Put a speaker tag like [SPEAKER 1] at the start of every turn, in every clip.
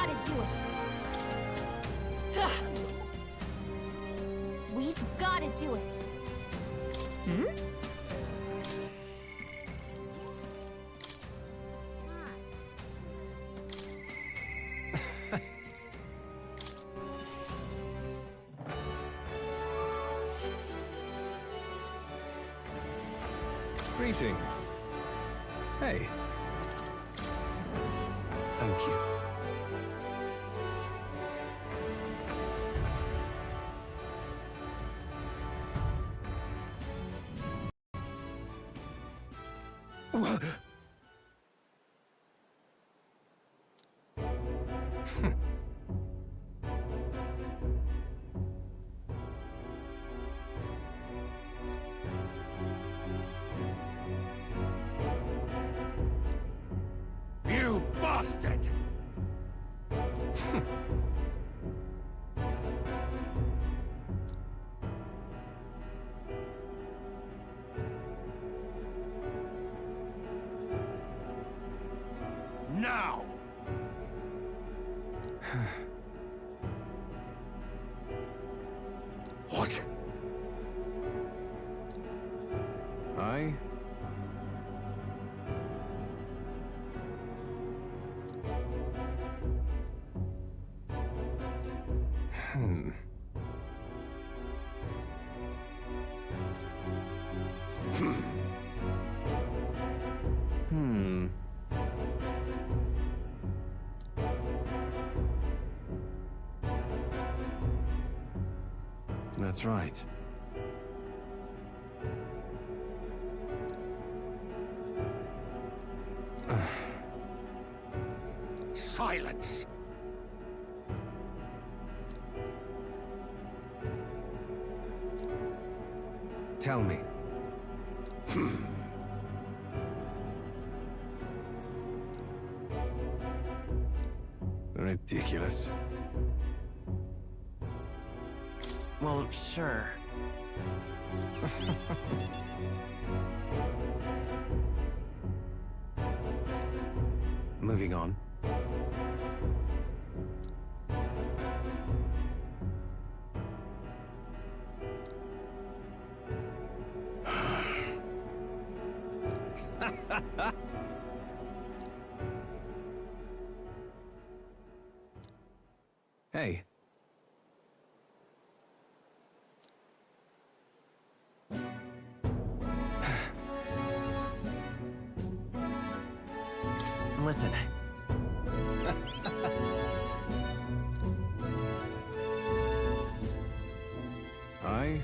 [SPEAKER 1] gotta do it. We've gotta do it. Hmm?
[SPEAKER 2] Greetings. Hey. Thank you.
[SPEAKER 3] You bastard! Now! What?
[SPEAKER 2] I... That's right.
[SPEAKER 3] Silence!
[SPEAKER 2] Tell me. Ridiculous.
[SPEAKER 4] Well, sure.
[SPEAKER 2] Moving on. Hey.
[SPEAKER 4] Listen.
[SPEAKER 2] I...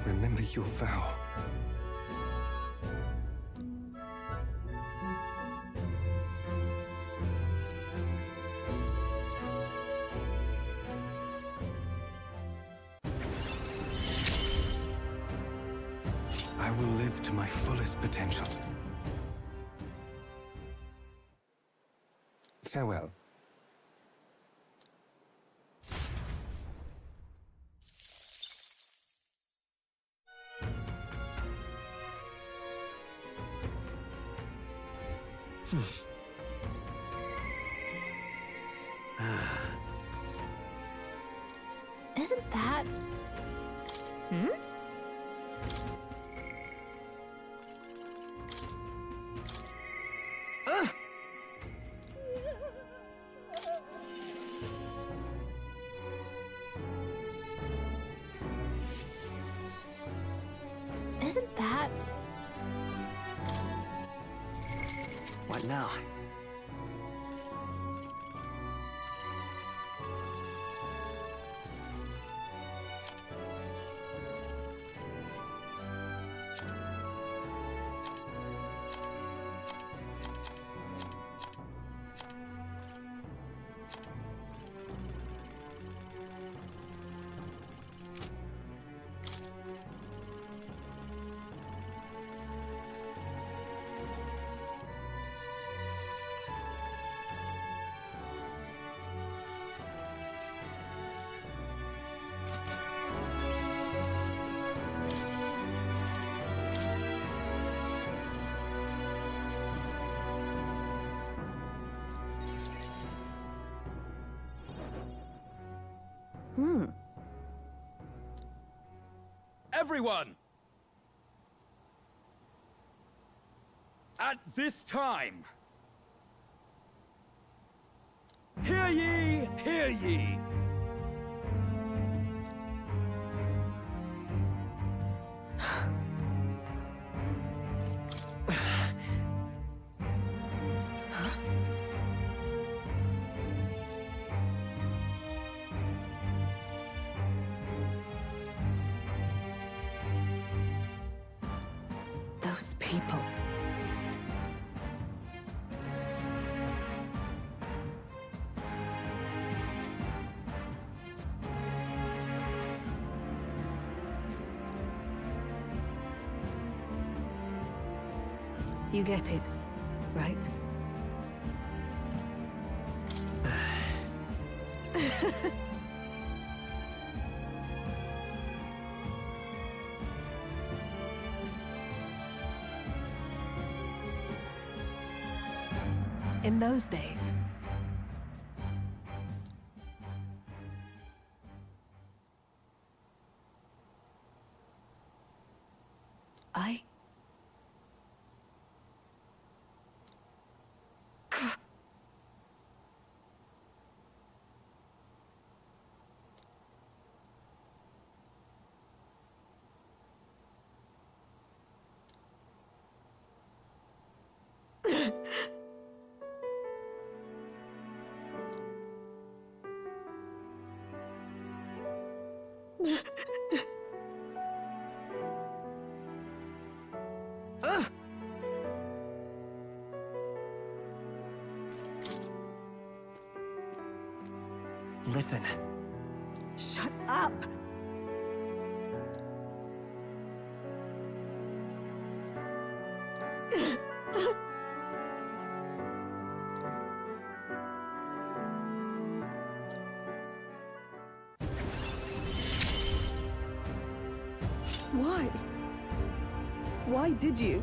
[SPEAKER 2] Remember your vow. I will live to my fullest potential. Farewell.
[SPEAKER 1] Isn't that... Hmm? Isn't that...
[SPEAKER 4] What now?
[SPEAKER 5] Everyone! At this time! Hear ye, hear ye!
[SPEAKER 6] Those people. You get it, right? In those days, I...
[SPEAKER 4] Listen.
[SPEAKER 6] Shut up! Why? Why did you?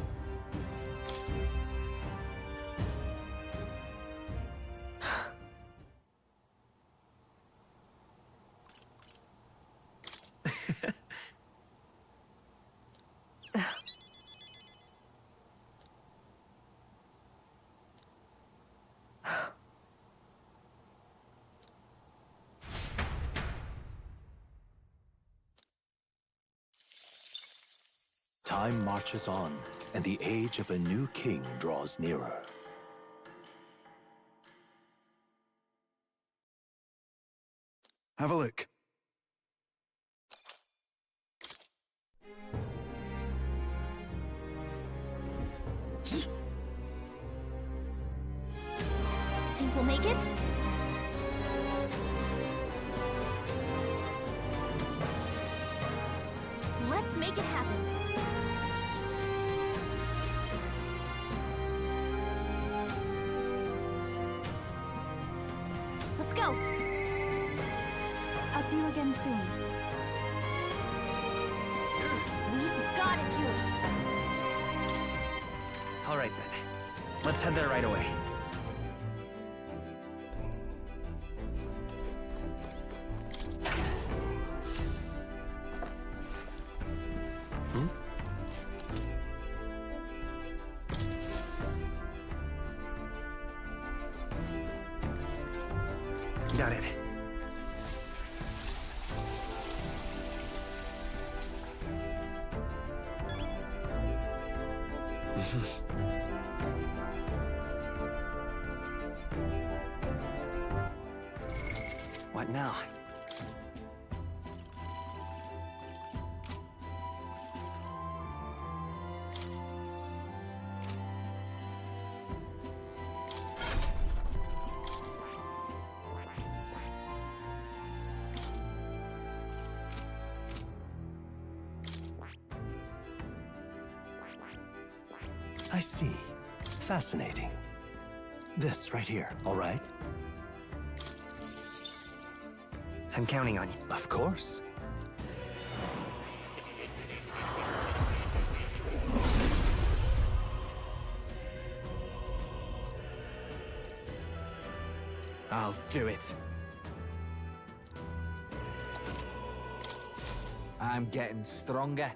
[SPEAKER 7] Time marches on, and the age of a new king draws nearer.
[SPEAKER 2] Have a look.
[SPEAKER 1] Think we'll make it? Let's make it happen. Let's go.
[SPEAKER 6] I'll see you again soon.
[SPEAKER 1] We've got to do it.
[SPEAKER 4] All right, then. Let's head there right away. Got it. What now?
[SPEAKER 7] I see. Fascinating. This right here, all right?
[SPEAKER 4] I'm counting on you.
[SPEAKER 7] Of course.
[SPEAKER 5] I'll do it.
[SPEAKER 8] I'm getting stronger.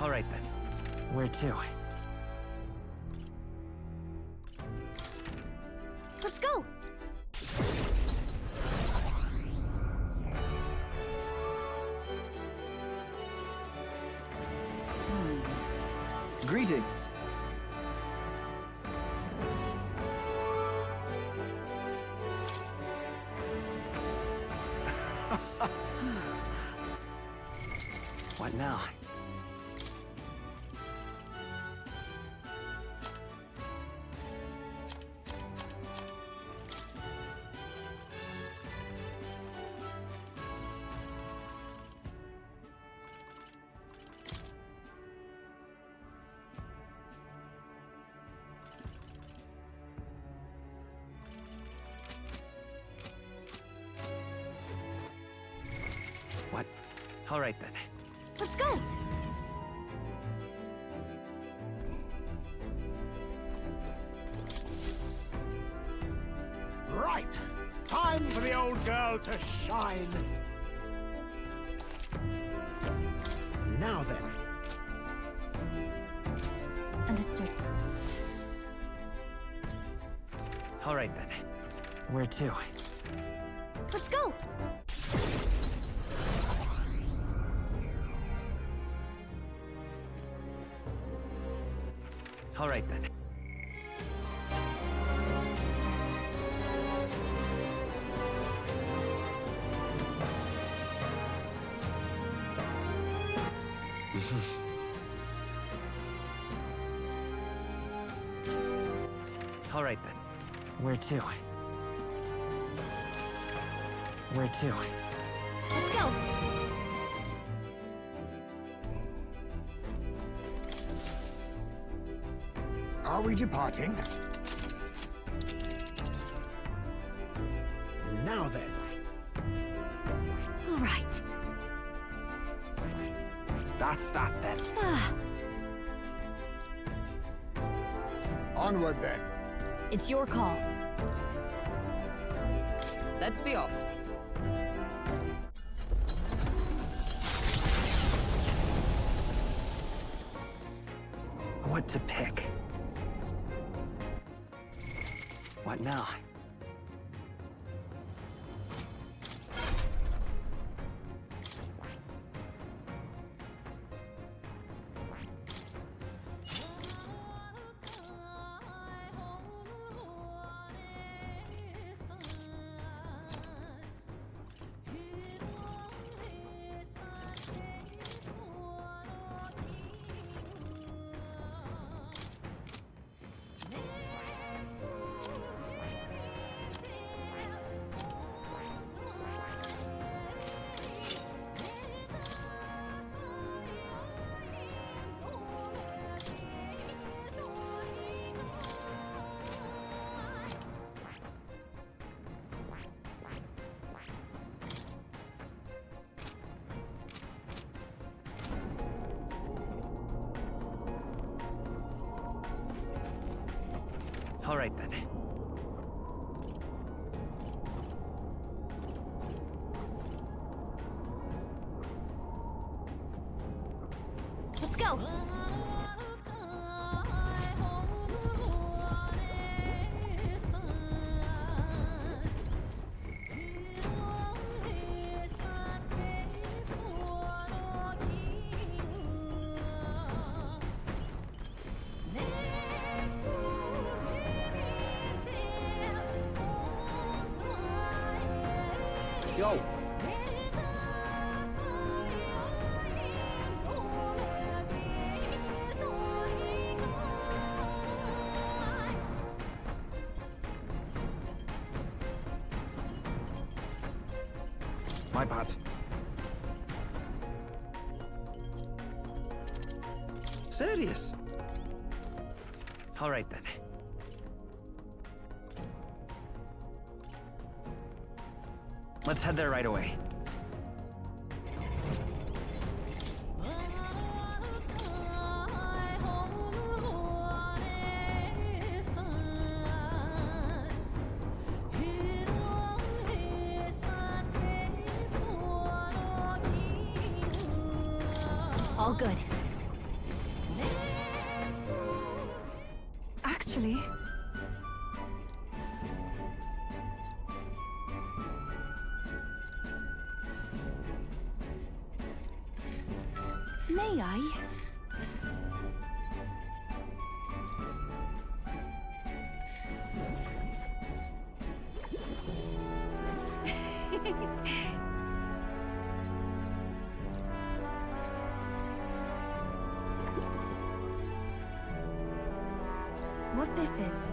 [SPEAKER 4] All right then. Where to?
[SPEAKER 1] Let's go!
[SPEAKER 8] Greetings.
[SPEAKER 4] What now? What? All right then.
[SPEAKER 1] Let's go!
[SPEAKER 3] Right! Time for the old girl to shine! Now then.
[SPEAKER 6] Understood.
[SPEAKER 4] All right then. Where to?
[SPEAKER 1] Let's go!
[SPEAKER 4] All right then. All right then. Where to? Where to?
[SPEAKER 1] Let's go!
[SPEAKER 3] Are we departing? Now then.
[SPEAKER 1] All right.
[SPEAKER 8] That's that then.
[SPEAKER 1] Ah,
[SPEAKER 3] Onward then.
[SPEAKER 1] it's your call.
[SPEAKER 6] Let's be off.
[SPEAKER 4] What to pick? What now? All right then.
[SPEAKER 1] Let's go!
[SPEAKER 8] Yo! My bad.
[SPEAKER 4] Serious? All right then. Let's head there right away.
[SPEAKER 1] All good.
[SPEAKER 6] Actually, may I? What this is?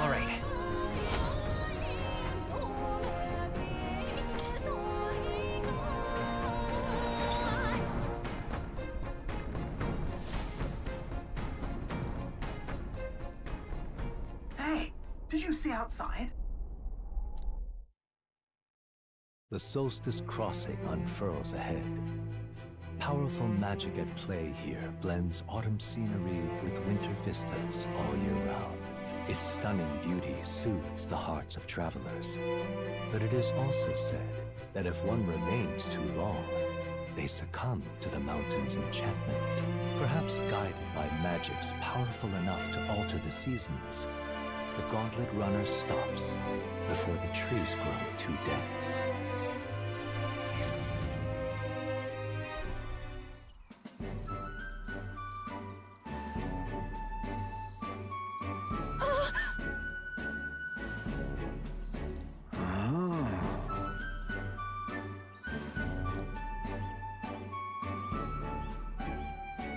[SPEAKER 4] All right.
[SPEAKER 9] Hey, did you see outside?
[SPEAKER 7] The Solstice Crossing unfurls ahead. Powerful magic at play here blends autumn scenery with winter vistas all year round. Its stunning beauty soothes the hearts of travelers. But it is also said that if one remains too long, they succumb to the mountain's enchantment. Perhaps guided by magics powerful enough to alter the seasons, the Gauntlet Runner stops before the trees grow too dense.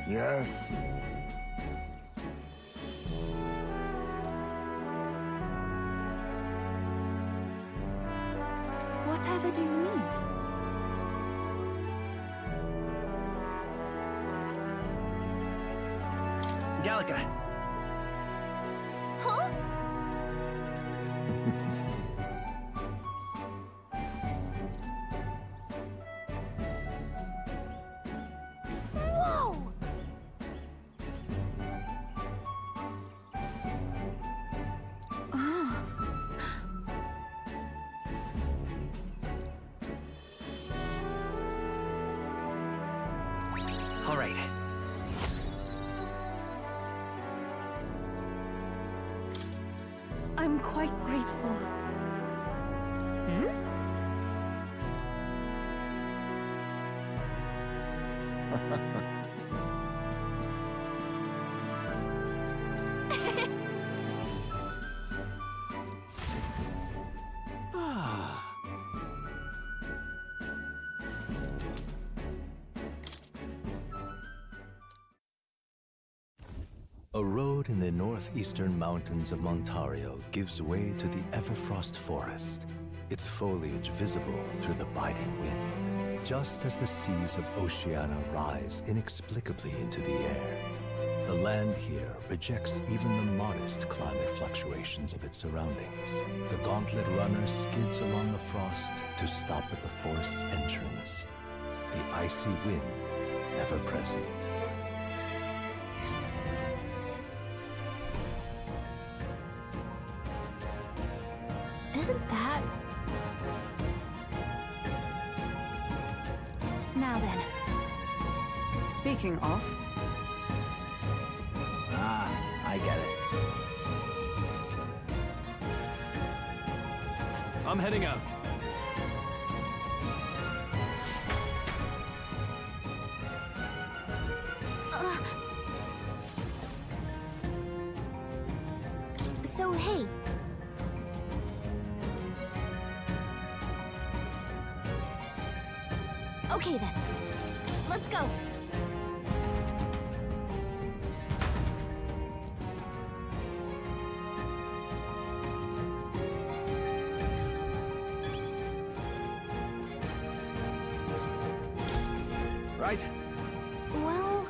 [SPEAKER 3] Yes.
[SPEAKER 6] Whatever do you mean?
[SPEAKER 4] Gallica.
[SPEAKER 1] Huh? Whoa!
[SPEAKER 4] All right.
[SPEAKER 6] I'm quite grateful.
[SPEAKER 7] A road in the northeastern mountains of Montario gives way to the Everfrost Forest, its foliage visible through the biting wind. Just as the seas of Oceania rise inexplicably into the air, the land here rejects even the modest climate fluctuations of its surroundings. The Gauntlet Runner skids along the frost to stop at the forest's entrance, the icy wind ever present.
[SPEAKER 6] Speaking of,
[SPEAKER 8] Ah, I get it.
[SPEAKER 5] I'm heading out.
[SPEAKER 1] So, hey. Okay then. Let's go.
[SPEAKER 5] Right?
[SPEAKER 1] Well...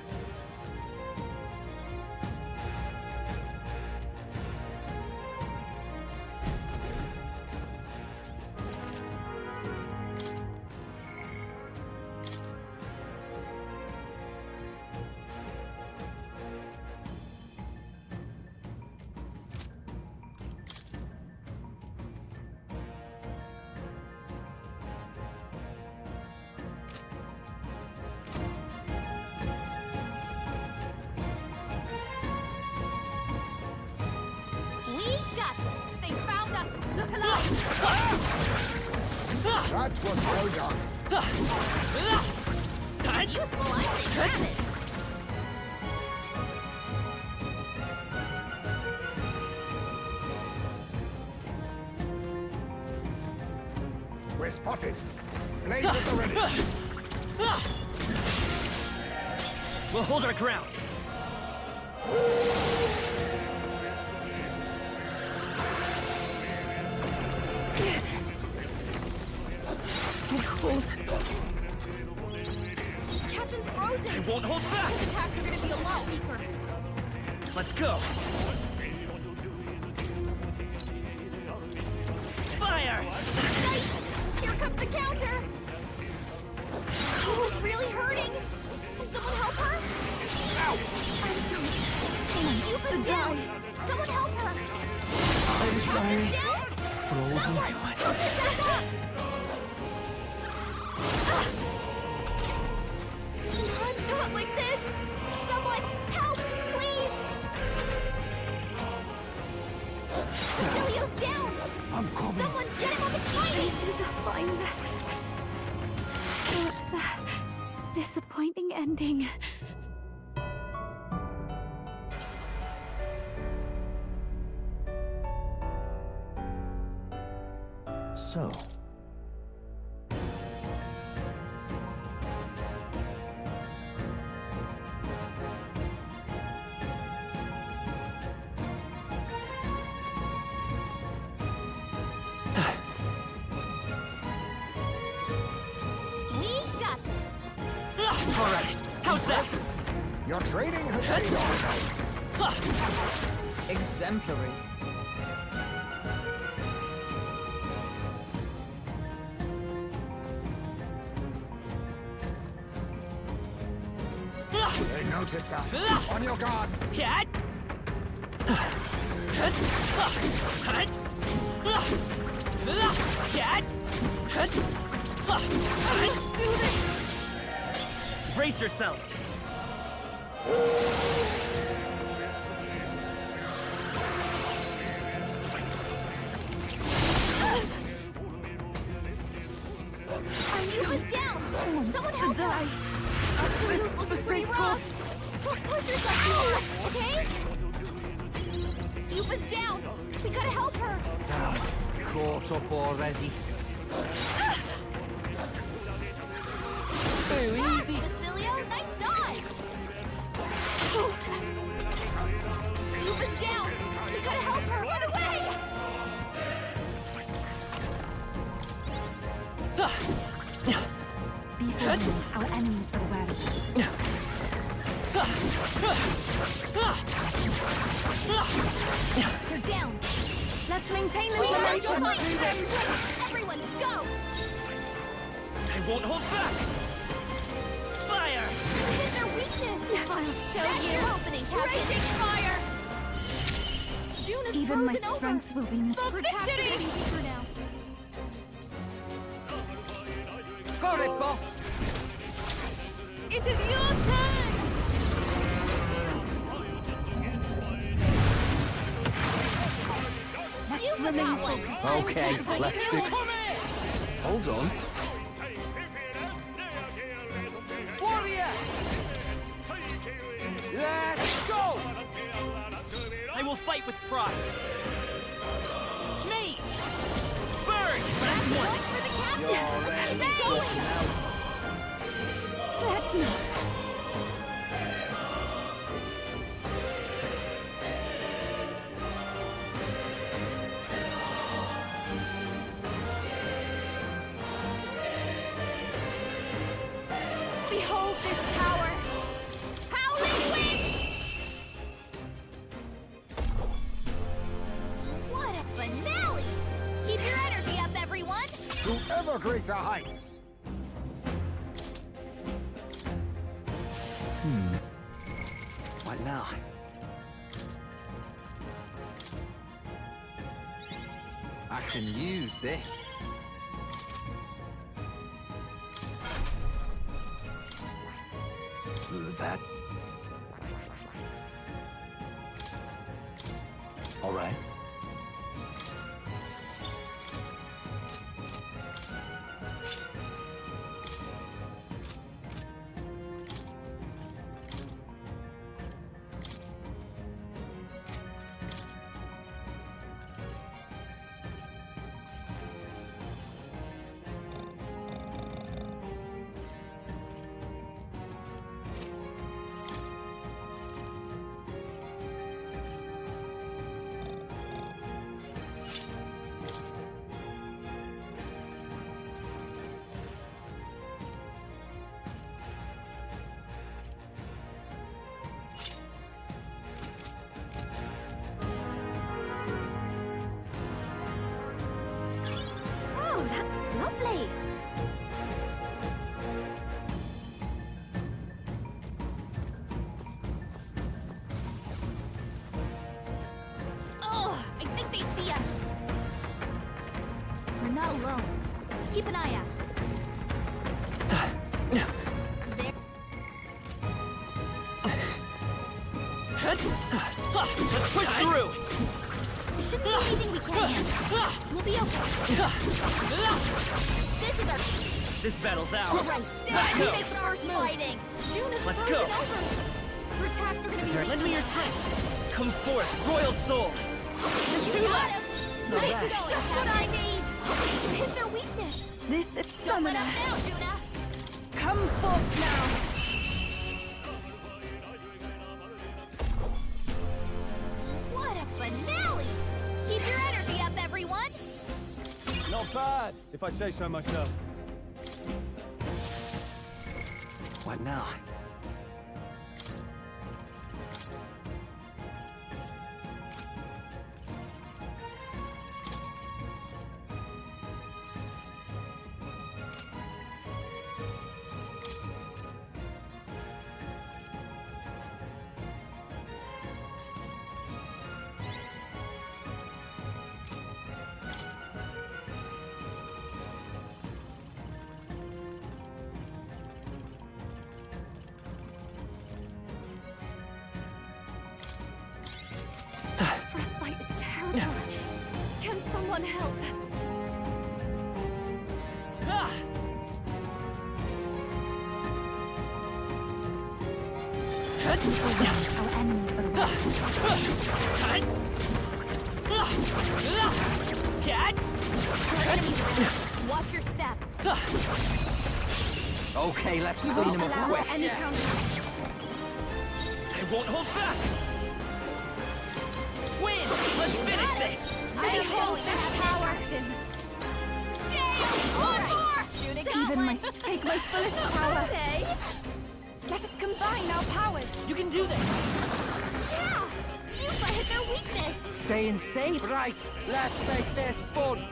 [SPEAKER 1] We got this! They found us! Look alive!
[SPEAKER 3] That was well done.
[SPEAKER 1] It's useful, I say grab it!
[SPEAKER 3] We're spotted. Lasers are ready.
[SPEAKER 5] We'll hold our ground.
[SPEAKER 6] so cold.
[SPEAKER 1] Captain's frozen!
[SPEAKER 5] I won't hold back!
[SPEAKER 1] His attacks are gonna be a lot weaker.
[SPEAKER 5] Let's go! Fire!
[SPEAKER 1] Nice! Here comes the counter! Oh, it's really hurting! Can someone help her?
[SPEAKER 6] I'm
[SPEAKER 1] Yuba's down! Someone help her!
[SPEAKER 6] I'm sorry.
[SPEAKER 1] Captain's down!
[SPEAKER 7] Frozen.
[SPEAKER 1] Someone help her back up! Not like this! Someone help, please! Cecilio's down!
[SPEAKER 3] I'm coming.
[SPEAKER 1] Someone get him up his fight!
[SPEAKER 6] This is a fine mess. Disappointing ending.
[SPEAKER 7] So,
[SPEAKER 1] We got this!
[SPEAKER 5] All right, how's that?
[SPEAKER 3] Your training has paid off.
[SPEAKER 6] Exemplary.
[SPEAKER 3] They noticed us. On your guard.
[SPEAKER 5] Cat! Cat!
[SPEAKER 1] Let's do this!
[SPEAKER 5] Brace yourselves!
[SPEAKER 1] Yuba's down! Someone help her! This looks pretty rough! Don't push yourself too hard, okay? Yuba's down! We gotta help her!
[SPEAKER 8] Damn, caught up already. Too easy.
[SPEAKER 1] Cecilio, nice dive! Yuba's down! We gotta help her! Run away!
[SPEAKER 6] Be forewarned, our enemies are aware of this.
[SPEAKER 1] You're down!
[SPEAKER 6] Let's maintain this
[SPEAKER 1] We have to
[SPEAKER 6] momentum.
[SPEAKER 1] fight them! Everyone, go!
[SPEAKER 5] I won't hold back! Fire!
[SPEAKER 1] This is their weakness!
[SPEAKER 6] I'll show
[SPEAKER 1] That's
[SPEAKER 6] you.
[SPEAKER 1] your opening, Captain! Raging fire! June is
[SPEAKER 6] Even my
[SPEAKER 1] frozen
[SPEAKER 6] strength will be missed.
[SPEAKER 1] over. The victory! Getting weaker now.
[SPEAKER 8] Got it, boss.
[SPEAKER 1] It is your turn!
[SPEAKER 6] Remain focused.
[SPEAKER 8] Okay, let's do. Hold on. Warrior! Let's go!
[SPEAKER 5] I will fight with pride. Mate! Burn! That's one!
[SPEAKER 1] For the captain!
[SPEAKER 8] You're
[SPEAKER 1] Let's
[SPEAKER 8] ready.
[SPEAKER 1] keep going!
[SPEAKER 6] Let's not.
[SPEAKER 1] Behold this power! Howling wind! What a finale! Keep your energy up, everyone!
[SPEAKER 3] To ever greater heights.
[SPEAKER 4] What now?
[SPEAKER 8] I can use this.
[SPEAKER 7] That. All right.
[SPEAKER 1] Oh, that's lovely! Oh, I think they see us! We're not alone. Keep an eye out. There.
[SPEAKER 5] Let's push through!
[SPEAKER 1] There shouldn't be anything we can't handle. We'll be okay. This is our
[SPEAKER 5] This battle's ours.
[SPEAKER 1] right.
[SPEAKER 5] Let's go.
[SPEAKER 1] Make first fighting. June is
[SPEAKER 5] Let's
[SPEAKER 1] frozen
[SPEAKER 5] go.
[SPEAKER 1] over. Her attacks are gonna be.
[SPEAKER 5] Lend me your strength. Come forth, royal soul. There's two left.
[SPEAKER 1] This is just what I need. Hit their weakness.
[SPEAKER 6] This is
[SPEAKER 1] Don't let
[SPEAKER 6] summoner.
[SPEAKER 1] us down, Juna.
[SPEAKER 6] Come forth now.
[SPEAKER 1] What a finale! Keep your energy up, everyone.
[SPEAKER 3] Not bad, if I say so myself.
[SPEAKER 4] What now?
[SPEAKER 6] Frostbite is terrible. Can someone help?
[SPEAKER 5] Ah!
[SPEAKER 6] Our enemies are away.
[SPEAKER 1] Watch your step.
[SPEAKER 8] Okay, let's clean them up
[SPEAKER 6] Allow
[SPEAKER 8] quick.
[SPEAKER 6] any counterattacks.
[SPEAKER 5] I won't hold back! Win! Let's finish this!
[SPEAKER 6] Behold this power.
[SPEAKER 1] One more! Juna got
[SPEAKER 6] Even
[SPEAKER 1] one.
[SPEAKER 6] must take my fullest power.
[SPEAKER 1] Okay.
[SPEAKER 6] Let us combine our powers.
[SPEAKER 5] You can do this!
[SPEAKER 1] Yeah! Yuba hit their weakness.
[SPEAKER 8] Staying safe. Right, let's make this fun.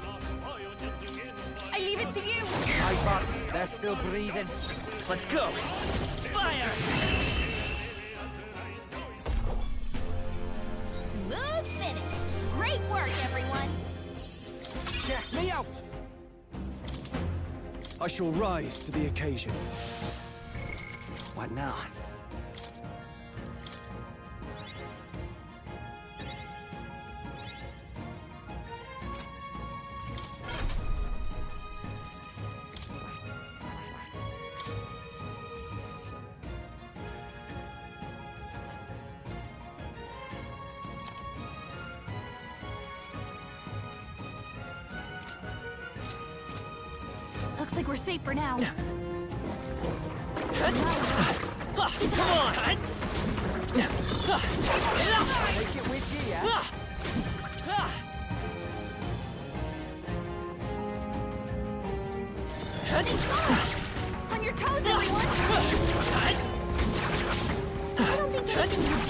[SPEAKER 6] I leave it to you.
[SPEAKER 8] My bot, they're still breathing.
[SPEAKER 5] Let's go! Fire!
[SPEAKER 1] Smooth finish. Great work, everyone.
[SPEAKER 3] Check me out!
[SPEAKER 4] I shall rise to the occasion. What now?
[SPEAKER 1] Looks like we're safe for now.
[SPEAKER 5] Come on!
[SPEAKER 8] Take it with you, yeah?
[SPEAKER 1] On your toes, everyone! I don't think anything will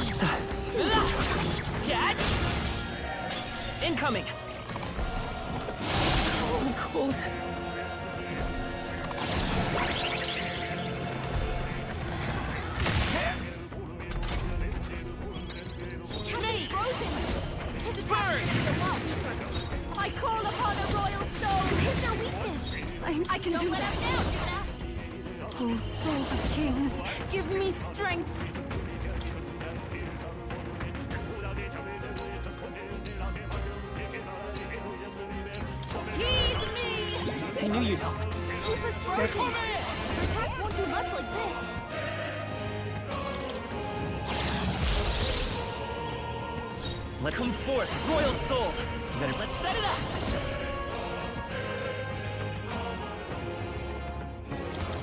[SPEAKER 1] be.
[SPEAKER 5] Catch! Incoming!
[SPEAKER 6] I'm cold.
[SPEAKER 1] His attack is a lot weaker. I call upon a royal soul. Hit their weakness.
[SPEAKER 6] I can
[SPEAKER 1] Don't
[SPEAKER 6] do
[SPEAKER 1] let
[SPEAKER 6] this.
[SPEAKER 1] us down, Judah.
[SPEAKER 6] Oh, souls of kings, give me strength.
[SPEAKER 1] Heed me!
[SPEAKER 5] I knew you'd help.
[SPEAKER 1] Lupa's frozen. Your attack won't do much like this.
[SPEAKER 5] Let come forth, royal soul! Let's set it up!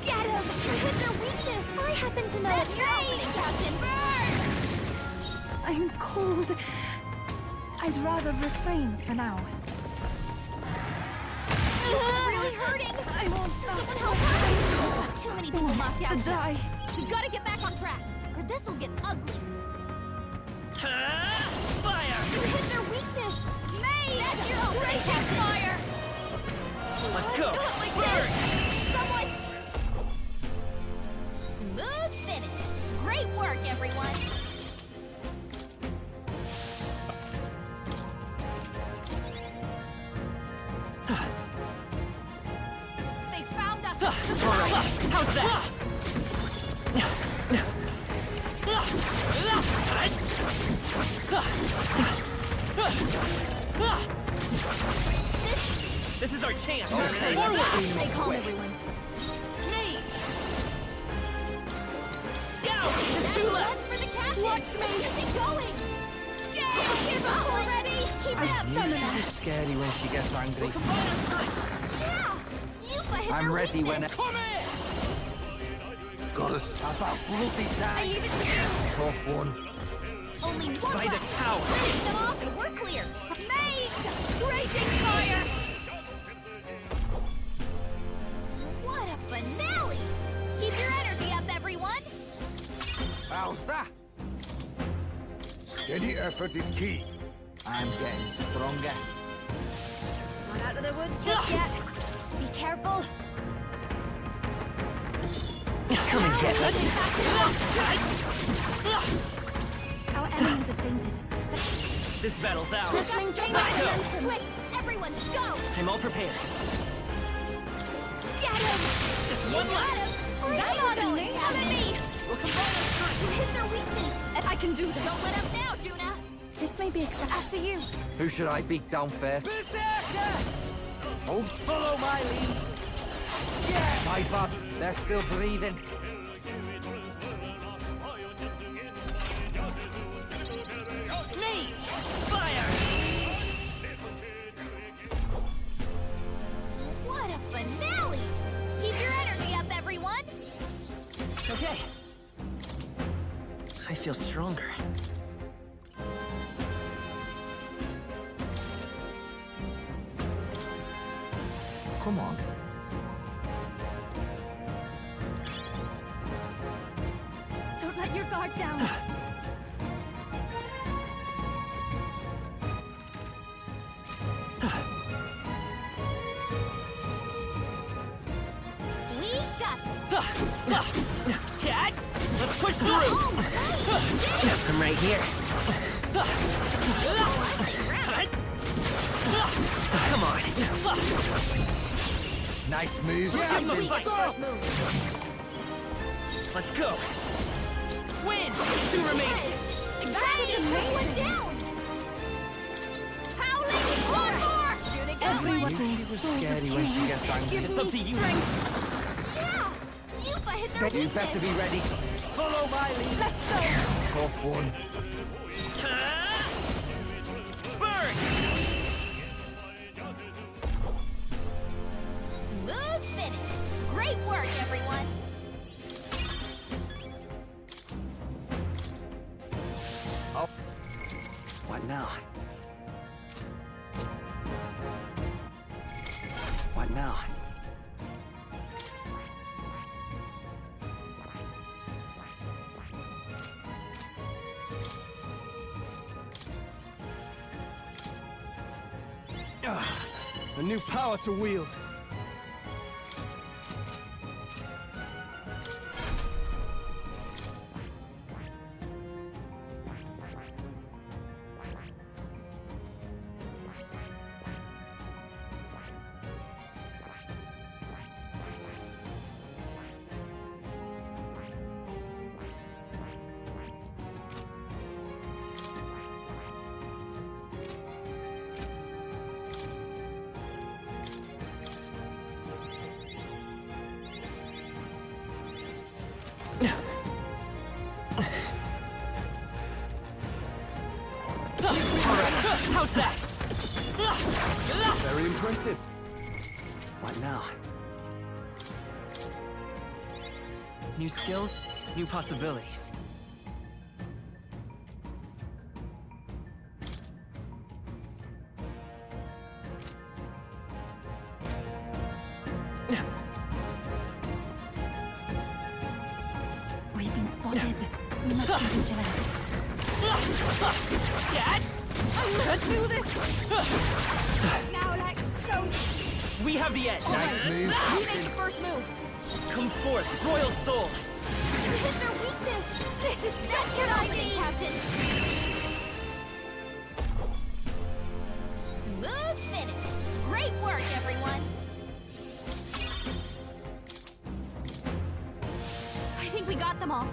[SPEAKER 1] Get him! Hit their weakness. I happen to know it's your opening, Captain. Burn!
[SPEAKER 6] I'm cold. I'd rather refrain for now.
[SPEAKER 1] It's really hurting.
[SPEAKER 6] I won't
[SPEAKER 1] Someone help her! Too many people knocked out
[SPEAKER 6] to
[SPEAKER 1] here.
[SPEAKER 6] die.
[SPEAKER 1] We gotta get back on track, or this'll get ugly.
[SPEAKER 5] Fire!
[SPEAKER 1] You hit their weakness. Mate! That's your opening, Captain. Fire!
[SPEAKER 5] Let's go!
[SPEAKER 1] Not like
[SPEAKER 5] Burn!
[SPEAKER 1] this. Someone... Smooth finish. Great work, everyone. They found us.
[SPEAKER 5] How's that? This is our chance.
[SPEAKER 8] Okay,
[SPEAKER 5] Forward!
[SPEAKER 8] let's clean them
[SPEAKER 1] Stay
[SPEAKER 8] up
[SPEAKER 1] calm,
[SPEAKER 8] quick.
[SPEAKER 1] everyone.
[SPEAKER 5] Mate! Scout! There's
[SPEAKER 1] That's
[SPEAKER 5] two
[SPEAKER 1] one
[SPEAKER 5] left!
[SPEAKER 1] for the captain.
[SPEAKER 6] Watch me.
[SPEAKER 1] Keep going. Don't give up already. Keep it up,
[SPEAKER 8] She's
[SPEAKER 1] Summoner.
[SPEAKER 8] scary when she gets angry.
[SPEAKER 1] Yeah. Yufa hit
[SPEAKER 8] I'm
[SPEAKER 1] their
[SPEAKER 8] ready
[SPEAKER 1] weakness.
[SPEAKER 8] when Gotta stop out bloody
[SPEAKER 1] I
[SPEAKER 8] time.
[SPEAKER 1] leave it to you.
[SPEAKER 8] Tough one.
[SPEAKER 1] Only one
[SPEAKER 5] By
[SPEAKER 1] left.
[SPEAKER 5] this power.
[SPEAKER 1] Finish them off and we're clear. Mate! Raging fire! What a finale! Keep your energy up, everyone.
[SPEAKER 8] How's that?
[SPEAKER 3] Steady effort is key.
[SPEAKER 8] I'm getting stronger.
[SPEAKER 6] Not out of the woods just yet.
[SPEAKER 1] Be careful.
[SPEAKER 5] Come and get us!
[SPEAKER 6] Our enemies have fainted.
[SPEAKER 5] This battle's ours.
[SPEAKER 1] Let's maintain
[SPEAKER 5] Let's
[SPEAKER 1] the
[SPEAKER 5] go.
[SPEAKER 1] momentum. Quick, everyone, go!
[SPEAKER 5] I'm all prepared.
[SPEAKER 1] Get him!
[SPEAKER 5] Just
[SPEAKER 1] You
[SPEAKER 5] one
[SPEAKER 1] got
[SPEAKER 5] left.
[SPEAKER 1] him! That's awesome! Follow me!
[SPEAKER 5] We'll combine our strength.
[SPEAKER 1] You hit their weakness.
[SPEAKER 6] I can do this.
[SPEAKER 1] Don't let up now, Juna.
[SPEAKER 6] This may be acceptable. After you.
[SPEAKER 8] Who should I beat down first? Hold. Follow my lead. Yeah. My bad. They're still breathing.
[SPEAKER 5] Mate! Fire!
[SPEAKER 1] What a finale! Keep your energy up, everyone.
[SPEAKER 5] Okay. I feel stronger.
[SPEAKER 8] Come on.
[SPEAKER 6] Don't let your guard down.
[SPEAKER 1] We got this.
[SPEAKER 5] Cat! Let's push through!
[SPEAKER 1] Oh, nice.
[SPEAKER 5] I'm right here. Come on.
[SPEAKER 8] Nice move.
[SPEAKER 5] Give them a
[SPEAKER 1] Sweet
[SPEAKER 5] fight.
[SPEAKER 1] Sora's move.
[SPEAKER 5] Let's go. Win! Two remaining.
[SPEAKER 1] Bring one down. Howling more. Juna, go.
[SPEAKER 6] Everyone
[SPEAKER 8] She
[SPEAKER 6] thinks
[SPEAKER 8] was
[SPEAKER 6] souls
[SPEAKER 8] scary
[SPEAKER 6] of
[SPEAKER 8] when she
[SPEAKER 6] kings.
[SPEAKER 8] gets angry.
[SPEAKER 6] Give
[SPEAKER 5] It's up
[SPEAKER 6] me
[SPEAKER 5] to you.
[SPEAKER 6] strength.
[SPEAKER 1] Yeah. Yufa hit their
[SPEAKER 8] You
[SPEAKER 1] weakness.
[SPEAKER 8] better be ready. Follow my lead.
[SPEAKER 6] Let's go.
[SPEAKER 8] Tough one.
[SPEAKER 5] Burn!
[SPEAKER 1] Smooth finish.
[SPEAKER 4] What now? What now? A new power to wield.
[SPEAKER 5] How's that?
[SPEAKER 4] Very impressive. What now?
[SPEAKER 5] New skills, new possibilities.
[SPEAKER 6] We've been spotted. We must be vigilant.
[SPEAKER 1] Let's do this! Now, like so.
[SPEAKER 5] We have the edge.
[SPEAKER 8] Nice move.
[SPEAKER 1] You make the first move.
[SPEAKER 5] Come forth, Royal Soul.
[SPEAKER 1] You hit their weakness. This is just your opening, Captain. Smooth finish. Great work, everyone. I think we got them all.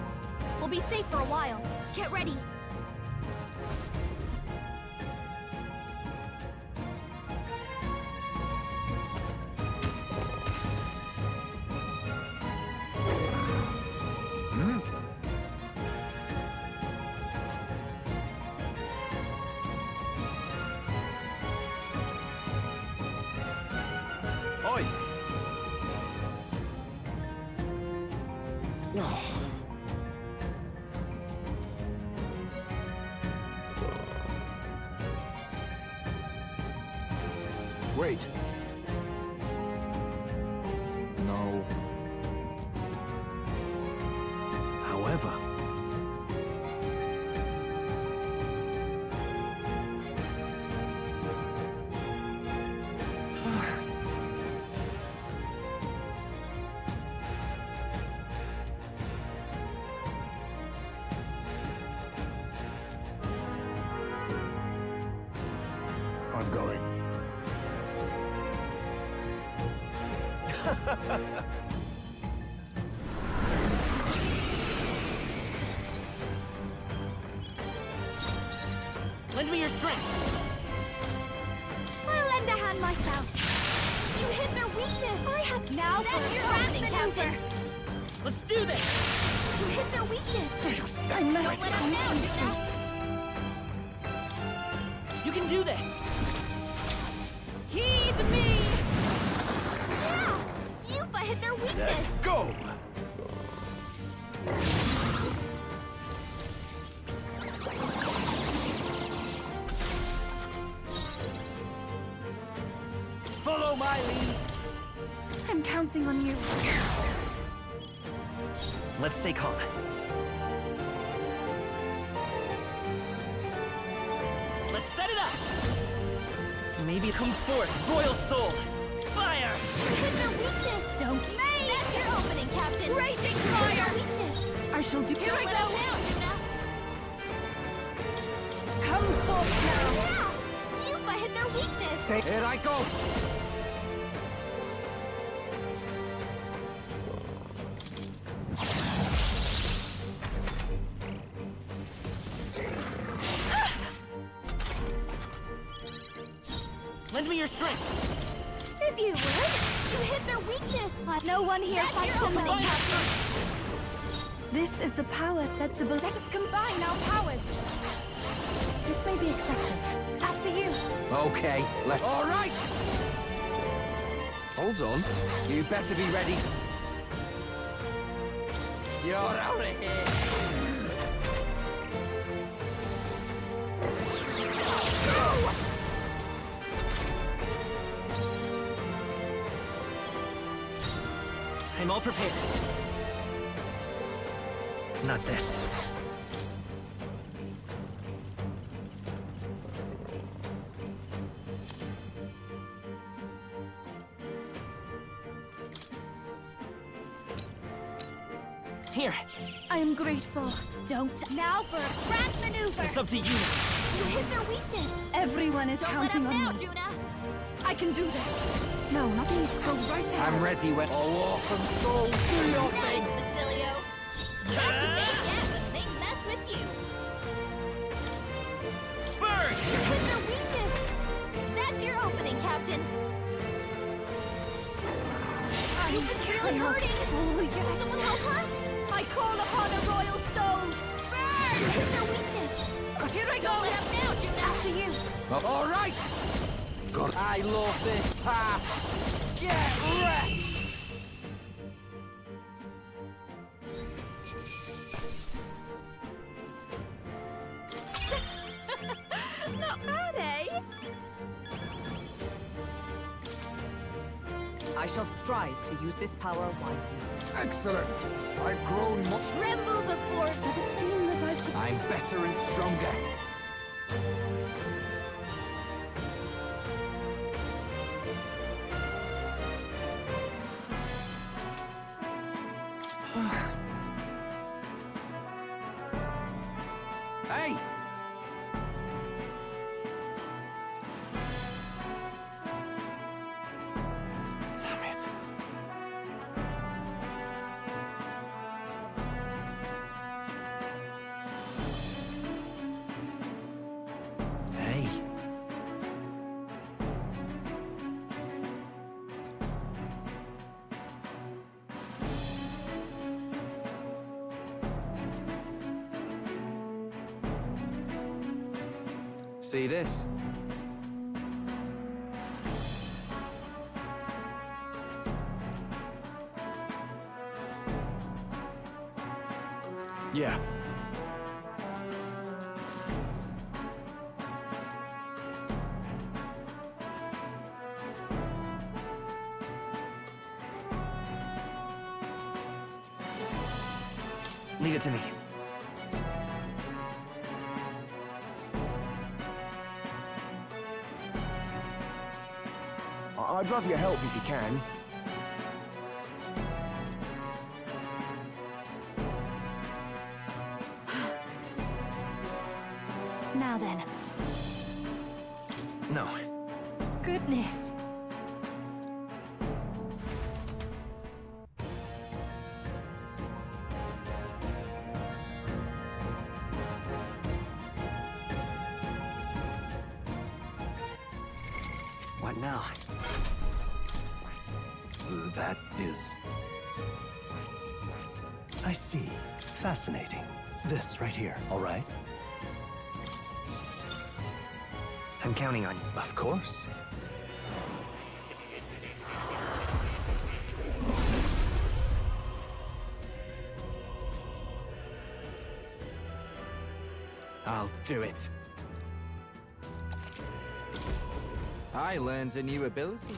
[SPEAKER 1] We'll be safe for a while. Get ready.
[SPEAKER 4] Oi!
[SPEAKER 2] Wait. No.
[SPEAKER 4] However,
[SPEAKER 2] I'm going.
[SPEAKER 5] Lend me your strength.
[SPEAKER 1] I'll lend a hand myself. You hit their weakness. I have now. That's your opening, Captain.
[SPEAKER 5] Let's do this.
[SPEAKER 1] You hit their weakness.
[SPEAKER 6] I must
[SPEAKER 1] Don't let them down, Yuna.
[SPEAKER 5] You can do this.
[SPEAKER 1] Heed me. Yeah. Yupa hit their weakness.
[SPEAKER 2] Go!
[SPEAKER 5] Follow my lead.
[SPEAKER 6] I'm counting on you.
[SPEAKER 5] Let's stay calm. Let's set it up. Maybe come forth, Royal Soul. Fire!
[SPEAKER 1] Hit their weakness. Don't make. That's your opening, Captain. Racing fire. Weakness.
[SPEAKER 6] I shall do.
[SPEAKER 1] Don't let them down, Yuna.
[SPEAKER 6] Come forth now.
[SPEAKER 1] Yeah. Yupa hit their weakness.
[SPEAKER 8] Here I go.
[SPEAKER 5] Lend me your strength.
[SPEAKER 1] If you would. You hit their weakness. No one here
[SPEAKER 6] That's
[SPEAKER 1] fights
[SPEAKER 6] your
[SPEAKER 1] opening,
[SPEAKER 6] opening.
[SPEAKER 1] Captain.
[SPEAKER 6] This is the power said to be. Let us combine our powers. This may be excessive. After you.
[SPEAKER 8] Okay, all right. Hold on. You better be ready. You're out of here.
[SPEAKER 5] I'm all prepared. Not this. Here,
[SPEAKER 6] I am grateful. Don't.
[SPEAKER 1] Now for a crack maneuver!
[SPEAKER 5] it's up to you now.
[SPEAKER 1] You hit their weakness!
[SPEAKER 6] Everyone is
[SPEAKER 1] Don't let
[SPEAKER 6] counting
[SPEAKER 1] up
[SPEAKER 6] on
[SPEAKER 1] now,
[SPEAKER 6] me.
[SPEAKER 1] Juna!
[SPEAKER 6] I can do this. No, not these. Go right ahead.
[SPEAKER 8] I'm ready when all awesome souls do your
[SPEAKER 1] Nice,
[SPEAKER 8] thing.
[SPEAKER 1] Basilio! That's what they get when they mess with you!
[SPEAKER 5] Burn!
[SPEAKER 1] You hit their weakness! That's your opening, Captain! You've been really hurting! Someone help her?
[SPEAKER 6] I call upon a royal soul.
[SPEAKER 1] Burn! You hit their weakness!
[SPEAKER 6] Here I
[SPEAKER 1] Don't
[SPEAKER 6] go.
[SPEAKER 1] let up now, Juna!
[SPEAKER 6] After you.
[SPEAKER 8] All right. I love this path. Get wrecked.
[SPEAKER 1] Not bad, eh?
[SPEAKER 10] I shall strive to use this power wisely.
[SPEAKER 8] Excellent. I've grown much.
[SPEAKER 1] Tremble before...
[SPEAKER 6] Does it seem that I've...
[SPEAKER 8] I'm better and stronger. Hey!
[SPEAKER 4] Damn it.
[SPEAKER 8] Hey! See this?
[SPEAKER 4] Yeah.
[SPEAKER 5] Leave it to me.
[SPEAKER 3] I'd rather you help if you can.
[SPEAKER 6] Now then.
[SPEAKER 5] No.
[SPEAKER 6] Goodness.
[SPEAKER 4] What now?
[SPEAKER 7] That is... I see. Fascinating. This right here, all right?
[SPEAKER 5] I'm counting on you.
[SPEAKER 7] Of course.
[SPEAKER 4] I'll do it.
[SPEAKER 8] I learned a new ability.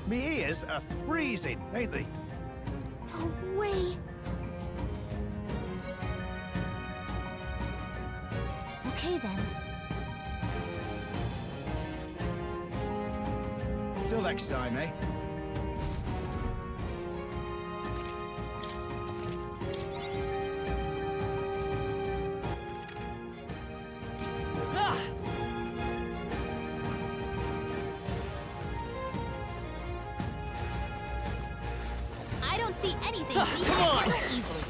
[SPEAKER 3] Me ears are freezing, ain't they?
[SPEAKER 1] No way! Okay then.
[SPEAKER 3] Till next time, eh?
[SPEAKER 5] Ah!
[SPEAKER 1] I don't see anything we
[SPEAKER 5] Come
[SPEAKER 1] can
[SPEAKER 5] on!
[SPEAKER 1] handle easily.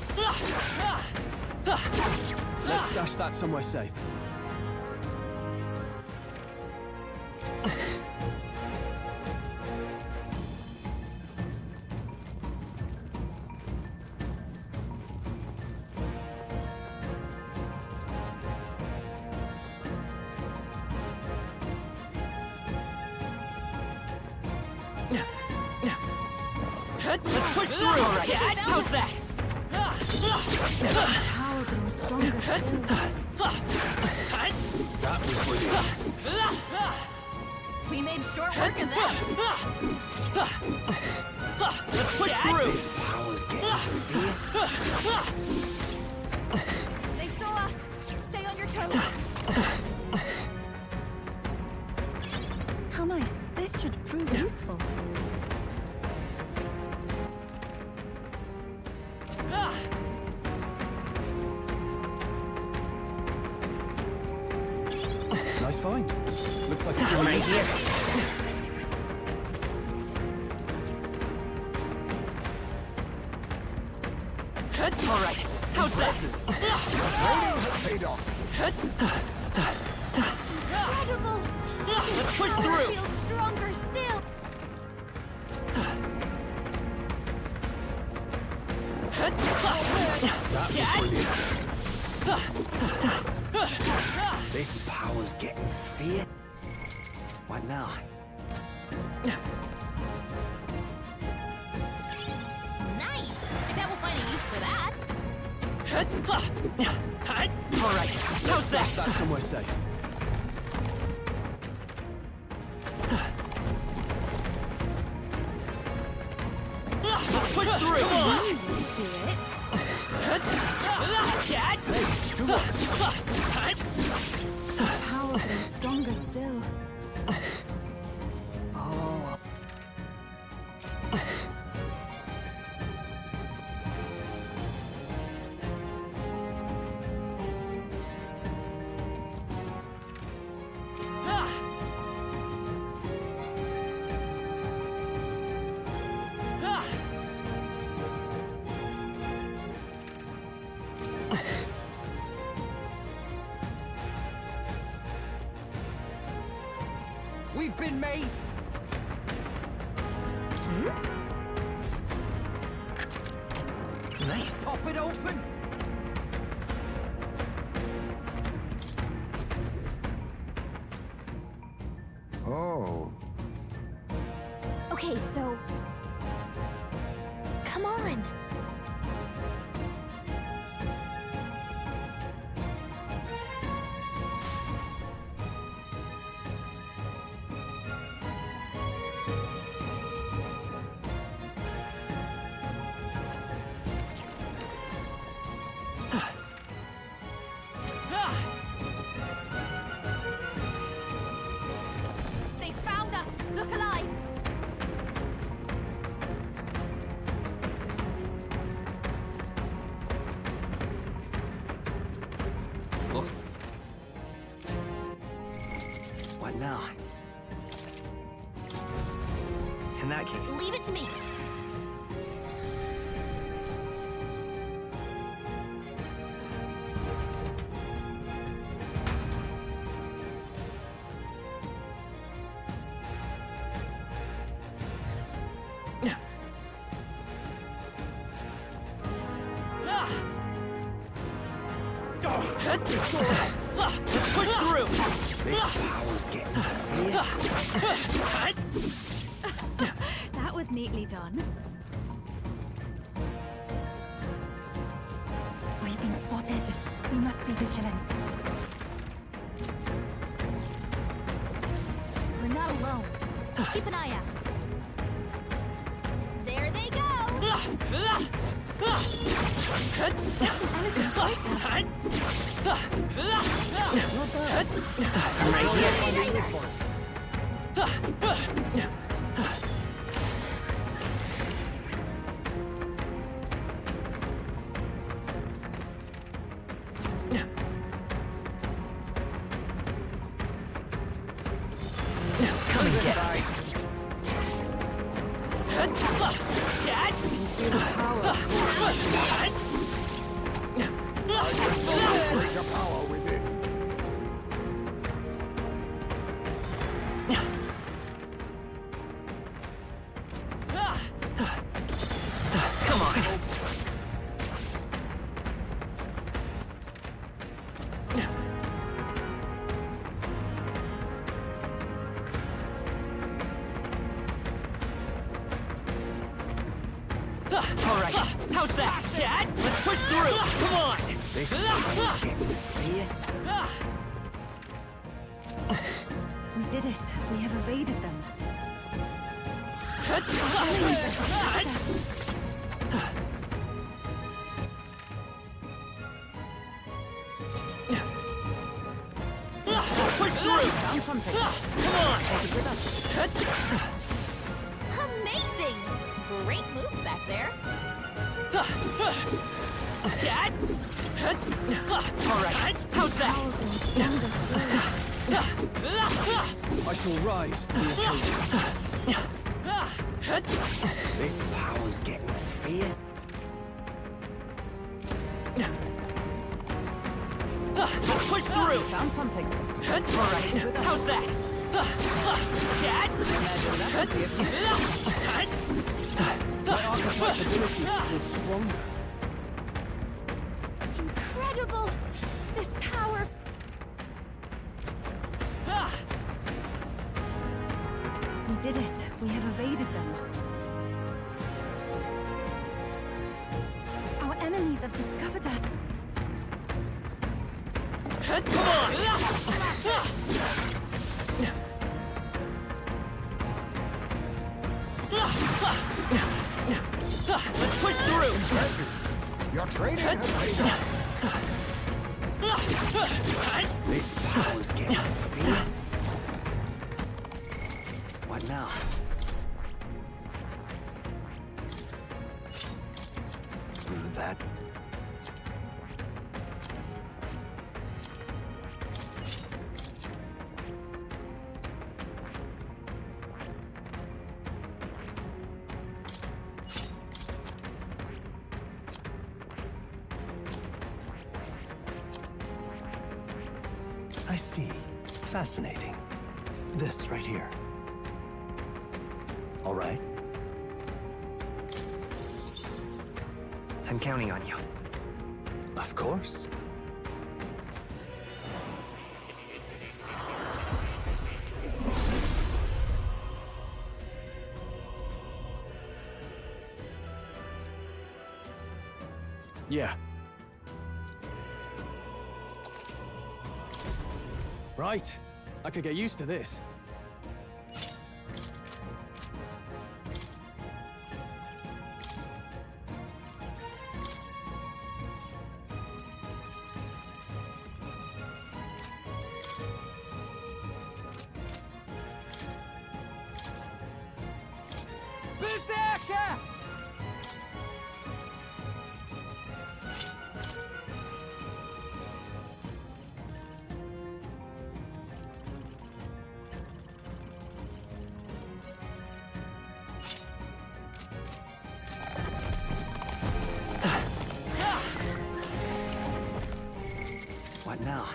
[SPEAKER 4] Let's stash that somewhere safe.
[SPEAKER 5] Let's push through, Cat! How's that?
[SPEAKER 6] Power grows stronger still.
[SPEAKER 2] That was brilliant.
[SPEAKER 1] We made short work of them.
[SPEAKER 5] Let's push through!
[SPEAKER 8] Power's getting fierce.
[SPEAKER 1] They saw us. Stay on your toes.
[SPEAKER 6] How nice. This should prove useful.
[SPEAKER 4] Nice find. Looks like it's
[SPEAKER 5] Right here. Alright, how's that?
[SPEAKER 3] Training has paid off.
[SPEAKER 1] Incredible.
[SPEAKER 5] Let's push
[SPEAKER 1] Power
[SPEAKER 5] through!
[SPEAKER 1] feels stronger still.
[SPEAKER 8] This power's getting fierce.
[SPEAKER 4] What now?
[SPEAKER 1] Nice. I bet we'll find a use for that.
[SPEAKER 5] Alright, how's that?
[SPEAKER 4] That's somewhere safe.
[SPEAKER 5] Let's push through!
[SPEAKER 1] Do it.
[SPEAKER 5] Cat!
[SPEAKER 6] Power grows stronger still.
[SPEAKER 4] Oh.
[SPEAKER 8] We've been made.
[SPEAKER 5] Nice.
[SPEAKER 8] Pop it open.
[SPEAKER 3] Oh.
[SPEAKER 1] Okay, so... Come on. They found us! Look alive!
[SPEAKER 8] Look.
[SPEAKER 4] What now? In that case.
[SPEAKER 1] Leave it to me!
[SPEAKER 5] Let's push through!
[SPEAKER 8] This power's getting fierce.
[SPEAKER 6] That was neatly done. We've been spotted. We must be vigilant.
[SPEAKER 1] We're not alone. Keep an eye out. There they go!
[SPEAKER 6] Such an elegant fighter.
[SPEAKER 5] Come and get it. Cat!
[SPEAKER 3] Greater power within.
[SPEAKER 5] Come on. Alright, how's that? Cat? Let's push through! Come on!
[SPEAKER 8] This power's getting fierce.
[SPEAKER 6] We did it. We have evaded them.
[SPEAKER 5] Push through!
[SPEAKER 10] Found something.
[SPEAKER 5] Come on!
[SPEAKER 10] Take it with us.
[SPEAKER 1] Amazing! Great moves back there.
[SPEAKER 5] Cat? Alright, how's that?
[SPEAKER 4] I shall rise to the occasion.
[SPEAKER 8] This power's getting fierce.
[SPEAKER 5] Push through!
[SPEAKER 10] Found something.
[SPEAKER 5] Alright, how's that? Cat?
[SPEAKER 10] Imagine that would be a
[SPEAKER 4] My archetype's ability is still stronger.
[SPEAKER 1] Incredible! This power.
[SPEAKER 6] We did it. We have evaded them. Our enemies have discovered us.
[SPEAKER 5] Come on! Let's push through!
[SPEAKER 8] Your training has paid off. This power's getting fierce.
[SPEAKER 4] What now?
[SPEAKER 7] That I see. Fascinating. This right here. All right.
[SPEAKER 4] I'm counting on you.
[SPEAKER 7] Of course.
[SPEAKER 4] Yeah. Right. I could get used to this.
[SPEAKER 8] Berserker!
[SPEAKER 4] What now?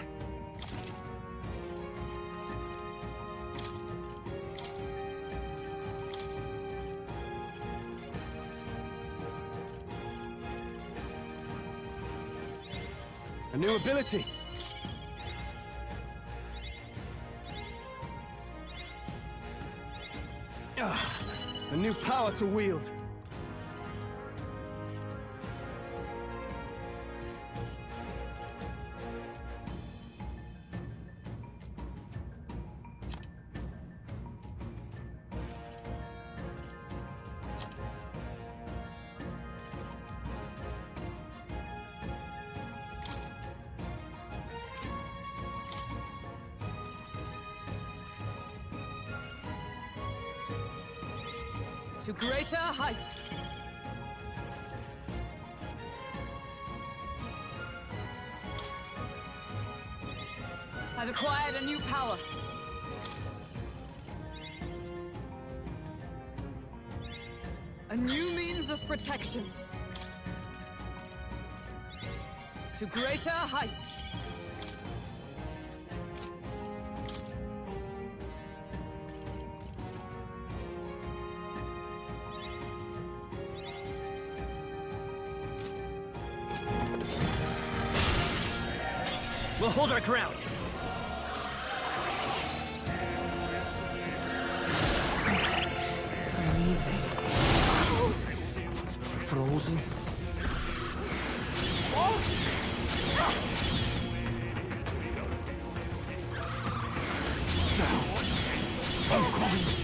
[SPEAKER 4] A new ability! A new power to wield!
[SPEAKER 10] To greater heights. I've acquired a new power. A new means of protection. To greater heights.
[SPEAKER 5] We'll hold our ground.
[SPEAKER 8] frozen.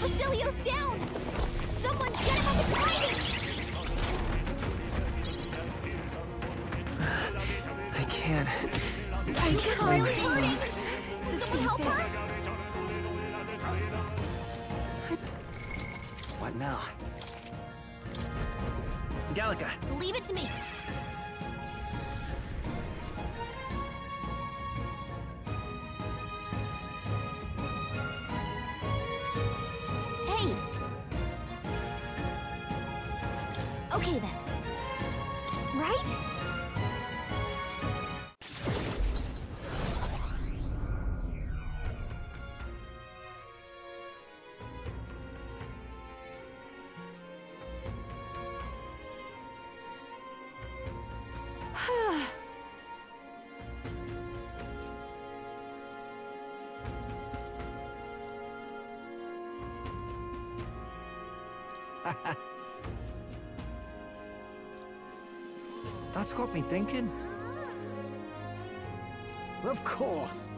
[SPEAKER 1] Basilio's down! Someone get him up and fighting!
[SPEAKER 4] I can't.
[SPEAKER 1] He's really hurting! Someone help her!
[SPEAKER 4] What now? Gallica,
[SPEAKER 1] Leave it to me! Hey! Okay then. Right?
[SPEAKER 8] That's got me thinking.
[SPEAKER 3] Of course.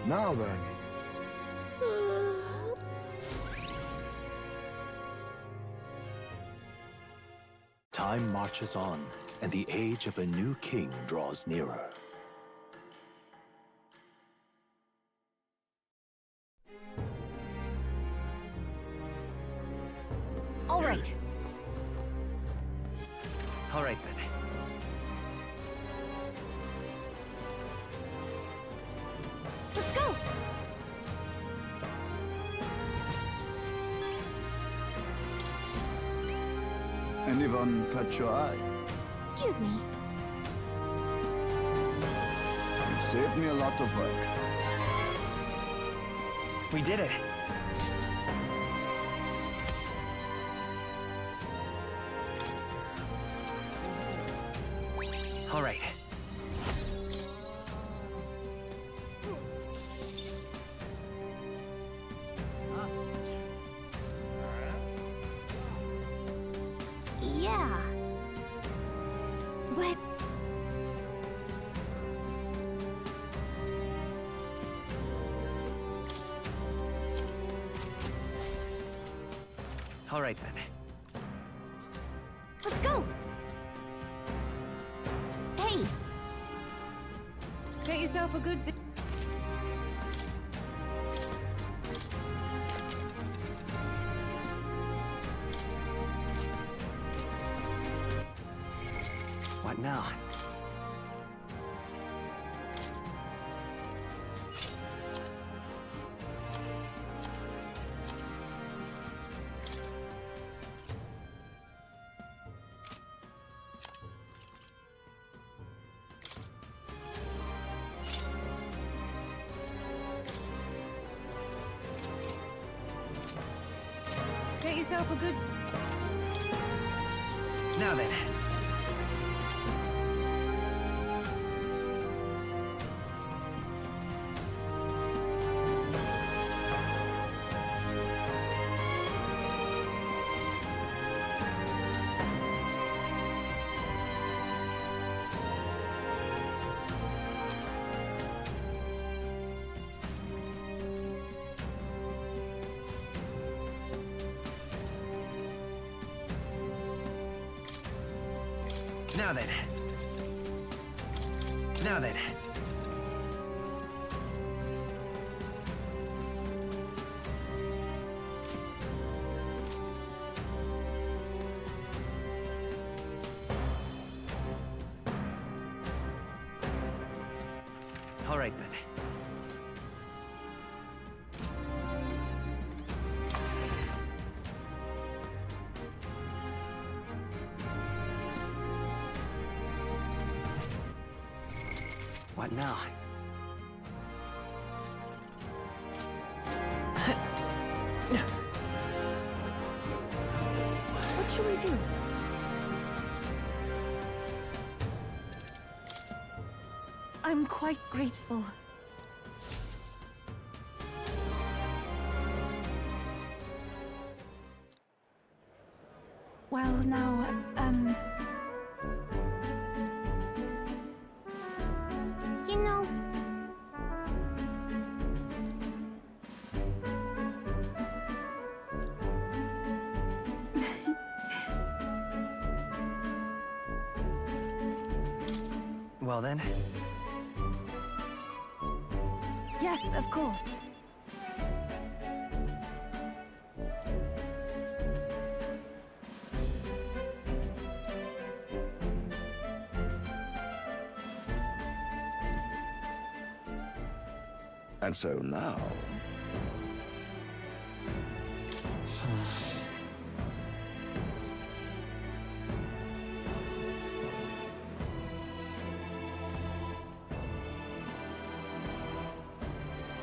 [SPEAKER 11] Now then.
[SPEAKER 7] Time marches on, and the age of a new king draws nearer.
[SPEAKER 1] All right.
[SPEAKER 4] all right then.
[SPEAKER 1] Let's go!
[SPEAKER 11] Anyone catch your eye?
[SPEAKER 1] Excuse me.
[SPEAKER 11] You saved me a lot of work.
[SPEAKER 4] We did it. All right.
[SPEAKER 1] Yeah. But...
[SPEAKER 4] All right then.
[SPEAKER 1] Let's go! Hey!
[SPEAKER 10] Get yourself a good...
[SPEAKER 4] What now?
[SPEAKER 10] Get yourself a good...
[SPEAKER 4] Now then. Now then. Now then. All right then. What now?
[SPEAKER 6] What should we do? I'm quite grateful. Well, now,
[SPEAKER 1] You know,
[SPEAKER 4] Well then,
[SPEAKER 6] yes, of course.
[SPEAKER 11] And so now...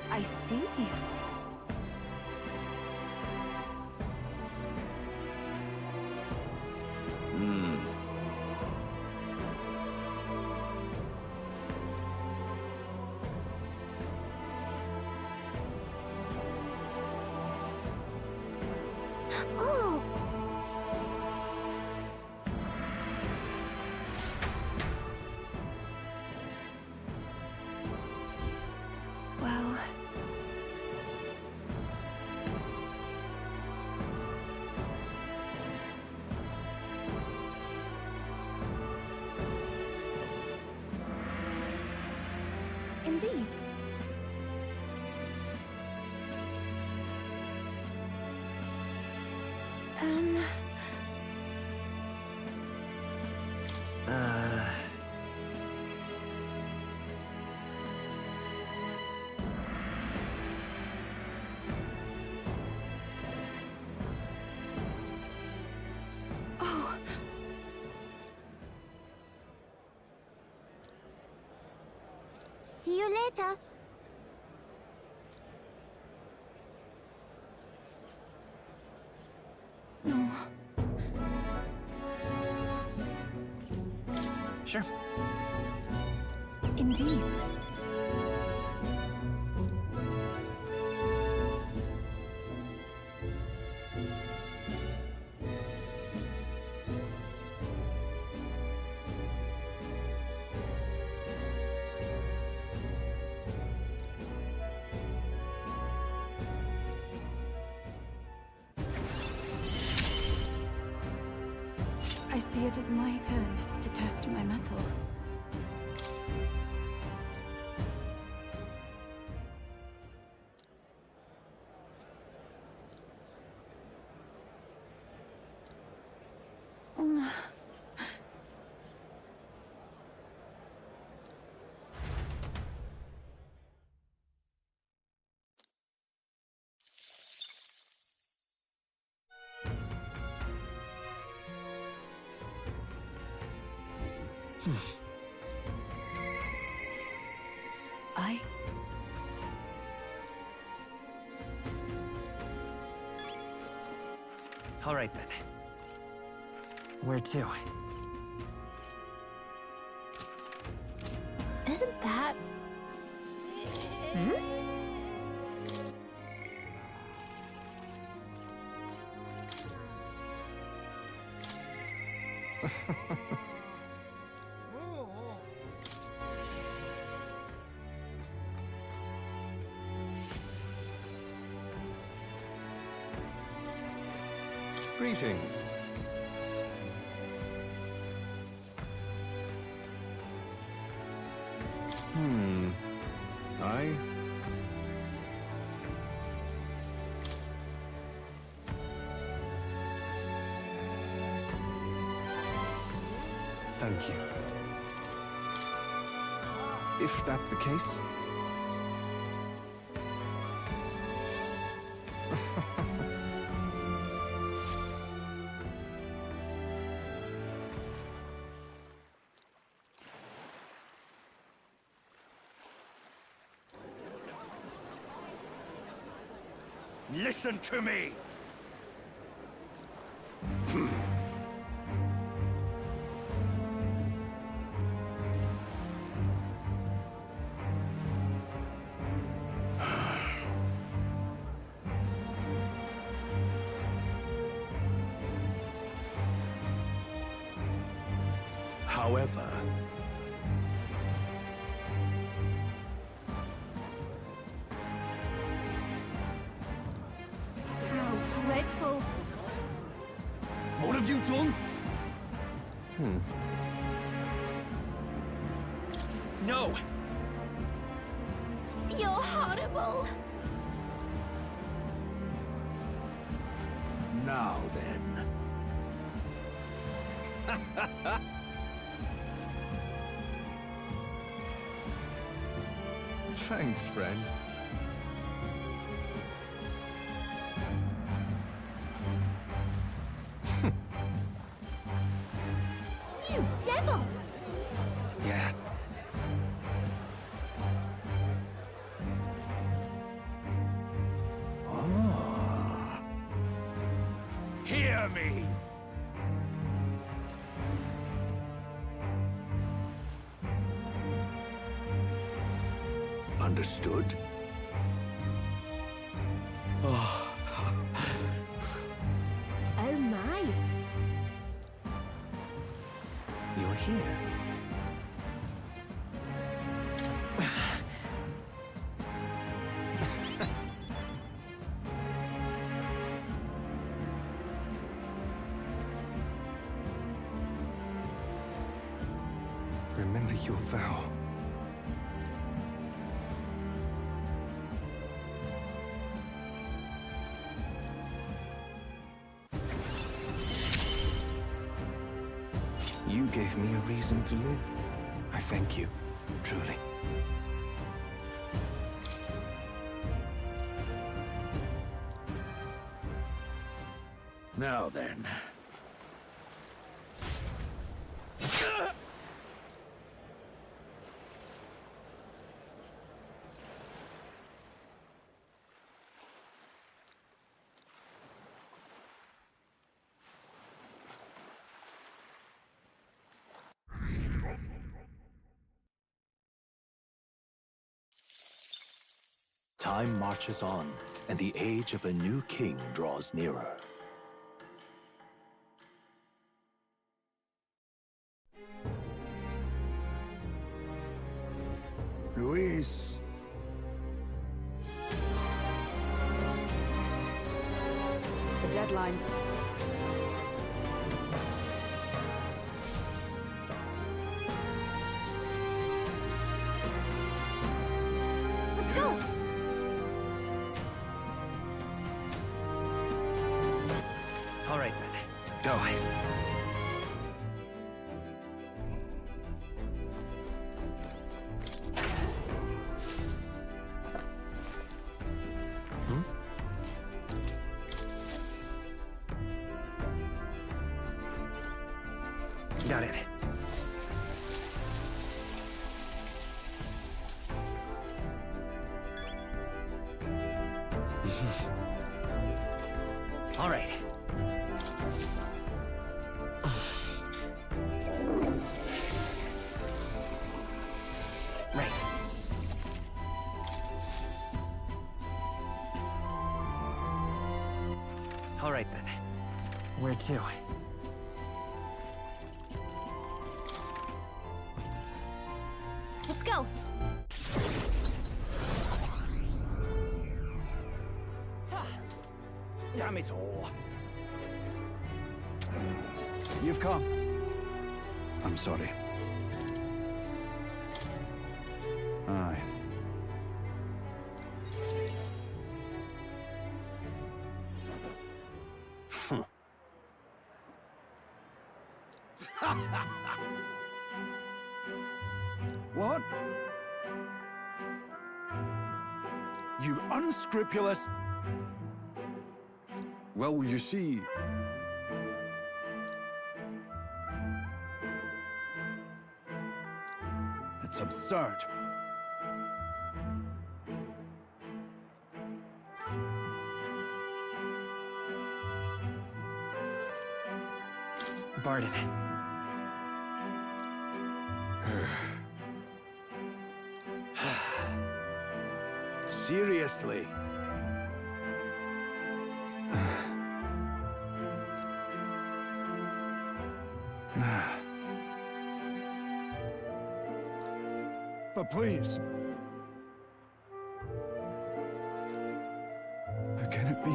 [SPEAKER 6] I see.
[SPEAKER 1] oh,
[SPEAKER 6] Well, indeed. Oh,
[SPEAKER 1] see you later.
[SPEAKER 6] no.
[SPEAKER 4] sure.
[SPEAKER 6] Indeed. I see it as my turn to test my mettle. I...
[SPEAKER 4] All right then. Where to?
[SPEAKER 1] Isn't that...
[SPEAKER 2] Greetings. I... Thank you. If that's the case...
[SPEAKER 3] Listen to me!
[SPEAKER 2] However,
[SPEAKER 6] How dreadful.
[SPEAKER 2] what have you done?
[SPEAKER 5] No!
[SPEAKER 6] You're horrible.
[SPEAKER 2] Now then. Thanks, friend.
[SPEAKER 6] You devil.
[SPEAKER 2] Yeah. Ah.
[SPEAKER 3] Hear me!
[SPEAKER 2] Understood?
[SPEAKER 6] Oh my.
[SPEAKER 2] You're here. Remember your vow. You gave me a reason to live. I thank you, truly. Now then.
[SPEAKER 7] Time marches on, and the age of a new king draws nearer.
[SPEAKER 2] Luis!
[SPEAKER 10] The deadline.
[SPEAKER 6] Let's go.
[SPEAKER 5] All right, then. Go. Got it. All right. Right. All right, then. Where to?
[SPEAKER 1] Let's go.
[SPEAKER 3] Damn it all.
[SPEAKER 11] You've come. I'm sorry. Aye. What? You unscrupulous... Well, you see... It's absurd.
[SPEAKER 5] Barden.
[SPEAKER 11] Seriously? please. How can it be?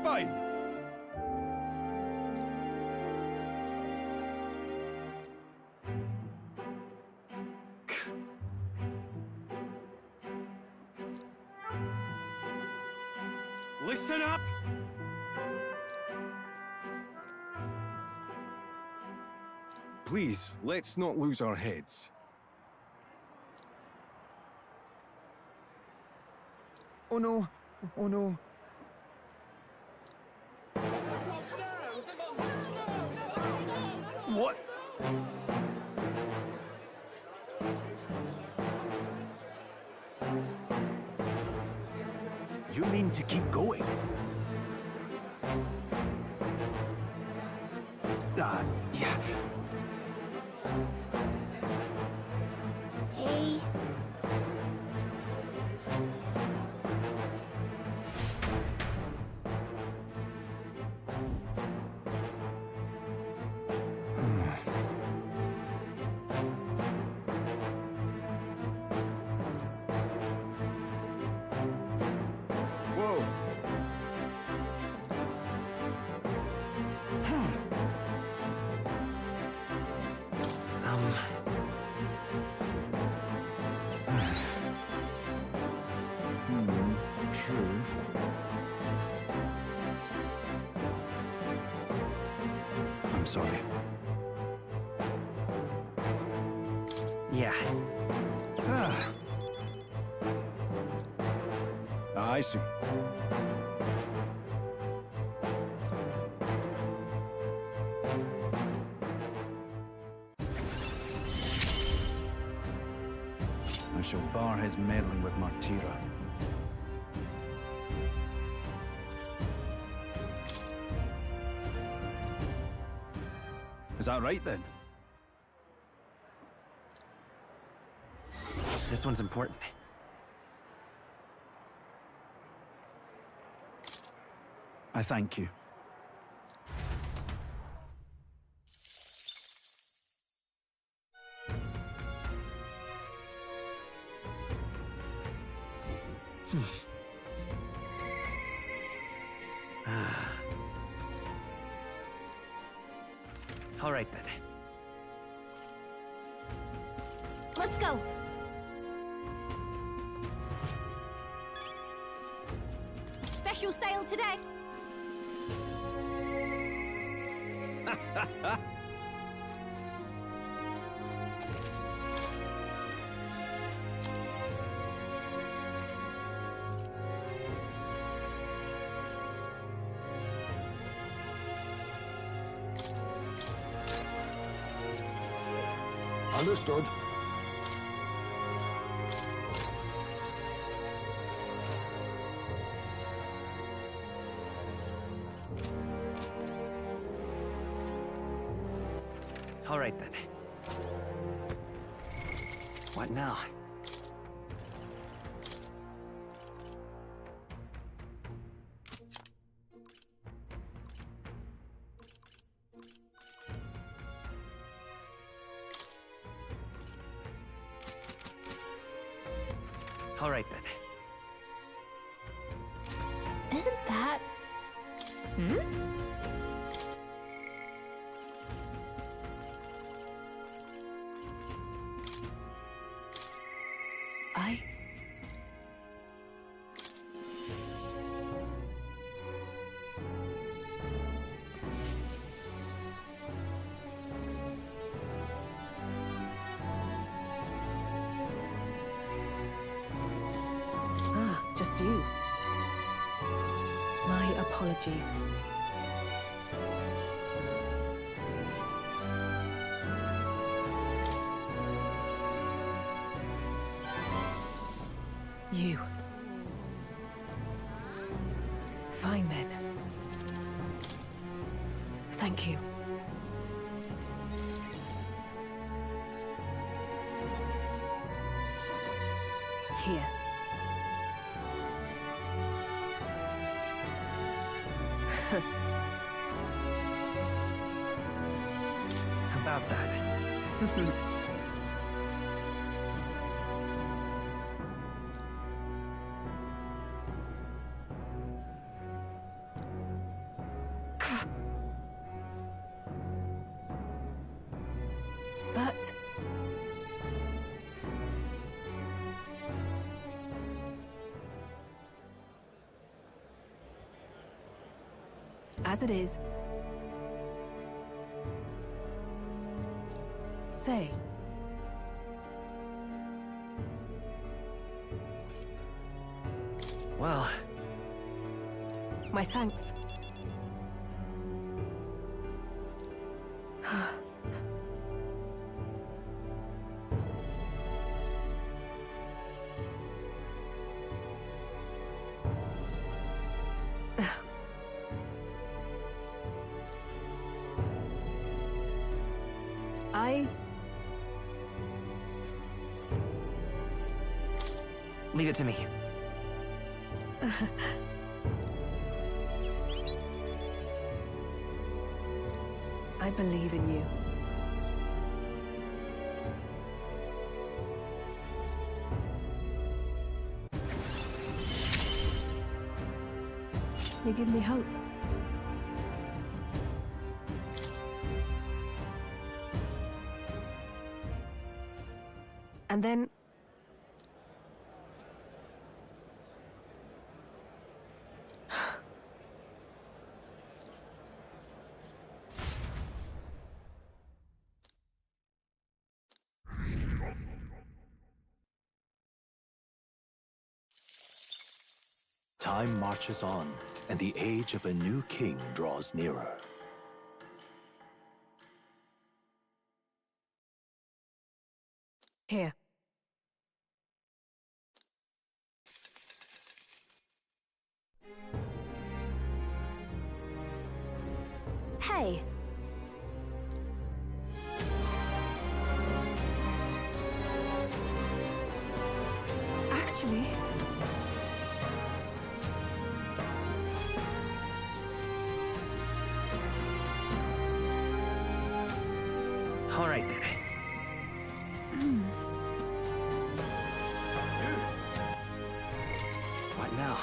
[SPEAKER 11] Fine.
[SPEAKER 3] Listen up!
[SPEAKER 11] Please, let's not lose our heads. Oh no. Oh no. What?
[SPEAKER 2] You mean to keep going? Yeah.
[SPEAKER 6] Hey.
[SPEAKER 11] Whoa. True. I'm sorry.
[SPEAKER 4] Yeah.
[SPEAKER 11] I see. I shall bar his meddling with Martira. Is that right then?
[SPEAKER 4] This one's important.
[SPEAKER 11] I thank you.
[SPEAKER 4] All right then.
[SPEAKER 1] Let's go. Special sale today.
[SPEAKER 2] Understood.
[SPEAKER 4] All right then. What now? All right then.
[SPEAKER 1] Isn't that...
[SPEAKER 6] I...
[SPEAKER 10] Just you. My apologies. You. Fine then. Thank you. Here.
[SPEAKER 4] About about that.
[SPEAKER 6] But... as it is. Say.
[SPEAKER 4] Well,
[SPEAKER 6] My thanks.
[SPEAKER 4] leave it to me.
[SPEAKER 6] I believe in you. You give me hope. And then...
[SPEAKER 7] Time marches on, and the age of a new king draws nearer.
[SPEAKER 6] Here.
[SPEAKER 1] Hey.
[SPEAKER 6] Actually...
[SPEAKER 4] All right, then. What now?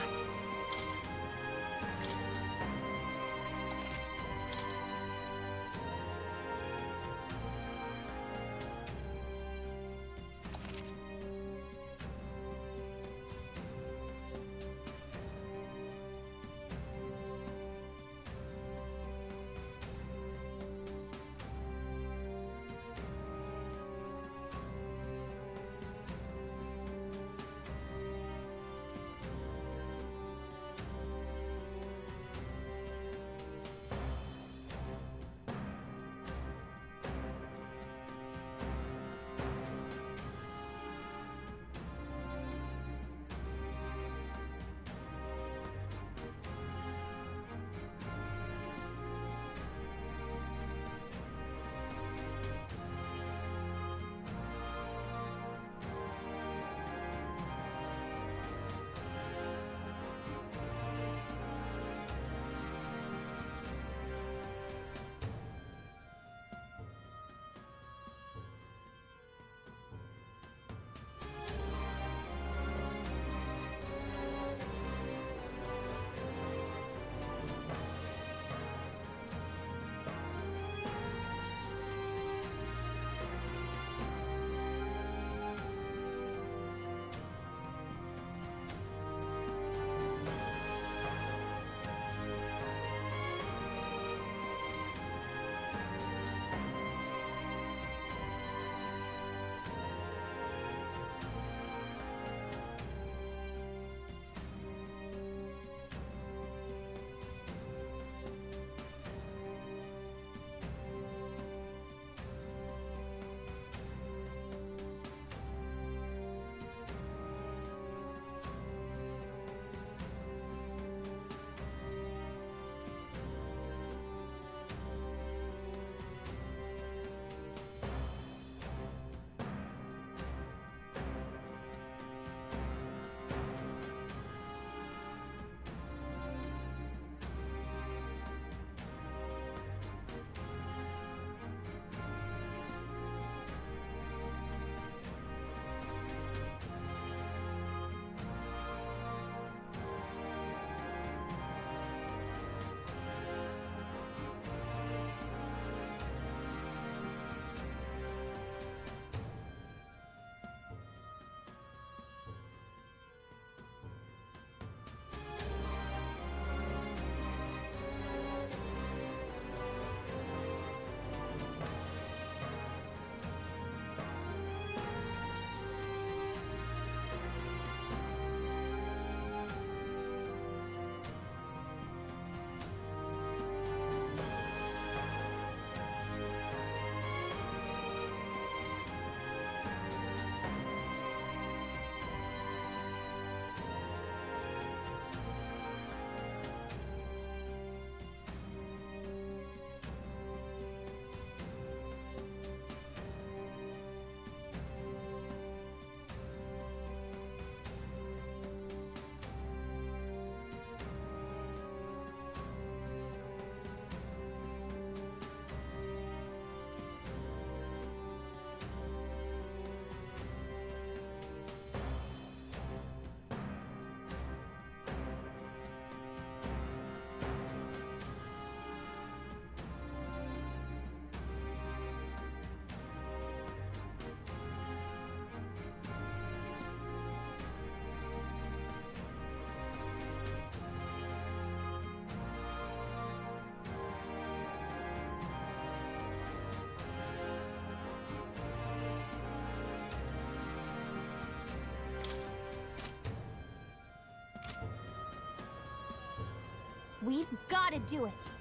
[SPEAKER 1] We've got to do it.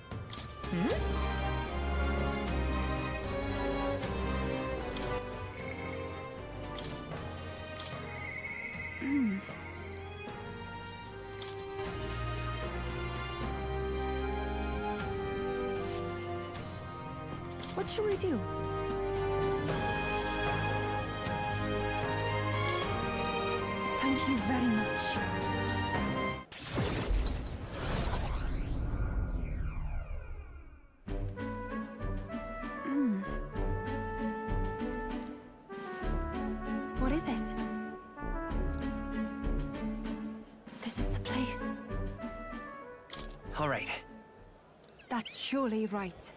[SPEAKER 6] What should we do? Thank you very much. What is it? This is the place.
[SPEAKER 5] All right.
[SPEAKER 6] That's surely right.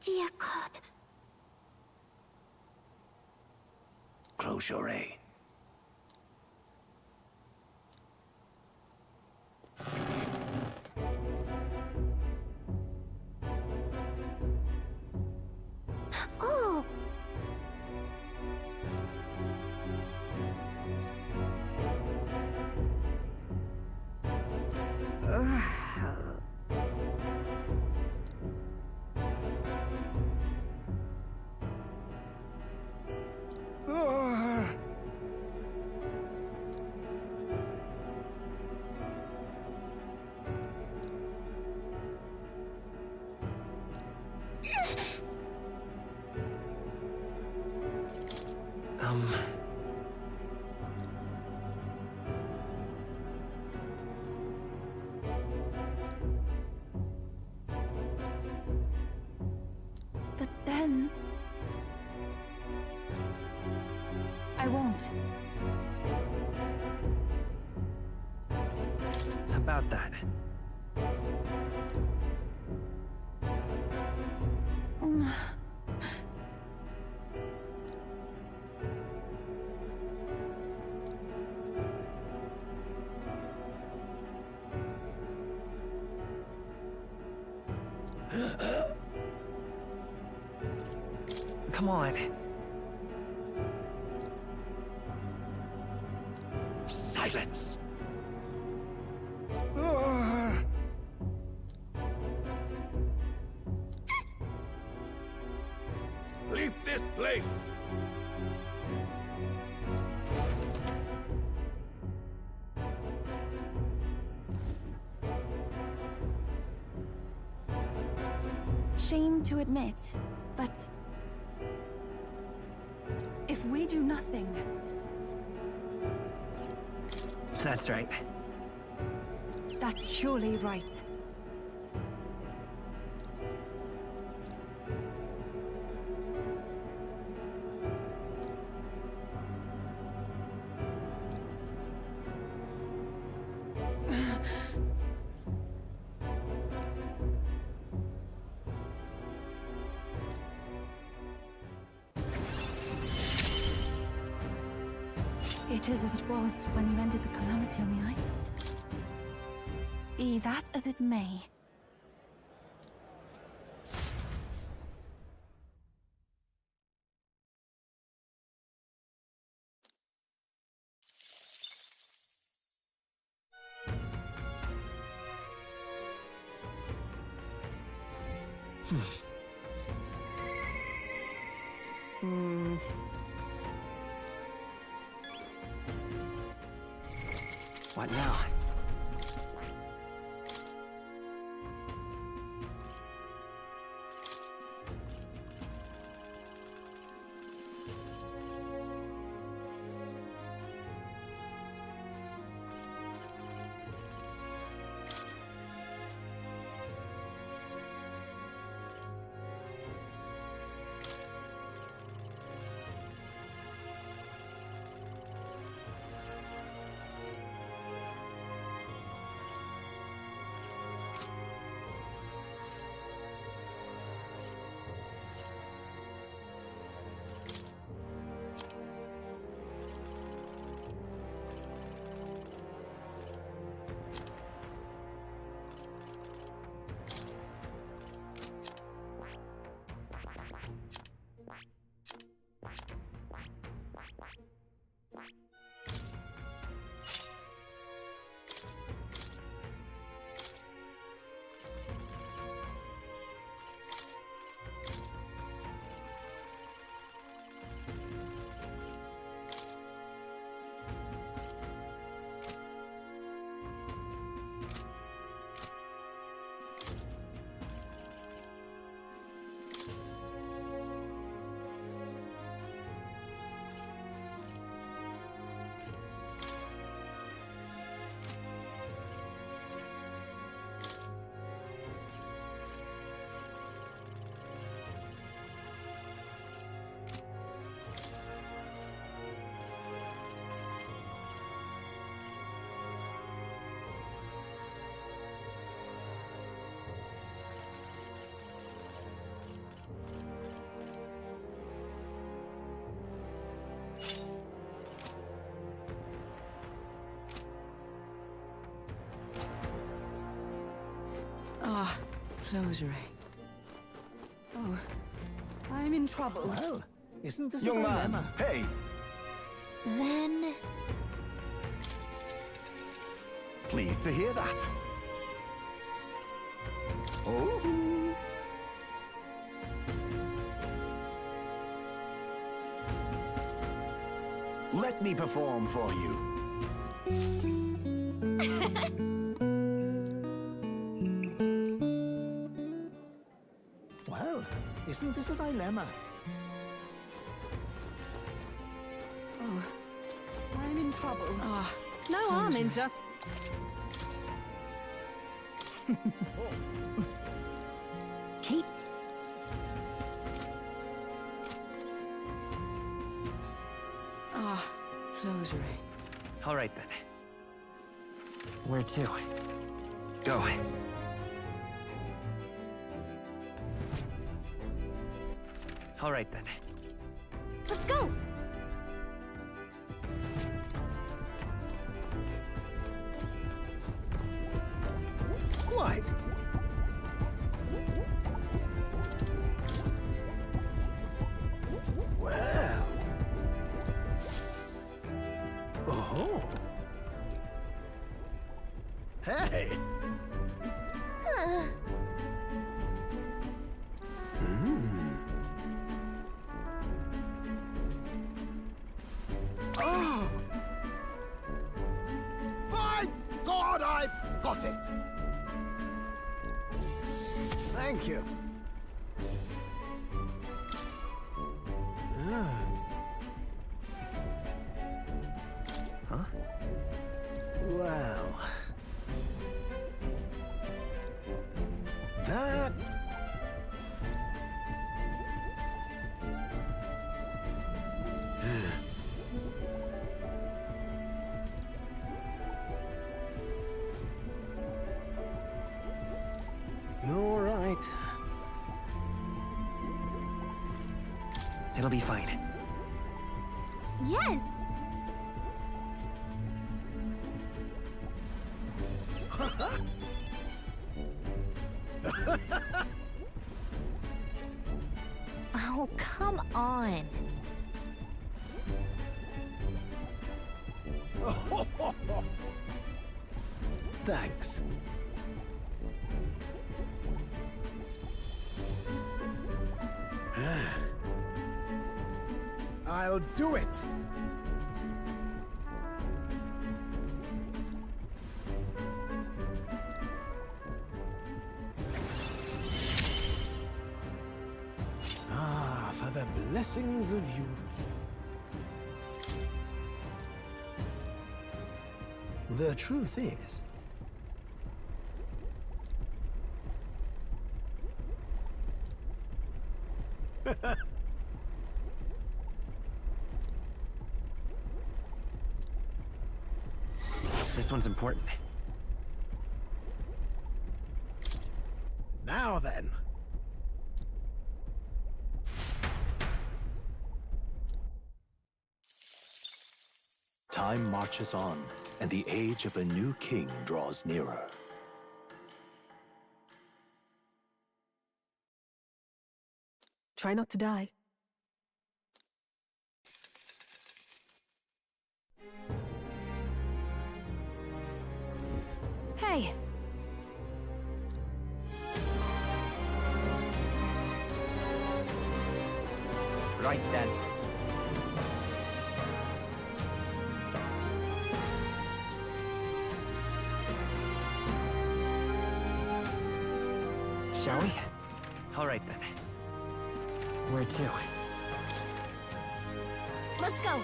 [SPEAKER 1] Dear God.
[SPEAKER 7] Close your eye.
[SPEAKER 1] Oh!
[SPEAKER 6] But then... I won't.
[SPEAKER 5] About that. Come on.
[SPEAKER 7] Silence! Leave this place!
[SPEAKER 6] Shame to admit, but... if we do nothing...
[SPEAKER 5] That's right.
[SPEAKER 6] That's surely right. It is as it was when you ended the calamity on the island. Be that as it may.
[SPEAKER 5] What now?
[SPEAKER 6] closure. Oh, I'm in trouble.
[SPEAKER 4] Well, isn't this
[SPEAKER 2] Young
[SPEAKER 4] a
[SPEAKER 2] man,
[SPEAKER 4] dilemma?
[SPEAKER 2] hey!
[SPEAKER 1] Then...
[SPEAKER 2] Pleased to hear that. Oh? Let me perform for you.
[SPEAKER 4] Well, isn't this a dilemma?
[SPEAKER 6] Oh, I'm in trouble. Ah, no harm in just... Keep... Ah, closure.
[SPEAKER 5] All right then. Where to? Go. All right then.
[SPEAKER 1] Let's go!
[SPEAKER 4] Quite.
[SPEAKER 2] Well. Oh. Hey.
[SPEAKER 3] Oh! My God, I've got it!
[SPEAKER 2] Thank you.
[SPEAKER 5] Huh?
[SPEAKER 2] Well. That's... All right.
[SPEAKER 5] It'll be fine.
[SPEAKER 1] Yes! Oh, come on.
[SPEAKER 2] Thanks.
[SPEAKER 3] I'll do it!
[SPEAKER 2] Ah, for the blessings of youth. The truth is,
[SPEAKER 5] This one's important.
[SPEAKER 3] Now then.
[SPEAKER 7] Time marches on, and the age of a new king draws nearer.
[SPEAKER 6] Try not to die. Hey!
[SPEAKER 8] Right then.
[SPEAKER 5] Shall we? All right then. Where to?
[SPEAKER 1] Let's go!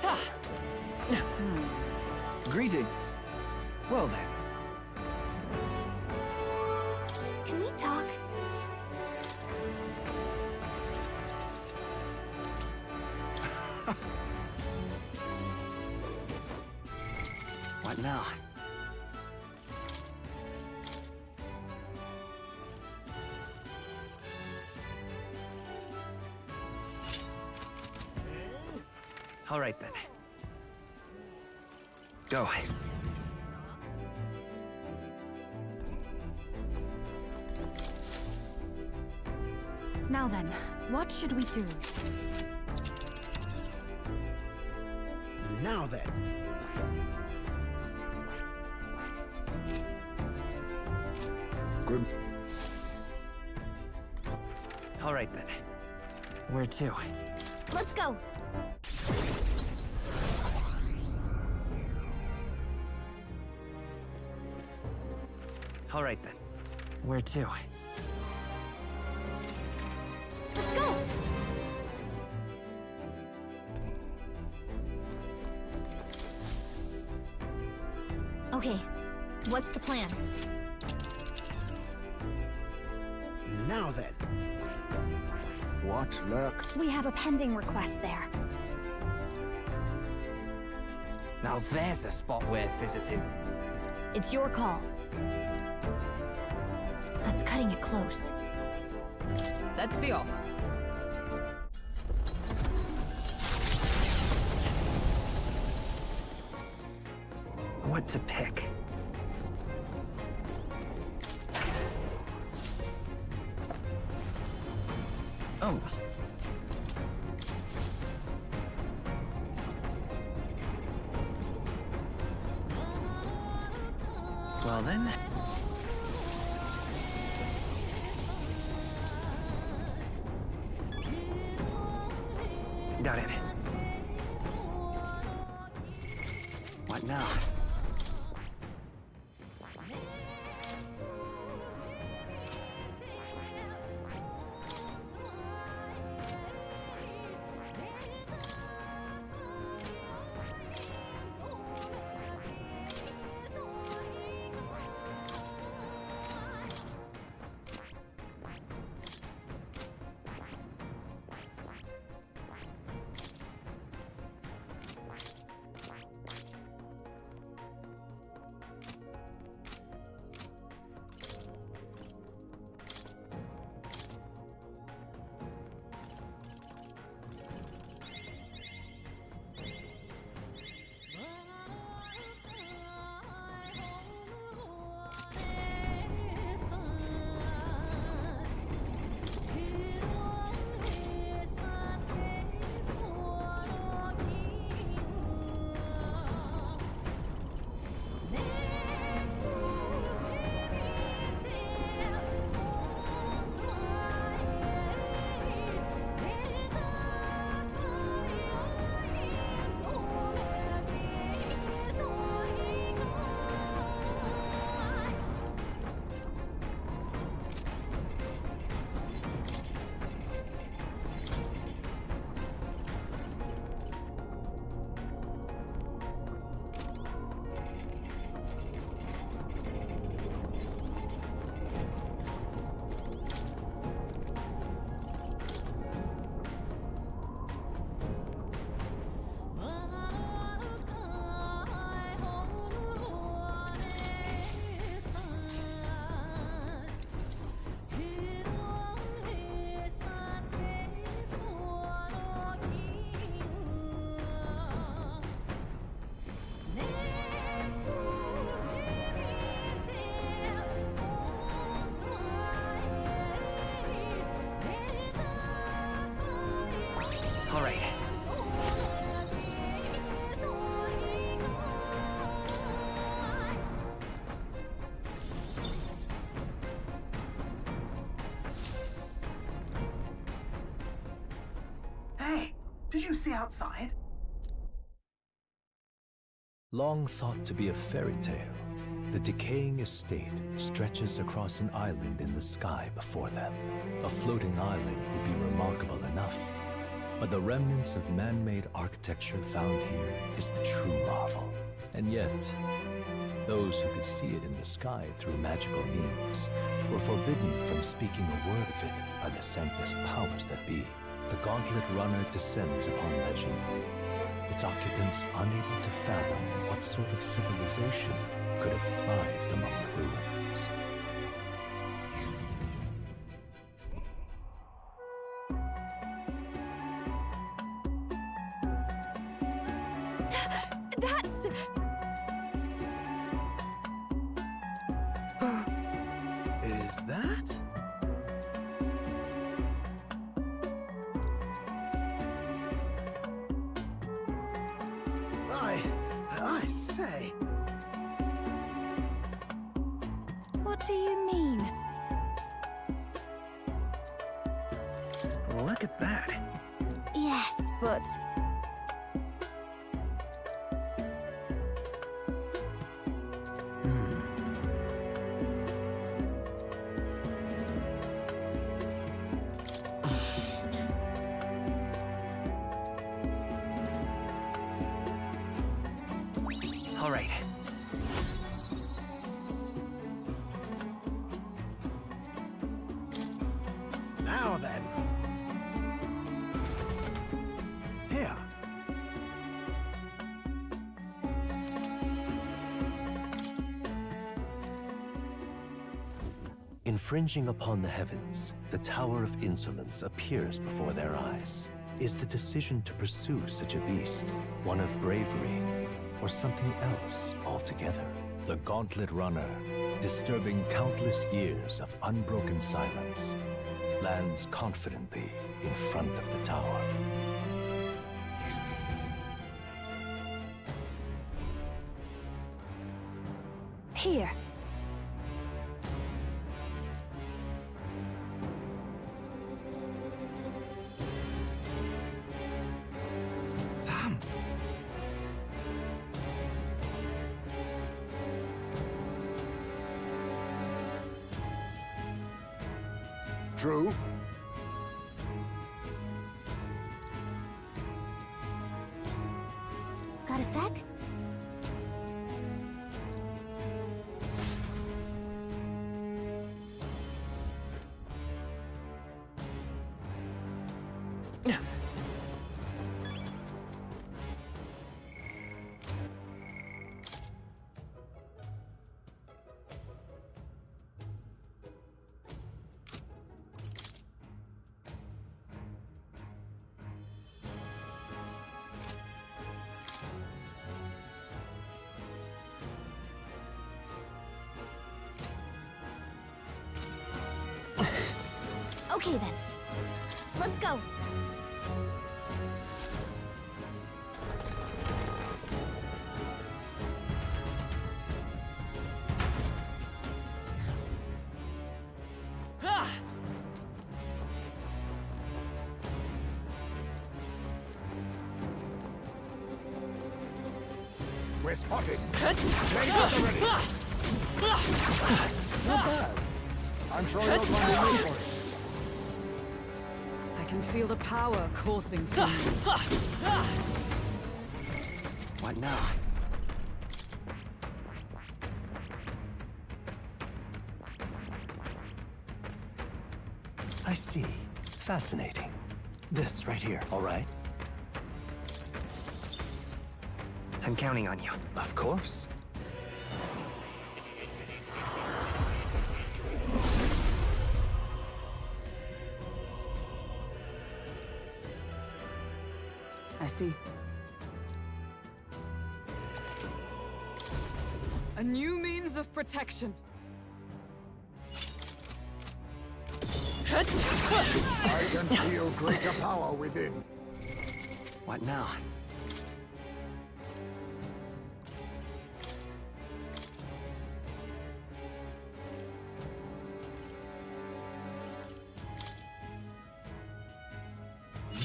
[SPEAKER 5] Ta!
[SPEAKER 4] Greetings. Well then.
[SPEAKER 1] Can we talk?
[SPEAKER 5] What now? All right then.
[SPEAKER 4] Go.
[SPEAKER 6] Now then, what should we do?
[SPEAKER 3] Now then.
[SPEAKER 2] Good.
[SPEAKER 4] All right then. Where to?
[SPEAKER 1] Let's go.
[SPEAKER 4] All right then. Where to?
[SPEAKER 1] Let's go. Okay, what's the plan?
[SPEAKER 3] Now then.
[SPEAKER 2] What luck?
[SPEAKER 6] We have a pending request there.
[SPEAKER 8] Now there's a spot worth visiting.
[SPEAKER 1] It's your call. That's cutting it close.
[SPEAKER 10] Let's be off.
[SPEAKER 4] What to pick? Oh. Well then. Got it. What now? All right.
[SPEAKER 9] Hey, did you see outside?
[SPEAKER 7] Long thought to be a fairy tale, the decaying estate stretches across an island in the sky before them. A floating island would be remarkable enough, but the remnants of man-made architecture found here is the true marvel. And yet, those who could see it in the sky through magical means were forbidden from speaking a word of it by the scentless powers that be. The Gauntlet Runner descends upon legend, its occupants unable to fathom what sort of civilization could have thrived among the ruins.
[SPEAKER 6] That's...
[SPEAKER 9] I say.
[SPEAKER 6] What do you mean?
[SPEAKER 4] Look at that.
[SPEAKER 6] Yes, but...
[SPEAKER 4] All right.
[SPEAKER 3] Now then. Here.
[SPEAKER 7] Infringing upon the heavens, the Tower of Insolence appears before their eyes. Is the decision to pursue such a beast one of bravery, or something else altogether? The Gauntlet Runner, disturbing countless years of unbroken silence, lands confidently in front of the tower.
[SPEAKER 6] Here.
[SPEAKER 2] Sam!
[SPEAKER 3] True.
[SPEAKER 6] Got a sec?
[SPEAKER 1] Okay then. Let's go.
[SPEAKER 5] Ah!
[SPEAKER 3] We're spotted.
[SPEAKER 4] Not bad.
[SPEAKER 3] I'm sure you'll find a use for it.
[SPEAKER 10] I can feel the power coursing through me.
[SPEAKER 4] What now?
[SPEAKER 7] I see. Fascinating. This right here, all right?
[SPEAKER 4] I'm counting on you.
[SPEAKER 7] Of course.
[SPEAKER 10] I see. A new means of protection.
[SPEAKER 3] I can feel greater power within.
[SPEAKER 4] What now?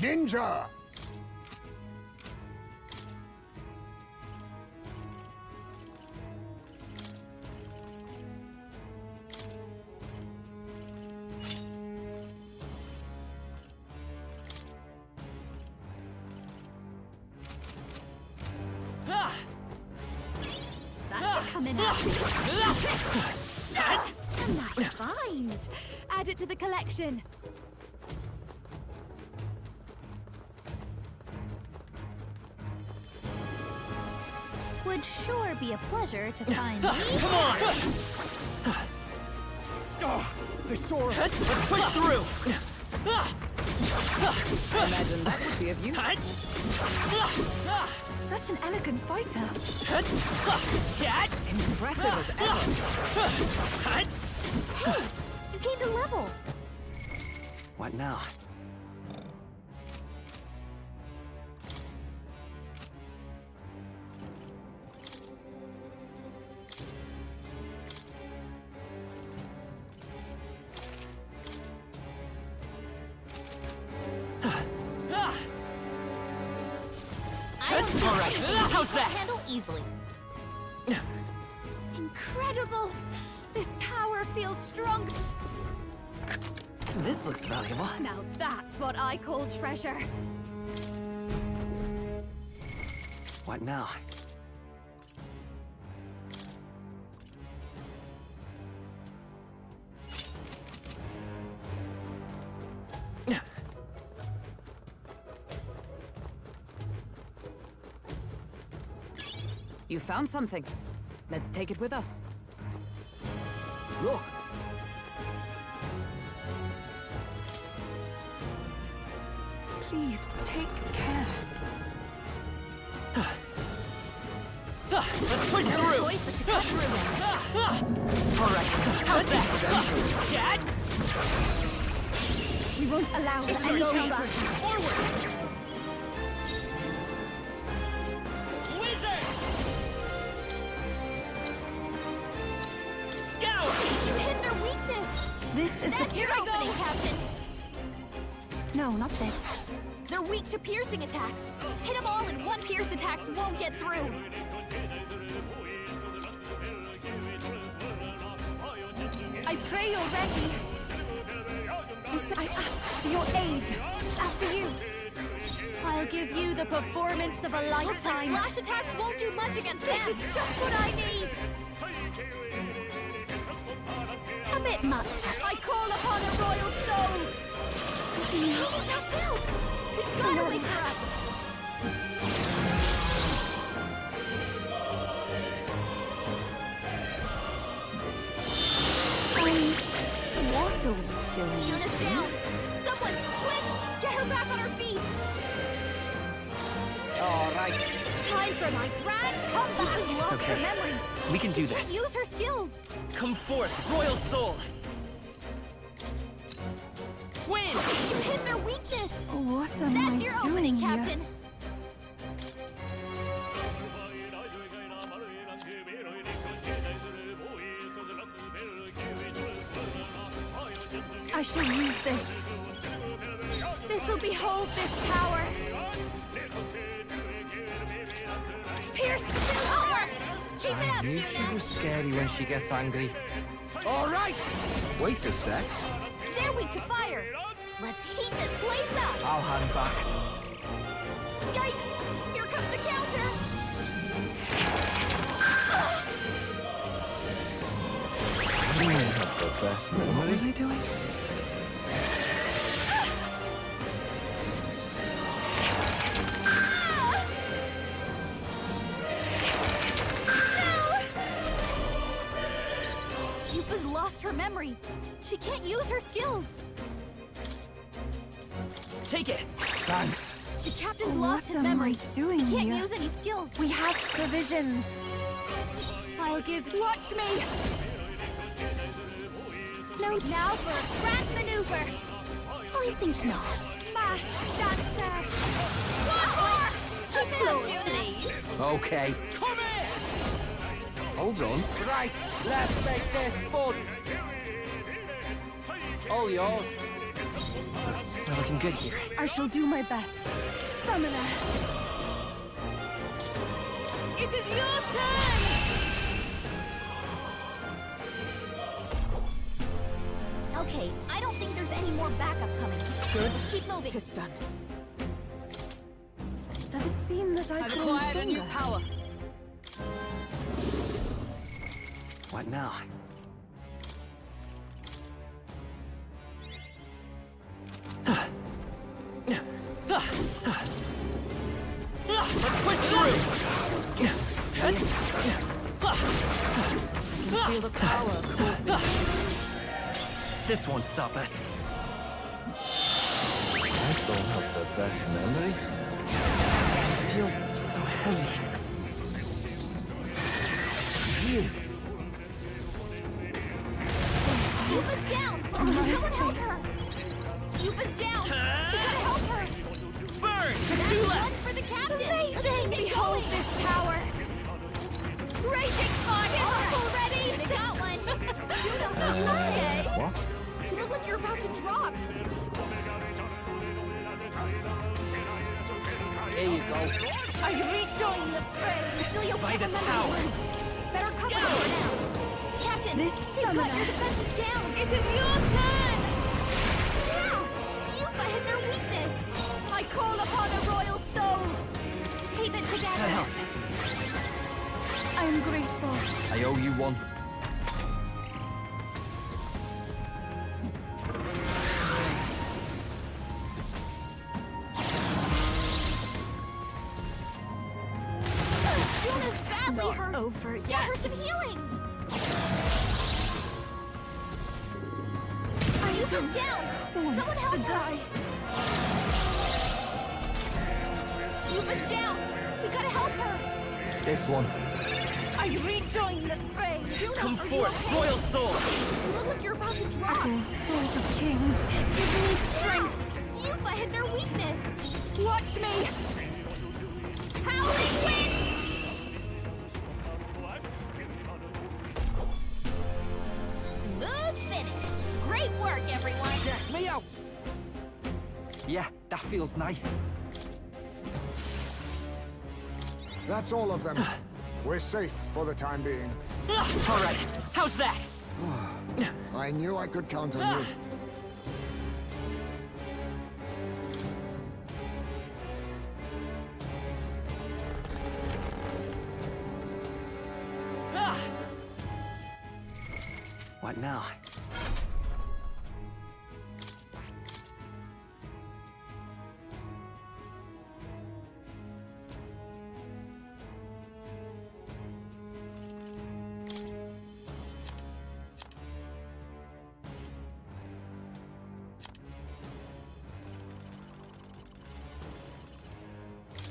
[SPEAKER 3] Ninja!
[SPEAKER 1] That should come in handy. A nice find. Add it to the collection. Would sure be a pleasure to find me.
[SPEAKER 5] Come on!
[SPEAKER 3] They saw us!
[SPEAKER 5] Let's push through!
[SPEAKER 10] I imagine that would be of use.
[SPEAKER 6] Such an elegant fighter.
[SPEAKER 10] Impressive as ever.
[SPEAKER 1] Hey, you gained a level.
[SPEAKER 4] What now?
[SPEAKER 5] How's that?
[SPEAKER 1] Handle easily.
[SPEAKER 6] Incredible! This power feels strong.
[SPEAKER 5] This looks valuable.
[SPEAKER 6] Now that's what I call treasure.
[SPEAKER 4] What now?
[SPEAKER 10] You found something. Let's take it with us.
[SPEAKER 3] Look!
[SPEAKER 6] Please take care.
[SPEAKER 5] Let's push through!
[SPEAKER 1] Choice but to cut through.
[SPEAKER 5] Alright, how's that? Dad?
[SPEAKER 6] We won't allow
[SPEAKER 5] It's
[SPEAKER 6] any
[SPEAKER 5] your
[SPEAKER 6] counter.
[SPEAKER 5] Forward! Wizard! Scour!
[SPEAKER 1] You hit their weakness.
[SPEAKER 6] This is
[SPEAKER 1] That's
[SPEAKER 6] the
[SPEAKER 1] your opening, Captain.
[SPEAKER 6] No, not this.
[SPEAKER 1] They're weak to piercing attacks. Hit them all and one pierce attacks won't get through.
[SPEAKER 6] I pray you're ready. I ask for your aid. After you. I'll give you the performance of a
[SPEAKER 1] Looks like
[SPEAKER 6] lifetime.
[SPEAKER 1] slash attacks won't do much against them.
[SPEAKER 6] This is just what I need. A bit much. I call upon a royal soul.
[SPEAKER 1] He's knocked out. We've got to wake her up.
[SPEAKER 6] What are we doing?
[SPEAKER 1] Yuna's down. Someone, quick! Get her back on her feet.
[SPEAKER 8] All right.
[SPEAKER 1] Time for my grand comeback. She's lost
[SPEAKER 5] okay.
[SPEAKER 1] her memory.
[SPEAKER 5] We can do
[SPEAKER 1] Can't
[SPEAKER 5] this.
[SPEAKER 1] use her skills.
[SPEAKER 5] Come forth, Royal Soul! Win!
[SPEAKER 1] You hit their weakness.
[SPEAKER 6] What am
[SPEAKER 1] That's
[SPEAKER 6] I
[SPEAKER 1] your
[SPEAKER 6] doing
[SPEAKER 1] opening,
[SPEAKER 6] here?
[SPEAKER 1] Captain.
[SPEAKER 6] I shall use this. This'll behold this power. Pierce the power!
[SPEAKER 1] Keep it
[SPEAKER 8] I
[SPEAKER 1] up,
[SPEAKER 8] knew she
[SPEAKER 1] Yuna.
[SPEAKER 8] was scary when she gets angry. All right. Wait a sec.
[SPEAKER 1] They're weak to fire. Let's heat this place up.
[SPEAKER 8] I'll hang back.
[SPEAKER 1] Yikes! Here comes the counter.
[SPEAKER 7] The best memory.
[SPEAKER 4] What was I doing?
[SPEAKER 1] Yupa's lost her memory. She can't use her skills.
[SPEAKER 5] Take it!
[SPEAKER 8] Thanks.
[SPEAKER 1] The captain's
[SPEAKER 6] What
[SPEAKER 1] lost his
[SPEAKER 6] am
[SPEAKER 1] memory.
[SPEAKER 6] I doing
[SPEAKER 1] He can't
[SPEAKER 6] here?
[SPEAKER 1] use any skills.
[SPEAKER 6] We have provisions. I'll give. Watch me! No, now for a grand maneuver. I think not. Masked dancer.
[SPEAKER 1] Keep it up, Yuna.
[SPEAKER 8] Okay.
[SPEAKER 5] Come in!
[SPEAKER 8] Hold on. Right. Let's make this fun. All yours.
[SPEAKER 5] We're looking good here.
[SPEAKER 6] I shall do my best. Summoner. It is your turn!
[SPEAKER 1] Okay, I don't think there's any more backup coming.
[SPEAKER 10] Good.
[SPEAKER 1] Keep moving.
[SPEAKER 10] Tis done.
[SPEAKER 6] Does it seem that I've
[SPEAKER 10] I've
[SPEAKER 6] grown
[SPEAKER 10] acquired a new
[SPEAKER 6] stronger?
[SPEAKER 10] power.
[SPEAKER 4] What now?
[SPEAKER 5] Let's push through!
[SPEAKER 10] Feel the power coursing.
[SPEAKER 4] This won't stop us.
[SPEAKER 7] I don't have the best memory.
[SPEAKER 4] I feel so heavy.
[SPEAKER 1] Yuba's down! Someone help her! Yuba's down! We gotta help her!
[SPEAKER 5] Burn!
[SPEAKER 1] That's one for the captain! Let's
[SPEAKER 6] Amazing!
[SPEAKER 1] keep it
[SPEAKER 6] Behold
[SPEAKER 1] going.
[SPEAKER 6] this power! Raging fire! Already!
[SPEAKER 1] Yuna got one! Yuna, fly!
[SPEAKER 7] What?
[SPEAKER 1] You look like you're about to drop!
[SPEAKER 8] Here you go.
[SPEAKER 6] I rejoin the fray!
[SPEAKER 1] Cecilio
[SPEAKER 5] By
[SPEAKER 1] can't
[SPEAKER 5] this
[SPEAKER 1] remember
[SPEAKER 5] power.
[SPEAKER 1] the words. Better cover her for now. Captain,
[SPEAKER 6] This
[SPEAKER 1] they've
[SPEAKER 6] summoner.
[SPEAKER 1] got your defenses down.
[SPEAKER 6] It is your turn!
[SPEAKER 1] Yeah! Yupa hit their weakness.
[SPEAKER 6] I call upon a royal soul!
[SPEAKER 1] Keep it
[SPEAKER 5] That
[SPEAKER 1] together.
[SPEAKER 5] helps.
[SPEAKER 6] I am grateful.
[SPEAKER 8] I owe you one.
[SPEAKER 1] Shuna's badly
[SPEAKER 6] Not
[SPEAKER 1] hurt.
[SPEAKER 6] over
[SPEAKER 1] Get
[SPEAKER 6] yet.
[SPEAKER 1] her some healing. Yupa's down. Someone help
[SPEAKER 6] to
[SPEAKER 1] her.
[SPEAKER 6] die.
[SPEAKER 1] Yupa's down. We gotta help her.
[SPEAKER 8] This one.
[SPEAKER 6] I rejoin the fray!
[SPEAKER 1] Shuna,
[SPEAKER 5] Come
[SPEAKER 1] are you
[SPEAKER 5] forth,
[SPEAKER 1] okay?
[SPEAKER 5] royal soul!
[SPEAKER 1] You look like you're about to drop.
[SPEAKER 6] Echoes, souls of kings, give me strength!
[SPEAKER 1] Yupa hit their weakness.
[SPEAKER 6] Watch me!
[SPEAKER 1] Howling wind. Smooth finish. Great work, everyone.
[SPEAKER 8] Check me out! Yeah, that feels nice.
[SPEAKER 3] That's all of them. We're safe for the time being.
[SPEAKER 5] All right, how's that?
[SPEAKER 3] I knew I could count on you.
[SPEAKER 4] What now?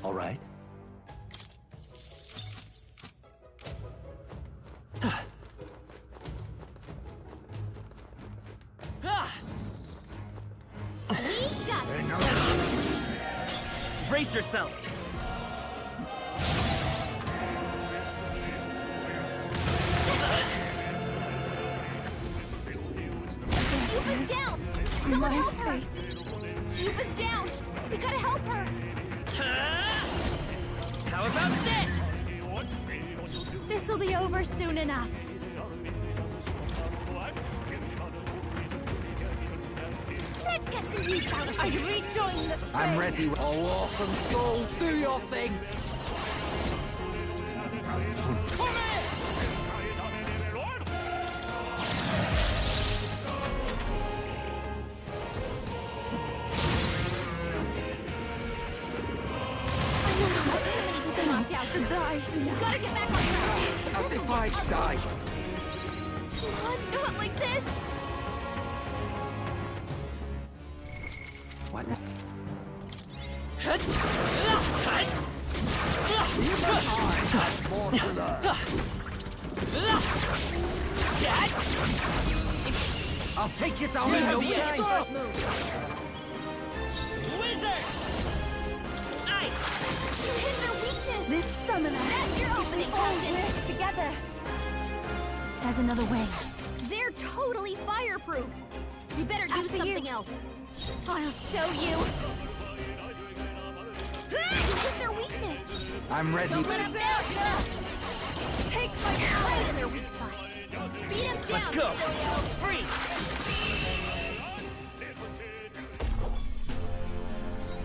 [SPEAKER 7] All right.
[SPEAKER 1] We got it.
[SPEAKER 5] Brace yourselves!
[SPEAKER 1] Yupa's down. Someone
[SPEAKER 6] My
[SPEAKER 1] help her.
[SPEAKER 6] fate.
[SPEAKER 1] Yupa's down. We gotta help her.
[SPEAKER 5] How about this?
[SPEAKER 6] This'll be over soon enough.
[SPEAKER 1] Let's get some use out of
[SPEAKER 6] I
[SPEAKER 1] this.
[SPEAKER 6] rejoin the fray!
[SPEAKER 8] I'm ready. Oh, awesome souls, do your thing!
[SPEAKER 1] Knocked out.
[SPEAKER 6] To die.
[SPEAKER 1] You gotta get back on track.
[SPEAKER 8] As if I'd die.
[SPEAKER 1] Not like this.
[SPEAKER 4] What now?
[SPEAKER 3] More to learn.
[SPEAKER 8] I'll take you down in no time.
[SPEAKER 5] Wizard! Ice!
[SPEAKER 1] You hit their weakness.
[SPEAKER 6] This summoner.
[SPEAKER 1] That's your
[SPEAKER 6] if we
[SPEAKER 1] opening,
[SPEAKER 6] all
[SPEAKER 1] Captain.
[SPEAKER 6] work together. There's another way.
[SPEAKER 1] They're totally fireproof. You better do
[SPEAKER 6] After
[SPEAKER 1] something
[SPEAKER 6] you.
[SPEAKER 1] else.
[SPEAKER 6] I'll show you.
[SPEAKER 1] You hit their weakness.
[SPEAKER 8] I'm ready.
[SPEAKER 1] Don't let them down.
[SPEAKER 6] Take my
[SPEAKER 1] Right in their weak spot. Beat them down,
[SPEAKER 5] Let's go!
[SPEAKER 1] Cecilio.
[SPEAKER 5] Freeze!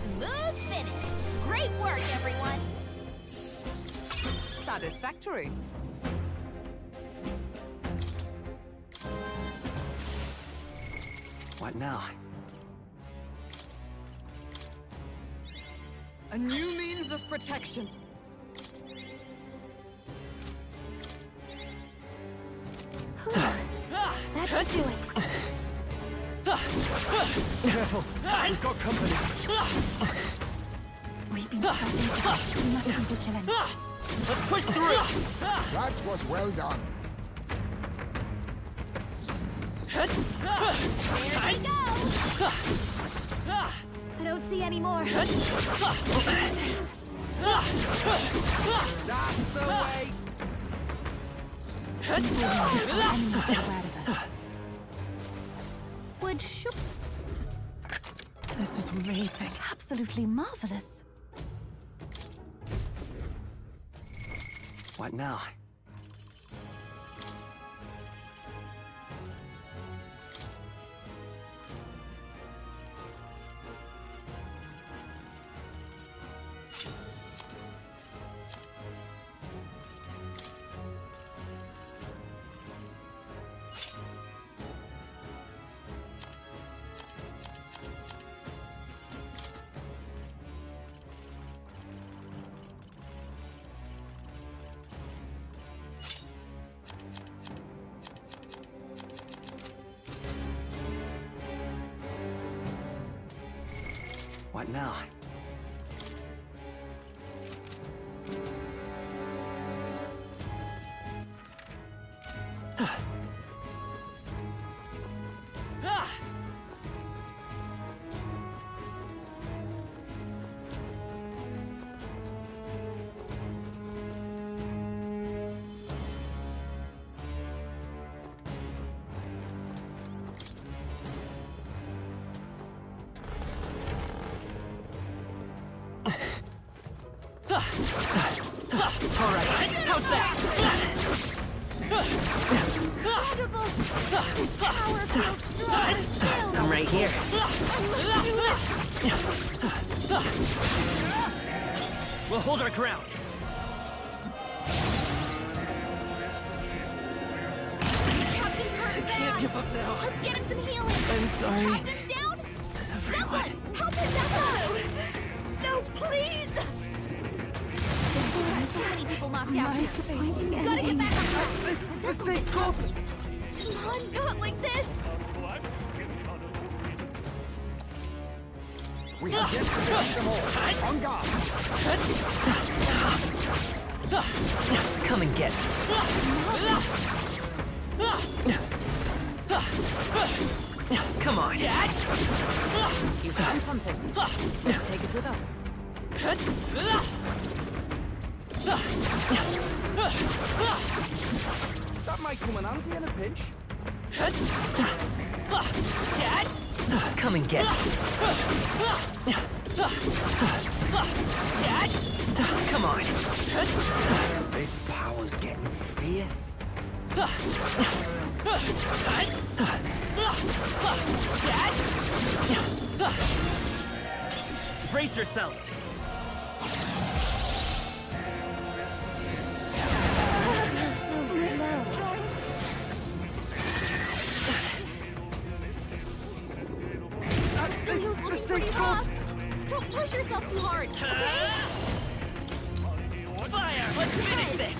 [SPEAKER 1] Smooth finish. Great work, everyone.
[SPEAKER 10] Satisfactory.
[SPEAKER 4] What now?
[SPEAKER 10] A new means of protection.
[SPEAKER 1] That should do it.
[SPEAKER 4] Careful! We've got company!
[SPEAKER 6] We've been spotted. We must be vigilant.
[SPEAKER 5] Let's push through!
[SPEAKER 3] That was well done.
[SPEAKER 1] There they go.
[SPEAKER 6] I don't see any more.
[SPEAKER 8] That's the way!
[SPEAKER 1] Would shoot.
[SPEAKER 6] This is amazing. Absolutely marvelous.
[SPEAKER 4] What now? What now?
[SPEAKER 5] Alright, how's that?
[SPEAKER 6] Incredible! His power feels stronger still!
[SPEAKER 5] I'm right here.
[SPEAKER 6] Let's do this!
[SPEAKER 5] We'll hold our ground.
[SPEAKER 6] Captain's hurt bad!
[SPEAKER 5] Can't give up now.
[SPEAKER 6] Let's get him some healing!
[SPEAKER 5] I'm sorry.
[SPEAKER 6] Captain's down? Someone! Help him down! No, please! There's so many people knocked out. Gotta get back on track!
[SPEAKER 2] This ain't good!
[SPEAKER 6] Come on, not like this!
[SPEAKER 3] We have yet to defeat them all. On guard!
[SPEAKER 5] Come and get it. Come on.
[SPEAKER 10] You found something. Let's take it with us.
[SPEAKER 8] That might come in handy in a pinch.
[SPEAKER 5] Come and get it. Come on.
[SPEAKER 8] This power's getting fierce.
[SPEAKER 5] Brace yourselves.
[SPEAKER 6] This ain't good! Don't push yourself too hard, okay?
[SPEAKER 5] Fire! Let's finish this!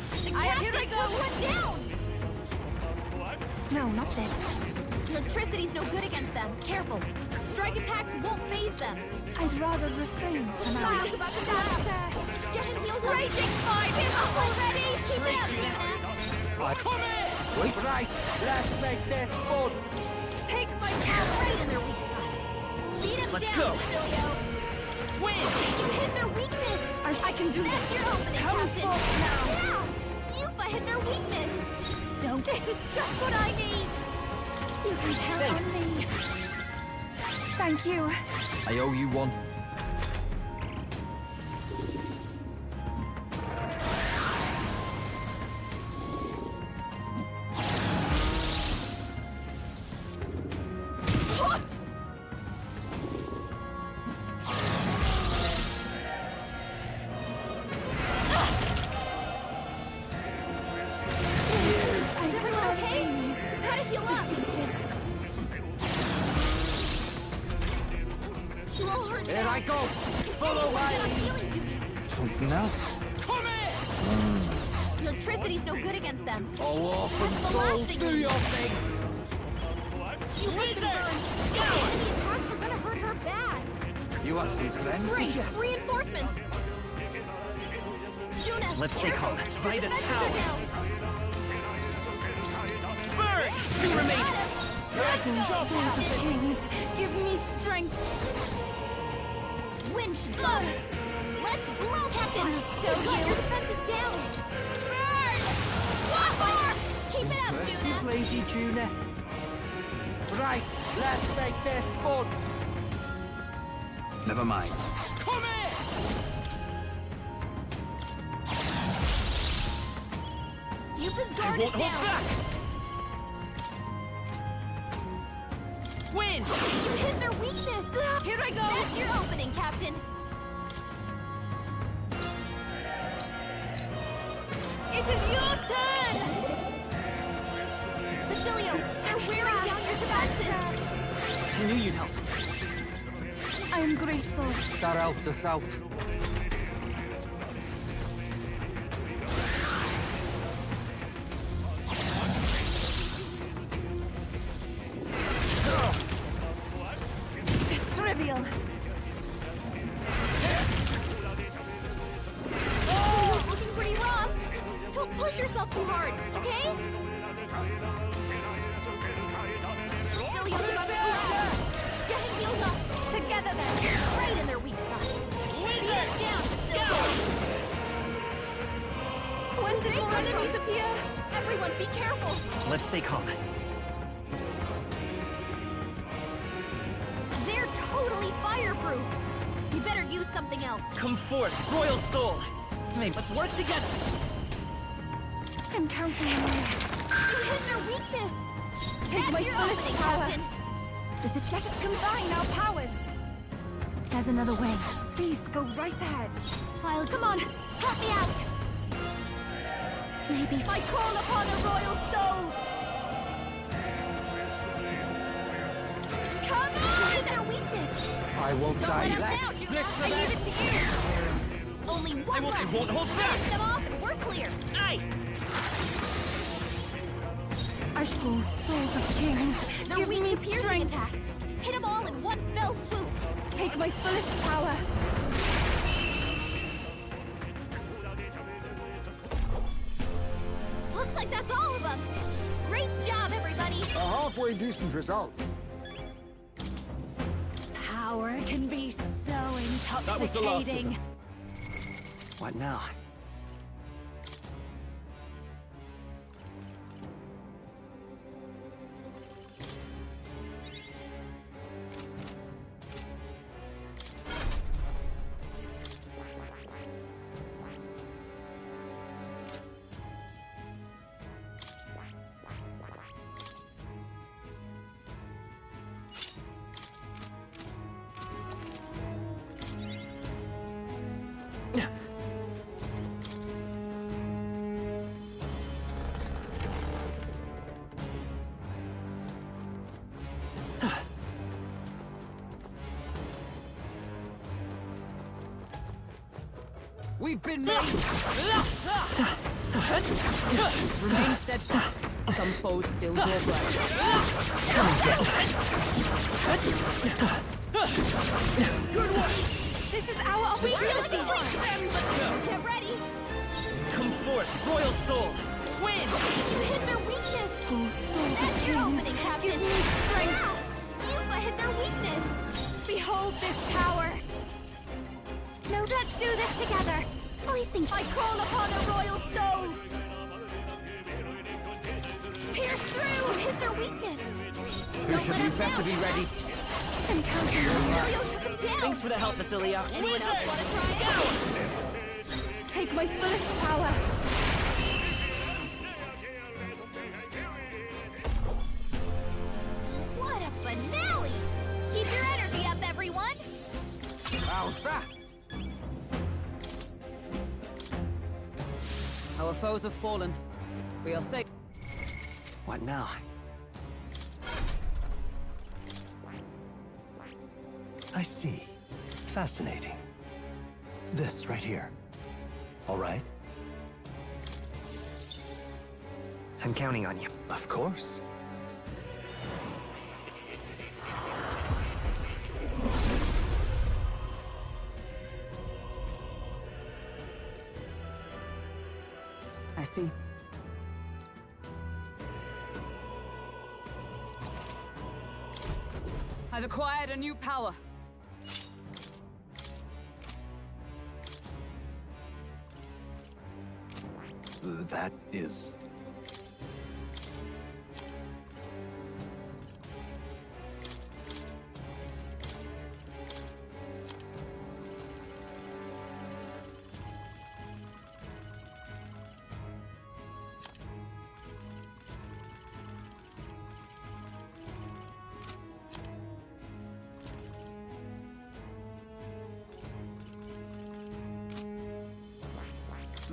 [SPEAKER 6] Here we go! One down!
[SPEAKER 1] No, not this.
[SPEAKER 6] Electricity's no good against them. Careful. Strike attacks won't phase them.
[SPEAKER 1] I'd rather refrain from now.
[SPEAKER 6] Style's about to die. Get him healed up. Raging 5 is up already! Keep it up, Luna!
[SPEAKER 8] Right, let's make this fun.
[SPEAKER 6] Take my power right in their weak spot. Beat him
[SPEAKER 5] Let's
[SPEAKER 6] down,
[SPEAKER 5] go.
[SPEAKER 6] Basilio.
[SPEAKER 5] Win!
[SPEAKER 6] You hit their weakness.
[SPEAKER 1] I can do
[SPEAKER 6] That's
[SPEAKER 1] this.
[SPEAKER 6] your opening,
[SPEAKER 1] Come
[SPEAKER 6] Captain.
[SPEAKER 1] forth now.
[SPEAKER 6] Yeah! Yupa hit their weakness.
[SPEAKER 1] Don't.
[SPEAKER 6] This is just what I need.
[SPEAKER 1] You can count on me. Thank you.
[SPEAKER 8] I owe you one.
[SPEAKER 6] What? Is everyone okay? Gotta heal up. You all hurt
[SPEAKER 8] Here I go. Follow my lead.
[SPEAKER 11] Something else?
[SPEAKER 6] Electricity's no good against them.
[SPEAKER 8] Oh, awesome
[SPEAKER 6] That's the last
[SPEAKER 8] souls,
[SPEAKER 6] thing
[SPEAKER 8] do
[SPEAKER 6] we
[SPEAKER 8] your
[SPEAKER 6] need.
[SPEAKER 8] thing.
[SPEAKER 6] You must have burned. Enemy attacks are gonna hurt her bad.
[SPEAKER 8] You have some friends,
[SPEAKER 6] Great,
[SPEAKER 8] did you?
[SPEAKER 6] reinforcements. Juna,
[SPEAKER 5] Let's stay
[SPEAKER 6] careful.
[SPEAKER 5] calm.
[SPEAKER 6] The
[SPEAKER 5] Fight this
[SPEAKER 6] defenses
[SPEAKER 5] power.
[SPEAKER 6] are down.
[SPEAKER 5] Burn! 2 remaining.
[SPEAKER 6] Let's go, Captain.
[SPEAKER 1] Kings, give me strength.
[SPEAKER 6] Winch blow. Let's blow, Captain.
[SPEAKER 1] I'll show
[SPEAKER 6] Good,
[SPEAKER 1] you.
[SPEAKER 6] your defense is down. Burn! Wahoo! Keep it up,
[SPEAKER 8] Impressive,
[SPEAKER 6] Juna.
[SPEAKER 8] Lady Juna. Right, let's make this fun.
[SPEAKER 11] Never mind.
[SPEAKER 5] Come
[SPEAKER 1] Yupa's
[SPEAKER 5] I
[SPEAKER 1] guard
[SPEAKER 5] won't
[SPEAKER 1] is
[SPEAKER 5] hold
[SPEAKER 1] down.
[SPEAKER 5] back! Win!
[SPEAKER 1] You hit their weakness.
[SPEAKER 6] Here I go!
[SPEAKER 1] That's your opening, Captain.
[SPEAKER 6] It is your turn!
[SPEAKER 1] Basilio, they're wearing down your defenses.
[SPEAKER 5] I knew you'd help.
[SPEAKER 6] I am grateful.
[SPEAKER 8] That helped us out.
[SPEAKER 6] Trivial.
[SPEAKER 1] Basilio's looking pretty rough. Don't push yourself too hard, okay? Basilio's about to collapse. Getting healed up.
[SPEAKER 6] Together then.
[SPEAKER 1] Right in their weak spot. Beat it down, Basilio.
[SPEAKER 6] When did more enemies appear?
[SPEAKER 1] Everyone, be careful.
[SPEAKER 5] Let's stay calm.
[SPEAKER 1] They're totally fireproof. We better use something else.
[SPEAKER 5] Come forth, Royal Soul! Maybe let's work together!
[SPEAKER 6] I'm counting on you.
[SPEAKER 1] You hit their weakness.
[SPEAKER 6] Take
[SPEAKER 1] That's
[SPEAKER 6] my
[SPEAKER 1] your
[SPEAKER 6] fullest
[SPEAKER 1] opening,
[SPEAKER 6] power.
[SPEAKER 1] Captain.
[SPEAKER 6] Let us combine our powers. There's another way. Please go right ahead. Come on, help me out. Maybe I call upon a royal soul. Come on!
[SPEAKER 1] Hit their weakness.
[SPEAKER 8] I won't
[SPEAKER 1] Don't
[SPEAKER 8] die.
[SPEAKER 1] let us down, Judah. I leave it to you. Only one
[SPEAKER 5] I
[SPEAKER 1] left.
[SPEAKER 5] won't hold back.
[SPEAKER 1] Finish them off and we're clear.
[SPEAKER 5] Nice!
[SPEAKER 6] Ashbull, souls of kings,
[SPEAKER 1] They're
[SPEAKER 6] give
[SPEAKER 1] weak
[SPEAKER 6] me
[SPEAKER 1] to piercing
[SPEAKER 6] strength.
[SPEAKER 1] attacks. Hit them all in one fell swoop.
[SPEAKER 6] Take my fullest power.
[SPEAKER 1] Looks like that's all of them. Great job, everybody.
[SPEAKER 3] A halfway decent result.
[SPEAKER 6] Power can be so intoxicating.
[SPEAKER 4] That was the last of them. What now?
[SPEAKER 10] We've been made. Remain steadfast. Some foes still draw blood.
[SPEAKER 6] This is our opportunity.
[SPEAKER 1] Get ready.
[SPEAKER 5] Come forth, Royal Soul! Win!
[SPEAKER 1] You hit their weakness.
[SPEAKER 6] Oh, souls
[SPEAKER 1] That's
[SPEAKER 6] of
[SPEAKER 1] your
[SPEAKER 6] kings,
[SPEAKER 1] opening, Captain.
[SPEAKER 6] give me strength.
[SPEAKER 1] Yeah. Yupa hit their weakness.
[SPEAKER 6] Behold this power. Now let's do this together. I think I call upon a royal soul.
[SPEAKER 1] Pierce through. You hit their weakness.
[SPEAKER 8] Who
[SPEAKER 1] Don't
[SPEAKER 8] should
[SPEAKER 1] let
[SPEAKER 8] be
[SPEAKER 1] us
[SPEAKER 8] better
[SPEAKER 1] down.
[SPEAKER 8] be ready?
[SPEAKER 6] I'm counting on you.
[SPEAKER 1] Basilio took him down.
[SPEAKER 5] Thanks for the help, Basilia.
[SPEAKER 1] Anyone else want to try it?
[SPEAKER 6] Take my fullest power.
[SPEAKER 1] What a finale! Keep your energy up, everyone.
[SPEAKER 8] How's that?
[SPEAKER 10] Our foes have fallen. We are safe.
[SPEAKER 4] What now?
[SPEAKER 7] I see. Fascinating. This right here. All right?
[SPEAKER 5] I'm counting on you.
[SPEAKER 7] Of course.
[SPEAKER 10] I see. I've acquired a new power.
[SPEAKER 7] That is...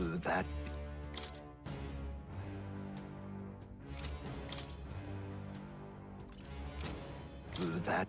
[SPEAKER 7] That... That...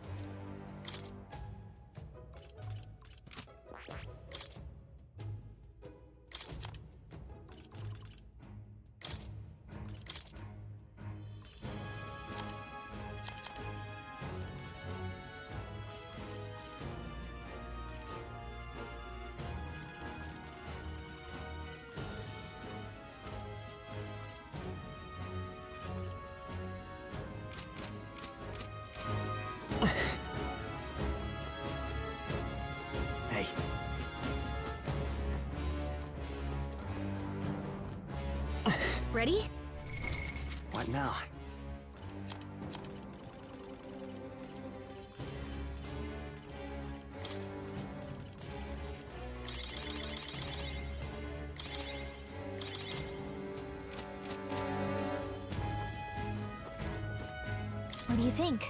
[SPEAKER 4] Hey.
[SPEAKER 1] Ready?
[SPEAKER 4] What now?
[SPEAKER 1] What do you think?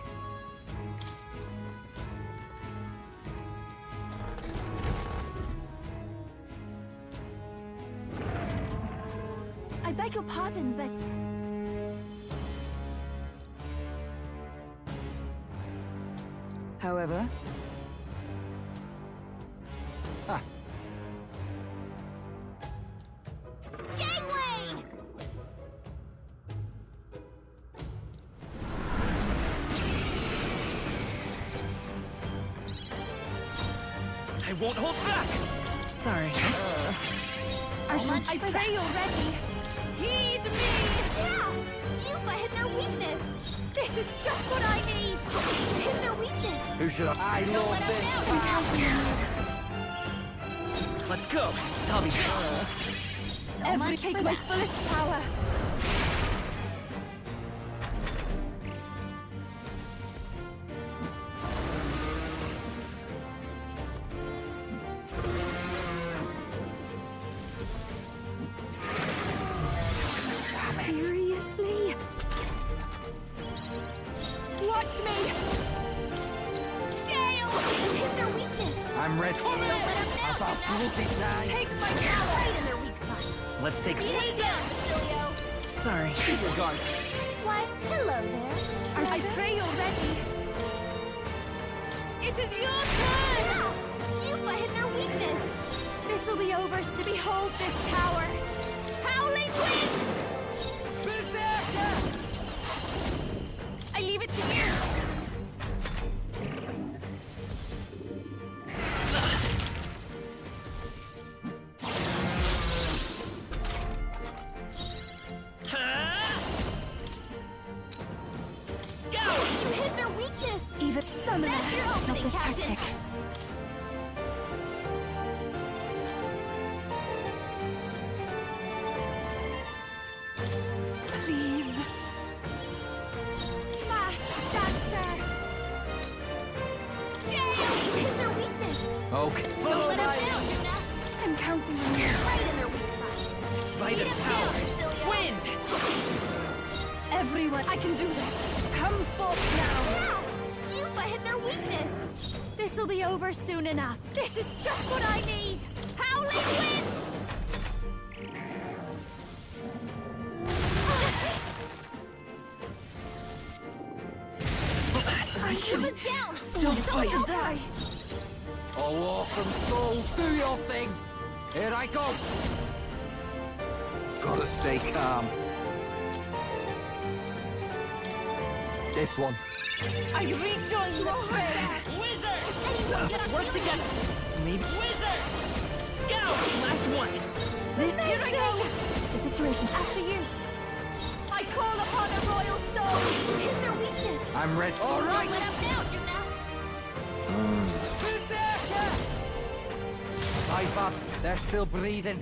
[SPEAKER 6] I beg your pardon, but...
[SPEAKER 8] However...
[SPEAKER 1] Gangway!
[SPEAKER 5] I won't hold back!
[SPEAKER 10] Sorry.
[SPEAKER 6] I pray you're ready. Heed me!
[SPEAKER 1] Yeah! Yupa hit their weakness!
[SPEAKER 6] This is just what I need!
[SPEAKER 1] Hit their weakness!
[SPEAKER 8] Who should I
[SPEAKER 1] Don't
[SPEAKER 8] love
[SPEAKER 1] let them
[SPEAKER 8] this?
[SPEAKER 1] down!
[SPEAKER 5] Let's go! I'll be
[SPEAKER 6] Every take my fullest power. Seriously? Watch me!
[SPEAKER 1] Gale! Hit their weakness!
[SPEAKER 8] I'm ready.
[SPEAKER 1] Don't let them down!
[SPEAKER 8] About bloody time.
[SPEAKER 6] Take my
[SPEAKER 1] Power!
[SPEAKER 6] power!
[SPEAKER 1] Right in their weak spot!
[SPEAKER 5] Let's take
[SPEAKER 1] Beat it down, Basilio!
[SPEAKER 10] Sorry.
[SPEAKER 8] Disregard.
[SPEAKER 1] Why, hello there!
[SPEAKER 6] I pray you're ready. It is your turn!
[SPEAKER 1] Yeah! Yupa hit their weakness!
[SPEAKER 6] This'll be over, so behold this power.
[SPEAKER 1] Howling wind!
[SPEAKER 6] I leave it to you.
[SPEAKER 5] Scout!
[SPEAKER 1] You hit their weakness!
[SPEAKER 6] Even summoner,
[SPEAKER 1] That's your
[SPEAKER 6] not
[SPEAKER 1] opening,
[SPEAKER 6] this
[SPEAKER 1] Captain!
[SPEAKER 6] tactic. Please. Fast dancer.
[SPEAKER 1] Gale! You hit their weakness!
[SPEAKER 8] Okay.
[SPEAKER 1] Don't
[SPEAKER 5] Follow
[SPEAKER 1] let them
[SPEAKER 5] my
[SPEAKER 1] down,
[SPEAKER 5] lead!
[SPEAKER 1] Yuna!
[SPEAKER 6] I'm counting on you.
[SPEAKER 1] Right in their weak spot!
[SPEAKER 5] Fight
[SPEAKER 1] Beat
[SPEAKER 5] is
[SPEAKER 1] them
[SPEAKER 5] power!
[SPEAKER 1] down, Basilio!
[SPEAKER 5] Wind!
[SPEAKER 6] Everyone, I can do this. Come forth now.
[SPEAKER 1] Yeah! Yupa hit their weakness!
[SPEAKER 6] This'll be over soon enough. This is just what I need.
[SPEAKER 1] Howling wind! Yupa's down!
[SPEAKER 6] Still fight to die.
[SPEAKER 8] Oh, awesome souls, do your thing. Here I go. Gotta stay calm. This one.
[SPEAKER 6] I rejoin the fray.
[SPEAKER 5] Wizard!
[SPEAKER 1] Anyone get
[SPEAKER 5] Let's
[SPEAKER 1] on
[SPEAKER 5] work
[SPEAKER 1] Felix?
[SPEAKER 5] together! Maybe... Wizard! Scout! Last one!
[SPEAKER 6] This here I go. The situation after you. I call upon a royal soul.
[SPEAKER 1] Hit their weakness!
[SPEAKER 8] I'm ready. All
[SPEAKER 1] Don't
[SPEAKER 8] right.
[SPEAKER 1] let them down, Yuna!
[SPEAKER 8] My bad. They're still breathing.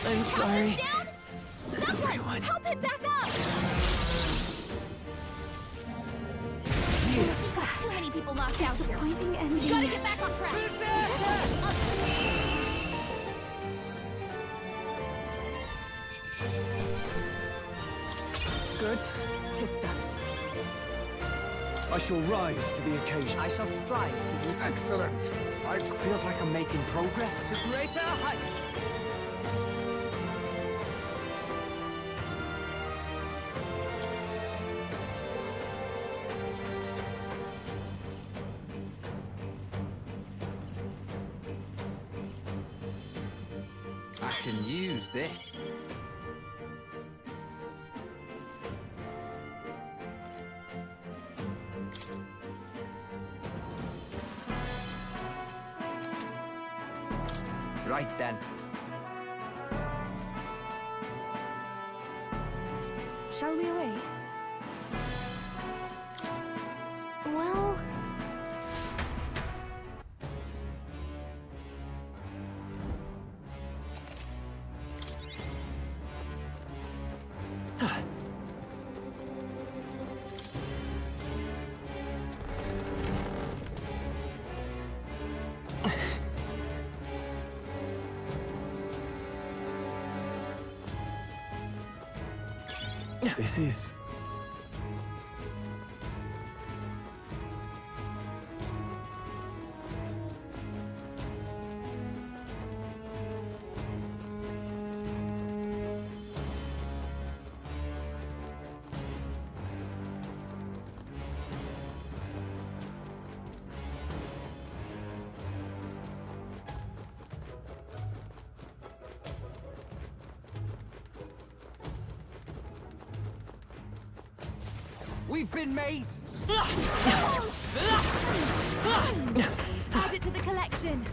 [SPEAKER 4] I'm sorry.
[SPEAKER 1] Down? Someone, help him back up! We've got too many people knocked out here.
[SPEAKER 6] Disappointing ending.
[SPEAKER 1] Gotta get back on track.
[SPEAKER 10] Good. Tista.
[SPEAKER 4] I shall rise to the occasion.
[SPEAKER 10] I shall strive to use
[SPEAKER 3] Excellent.
[SPEAKER 8] Feels like I'm making progress.
[SPEAKER 10] to greater heights.
[SPEAKER 8] I can use this. Right then.
[SPEAKER 6] Shall we away? Well...
[SPEAKER 2] This is...
[SPEAKER 8] We've been made!
[SPEAKER 6] Add it to the collection.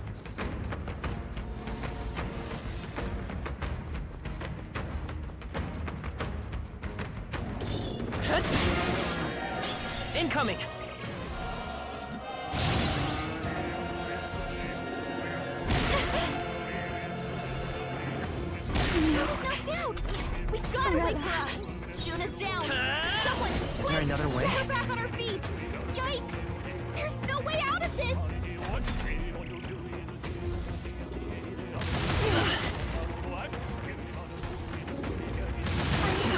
[SPEAKER 5] Incoming!
[SPEAKER 1] Juna's knocked out! We gotta wait for her! Juna's down! Someone,
[SPEAKER 5] Is there another way?
[SPEAKER 1] Get her back on her feet! Yikes! There's no way out of this!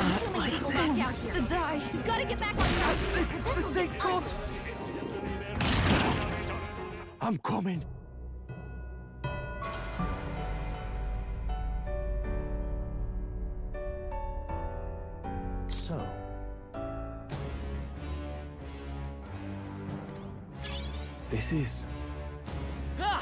[SPEAKER 1] Too many people locked out here.
[SPEAKER 6] To die.
[SPEAKER 1] You gotta get back on track!
[SPEAKER 8] The sacred!
[SPEAKER 2] I'm coming.
[SPEAKER 7] So,
[SPEAKER 2] This is...
[SPEAKER 5] Ah!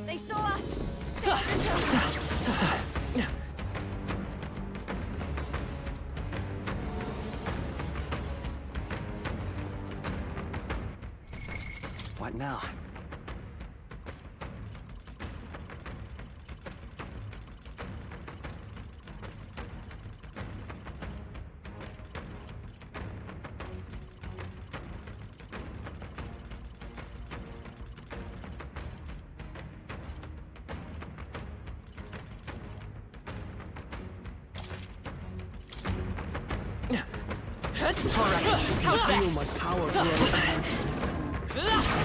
[SPEAKER 6] They saw us. Stay on your toes.
[SPEAKER 4] What now?
[SPEAKER 5] Alright, how's that?
[SPEAKER 4] Feel my power grow.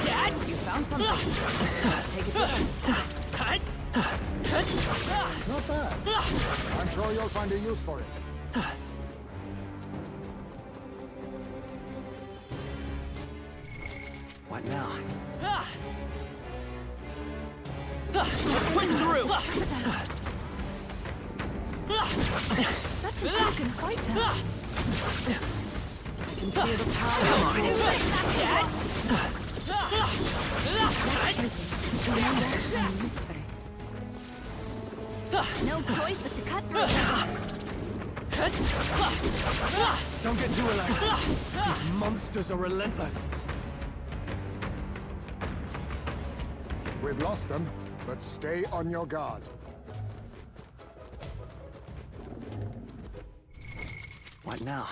[SPEAKER 5] Dad?
[SPEAKER 10] You found something. Let's take it with us.
[SPEAKER 3] Not bad. I'm sure you'll find a use for it.
[SPEAKER 4] What now?
[SPEAKER 5] Let's push through!
[SPEAKER 6] Such a broken fighter.
[SPEAKER 10] I can feel the power.
[SPEAKER 5] Come on! Dad?
[SPEAKER 6] Remember, I'm used for it. No choice but to cut through.
[SPEAKER 2] Don't get too relaxed. These monsters are relentless.
[SPEAKER 3] We've lost them, but stay on your guard.
[SPEAKER 4] What now?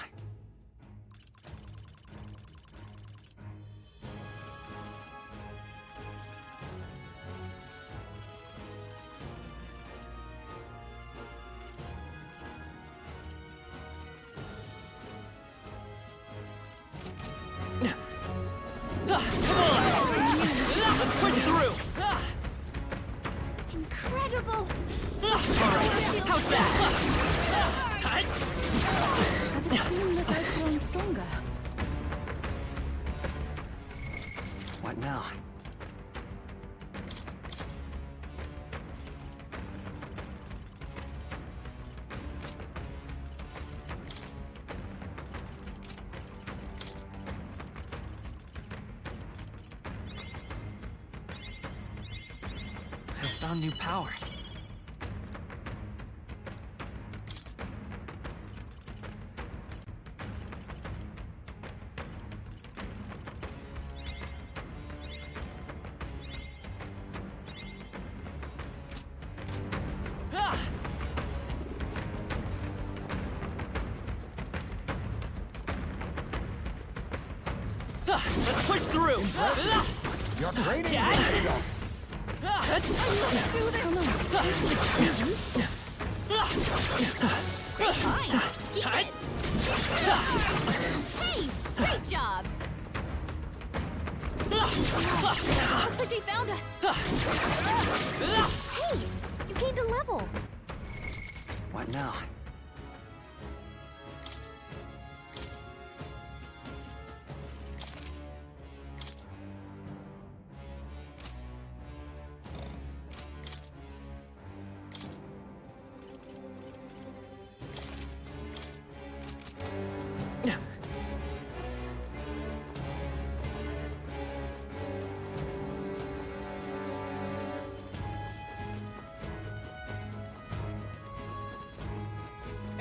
[SPEAKER 5] How's that?
[SPEAKER 6] Does it seem that I've grown stronger?
[SPEAKER 4] What now?
[SPEAKER 5] I found new power. Let's push through!
[SPEAKER 3] Your training
[SPEAKER 5] Yeah.
[SPEAKER 3] is paid off.
[SPEAKER 1] Fine. Keep it. Hey, great job. Looks like they found us. Hey, you gained a level.
[SPEAKER 4] What now?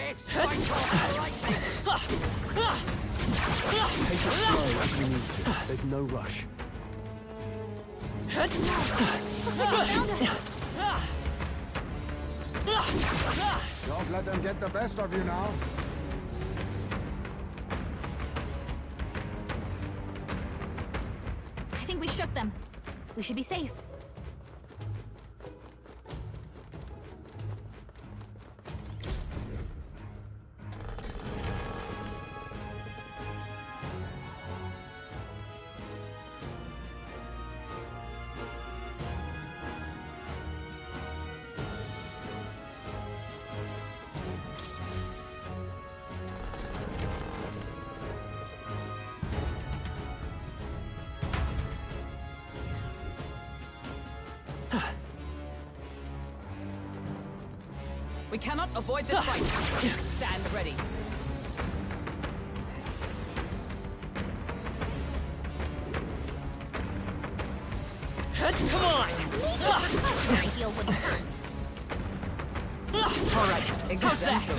[SPEAKER 8] It's my turn.
[SPEAKER 2] Take it slow if you need to. There's no rush.
[SPEAKER 3] Don't let them get the best of you now.
[SPEAKER 1] I think we shook them. We should be safe.
[SPEAKER 10] We cannot avoid this fight. Stand ready.
[SPEAKER 5] Come on!
[SPEAKER 1] My heel wouldn't hurt.
[SPEAKER 5] Alright, exactly.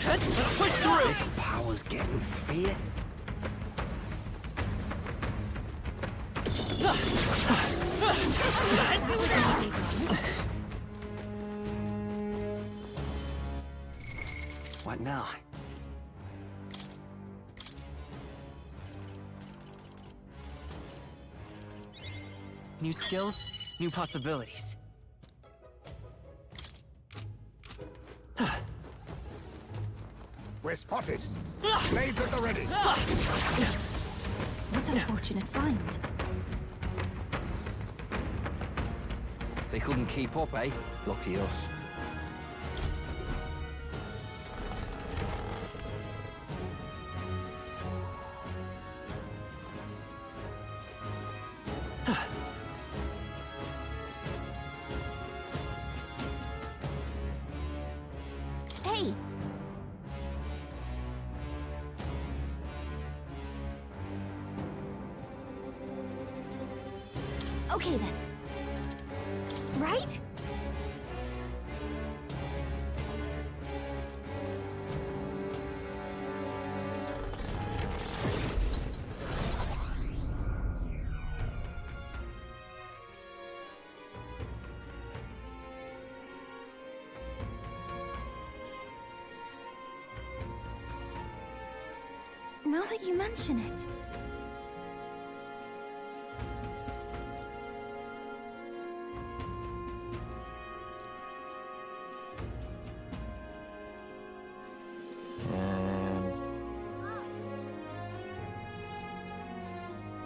[SPEAKER 5] Let's push through!
[SPEAKER 8] This power's getting fierce.
[SPEAKER 4] What now?
[SPEAKER 5] New skills, new possibilities.
[SPEAKER 3] We're spotted. Blades at the ready.
[SPEAKER 6] What a fortunate find.
[SPEAKER 8] They couldn't keep up, eh? Lucky us.
[SPEAKER 1] Hey! Okay then. Right?
[SPEAKER 6] Now that you mention it.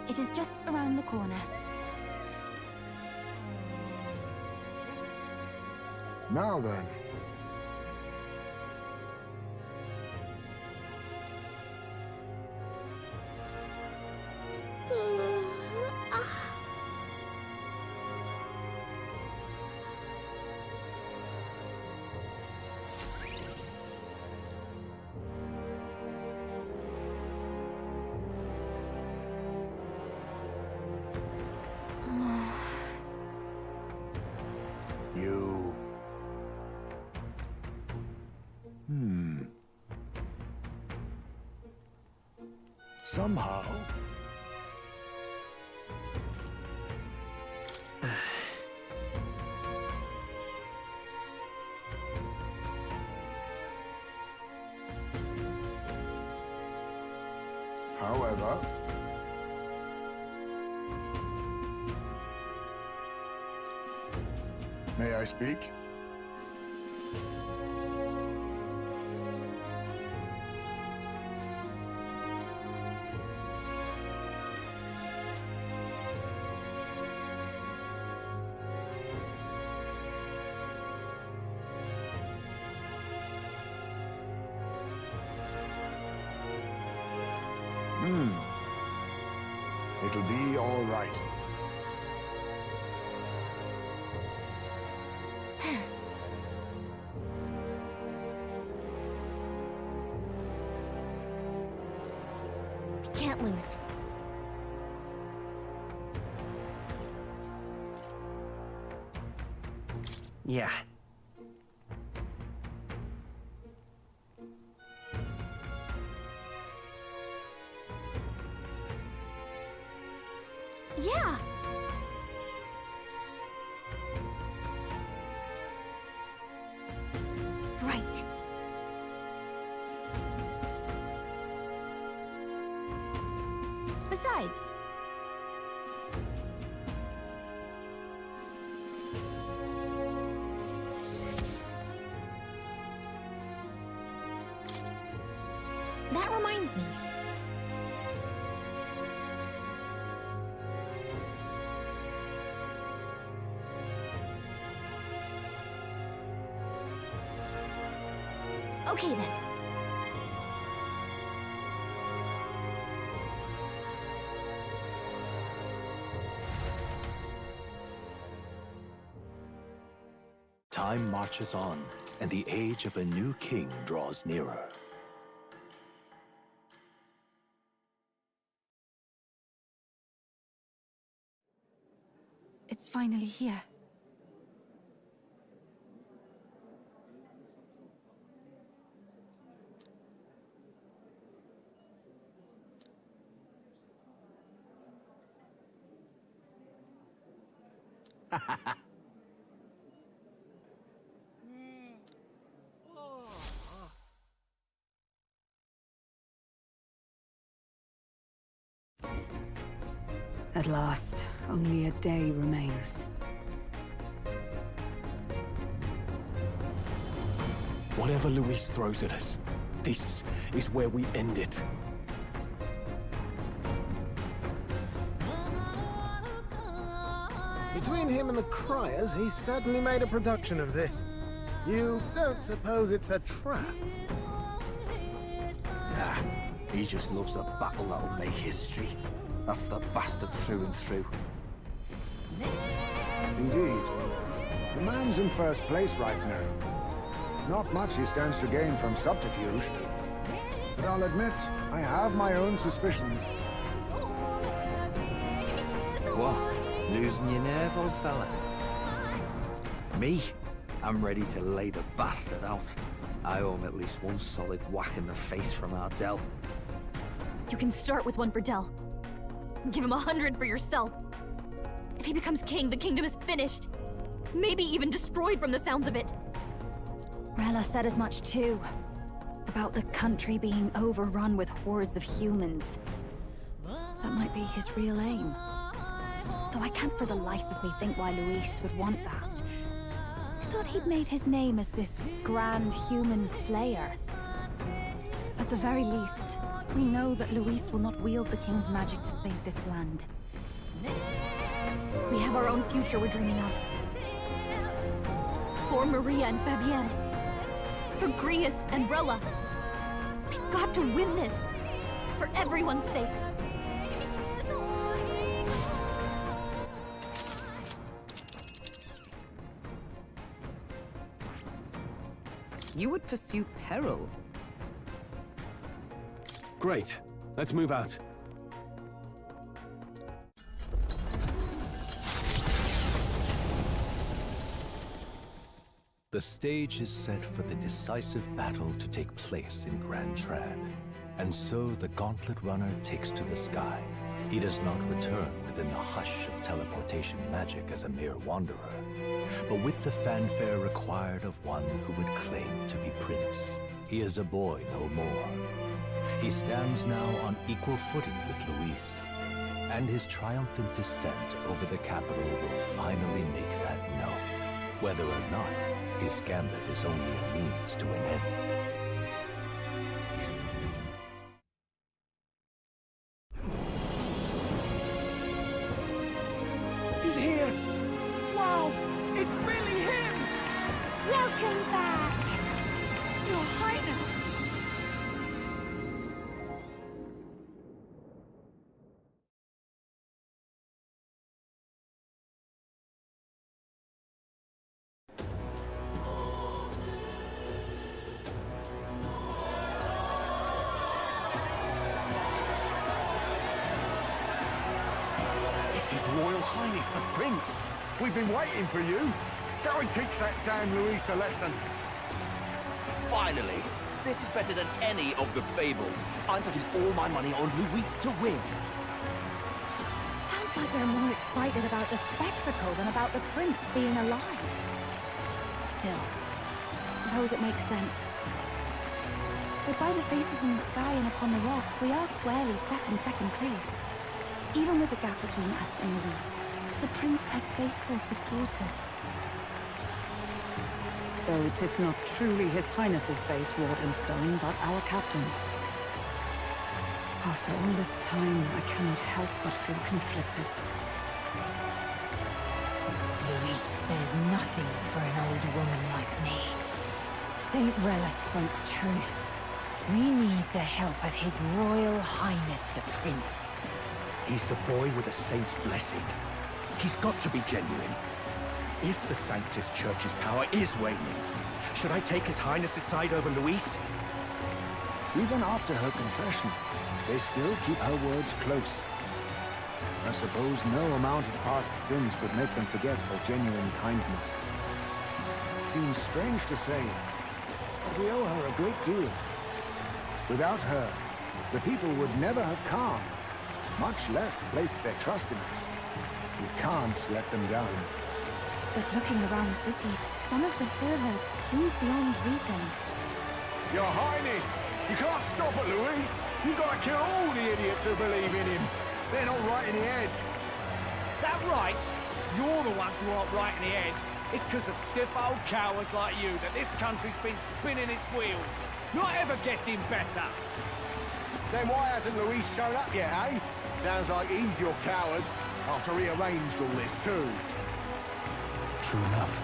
[SPEAKER 6] It is just around the corner.
[SPEAKER 3] Now then. You... Somehow... However... May I speak? It'll be all right.
[SPEAKER 1] Can't lose.
[SPEAKER 5] Yeah.
[SPEAKER 1] Yeah! Right. Besides... That reminds me. Okay then.
[SPEAKER 7] Time marches on, and the age of a new king draws nearer.
[SPEAKER 6] It's finally here. At last, only a day remains.
[SPEAKER 2] Whatever Luis throws at us, this is where we end it.
[SPEAKER 12] Between him and the Criers, he's certainly made a production of this. You don't suppose it's a trap?
[SPEAKER 11] Nah, he just loves a battle that'll make history. That's the bastard through and through.
[SPEAKER 3] Indeed. The man's in first place right now. Not much he stands to gain from subterfuge. But I'll admit, I have my own suspicions.
[SPEAKER 8] What? Losing your nerve, old fella? Me? I'm ready to lay the bastard out. I owe him at least one solid whack in the face from Ardell.
[SPEAKER 1] You can start with one for Del. Give him 100 for yourself. If he becomes king, the kingdom is finished. Maybe even destroyed from the sounds of it.
[SPEAKER 6] Rella said as much too. About the country being overrun with hordes of humans. That might be his real aim. Though I can't for the life of me think why Luis would want that. I thought he'd made his name as this grand human slayer.
[SPEAKER 13] At the very least, we know that Luis will not wield the king's magic to save this land.
[SPEAKER 1] We have our own future we're dreaming of. For Maria and Fabienne. For Grius and Rella. We've got to win this. For everyone's sakes.
[SPEAKER 10] You would pursue peril.
[SPEAKER 4] Great. Let's move out.
[SPEAKER 7] The stage is set for the decisive battle to take place in Grand Trad. And so the Gauntlet Runner takes to the sky. He does not return within the hush of teleportation magic as a mere wanderer, but with the fanfare required of one who would claim to be prince. He is a boy no more. He stands now on equal footing with Luis, and his triumphant descent over the capital will finally make that known, whether or not his gambit is only a means to an end.
[SPEAKER 2] He's here! Wow! It's really him!
[SPEAKER 6] Welcome back!
[SPEAKER 13] Your Highness!
[SPEAKER 11] His Royal Highness the Prince! We've been waiting for you! Go and teach that damn Luis a lesson!
[SPEAKER 14] Finally! This is better than any of the fables. I'm putting all my money on Luis to win.
[SPEAKER 6] Sounds like they're more excited about the spectacle than about the prince being alive. Still, suppose it makes sense.
[SPEAKER 13] But by the faces in the sky and upon the rock, we are squarely set in second place. Even with the gap between us and Luis, the prince has faithful supporters.
[SPEAKER 10] Though 'tis not truly His Highness's face wrought in stone, but our captain's. After all this time, I cannot help but feel conflicted.
[SPEAKER 15] Luis spares nothing for an old woman like me. Saint Rella spoke truth. We need the help of His Royal Highness the Prince.
[SPEAKER 14] He's the boy with a saint's blessing. He's got to be genuine. If the Sanctus Church's power is waning, should I take His Highness's side over Luis?
[SPEAKER 3] Even after her confession, they still keep her words close. I suppose no amount of past sins could make them forget her genuine kindness. Seems strange to say, but we owe her a great deal. Without her, the people would never have calmed, much less placed their trust in us. We can't let them down.
[SPEAKER 13] But looking around the city, some of the fervor seems beyond reason.
[SPEAKER 11] Your Highness! You can't stop at Luis! You've got to kill all the idiots who believe in him! They're not right in the head!
[SPEAKER 2] That right? You're the ones who aren't right in the head. It's because of stiff old cowards like you that this country's been spinning its wheels. Not ever getting better.
[SPEAKER 11] Then why hasn't Luis shown up yet, eh? Sounds like he's your coward, after he arranged all this too.
[SPEAKER 4] True enough.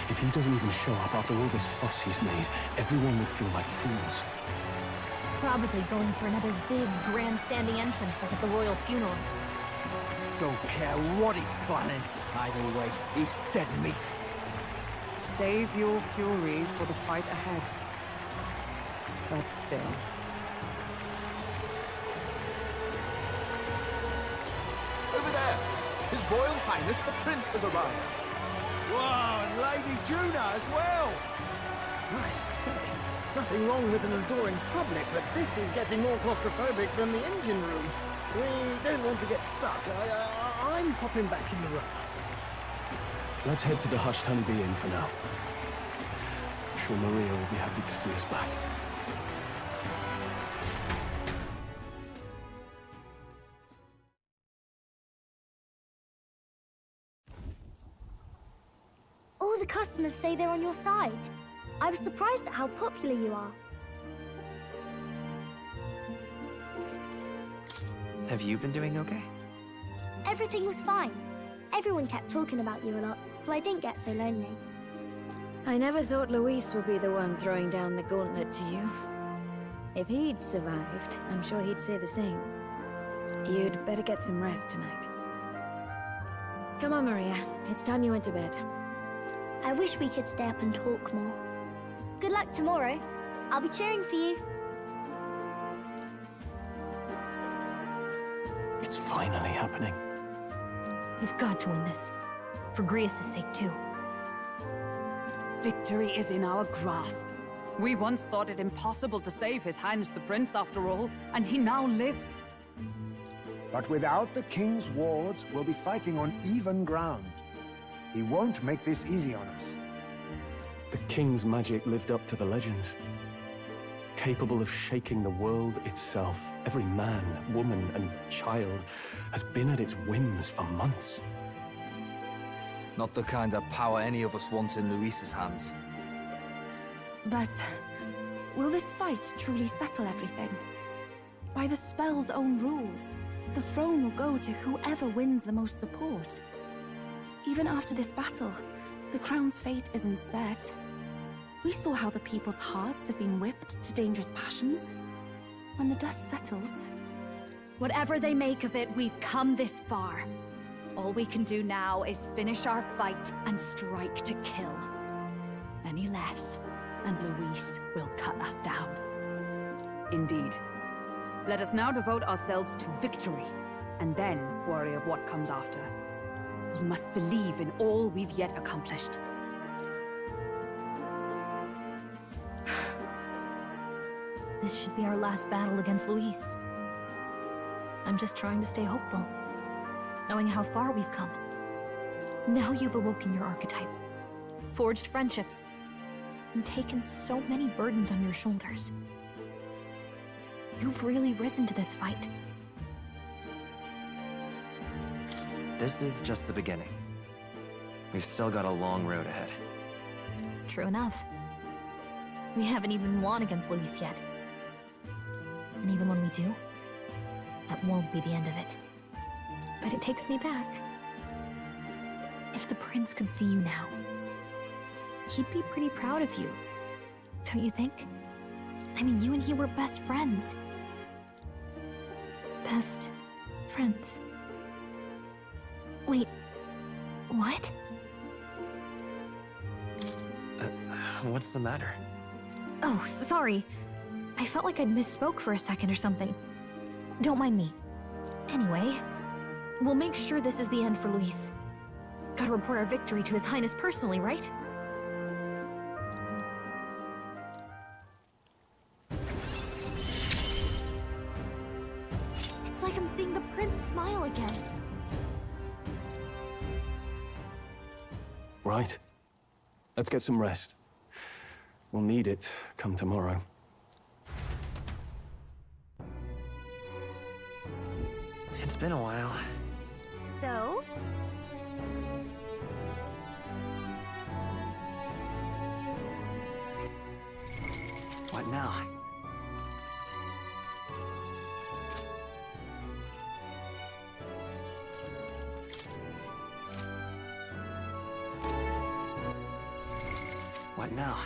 [SPEAKER 4] If he doesn't even show up after all this fuss he's made, everyone would feel like fools.
[SPEAKER 1] Probably going for another big, grandstanding entrance like at the royal funeral.
[SPEAKER 8] Don't care what he's planning. Either way, he's dead meat.
[SPEAKER 10] Save your fury for the fight ahead. But still.
[SPEAKER 14] Over there! His Royal Highness the Prince has arrived!
[SPEAKER 2] Whoa, and Lady Juna as well!
[SPEAKER 12] I say, nothing wrong with an adoring public, but this is getting more claustrophobic than the engine room. We don't want to get stuck. I'm popping back in the room.
[SPEAKER 4] Let's head to the Hushed Honeybee Inn for now. I'm sure Maria will be happy to see us back.
[SPEAKER 16] All the customers say they're on your side. I was surprised at how popular you are.
[SPEAKER 17] Have you been doing okay?
[SPEAKER 16] Everything was fine. Everyone kept talking about you a lot, so I didn't get so lonely.
[SPEAKER 6] I never thought Luis would be the one throwing down the gauntlet to you. If he'd survived, I'm sure he'd say the same. You'd better get some rest tonight. Come on, Maria. It's time you went to bed.
[SPEAKER 16] I wish we could stay up and talk more. Good luck tomorrow. I'll be cheering for you.
[SPEAKER 4] It's finally happening.
[SPEAKER 1] We've got to win this. For Grius' sake, too.
[SPEAKER 10] Victory is in our grasp. We once thought it impossible to save His Highness the Prince, after all, and he now lives.
[SPEAKER 3] But without the king's wards, we'll be fighting on even ground. He won't make this easy on us.
[SPEAKER 4] The king's magic lived up to the legends. Capable of shaking the world itself. Every man, woman, and child has been at its whims for months.
[SPEAKER 8] Not the kind of power any of us want in Luis's hands.
[SPEAKER 13] But will this fight truly settle everything? By the spell's own rules, the throne will go to whoever wins the most support. Even after this battle, the crown's fate isn't set. We saw how the people's hearts have been whipped to dangerous passions. When the dust settles...
[SPEAKER 6] Whatever they make of it, we've come this far. All we can do now is finish our fight and strike to kill. Any less, and Luis will cut us down.
[SPEAKER 10] Indeed. Let us now devote ourselves to victory, and then worry of what comes after. We must believe in all we've yet accomplished.
[SPEAKER 1] This should be our last battle against Luis. I'm just trying to stay hopeful, knowing how far we've come. Now you've awoken your archetype, forged friendships, and taken so many burdens on your shoulders. You've really risen to this fight.
[SPEAKER 17] This is just the beginning. We've still got a long road ahead.
[SPEAKER 1] True enough. We haven't even won against Luis yet. And even when we do, that won't be the end of it. But it takes me back. If the prince could see you now, he'd be pretty proud of you. Don't you think? I mean, you and he were best friends. Best friends. Wait, what?
[SPEAKER 17] What's the matter?
[SPEAKER 1] Oh, sorry. I felt like I'd misspoke for a second or something. Don't mind me. Anyway, we'll make sure this is the end for Luis. Gotta report our victory to His Highness personally, right? It's like I'm seeing the prince smile again.
[SPEAKER 4] Right. Let's get some rest. We'll need it come tomorrow.
[SPEAKER 17] It's been a while.
[SPEAKER 1] So?
[SPEAKER 17] What now? What now?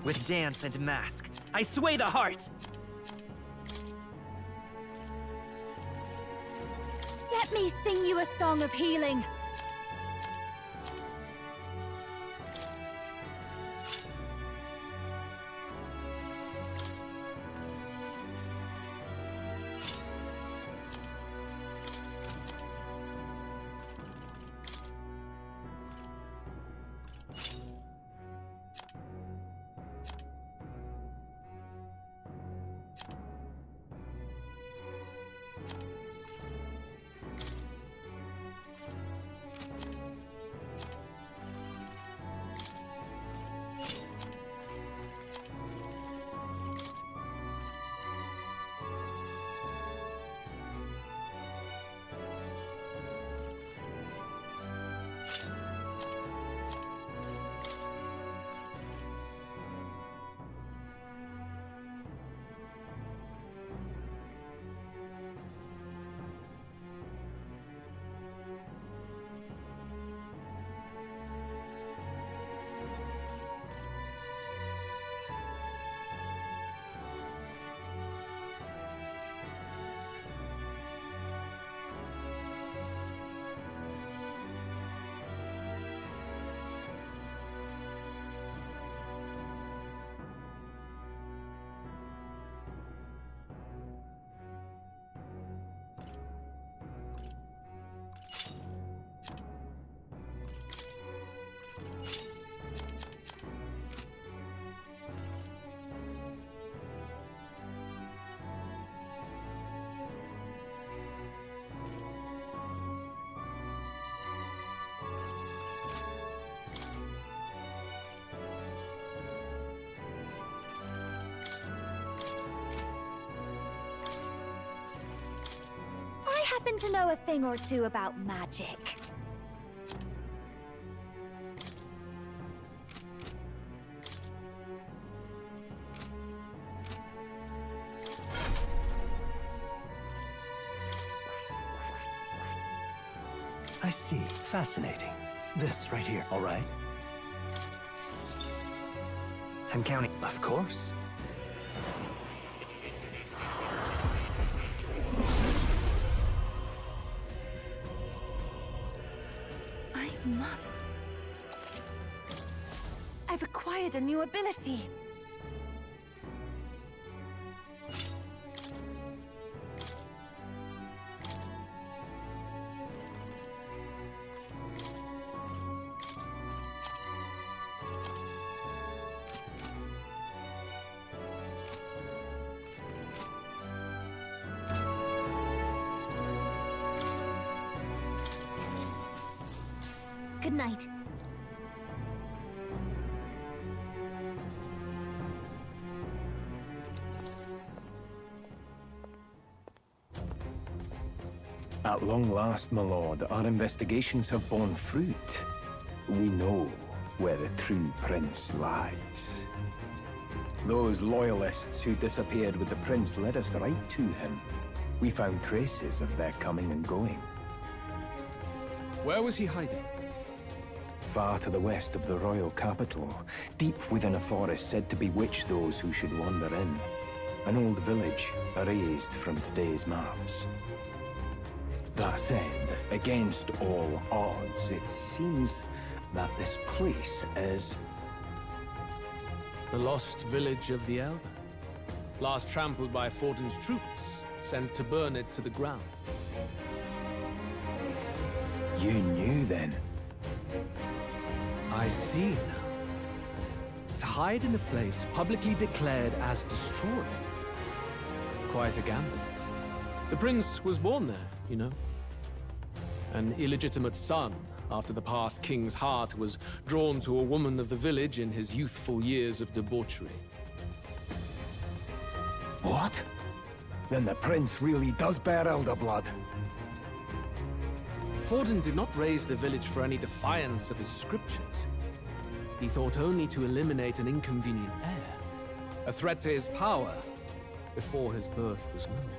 [SPEAKER 17] With dance and mask, I sway the heart!
[SPEAKER 6] Let me sing you a song of healing. happen to know a thing or two about magic?
[SPEAKER 14] I see. Fascinating. This right here, all right?
[SPEAKER 17] I'm counting.
[SPEAKER 14] Of course.
[SPEAKER 13] I must... I've acquired a new ability.
[SPEAKER 1] Good night.
[SPEAKER 4] At long last, my lord, our investigations have borne fruit. We know where the true prince lies. Those loyalists who disappeared with the prince led us right to him. We found traces of their coming and going.
[SPEAKER 2] Where was he hiding?
[SPEAKER 4] Far to the west of the royal capital, deep within a forest said to bewitch those who should wander in. An old village erased from today's maps. That said, against all odds, it seems that this place is...
[SPEAKER 2] The lost village of the Elder. Last trampled by Fortin's troops, sent to burn it to the ground.
[SPEAKER 4] You knew then?
[SPEAKER 2] I see now. To hide in a place publicly declared as destroyed. Quite a gamble. The prince was born there, you know. An illegitimate son, after the past king's heart was drawn to a woman of the village in his youthful years of debauchery.
[SPEAKER 4] What? Then the prince really does bear elder blood.
[SPEAKER 2] Fortin did not raise the village for any defiance of his scriptures. He thought only to eliminate an inconvenient heir, a threat to his power, before his birth was known.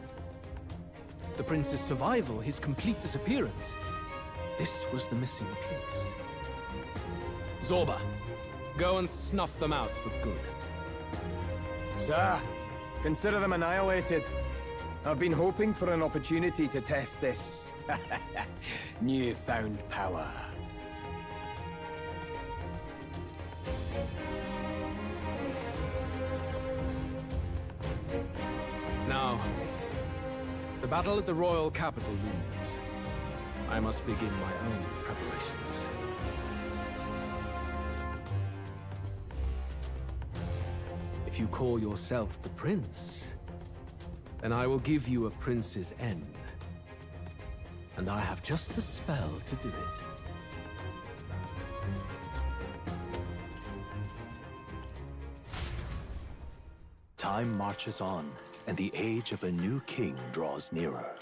[SPEAKER 2] The prince's survival, his complete disappearance, this was the missing piece. Zorba, go and snuff them out for good.
[SPEAKER 4] Sir, consider them annihilated. I've been hoping for an opportunity to test this newfound power.
[SPEAKER 2] Now, the battle at the royal capital looms. I must begin my own preparations. If you call yourself the prince, then I will give you a prince's end. And I have just the spell to do it.
[SPEAKER 7] Time marches on, and the age of a new king draws nearer.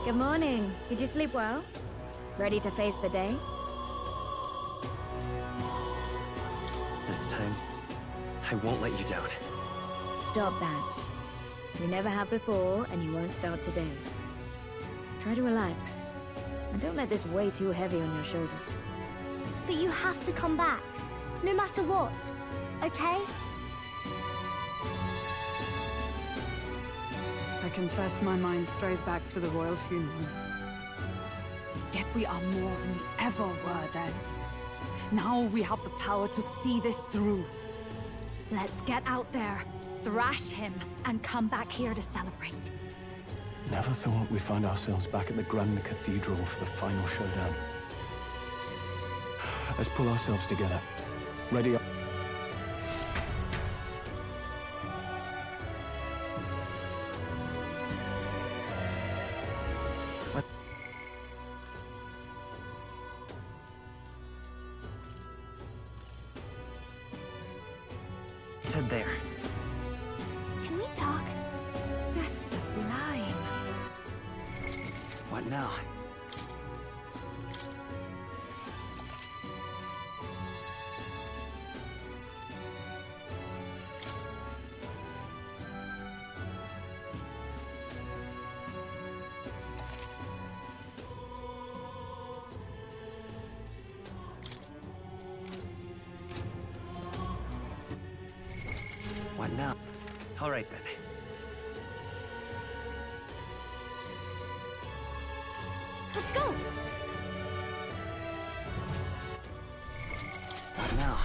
[SPEAKER 16] Good morning. Did you sleep well? Ready to face the day?
[SPEAKER 17] This time, I won't let you down.
[SPEAKER 16] Stop that. You never have before, and you won't start today. Try to relax. And don't let this weigh too heavy on your shoulders.
[SPEAKER 18] But you have to come back, no matter what, okay?
[SPEAKER 10] I confess my mind strays back to the royal funeral. Yet we are more than we ever were then. Now we have the power to see this through.
[SPEAKER 6] Let's get out there, thrash him, and come back here to celebrate.
[SPEAKER 4] Never thought we'd find ourselves back at the Grand Cathedral for the final showdown. Let's pull ourselves together. Ready up.
[SPEAKER 17] Let's head there.
[SPEAKER 13] Can we talk? Just sublime.
[SPEAKER 17] What now? What now? All right then.
[SPEAKER 18] Let's go!
[SPEAKER 17] What now?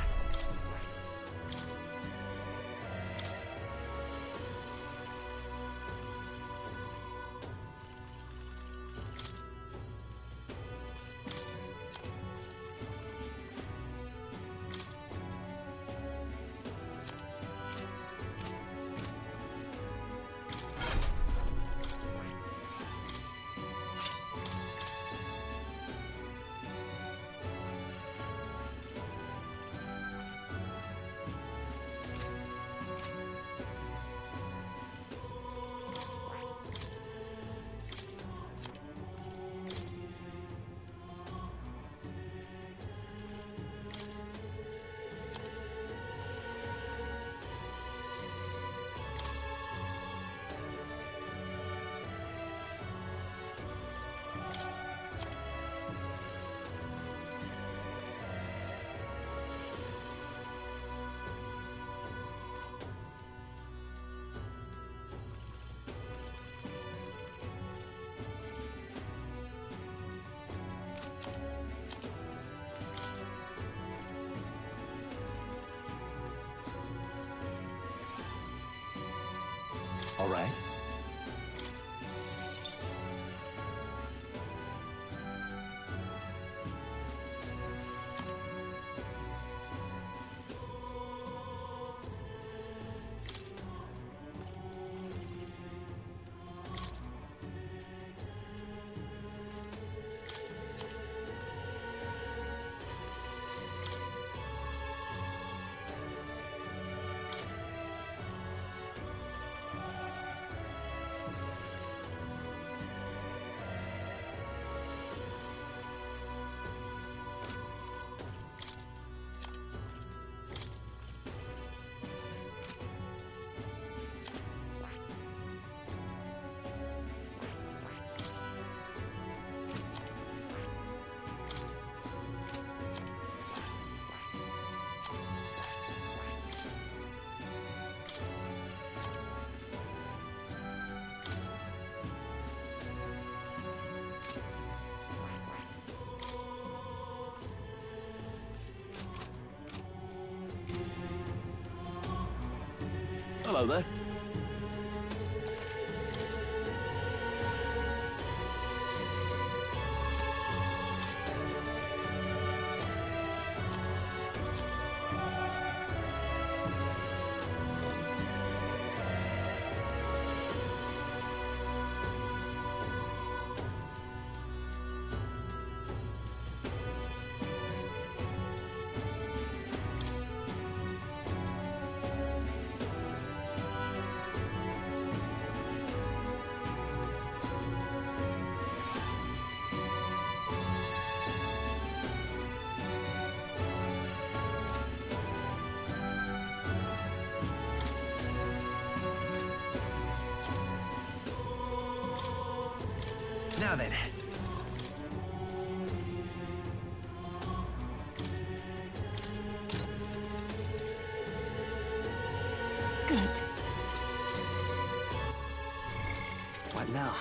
[SPEAKER 14] All right. Hello there.
[SPEAKER 17] Now then.
[SPEAKER 13] Good.
[SPEAKER 17] What now?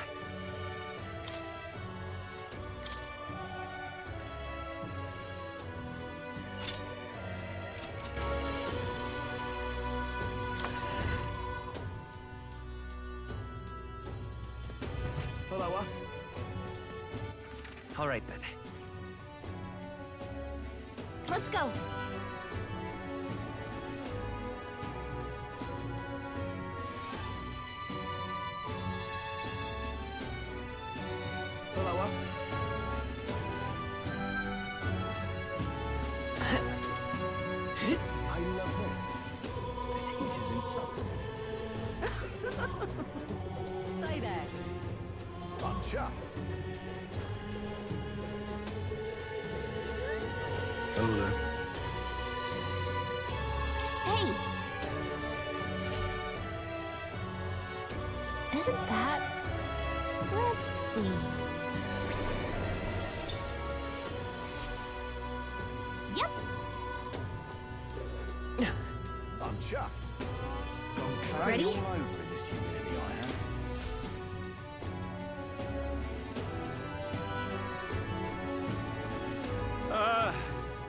[SPEAKER 14] Hello,
[SPEAKER 17] All right then.
[SPEAKER 18] Let's go!
[SPEAKER 14] Hello, I love it.
[SPEAKER 17] This
[SPEAKER 14] It is insufferable.
[SPEAKER 10] Say there.
[SPEAKER 11] I'm chuffed.
[SPEAKER 2] Older.
[SPEAKER 1] Hey! Isn't that... Let's see... Yep!
[SPEAKER 11] I'm chuffed. Gone crazy
[SPEAKER 1] Ready?
[SPEAKER 11] all over in this humidity I am.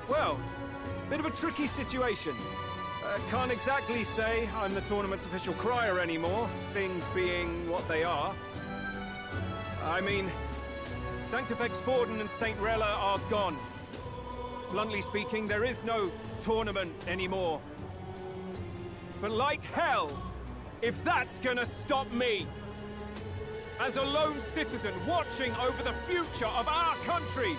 [SPEAKER 19] Well, bit of a tricky situation. Can't exactly say I'm the tournament's official crier anymore, things being what they are. I mean, Sanctifex Forden and St. Rella are gone. Bluntly speaking, there is no tournament anymore. But like hell, if that's gonna stop me, as a lone citizen watching over the future of our country,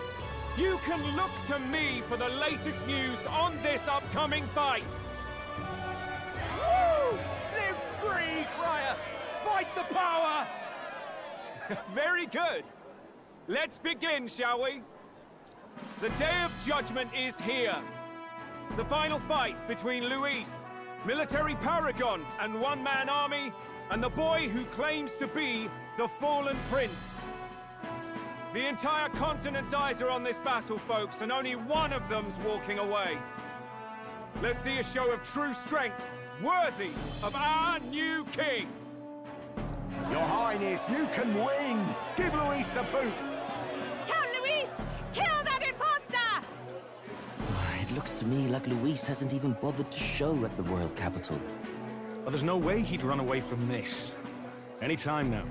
[SPEAKER 19] you can look to me for the latest news on this upcoming fight. Woo! Live free, Crier! Fight the power! Very good. Let's begin, shall we? The Day of Judgment is here. The final fight between Luis, military paragon and one-man army, and the boy who claims to be the fallen prince. The entire continent's eyes are on this battle, folks, and only one of them's walking away. Let's see a show of true strength, worthy of our new king.
[SPEAKER 11] Your Highness, you can win! Give Luis the boot!
[SPEAKER 13] Count Luis! Kill that imposter!
[SPEAKER 20] It looks to me like Luis hasn't even bothered to show at the royal capital.
[SPEAKER 4] Well, there's no way he'd run away from this. Any time now.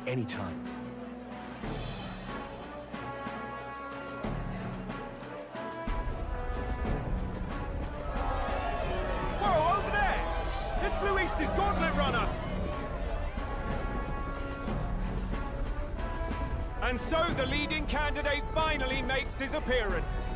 [SPEAKER 4] Any time.
[SPEAKER 19] Whoa, over there! It's Luis's gauntlet runner! And so the leading candidate finally makes his appearance.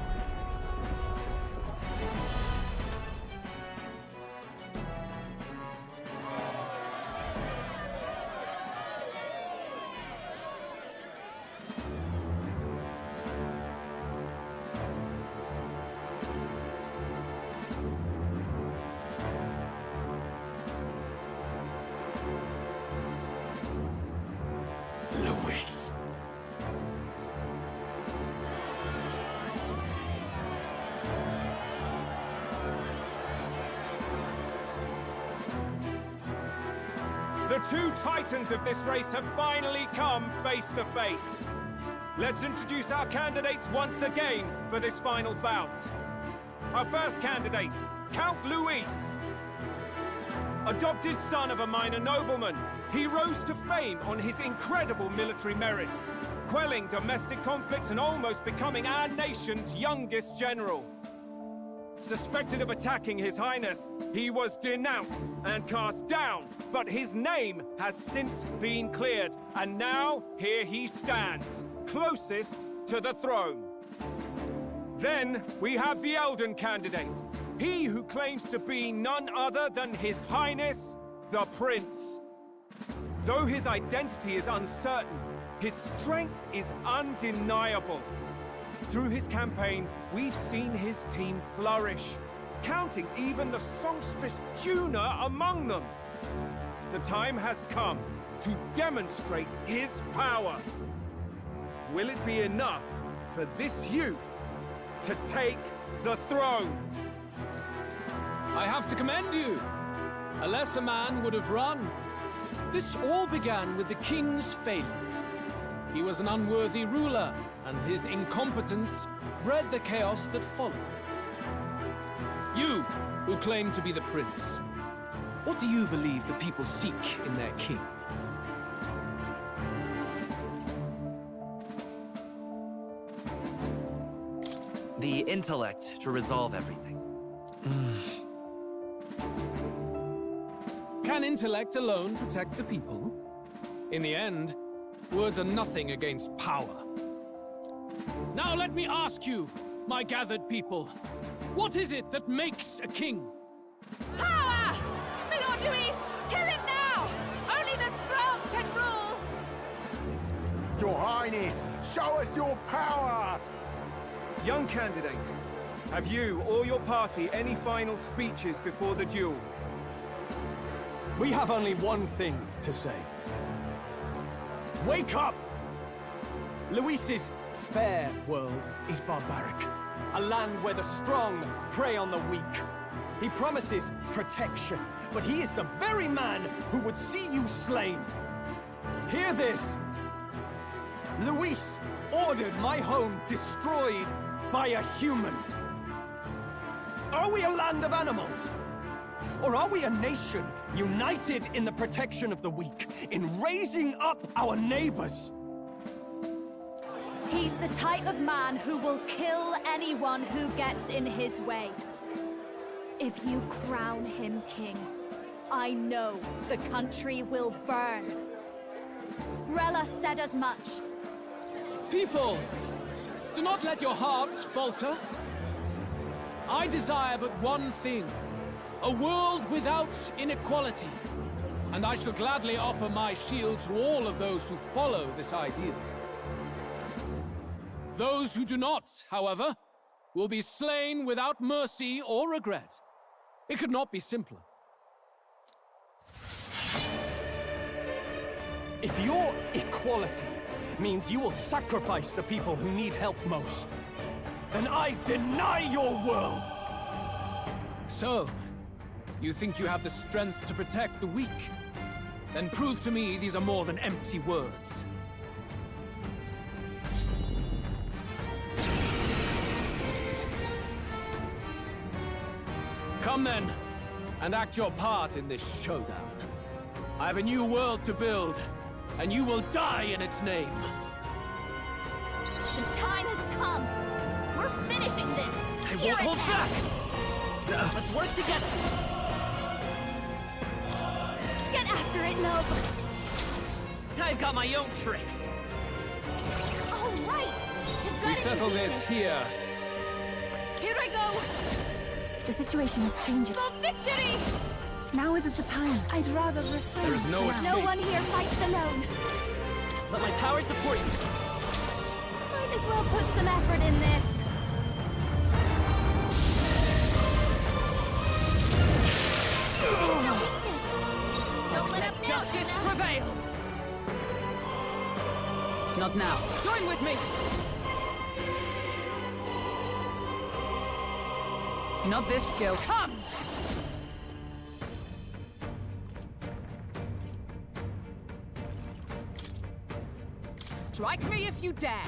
[SPEAKER 20] Luis.
[SPEAKER 19] The two titans of this race have finally come face to face. Let's introduce our candidates once again for this final bout. Our first candidate, Count Luis. Adopted son of a minor nobleman, he rose to fame on his incredible military merits, quelling domestic conflicts and almost becoming our nation's youngest general. Suspected of attacking His Highness, he was denounced and cast down, but his name has since been cleared, and now here he stands, closest to the throne. Then we have the Elden candidate, he who claims to be none other than His Highness, the Prince. Though his identity is uncertain, his strength is undeniable. Through his campaign, we've seen his team flourish, counting even the songstress Tuna among them. The time has come to demonstrate his power. Will it be enough for this youth to take the throne?
[SPEAKER 2] I have to commend you. A lesser man would have run. This all began with the king's failings. He was an unworthy ruler, and his incompetence bred the chaos that followed. You, who claim to be the prince, what do you believe the people seek in their king?
[SPEAKER 17] The intellect to resolve everything.
[SPEAKER 2] Can intellect alone protect the people? In the end, words are nothing against power. Now let me ask you, my gathered people, what is it that makes a king?
[SPEAKER 13] Power!
[SPEAKER 11] Your Highness, show us your power!
[SPEAKER 19] Young candidate, have you or your party any final speeches before the duel?
[SPEAKER 4] We have only one thing to say. Wake up! Luis's fair world is barbaric. A land where the strong prey on the weak. He promises protection, but he is the very man who would see you slain. Hear this. Luis ordered my home destroyed by a human. Are we a land of animals? Or are we a nation united in the protection of the weak, in raising up our neighbors?
[SPEAKER 6] He's the type of man who will kill anyone who gets in his way. If you crown him king, I know the country will burn. Rella said as much.
[SPEAKER 2] People, do not let your hearts falter. I desire but one thing, a world without inequality. And I shall gladly offer my shield to all of those who follow this ideal. Those who do not, however, will be slain without mercy or regret. It could not be simpler.
[SPEAKER 4] If your equality means you will sacrifice the people who need help most, then I deny your world!
[SPEAKER 2] So, you think you have the strength to protect the weak? Then prove to me these are more than empty words. Come then, and act your part in this showdown. I have a new world to build, and you will die in its name.
[SPEAKER 6] The time has come. We're finishing this.
[SPEAKER 5] I won't hold back. Let's work together.
[SPEAKER 6] Get after it, love.
[SPEAKER 5] I've got my own tricks.
[SPEAKER 6] All right.
[SPEAKER 2] We settle this here.
[SPEAKER 6] Here I go.
[SPEAKER 13] The situation is changing.
[SPEAKER 6] For victory!
[SPEAKER 13] Now isn't the time. I'd rather refrain.
[SPEAKER 2] There is no escape.
[SPEAKER 6] No one here fights alone.
[SPEAKER 5] Let my power support you.
[SPEAKER 6] Might as well put some effort in this. Your weakness. Don't let up now,
[SPEAKER 5] Justice
[SPEAKER 6] Jenna.
[SPEAKER 5] prevail. Not now. Join with me. Not this skill. Come! Strike me if you dare!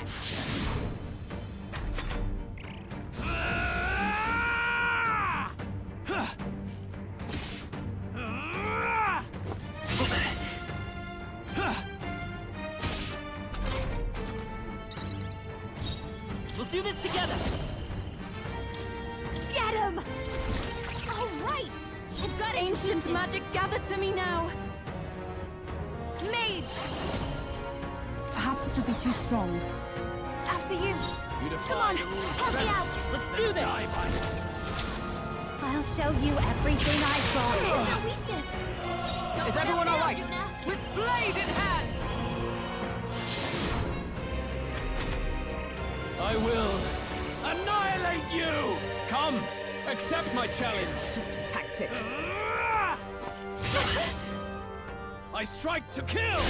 [SPEAKER 5] We'll do this together!
[SPEAKER 6] Get him! All right! I've got ancient magic gathered to me now. Mage!
[SPEAKER 13] Perhaps this will be too strong.
[SPEAKER 6] After you.
[SPEAKER 2] You defy
[SPEAKER 6] Come on,
[SPEAKER 2] the rules of
[SPEAKER 6] help me
[SPEAKER 2] strength.
[SPEAKER 6] out.
[SPEAKER 5] Let's do this!
[SPEAKER 2] Die by it.
[SPEAKER 6] I'll show you everything I've got. Your weakness. Don't
[SPEAKER 5] Is
[SPEAKER 6] let
[SPEAKER 5] everyone
[SPEAKER 6] up
[SPEAKER 5] all
[SPEAKER 6] now,
[SPEAKER 5] right?
[SPEAKER 6] Juna.
[SPEAKER 5] With blade in hand!
[SPEAKER 2] I will annihilate you! Come, accept my challenge.
[SPEAKER 5] Tactic.
[SPEAKER 2] I strike to kill!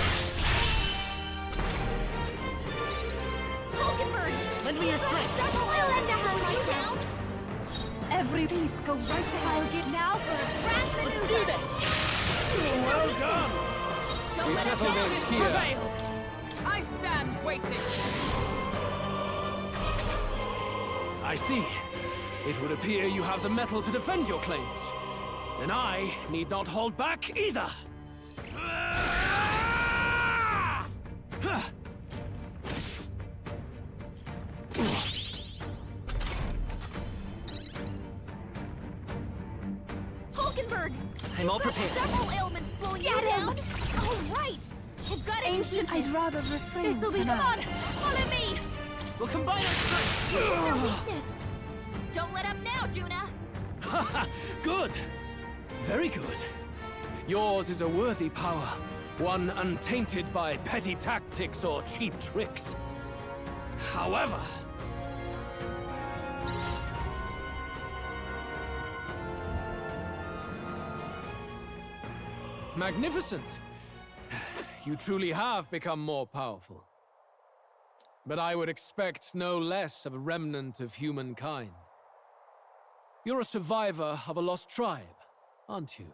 [SPEAKER 5] Lend me your strength.
[SPEAKER 6] I'll lend a hand myself.
[SPEAKER 13] Every piece go right ahead.
[SPEAKER 6] I'll get now for a grand maneuver.
[SPEAKER 5] Let's do this!
[SPEAKER 2] Well done!
[SPEAKER 6] Don't
[SPEAKER 2] We
[SPEAKER 6] let it
[SPEAKER 2] settle
[SPEAKER 6] go.
[SPEAKER 2] this here.
[SPEAKER 5] Prevail! I stand waiting.
[SPEAKER 2] I see. It would appear you have the metal to defend your claims. Then I need not hold back either.
[SPEAKER 6] Hulkenberg!
[SPEAKER 5] I'm all prepared.
[SPEAKER 6] Several ailments slowing you down. All right. I've got
[SPEAKER 13] Ancient, I'd rather refrain.
[SPEAKER 6] This'll be
[SPEAKER 13] for
[SPEAKER 6] come
[SPEAKER 13] now.
[SPEAKER 6] on. Follow me.
[SPEAKER 5] We'll combine our strength.
[SPEAKER 6] Your weakness. Don't let up now, Juna.
[SPEAKER 2] Good. Very good. Yours is a worthy power, one untainted by petty tactics or cheap tricks. However, magnificent. You truly have become more powerful. But I would expect no less of a remnant of humankind. You're a survivor of a lost tribe, aren't you?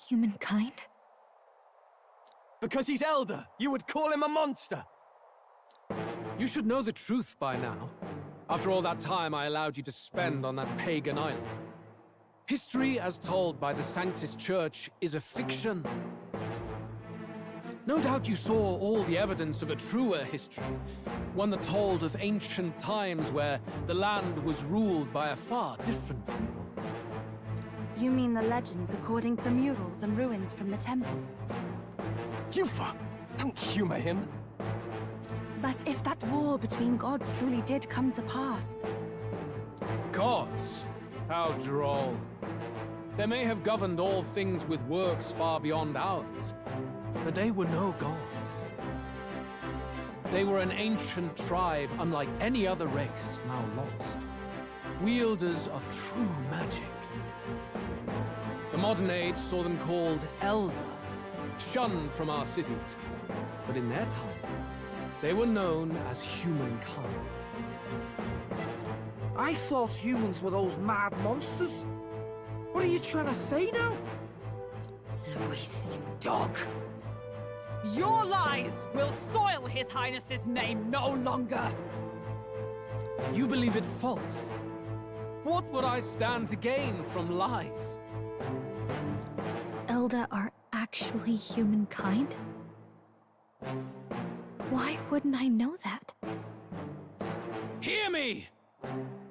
[SPEAKER 1] Humankind?
[SPEAKER 4] Because he's elder, you would call him a monster!
[SPEAKER 2] You should know the truth by now. After all that time I allowed you to spend on that pagan island. History as told by the Sanctus Church is a fiction. No doubt you saw all the evidence of a truer history, one that told of ancient times where the land was ruled by a far different people.
[SPEAKER 13] You mean the legends according to the murals and ruins from the temple?
[SPEAKER 4] Yufa! Don't humor him!
[SPEAKER 13] But if that war between gods truly did come to pass...
[SPEAKER 2] Gods? How droll. They may have governed all things with works far beyond ours, but they were no gods. They were an ancient tribe unlike any other race now lost. Wielders of true magic. The modern age saw them called Elder, shunned from our cities. But in their time, they were known as humankind.
[SPEAKER 8] I thought humans were those mad monsters. What are you trying to say now?
[SPEAKER 10] Luis, you dog! Your lies will soil His Highness's name no longer!
[SPEAKER 2] You believe it false? What would I stand to gain from lies?
[SPEAKER 1] Elda are actually humankind? Why wouldn't I know that?
[SPEAKER 2] Hear me!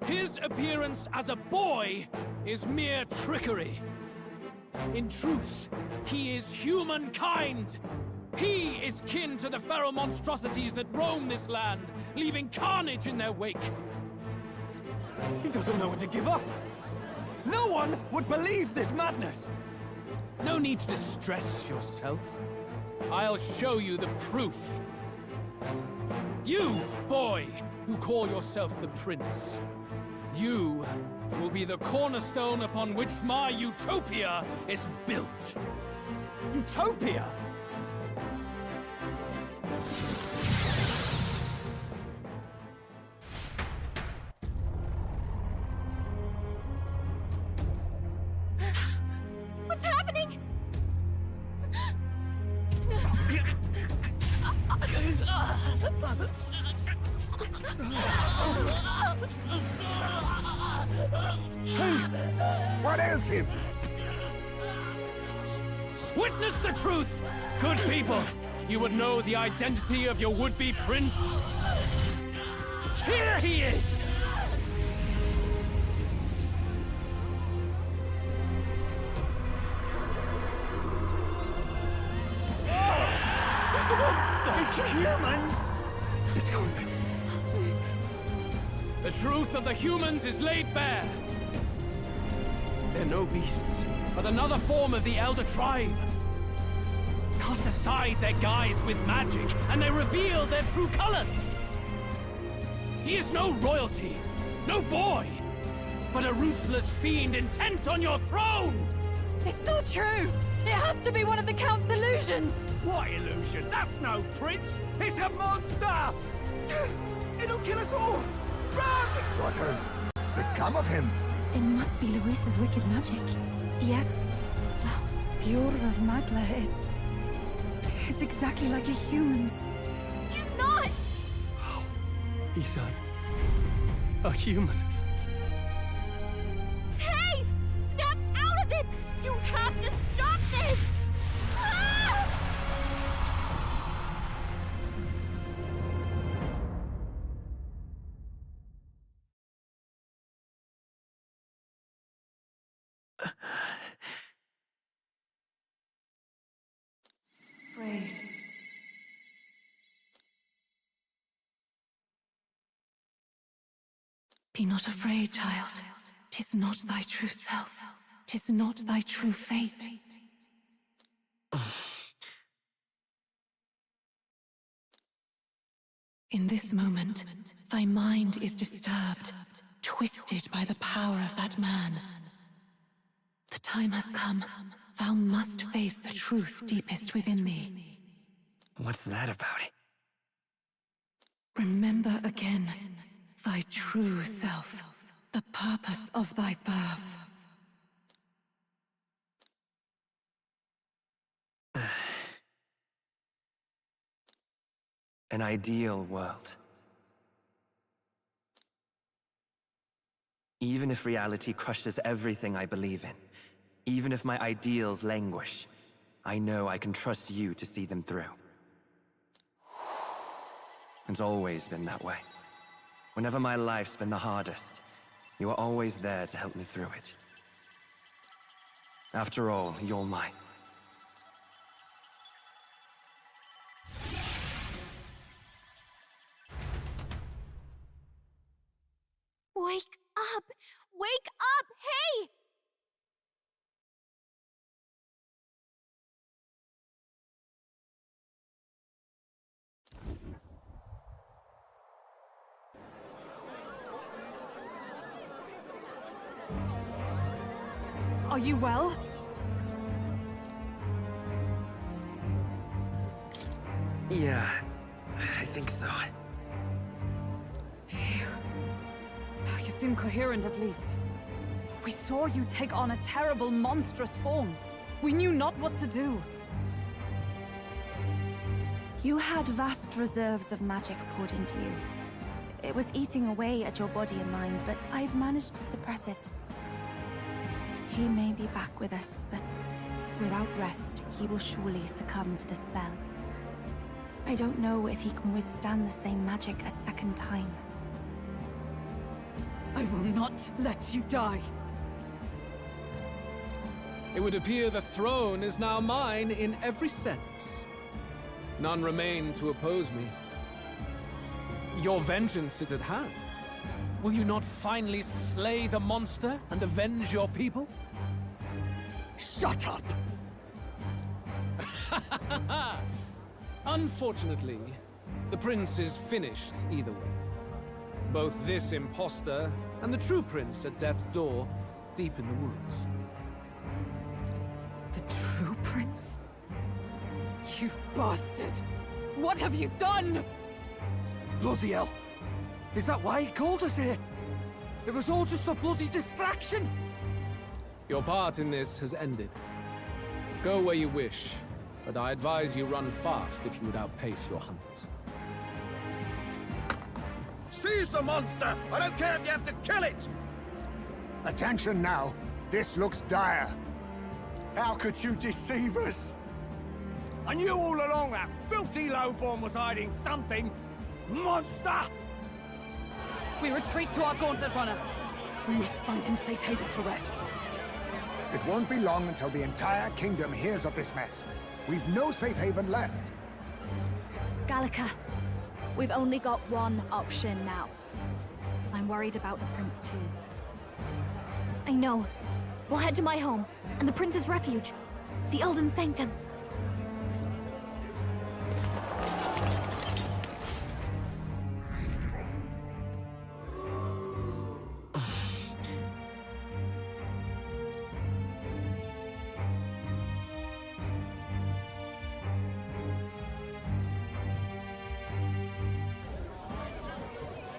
[SPEAKER 2] His appearance as a boy is mere trickery. In truth, he is humankind! He is kin to the feral monstrosities that roam this land, leaving carnage in their wake.
[SPEAKER 4] He doesn't know when to give up! No one would believe this madness!
[SPEAKER 2] No need to distress yourself. I'll show you the proof. You, boy, who call yourself the Prince. You will be the cornerstone upon which my utopia is built.
[SPEAKER 4] Utopia?
[SPEAKER 6] What's happening?
[SPEAKER 11] What ails him?
[SPEAKER 2] Witness the truth! Good people, you would know the identity of your would-be prince. Here he is!
[SPEAKER 4] He's a monster! It's a human! It's gone.
[SPEAKER 2] The truth of the humans is laid bare. They're no beasts, but another form of the Elder Tribe. Cast aside their guise with magic, and they reveal their true colors. He is no royalty, no boy, but a ruthless fiend intent on your throne!
[SPEAKER 10] It's not true! It has to be one of the Count's illusions!
[SPEAKER 19] What illusion? That's no prince! It's a monster!
[SPEAKER 4] It'll kill us all! Run!
[SPEAKER 11] What has become of him?
[SPEAKER 13] It must be Luis's wicked magic. Yet, the aura of Magla, it's exactly like a human's.
[SPEAKER 6] He's not!
[SPEAKER 4] He's a human.
[SPEAKER 6] Hey! Snap out of it! You have to stop this! Ah!
[SPEAKER 13] Afraid.
[SPEAKER 21] Be not afraid, child. 'Tis not thy true self. 'Tis not thy true fate. In this moment, thy mind is disturbed, twisted by the power of that man. The time has come. Thou must face the truth deepest within thee.
[SPEAKER 17] What's that about?
[SPEAKER 21] Remember again thy true self, the purpose of thy birth.
[SPEAKER 17] An ideal world. Even if reality crushes everything I believe in, even if my ideals languish, I know I can trust you to see them through. It's always been that way. Whenever my life's been the hardest, you are always there to help me through it. After all, you're mine.
[SPEAKER 1] Wake up! Wake up! Hey!
[SPEAKER 10] Are you well?
[SPEAKER 17] Yeah, I think so.
[SPEAKER 10] Phew. You seem coherent at least. We saw you take on a terrible, monstrous form. We knew not what to do.
[SPEAKER 13] You had vast reserves of magic poured into you. It was eating away at your body and mind, but I've managed to suppress it. He may be back with us, but without rest, he will surely succumb to the spell. I don't know if he can withstand the same magic a second time.
[SPEAKER 10] I will not let you die.
[SPEAKER 2] It would appear the throne is now mine in every sense. None remain to oppose me. Your vengeance is at hand. Will you not finally slay the monster and avenge your people?
[SPEAKER 14] Shut up!
[SPEAKER 2] Unfortunately, the prince is finished either way. Both this imposter and the true prince at death's door, deep in the woods.
[SPEAKER 10] The true prince? You bastard! What have you done?
[SPEAKER 14] Bloody hell! Is that why he called us here? It was all just a bloody distraction!
[SPEAKER 2] Your part in this has ended. Go where you wish, but I advise you run fast if you would outpace your hunters.
[SPEAKER 14] Seize the monster! I don't care if you have to kill it!
[SPEAKER 11] Attention now. This looks dire. How could you deceive us?
[SPEAKER 19] I knew all along that filthy lowborn was hiding something! Monster!
[SPEAKER 10] We retreat to our gauntlet runner. We must find him safe haven to rest.
[SPEAKER 3] It won't be long until the entire kingdom hears of this mess. We've no safe haven left.
[SPEAKER 6] Gallica, we've only got one option now. I'm worried about the prince too.
[SPEAKER 1] I know. We'll head to my home, and the prince's refuge, the Elden Sanctum.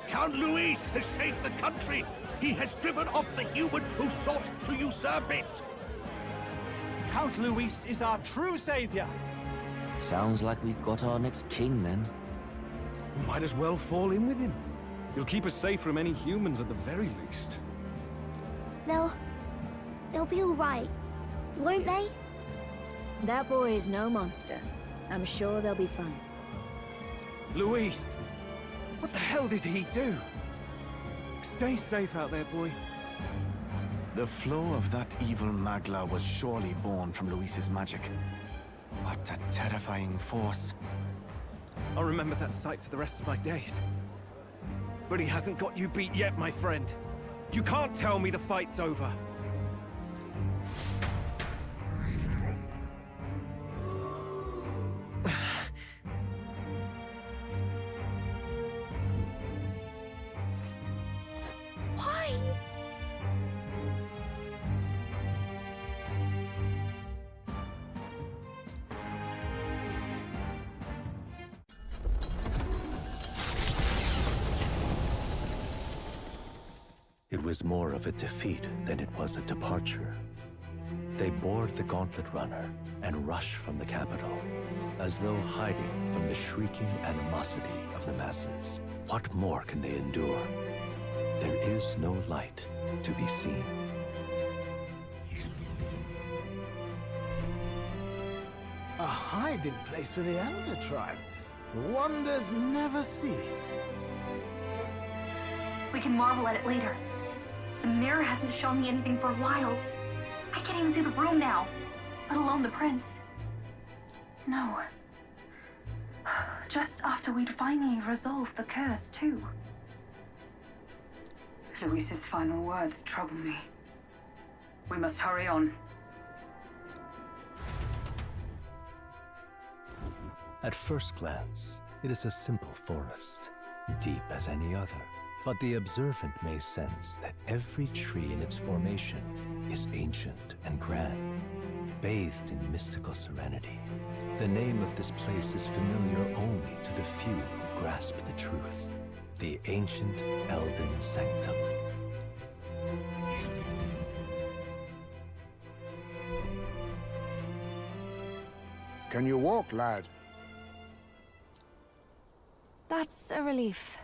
[SPEAKER 14] Count Luis has saved the country! He has driven off the human who sought to usurp it!
[SPEAKER 19] Count Luis is our true savior!
[SPEAKER 20] Sounds like we've got our next king, then.
[SPEAKER 4] Might as well fall in with him. He'll keep us safe from any humans at the very least.
[SPEAKER 18] They'll be all right, won't they?
[SPEAKER 16] That boy is no monster. I'm sure they'll be fine.
[SPEAKER 19] Luis! What the hell did he do? Stay safe out there, boy.
[SPEAKER 9] The flow of that evil Magla was surely born from Luis's magic. What a terrifying force.
[SPEAKER 19] I'll remember that sight for the rest of my days. But he hasn't got you beat yet, my friend. You can't tell me the fight's over.
[SPEAKER 7] It was more of a defeat than it was a departure. They board the gauntlet runner and rush from the capital, as though hiding from the shrieking animosity of the masses. What more can they endure? There is no light to be seen.
[SPEAKER 12] A hiding place for the Elder Tribe. Wonders never cease.
[SPEAKER 15] We can marvel at it later. The mirror hasn't shown me anything for a while. I can't even see the room now, let alone the prince. No. Just after we'd finally resolved the curse, too.
[SPEAKER 10] Luis's final words trouble me. We must hurry on.
[SPEAKER 7] At first glance, it is a simple forest, deep as any other. But the observant may sense that every tree in its formation is ancient and grand, bathed in mystical serenity. The name of this place is familiar only to the few who grasp the truth. The ancient Elden Sanctum.
[SPEAKER 3] Can you walk, lad?
[SPEAKER 13] That's a relief.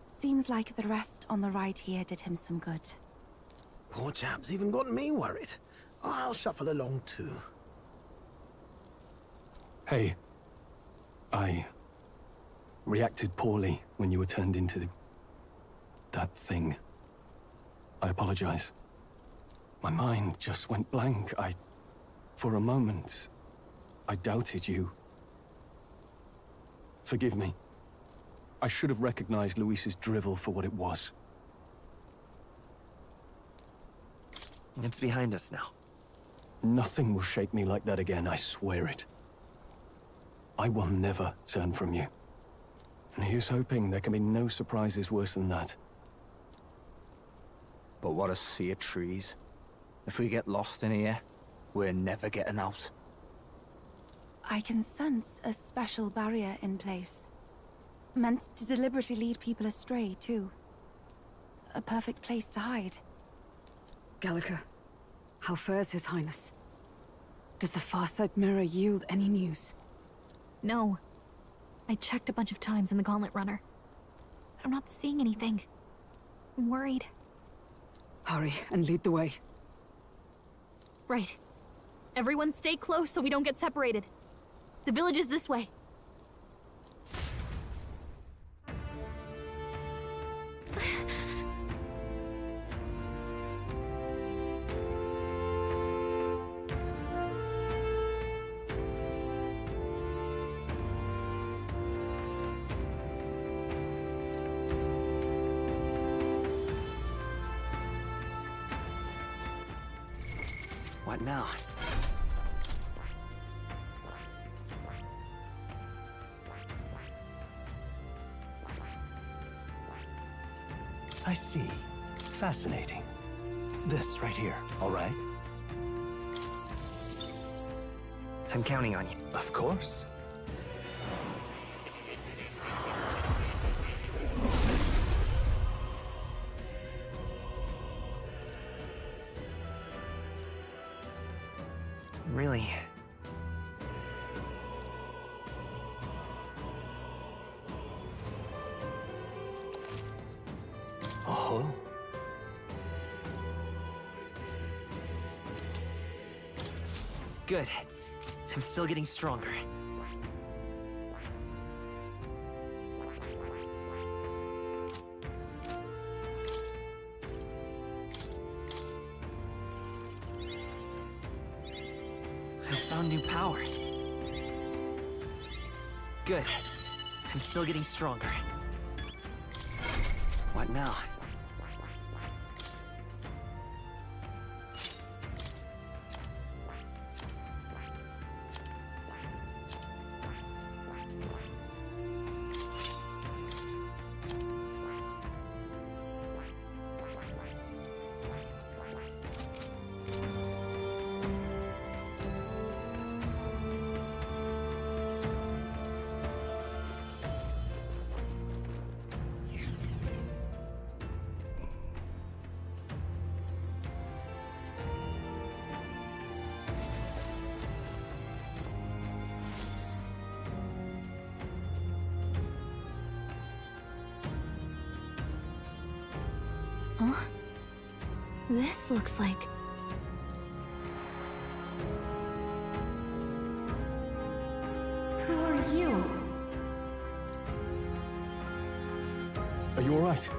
[SPEAKER 13] Seems like the rest on the ride here did him some good.
[SPEAKER 12] Poor chap's even got me worried. I'll shuffle along too.
[SPEAKER 4] Hey, I reacted poorly when you were turned into that thing. I apologize. My mind just went blank. For a moment, I doubted you. Forgive me. I should have recognized Luis's drivel for what it was.
[SPEAKER 17] It's behind us now.
[SPEAKER 4] Nothing will shake me like that again, I swear it. I will never turn from you. And here's hoping there can be no surprises worse than that.
[SPEAKER 8] But what a sea of trees. If we get lost in here, we're never getting out.
[SPEAKER 13] I can sense a special barrier in place. Meant to deliberately lead people astray, too. A perfect place to hide.
[SPEAKER 10] Gallica, how fares His Highness? Does the Farsight Mirror yield any news?
[SPEAKER 1] No. I checked a bunch of times in the Gauntlet Runner. I'm not seeing anything. I'm worried.
[SPEAKER 10] Hurry and lead the way.
[SPEAKER 1] Right. Everyone stay close so we don't get separated. The village is this way.
[SPEAKER 17] What now?
[SPEAKER 14] I see. Fascinating. This right here, all right?
[SPEAKER 17] I'm counting on you.
[SPEAKER 14] Of course.
[SPEAKER 17] Really?
[SPEAKER 14] Oh.
[SPEAKER 17] Good. I'm still getting stronger. I found new power. Good. I'm still getting stronger. What now?
[SPEAKER 1] Huh? This looks like...
[SPEAKER 18] Who are you?
[SPEAKER 4] Are you alright?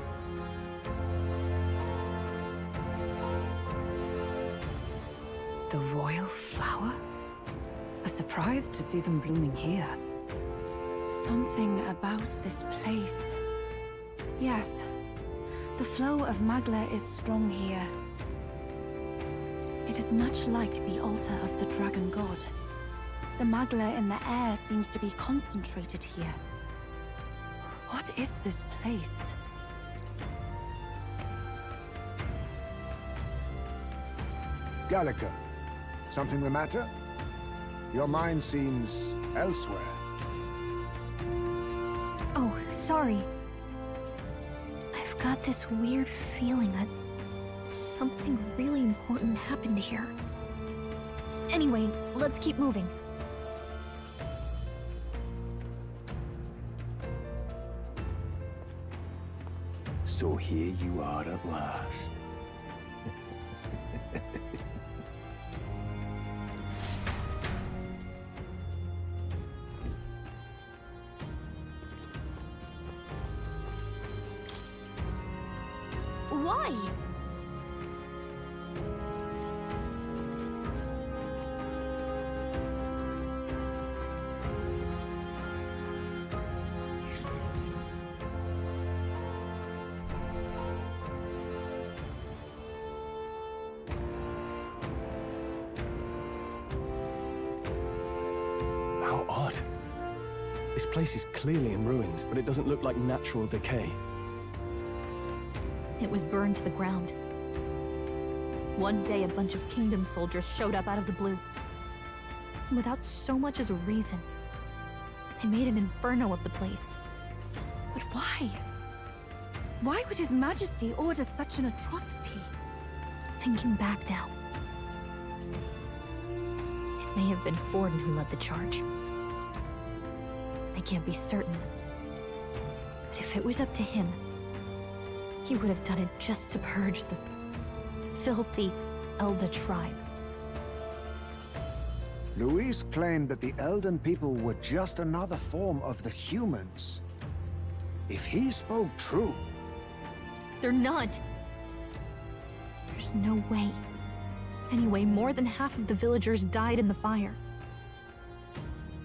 [SPEAKER 10] The royal flower? A surprise to see them blooming here.
[SPEAKER 13] Something about this place. Yes, the flow of Magla is strong here. It is much like the altar of the dragon god. The Magla in the air seems to be concentrated here. What is this place?
[SPEAKER 3] Gallica, something the matter? Your mind seems elsewhere.
[SPEAKER 1] Oh, sorry. I've got this weird feeling that something really important happened here. Anyway, let's keep moving.
[SPEAKER 14] So here you are at last.
[SPEAKER 1] Why?
[SPEAKER 4] How odd. This place is clearly in ruins, but it doesn't look like natural decay.
[SPEAKER 1] It was burned to the ground. One day, a bunch of kingdom soldiers showed up out of the blue. Without so much as a reason. They made an inferno of the place.
[SPEAKER 13] But why? Why would His Majesty order such an atrocity?
[SPEAKER 1] Thinking back now, it may have been Forden who led the charge. I can't be certain. But if it was up to him, he would have done it just to purge the filthy Elda tribe.
[SPEAKER 3] Luis claimed that the Elden people were just another form of the humans. If he spoke true...
[SPEAKER 1] They're not. There's no way. Anyway, more than half of the villagers died in the fire.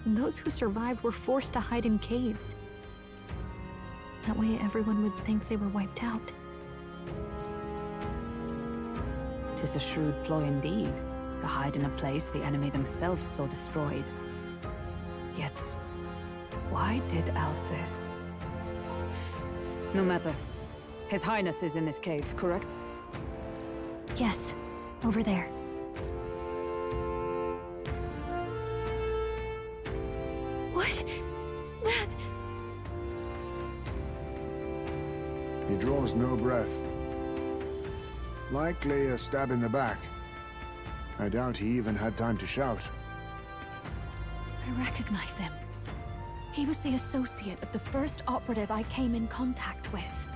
[SPEAKER 1] And those who survived were forced to hide in caves. That way everyone would think they were wiped out.
[SPEAKER 10] 'Tis a shrewd ploy indeed, to hide in a place the enemy themselves saw destroyed. Yet, why did Alcest? No matter. His Highness is in this cave, correct?
[SPEAKER 1] Yes, over there.
[SPEAKER 13] What? That...
[SPEAKER 3] He draws no breath. Likely a stab in the back. I doubt he even had time to shout.
[SPEAKER 6] I recognize him. He was the associate of the first operative I came in contact with.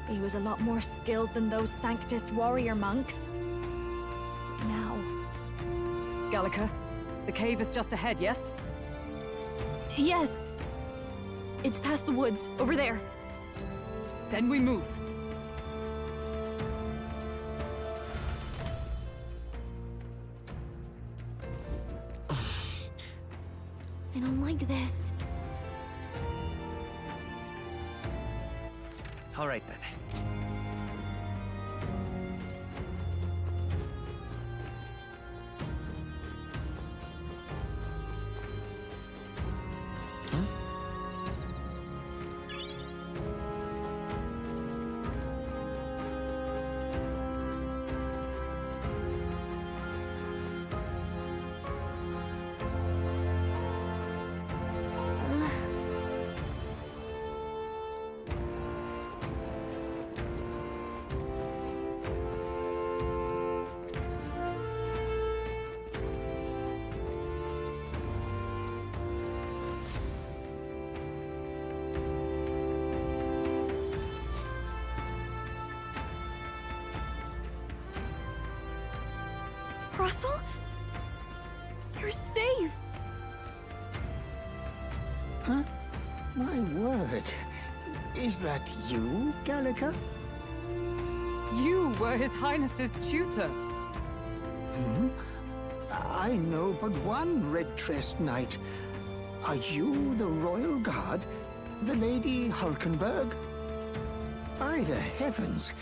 [SPEAKER 6] He was a lot more skilled than those Sanctist warrior monks. Now...
[SPEAKER 10] Gallica, the cave is just ahead, yes?
[SPEAKER 1] Yes! It's past the woods, over there.
[SPEAKER 10] Then we move.
[SPEAKER 1] I don't like this.
[SPEAKER 17] All right then.
[SPEAKER 6] Russell? You're safe!
[SPEAKER 5] Huh? My word. Is that you, Gallica?
[SPEAKER 10] You were His Highness's tutor.
[SPEAKER 5] Hmm? I know but one red-dressed knight. Are you the royal guard? The Lady Hulkenberg? By the heavens.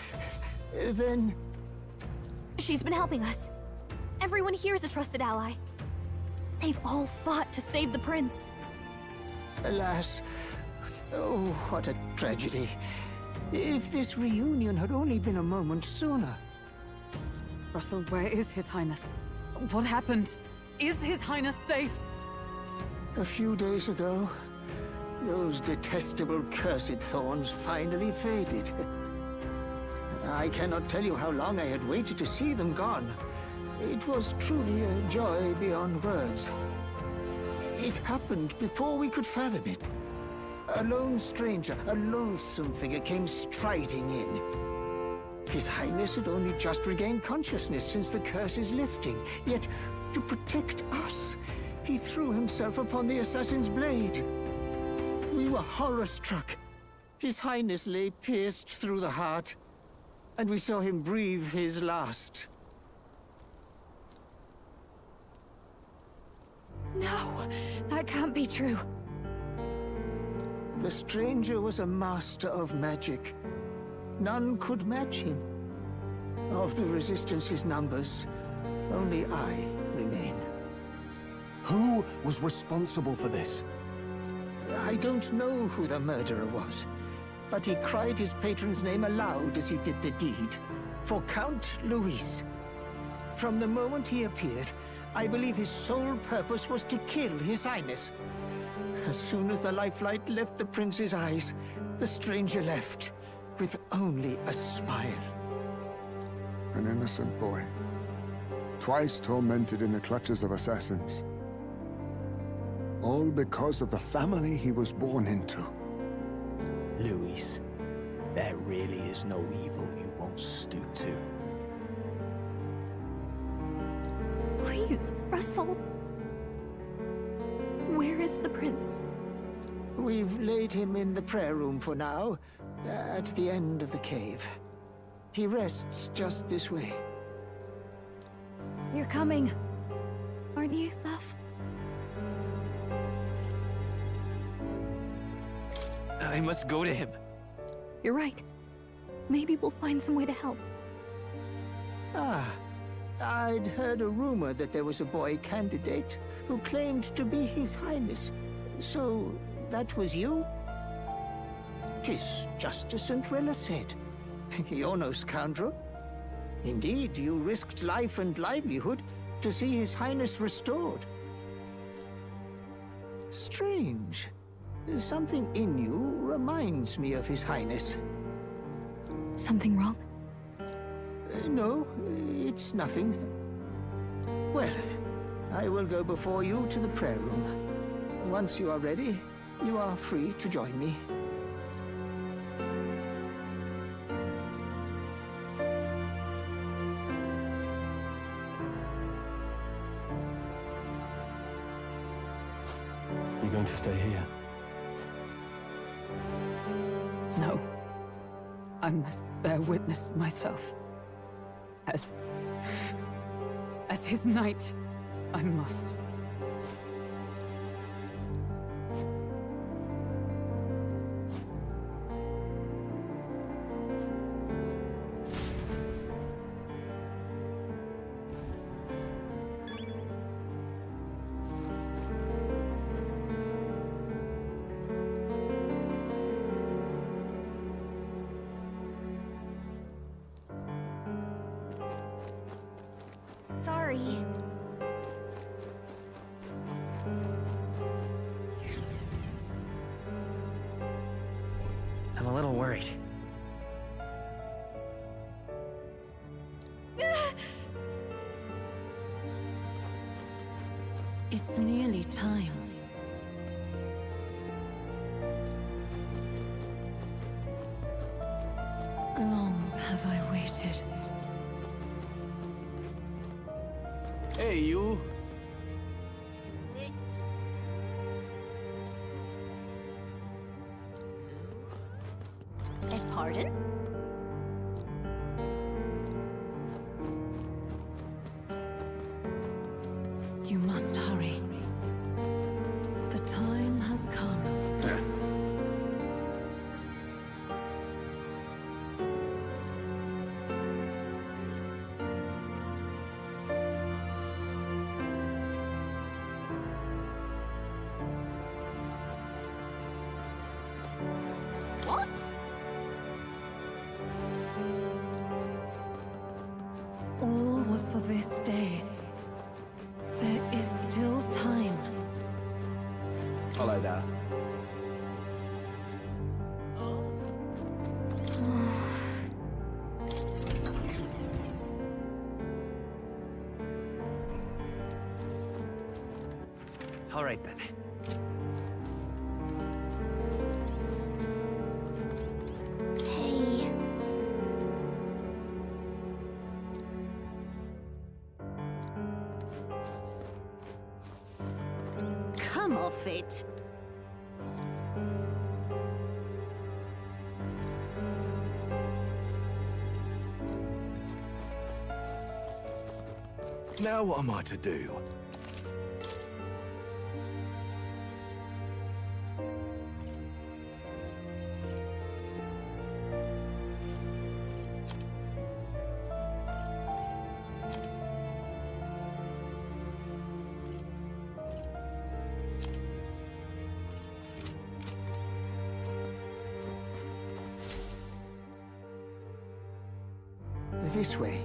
[SPEAKER 5] Then...
[SPEAKER 1] She's been helping us. Everyone here is a trusted ally. They've all fought to save the prince.
[SPEAKER 5] Alas. Oh, what a tragedy. If this reunion had only been a moment sooner.
[SPEAKER 10] Russell, where is His Highness? What happened? Is His Highness safe?
[SPEAKER 5] A few days ago, those detestable cursed thorns finally faded. I cannot tell you how long I had waited to see them gone. It was truly a joy beyond words. It happened before we could fathom it. A lone stranger, a loathsome figure came striding in. His Highness had only just regained consciousness since the curse's lifting, yet to protect us, he threw himself upon the assassin's blade. We were horror-struck. His Highness lay pierced through the heart, and we saw him breathe his last.
[SPEAKER 6] No, that can't be true.
[SPEAKER 5] The stranger was a master of magic. None could match him. Of the Resistance's numbers, only I remain.
[SPEAKER 4] Who was responsible for this?
[SPEAKER 5] I don't know who the murderer was, but he cried his patron's name aloud as he did the deed. For Count Luis. From the moment he appeared, I believe his sole purpose was to kill His Highness. As soon as the lifelight left the prince's eyes, the stranger left, with only a smile.
[SPEAKER 3] An innocent boy, twice tormented in the clutches of assassins. All because of the family he was born into.
[SPEAKER 14] Luis, there really is no evil you won't stoop to.
[SPEAKER 1] Please, Russell. Where is the prince?
[SPEAKER 5] We've laid him in the prayer room for now, at the end of the cave. He rests just this way.
[SPEAKER 6] You're coming, aren't you, love?
[SPEAKER 17] I must go to him.
[SPEAKER 1] You're right. Maybe we'll find some way to help.
[SPEAKER 5] Ah, I'd heard a rumor that there was a boy candidate who claimed to be His Highness. So, that was you? 'Tis just as St. Rilla said. You're no scoundrel. Indeed, you risked life and livelihood to see His Highness restored. Strange. Something in you reminds me of His Highness.
[SPEAKER 1] Something wrong?
[SPEAKER 5] No, it's nothing. Well, I will go before you to the prayer room. Once you are ready, you are free to join me.
[SPEAKER 4] You're going to stay here?
[SPEAKER 10] No. I must bear witness myself. As his knight, I must.
[SPEAKER 1] Sorry.
[SPEAKER 17] I'm a little worried.
[SPEAKER 21] It's nearly time. Long have I waited.
[SPEAKER 9] Hey, you.
[SPEAKER 1] Beg pardon?
[SPEAKER 21] You must hurry. The time has come.
[SPEAKER 1] What?
[SPEAKER 21] All was for this day. There is still time.
[SPEAKER 8] Follow that.
[SPEAKER 17] All right then.
[SPEAKER 18] Hey.
[SPEAKER 5] Come off it.
[SPEAKER 14] Now what am I to do?
[SPEAKER 5] This way.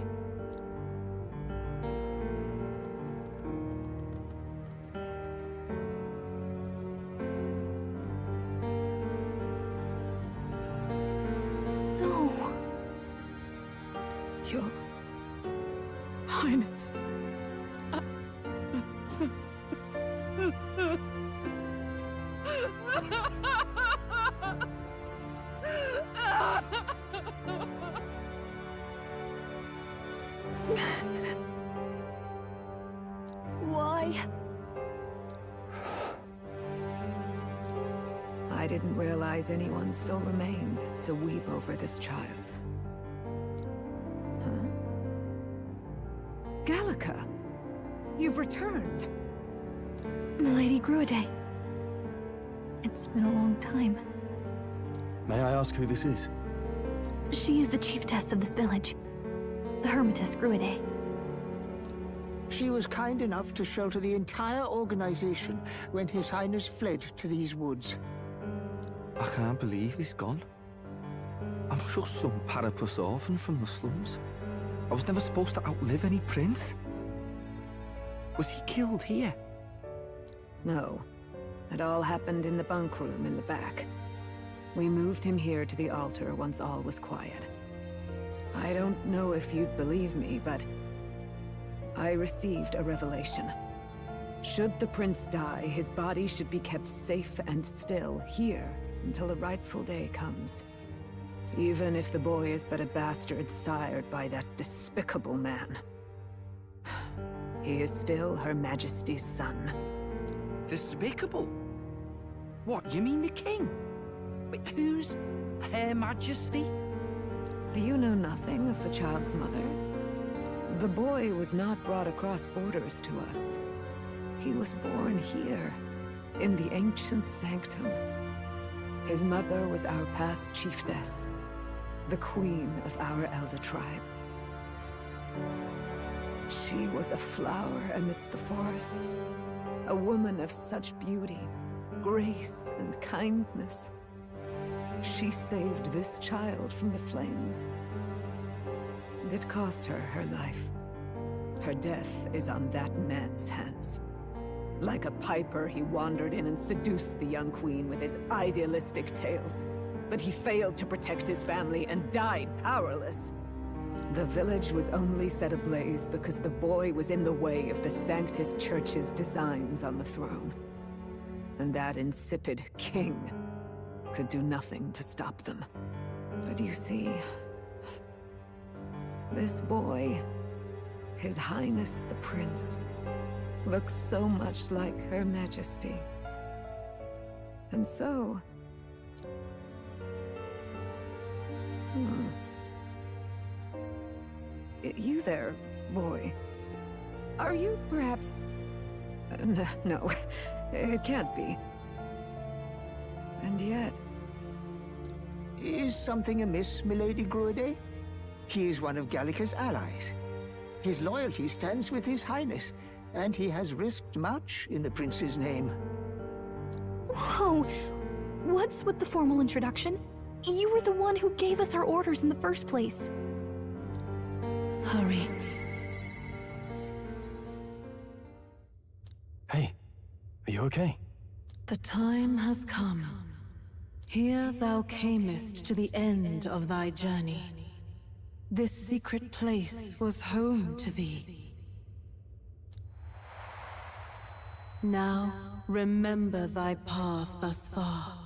[SPEAKER 6] No. Your Highness.
[SPEAKER 1] Why?
[SPEAKER 10] I didn't realize anyone still remained to weep over this child. Huh? Gallica! You've returned!
[SPEAKER 1] Milady Gruade. It's been a long time.
[SPEAKER 4] May I ask who this is?
[SPEAKER 1] She is the chiefess of this village. The Hermitess Gruade.
[SPEAKER 5] She was kind enough to shelter the entire organization when His Highness fled to these woods.
[SPEAKER 8] I can't believe he's gone. I'm just some parapus orphan from the slums. I was never supposed to outlive any prince. Was he killed here?
[SPEAKER 10] No. It all happened in the bunk room in the back. We moved him here to the altar once all was quiet. I don't know if you'd believe me, but I received a revelation. Should the prince die, his body should be kept safe and still here until the rightful day comes. Even if the boy is but a bastard sired by that despicable man. He is still Her Majesty's son.
[SPEAKER 8] Despicable? What, you mean the king? Wait, who's Her Majesty?
[SPEAKER 10] Do you know nothing of the child's mother? The boy was not brought across borders to us. He was born here, in the ancient sanctum. His mother was our past chiefess, the queen of our elder tribe. She was a flower amidst the forests, a woman of such beauty, grace, and kindness. She saved this child from the flames. And it cost her her life. Her death is on that man's hands. Like a piper, he wandered in and seduced the young queen with his idealistic tales. But he failed to protect his family and died powerless. The village was only set ablaze because the boy was in the way of the Sanctus Church's designs on the throne. And that insipid king could do nothing to stop them. But you see, this boy, His Highness the Prince looks so much like Her Majesty. And so... You there, boy. Are you perhaps... No, it can't be. And yet...
[SPEAKER 5] Is something amiss, Milady Gruede? He is one of Gallica's allies. His loyalty stands with His Highness, and he has risked much in the Prince's name.
[SPEAKER 15] Whoa! What's with the formal introduction? You were the one who gave us our orders in the first place.
[SPEAKER 21] Hurry.
[SPEAKER 4] Hey, are you okay?
[SPEAKER 21] The time has come. Here thou camest to the end of thy journey. This secret place was home to thee. Now, remember thy path thus far.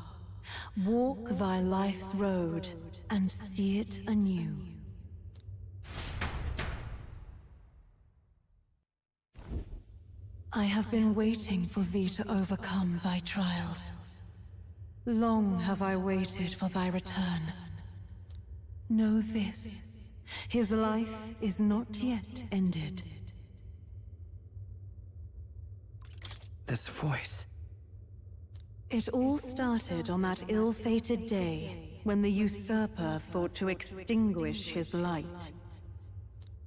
[SPEAKER 21] Walk thy life's road and see it anew. I have been waiting for thee to overcome thy trials. Long have I waited for thy return. Know this, his life is not yet ended.
[SPEAKER 17] This voice.
[SPEAKER 21] It all started on that ill-fated day when the usurper thought to extinguish his light.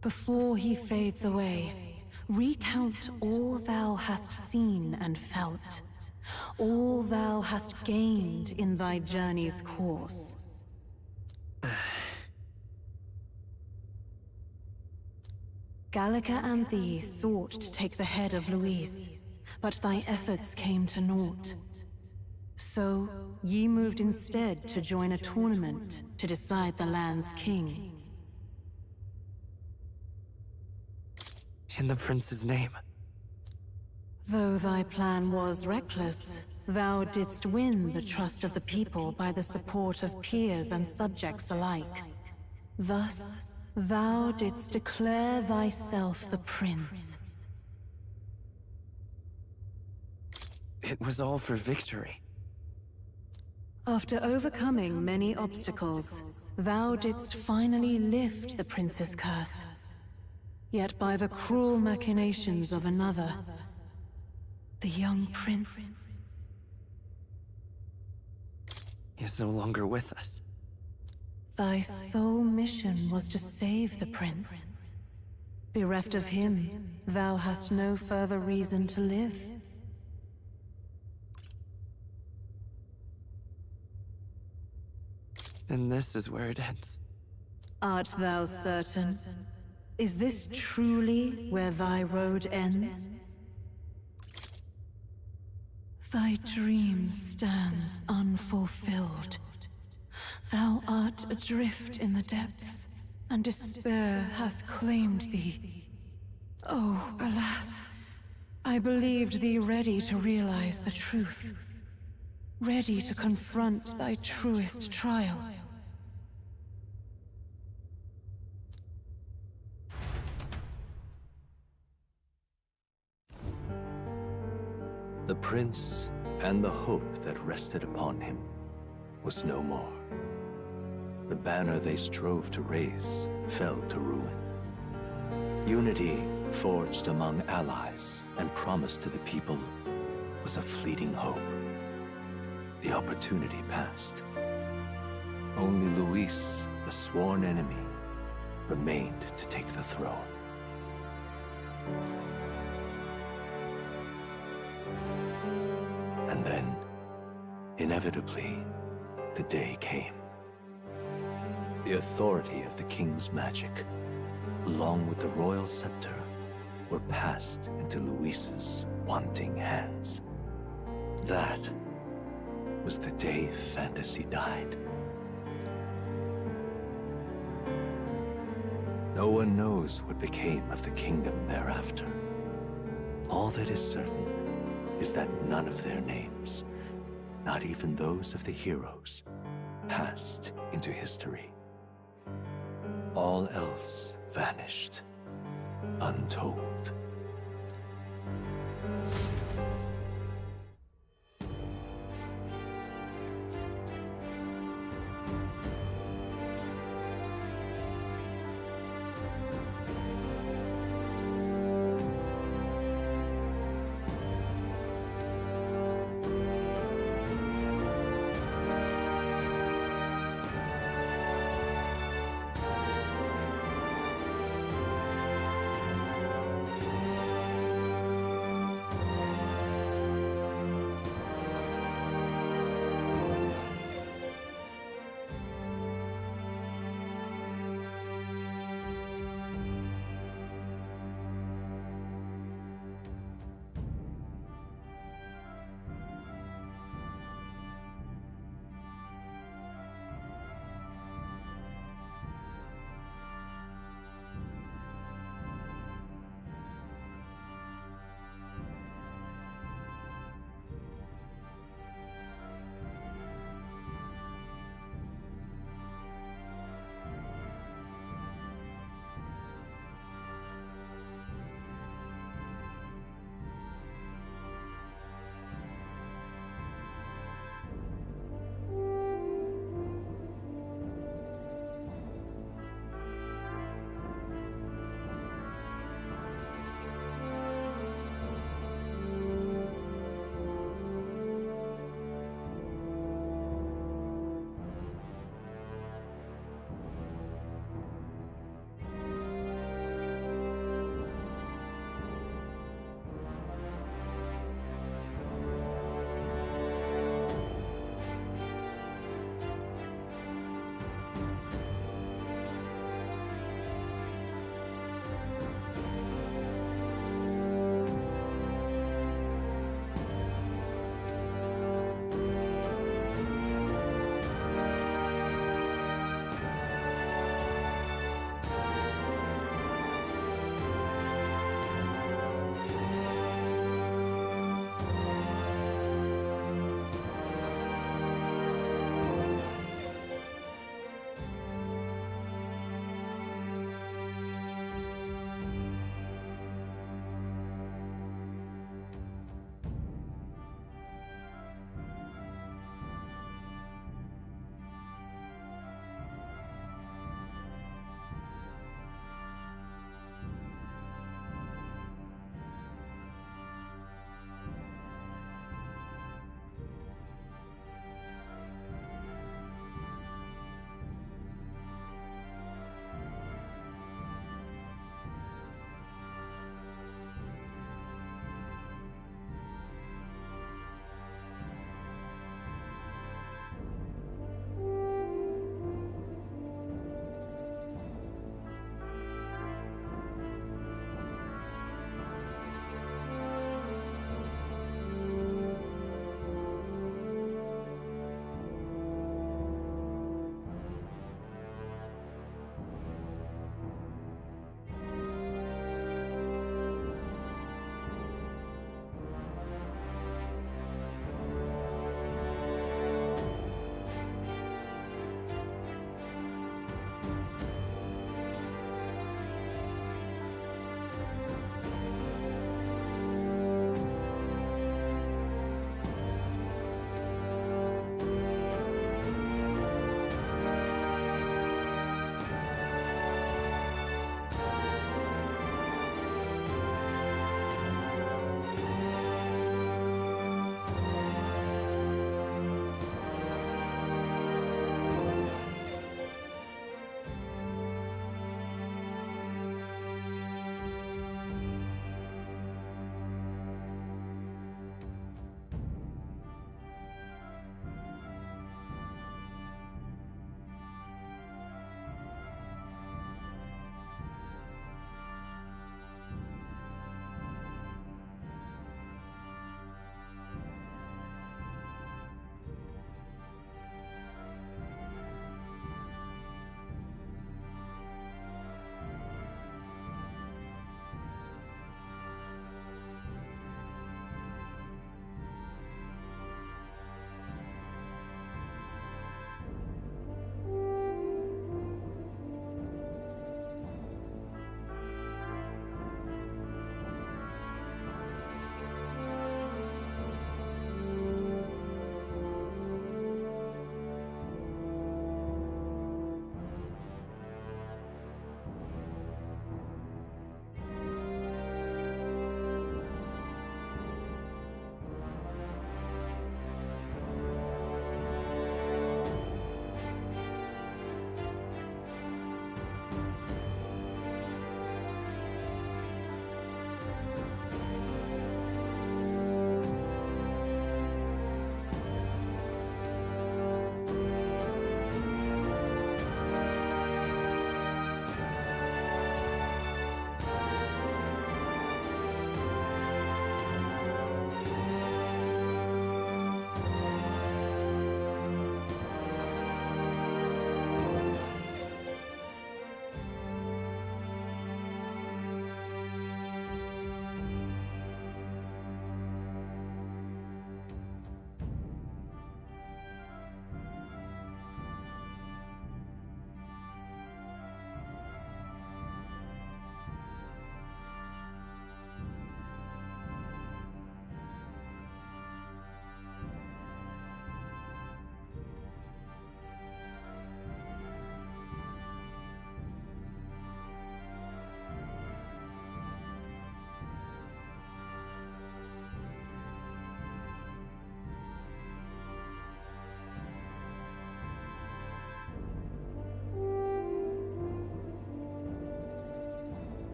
[SPEAKER 21] Before he fades away, recount all thou hast seen and felt, all thou hast gained in thy journey's course. Gallica and thee sought to take the head of Luis, but thy efforts came to naught. So, ye moved instead to join a tournament to decide the land's king.
[SPEAKER 17] In the prince's name.
[SPEAKER 21] Though thy plan was reckless, thou didst win the trust of the people by the support of peers and subjects alike. Thus, thou didst declare thyself the prince.
[SPEAKER 17] It was all for victory.
[SPEAKER 21] After overcoming many obstacles, thou didst finally lift the prince's curse. Yet by the cruel machinations of another, the young prince
[SPEAKER 17] is no longer with us.
[SPEAKER 21] Thy sole mission was to save the prince. Bereft of him, thou hast no further reason to live.
[SPEAKER 17] And this is where it ends.
[SPEAKER 21] Art thou certain? Is this truly where thy road ends? Thy dream stands unfulfilled. Thou art adrift in the depths, and despair hath claimed thee. Oh, alas, I believed thee ready to realize the truth, ready to confront thy truest trial.
[SPEAKER 7] The prince and the hope that rested upon him was no more. The banner they strove to raise fell to ruin. Unity forged among allies and promised to the people was a fleeting hope. The opportunity passed. Only Luis, the sworn enemy, remained to take the throne. And then, inevitably, the day came. The authority of the king's magic, along with the royal scepter, were passed into Luis's wanting hands. That was the day fantasy died. No one knows what became of the kingdom thereafter. All that is certain is that none of their names, not even those of the heroes, passed into history. All else vanished, untold.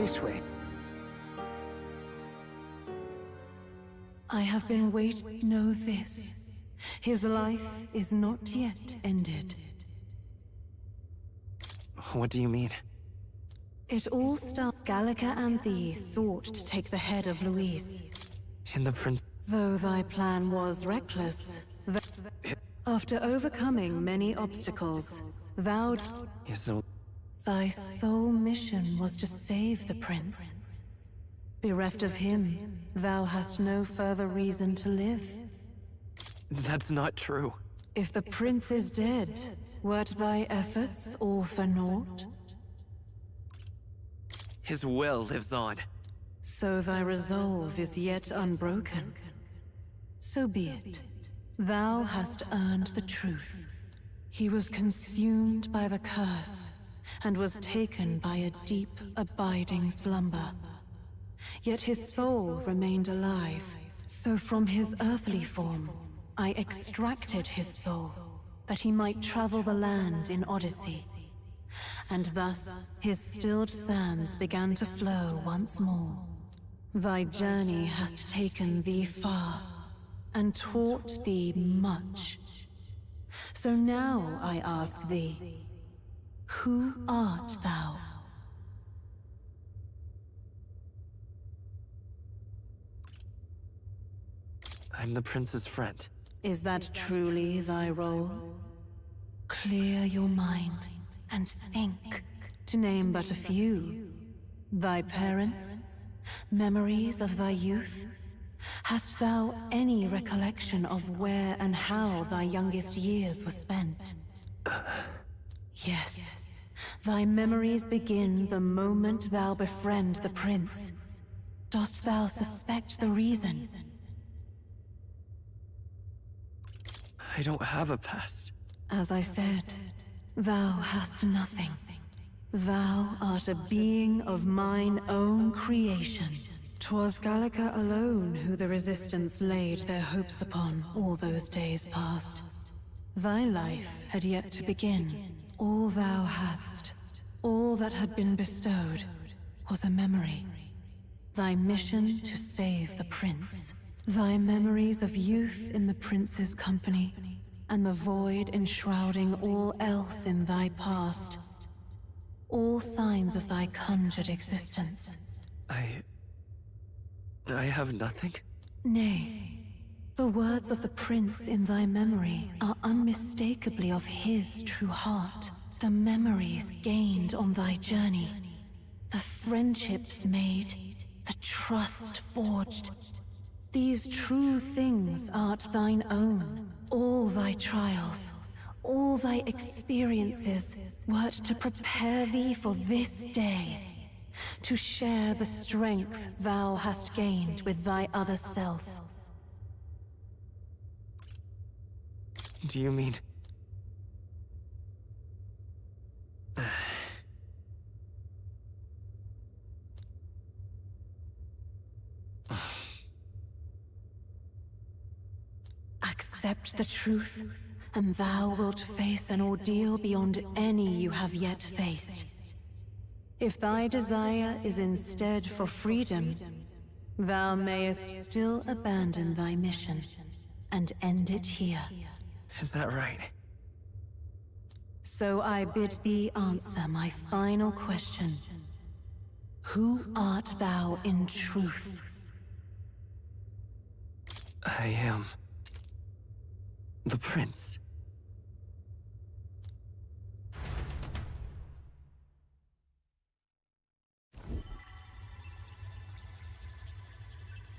[SPEAKER 5] this way.
[SPEAKER 21] I have been waiting. Know this. His life is not yet ended.
[SPEAKER 17] What do you mean?
[SPEAKER 21] It all started. Gallica and thee sought to take the head of Luis.
[SPEAKER 17] In the prince.
[SPEAKER 21] Though thy plan was reckless, after overcoming many obstacles, thou. Thy sole mission was to save the prince. Bereft of him, thou hast no further reason to live.
[SPEAKER 17] That's not true.
[SPEAKER 21] If the prince is dead, wert thy efforts all for naught?
[SPEAKER 17] His will lives on.
[SPEAKER 21] So thy resolve is yet unbroken. So be it. Thou hast earned the truth. He was consumed by the curse, and was taken by a deep, abiding slumber. Yet his soul remained alive, so from his earthly form, I extracted his soul, that he might travel the land in Odyssey. And thus, his stilled sands began to flow once more. Thy journey hast taken thee far, and taught thee much. So now I ask thee, who art thou?
[SPEAKER 17] I'm the prince's friend.
[SPEAKER 21] Is that truly thy role? Clear your mind and think, to name but a few. Thy parents? Memories of thy youth? Hast thou any recollection of where and how thy youngest years were spent? Yes. Thy memories begin the moment thou befriend the prince. Dost thou suspect the reason?
[SPEAKER 17] I don't have a past.
[SPEAKER 21] As I said, thou hast nothing. Thou art a being of mine own creation. 'Twas Gallica alone who the Resistance laid their hopes upon all those days past. Thy life had yet to begin. All thou hadst, all that had been bestowed, was a memory. Thy mission to save the prince. Thy memories of youth in the prince's company, and the void enshrouding all else in thy past. All signs of thy conjured existence.
[SPEAKER 17] I have nothing?
[SPEAKER 21] Nay. The words of the prince in thy memory are unmistakably of his true heart. The memories gained on thy journey. The friendships made. The trust forged. These true things art thine own. All thy trials, all thy experiences, wert to prepare thee for this day. To share the strength thou hast gained with thy other self.
[SPEAKER 17] Do you mean...
[SPEAKER 21] Accept the truth, and thou wilt face an ordeal beyond any you have yet faced. If thy desire is instead for freedom, thou mayest still abandon thy mission, and end it here.
[SPEAKER 17] Is that right?
[SPEAKER 21] So I bid thee answer my final question. Who art thou in truth?
[SPEAKER 17] I am... the prince.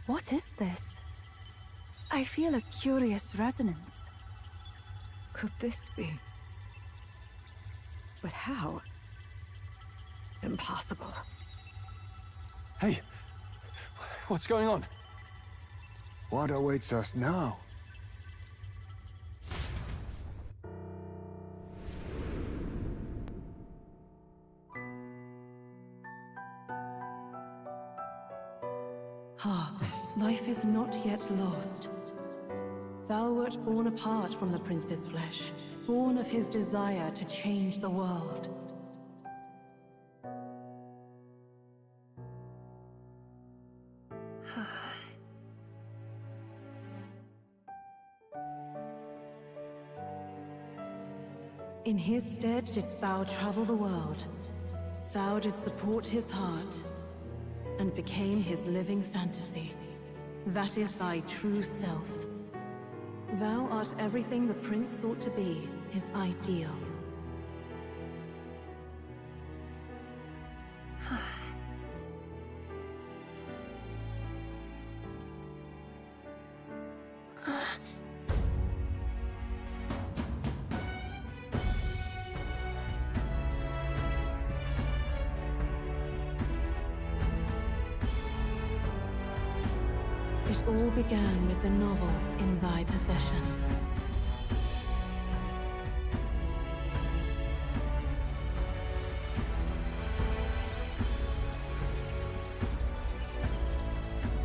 [SPEAKER 13] What is this? I feel a curious resonance.
[SPEAKER 10] Could this be? But how? Impossible.
[SPEAKER 4] Hey! What's going on?
[SPEAKER 3] What awaits us now?
[SPEAKER 21] Hark, life is not yet lost. Thou wert born apart from the prince's flesh, born of his desire to change the world.
[SPEAKER 2] In his stead didst thou travel the world. Thou didst support his heart, and became his living fantasy. That is thy true self. Thou art everything the prince sought to be, his ideal. It all began with the novel in thy possession.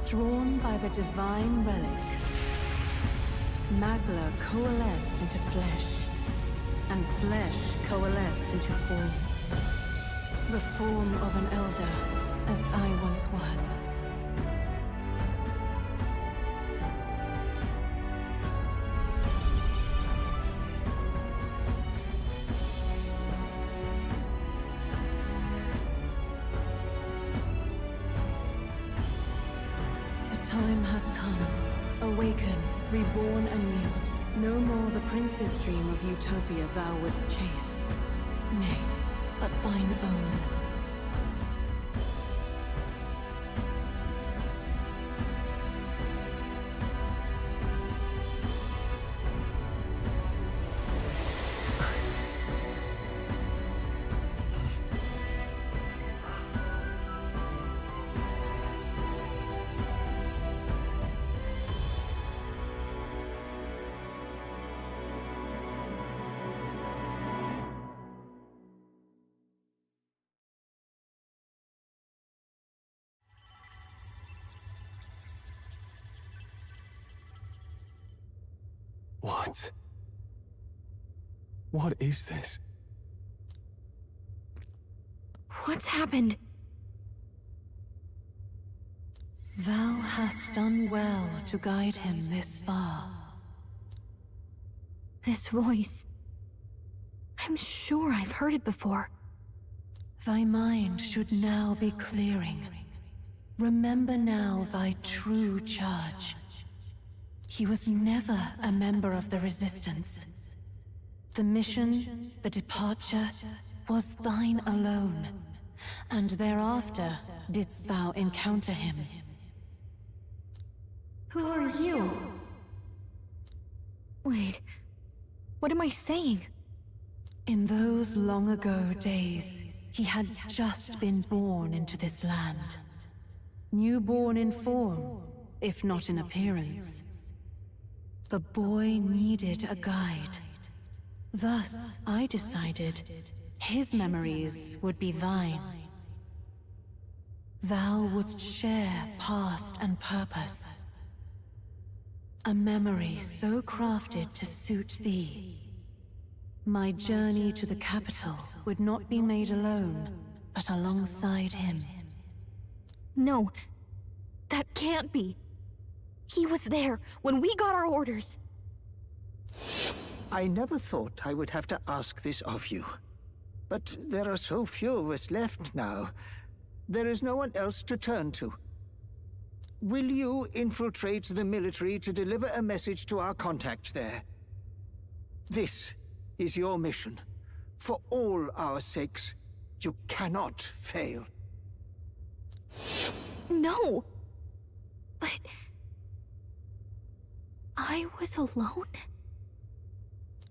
[SPEAKER 2] Drawn by the divine relic, Magla coalesced into flesh, and flesh coalesced into form. The form of an elder, as I once was. Time hath come. Awaken, reborn anew. No more the prince's dream of utopia thou wouldst chase. Nay, but thine own.
[SPEAKER 4] What? What is this?
[SPEAKER 1] What's happened?
[SPEAKER 2] Thou hast done well to guide him this far.
[SPEAKER 1] This voice. I'm sure I've heard it before.
[SPEAKER 2] Thy mind should now be clearing. Remember now thy true charge. He was never a member of the Resistance. The mission, the departure, was thine alone, and thereafter didst thou encounter him.
[SPEAKER 1] Who are you? Wait, what am I saying?
[SPEAKER 2] In those long ago days, he had just been born into this land. Newborn in form, if not in appearance. The boy needed a guide. Thus, I decided his memories would be thine. Thou wouldst share past and purpose. A memory so crafted to suit thee. My journey to the capital would not be made alone, but alongside him.
[SPEAKER 1] No, that can't be. He was there when we got our orders.
[SPEAKER 5] I never thought I would have to ask this of you. But there are so few of us left now. There is no one else to turn to. Will you infiltrate the military to deliver a message to our contact there? This is your mission. For all our sakes, you cannot fail.
[SPEAKER 1] No! But... I was alone?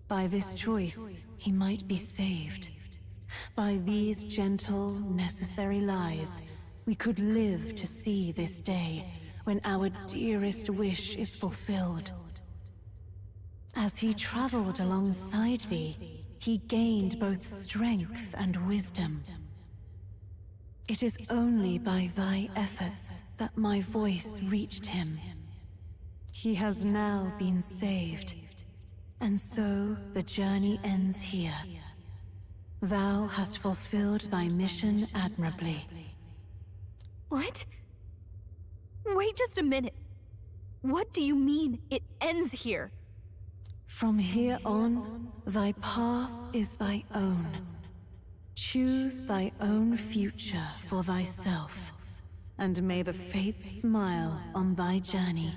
[SPEAKER 2] By this choice, he might be saved. By these gentle, necessary lies, we could live to see this day, when our dearest wish is fulfilled. As he traveled alongside thee, he gained both strength and wisdom. It is only by thy efforts that my voice reached him. He has now been saved, and so the journey ends here. Thou hast fulfilled thy mission admirably.
[SPEAKER 1] What? Wait just a minute. What do you mean, it ends here?
[SPEAKER 2] From here on, thy path is thy own. Choose thy own future for thyself, and may the fates smile on thy journey.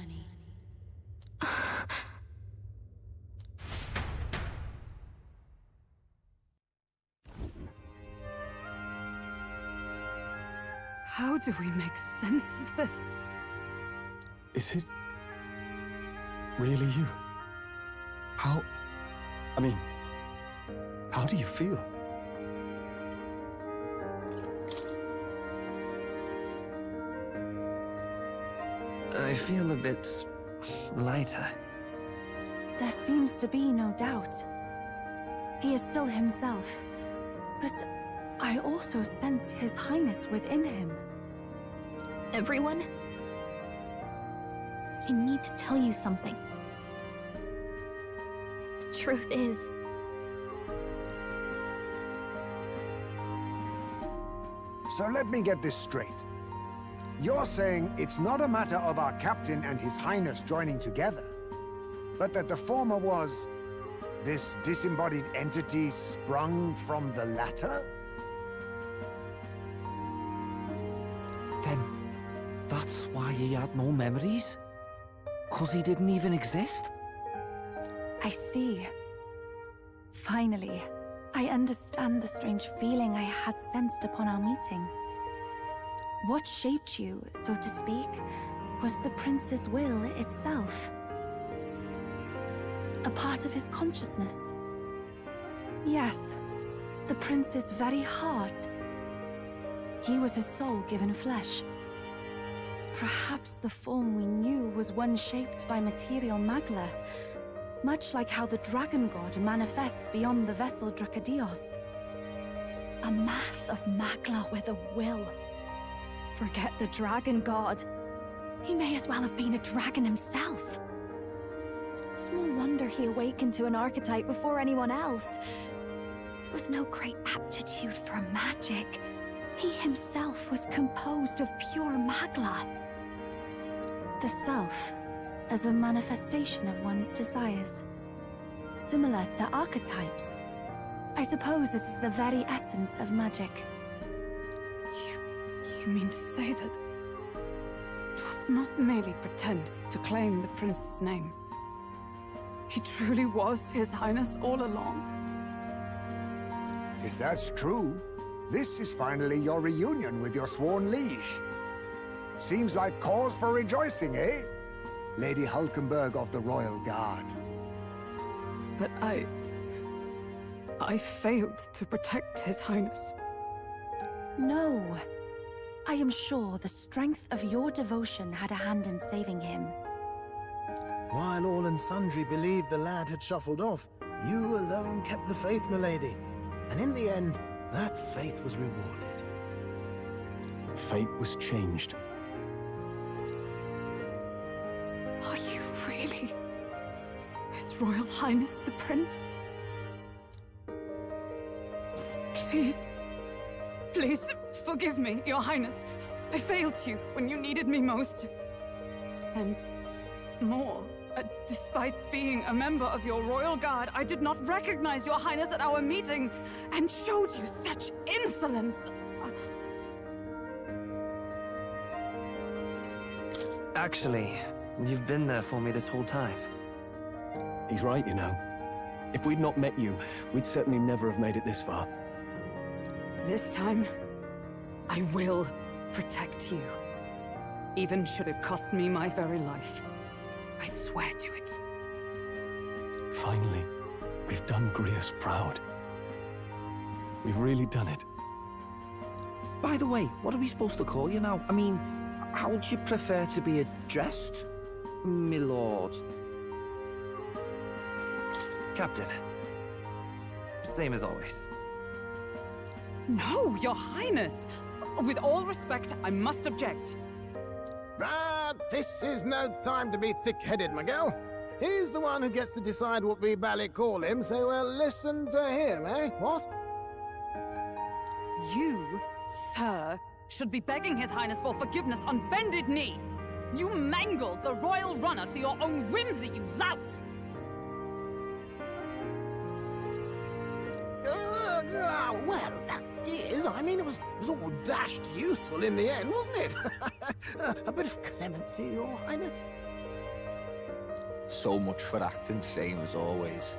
[SPEAKER 10] How do we make sense of this?
[SPEAKER 4] Is it really you? How do you feel?
[SPEAKER 17] I feel a bit lighter.
[SPEAKER 13] There seems to be no doubt. He is still himself. But I also sense His Highness within him.
[SPEAKER 1] Everyone? I need to tell you something. The truth is...
[SPEAKER 3] So let me get this straight. You're saying it's not a matter of our captain and His Highness joining together, but that the former was this disembodied entity sprung from the latter?
[SPEAKER 8] Then, that's why he had no memories? 'Cause he didn't even exist?
[SPEAKER 13] I see. Finally, I understand the strange feeling I had sensed upon our meeting. What shaped you, so to speak, was the prince's will itself. A part of his consciousness. Yes, the prince's very heart. He was his soul given flesh. Perhaps the form we knew was one shaped by material magla, much like how the dragon god manifests beyond the vessel Dracadios.
[SPEAKER 6] A mass of magla with a will. Forget the dragon god. He may as well have been a dragon himself. Small wonder he awakened to an archetype before anyone else. It was no great aptitude for magic. He himself was composed of pure magla.
[SPEAKER 13] The self, as a manifestation of one's desires. Similar to archetypes. I suppose this is the very essence of magic.
[SPEAKER 10] You mean to say that it was not merely pretense to claim the prince's name? He truly was His Highness all along?
[SPEAKER 3] If that's true, this is finally your reunion with your sworn liege. Seems like cause for rejoicing, eh? Lady Hulkenberg of the Royal Guard.
[SPEAKER 10] But I failed to protect His Highness.
[SPEAKER 13] No. I am sure the strength of your devotion had a hand in saving him.
[SPEAKER 12] While all and sundry believed the lad had shuffled off, you alone kept the faith, milady. And in the end, that faith was rewarded.
[SPEAKER 4] Fate was changed.
[SPEAKER 10] Are you really His Royal Highness the Prince? Please, forgive me, Your Highness. I failed you when you needed me most. And more, despite being a member of your Royal Guard, I did not recognize Your Highness at our meeting and showed you such insolence.
[SPEAKER 17] Actually, you've been there for me this whole time.
[SPEAKER 4] He's right, you know. If we'd not met you, we'd certainly never have made it this far.
[SPEAKER 10] This time, I will protect you. Even should it cost me my very life. I swear to it.
[SPEAKER 4] Finally, we've done Grius proud. We've really done it.
[SPEAKER 8] By the way, what are we supposed to call you now? I mean, how would you prefer to be addressed, my lord?
[SPEAKER 17] Captain. Same as always.
[SPEAKER 10] No, Your Highness! With all respect, I must object.
[SPEAKER 12] This is no time to be thick-headed, Miguel. He's the one who gets to decide what we bally call him, so we'll listen to him, eh? What?
[SPEAKER 10] You, sir, should be begging His Highness for forgiveness on bended knee. You mangled the royal runner to your own whimsy, you lout!
[SPEAKER 12] Well, that is. I mean, it was all dashed useful in the end, wasn't it? A bit of clemency, Your Highness.
[SPEAKER 8] So much for acting same as always.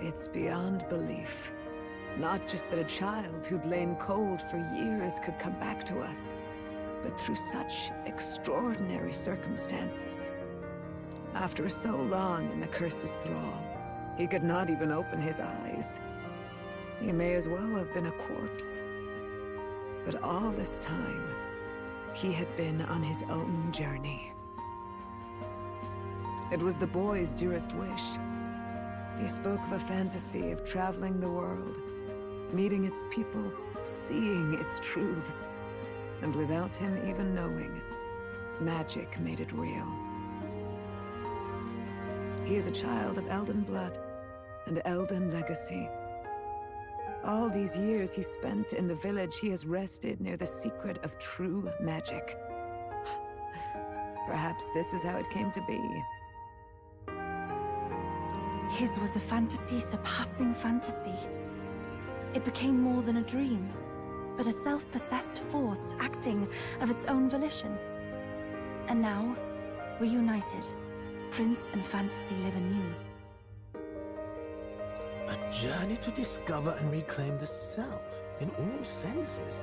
[SPEAKER 10] It's beyond belief. Not just that a child who'd lain cold for years could come back to us, but through such extraordinary circumstances. After so long in the curse's thrall, he could not even open his eyes. He may as well have been a corpse. But all this time, he had been on his own journey. It was the boy's dearest wish. He spoke of a fantasy of traveling the world, meeting its people, seeing its truths. And without him even knowing, magic made it real. He is a child of Elden blood and Elden legacy. All these years he spent in the village, he has rested near the secret of true magic. Perhaps this is how it came to be.
[SPEAKER 13] His was a fantasy surpassing fantasy. It became more than a dream, but a self-possessed force acting of its own volition. And now, reunited, Prince and fantasy live anew.
[SPEAKER 12] A journey to discover and reclaim the self, in all senses.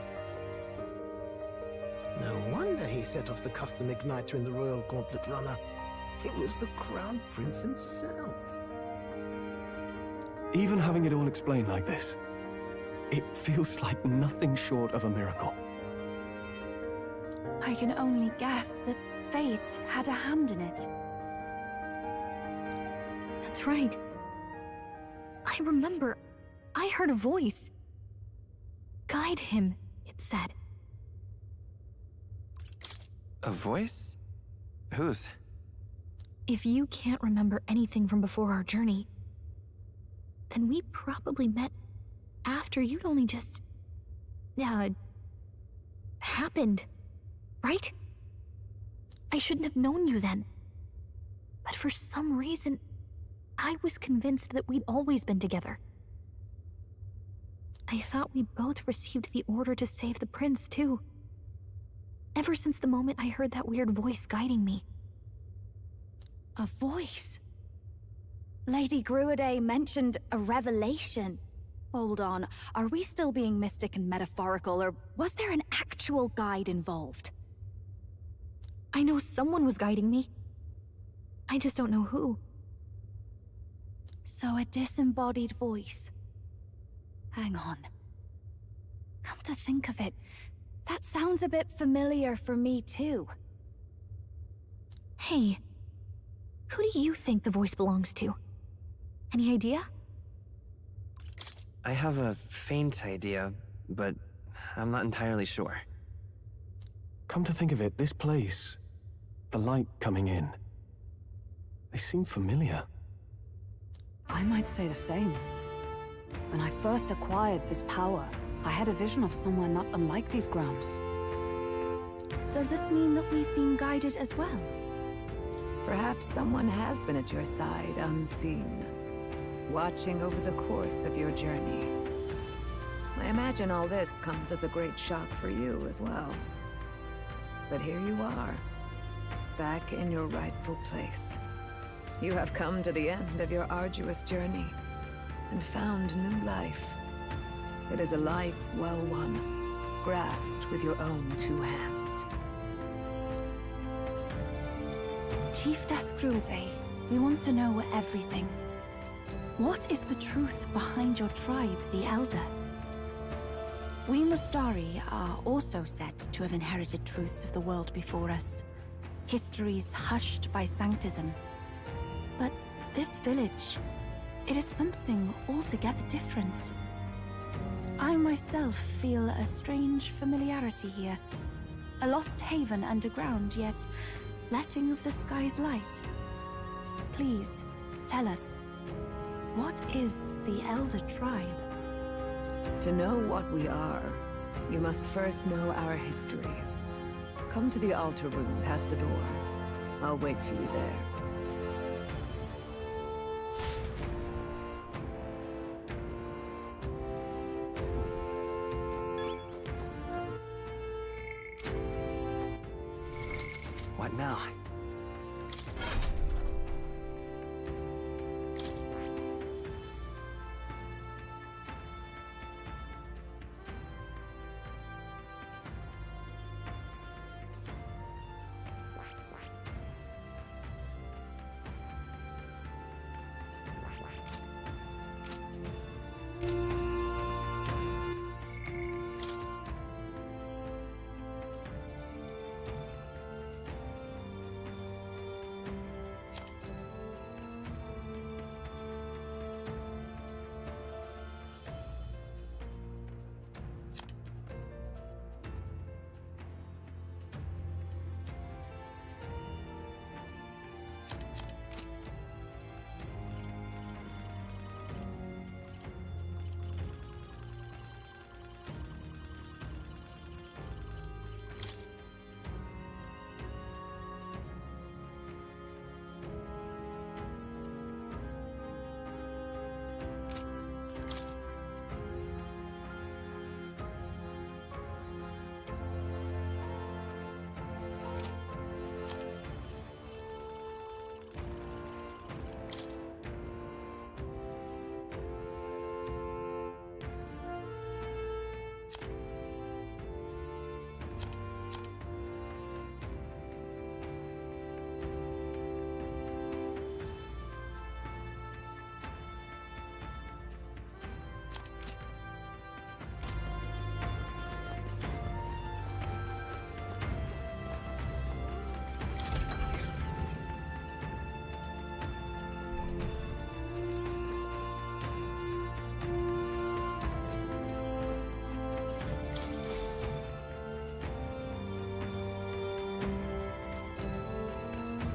[SPEAKER 12] No wonder he set off the custom igniter in the Royal Gauntlet Runner. It was the Crown Prince himself.
[SPEAKER 4] Even having it all explained like this, it feels like nothing short of a miracle.
[SPEAKER 13] I can only guess that fate had a hand in it.
[SPEAKER 1] That's right. I remember, I heard a voice. Guide him, it said.
[SPEAKER 17] A voice? Whose?
[SPEAKER 1] If you can't remember anything from before our journey, then we probably met after you'd only just... happened, right? I shouldn't have known you then. But for some reason, I was convinced that we'd always been together. I thought we both received the order to save the prince, too. Ever since the moment I heard that weird voice guiding me.
[SPEAKER 13] A voice? Lady Gruaday mentioned a revelation. Hold on, are we still being mystic and metaphorical, or was there an actual guide involved?
[SPEAKER 1] I know someone was guiding me. I just don't know who.
[SPEAKER 13] So a disembodied voice. Hang on. Come to think of it, that sounds a bit familiar for me too.
[SPEAKER 1] Hey, who do you think the voice belongs to? Any idea?
[SPEAKER 17] I have a faint idea, but I'm not entirely sure.
[SPEAKER 4] Come to think of it, this place, the light coming in, they seem familiar.
[SPEAKER 10] I might say the same. When I first acquired this power, I had a vision of somewhere not unlike these grounds.
[SPEAKER 13] Does this mean that we've been guided as well?
[SPEAKER 10] Perhaps someone has been at your side unseen, watching over the course of your journey. I imagine all this comes as a great shock for you as well. But here you are, back in your rightful place. You have come to the end of your arduous journey and found new life. It is a life well won, grasped with your own two hands.
[SPEAKER 13] Chiefess Gruaday, we want to know everything. What is the truth behind your tribe, the Elder? We Mustari are also said to have inherited truths of the world before us. Histories hushed by sanctism. But this village, it is something altogether different. I myself feel a strange familiarity here. A lost haven underground, yet letting of the sky's light. Please, tell us, what is the Elder tribe?
[SPEAKER 10] To know what we are, you must first know our history. Come to the altar room past the door. I'll wait for you there.
[SPEAKER 17] What now?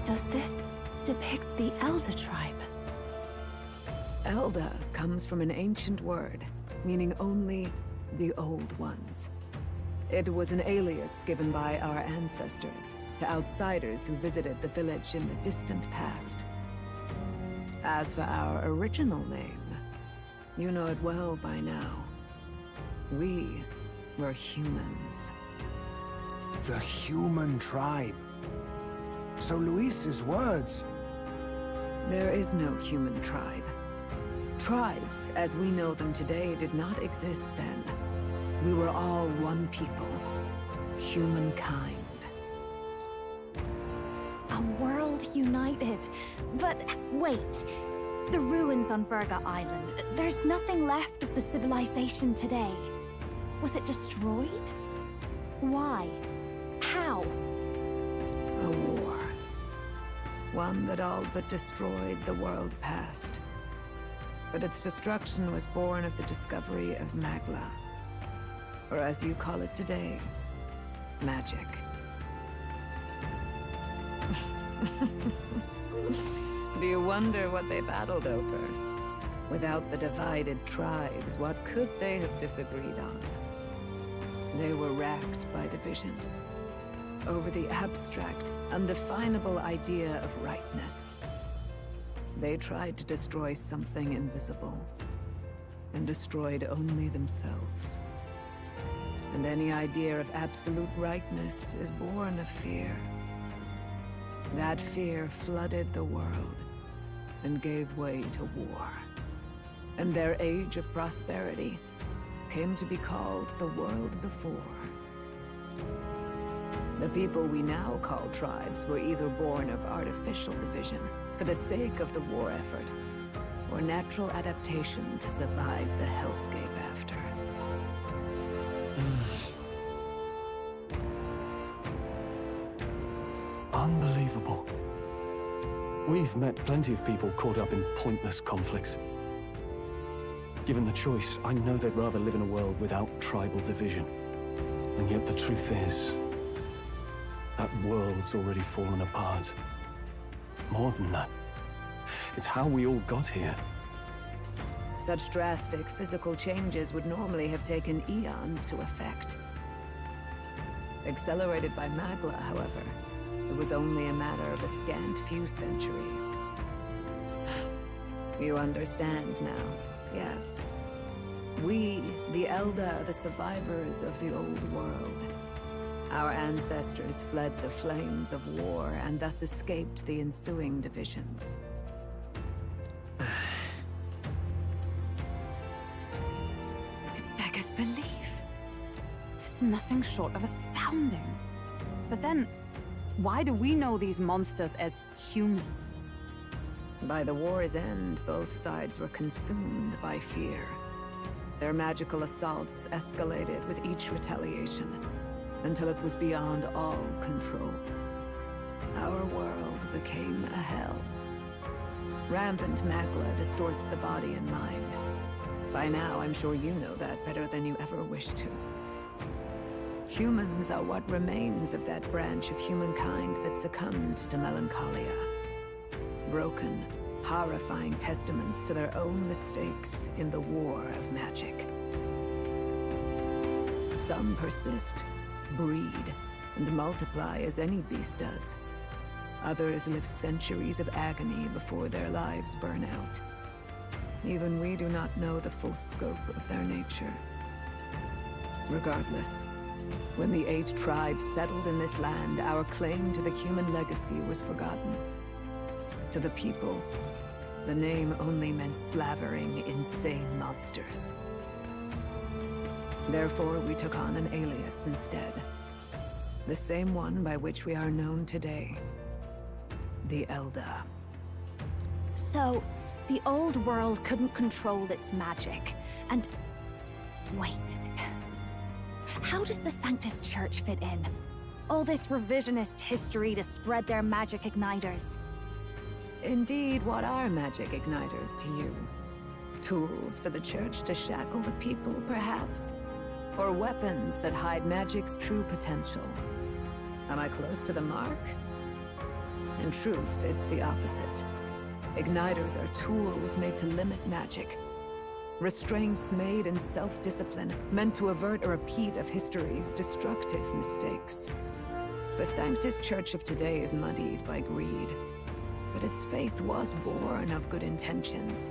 [SPEAKER 13] Does this depict the Elder tribe?
[SPEAKER 10] Elder comes from an ancient word, meaning only the Old Ones. It was an alias given by our ancestors to outsiders who visited the village in the distant past. As for our original name, you know it well by now. We were humans.
[SPEAKER 3] The human tribe. So Luis's words...
[SPEAKER 10] There is no human tribe. Tribes, as we know them today, did not exist then. We were all one people. Humankind.
[SPEAKER 6] A world united. But wait. The ruins on Virga Island. There's nothing left of the civilization today. Was it destroyed? Why? How?
[SPEAKER 10] A war. One that all but destroyed the world past. But its destruction was born of the discovery of Magla. Or as you call it today, magic. Do you wonder what they battled over? Without the divided tribes, what could they have disagreed on? They were racked by division. Over the abstract, undefinable idea of rightness. They tried to destroy something invisible, and destroyed only themselves. And any idea of absolute rightness is born of fear. That fear flooded the world, and gave way to war. And their age of prosperity came to be called the world before. The people we now call tribes were either born of artificial division for the sake of the war effort, or natural adaptation to survive the hellscape after.
[SPEAKER 4] Unbelievable. We've met plenty of people caught up in pointless conflicts. Given the choice, I know they'd rather live in a world without tribal division. And yet the truth is, that world's already fallen apart. More than that, it's how we all got here.
[SPEAKER 10] Such drastic physical changes would normally have taken eons to effect. Accelerated by Magla, however, it was only a matter of a scant few centuries. You understand now, yes? We, the Elder, are the survivors of the old world. Our ancestors fled the flames of war and thus escaped the ensuing divisions.
[SPEAKER 2] It beggars belief. It is nothing short of astounding. But then, why do we know these monsters as humans?
[SPEAKER 10] By the war's end, both sides were consumed by fear. Their magical assaults escalated with each retaliation, until it was beyond all control. Our world became a hell. Rampant Magla distorts the body and mind. By now, I'm sure you know that better than you ever wished to. Humans are what remains of that branch of humankind that succumbed to melancholia. Broken, horrifying testaments to their own mistakes in the war of magic. Some persist, breed, and multiply as any beast does. Others live centuries of agony before their lives burn out. Even we do not know the full scope of their nature. Regardless, when the 8 tribes settled in this land, our claim to the human legacy was forgotten. To the people, the name only meant slavering, insane monsters. Therefore, we took on an alias instead. The same one by which we are known today. The Elder.
[SPEAKER 6] So, the old world couldn't control its magic, and... Wait. How does the Sanctus Church fit in? All this revisionist history to spread their magic igniters.
[SPEAKER 10] Indeed, what are magic igniters to you? Tools for the Church to shackle the people, perhaps? Or weapons that hide magic's true potential? Am I close to the mark? In truth, it's the opposite. Igniters are tools made to limit magic. Restraints made in self-discipline, meant to avert a repeat of history's destructive mistakes. The Sanctus Church of today is muddied by greed, but its faith was born of good intentions.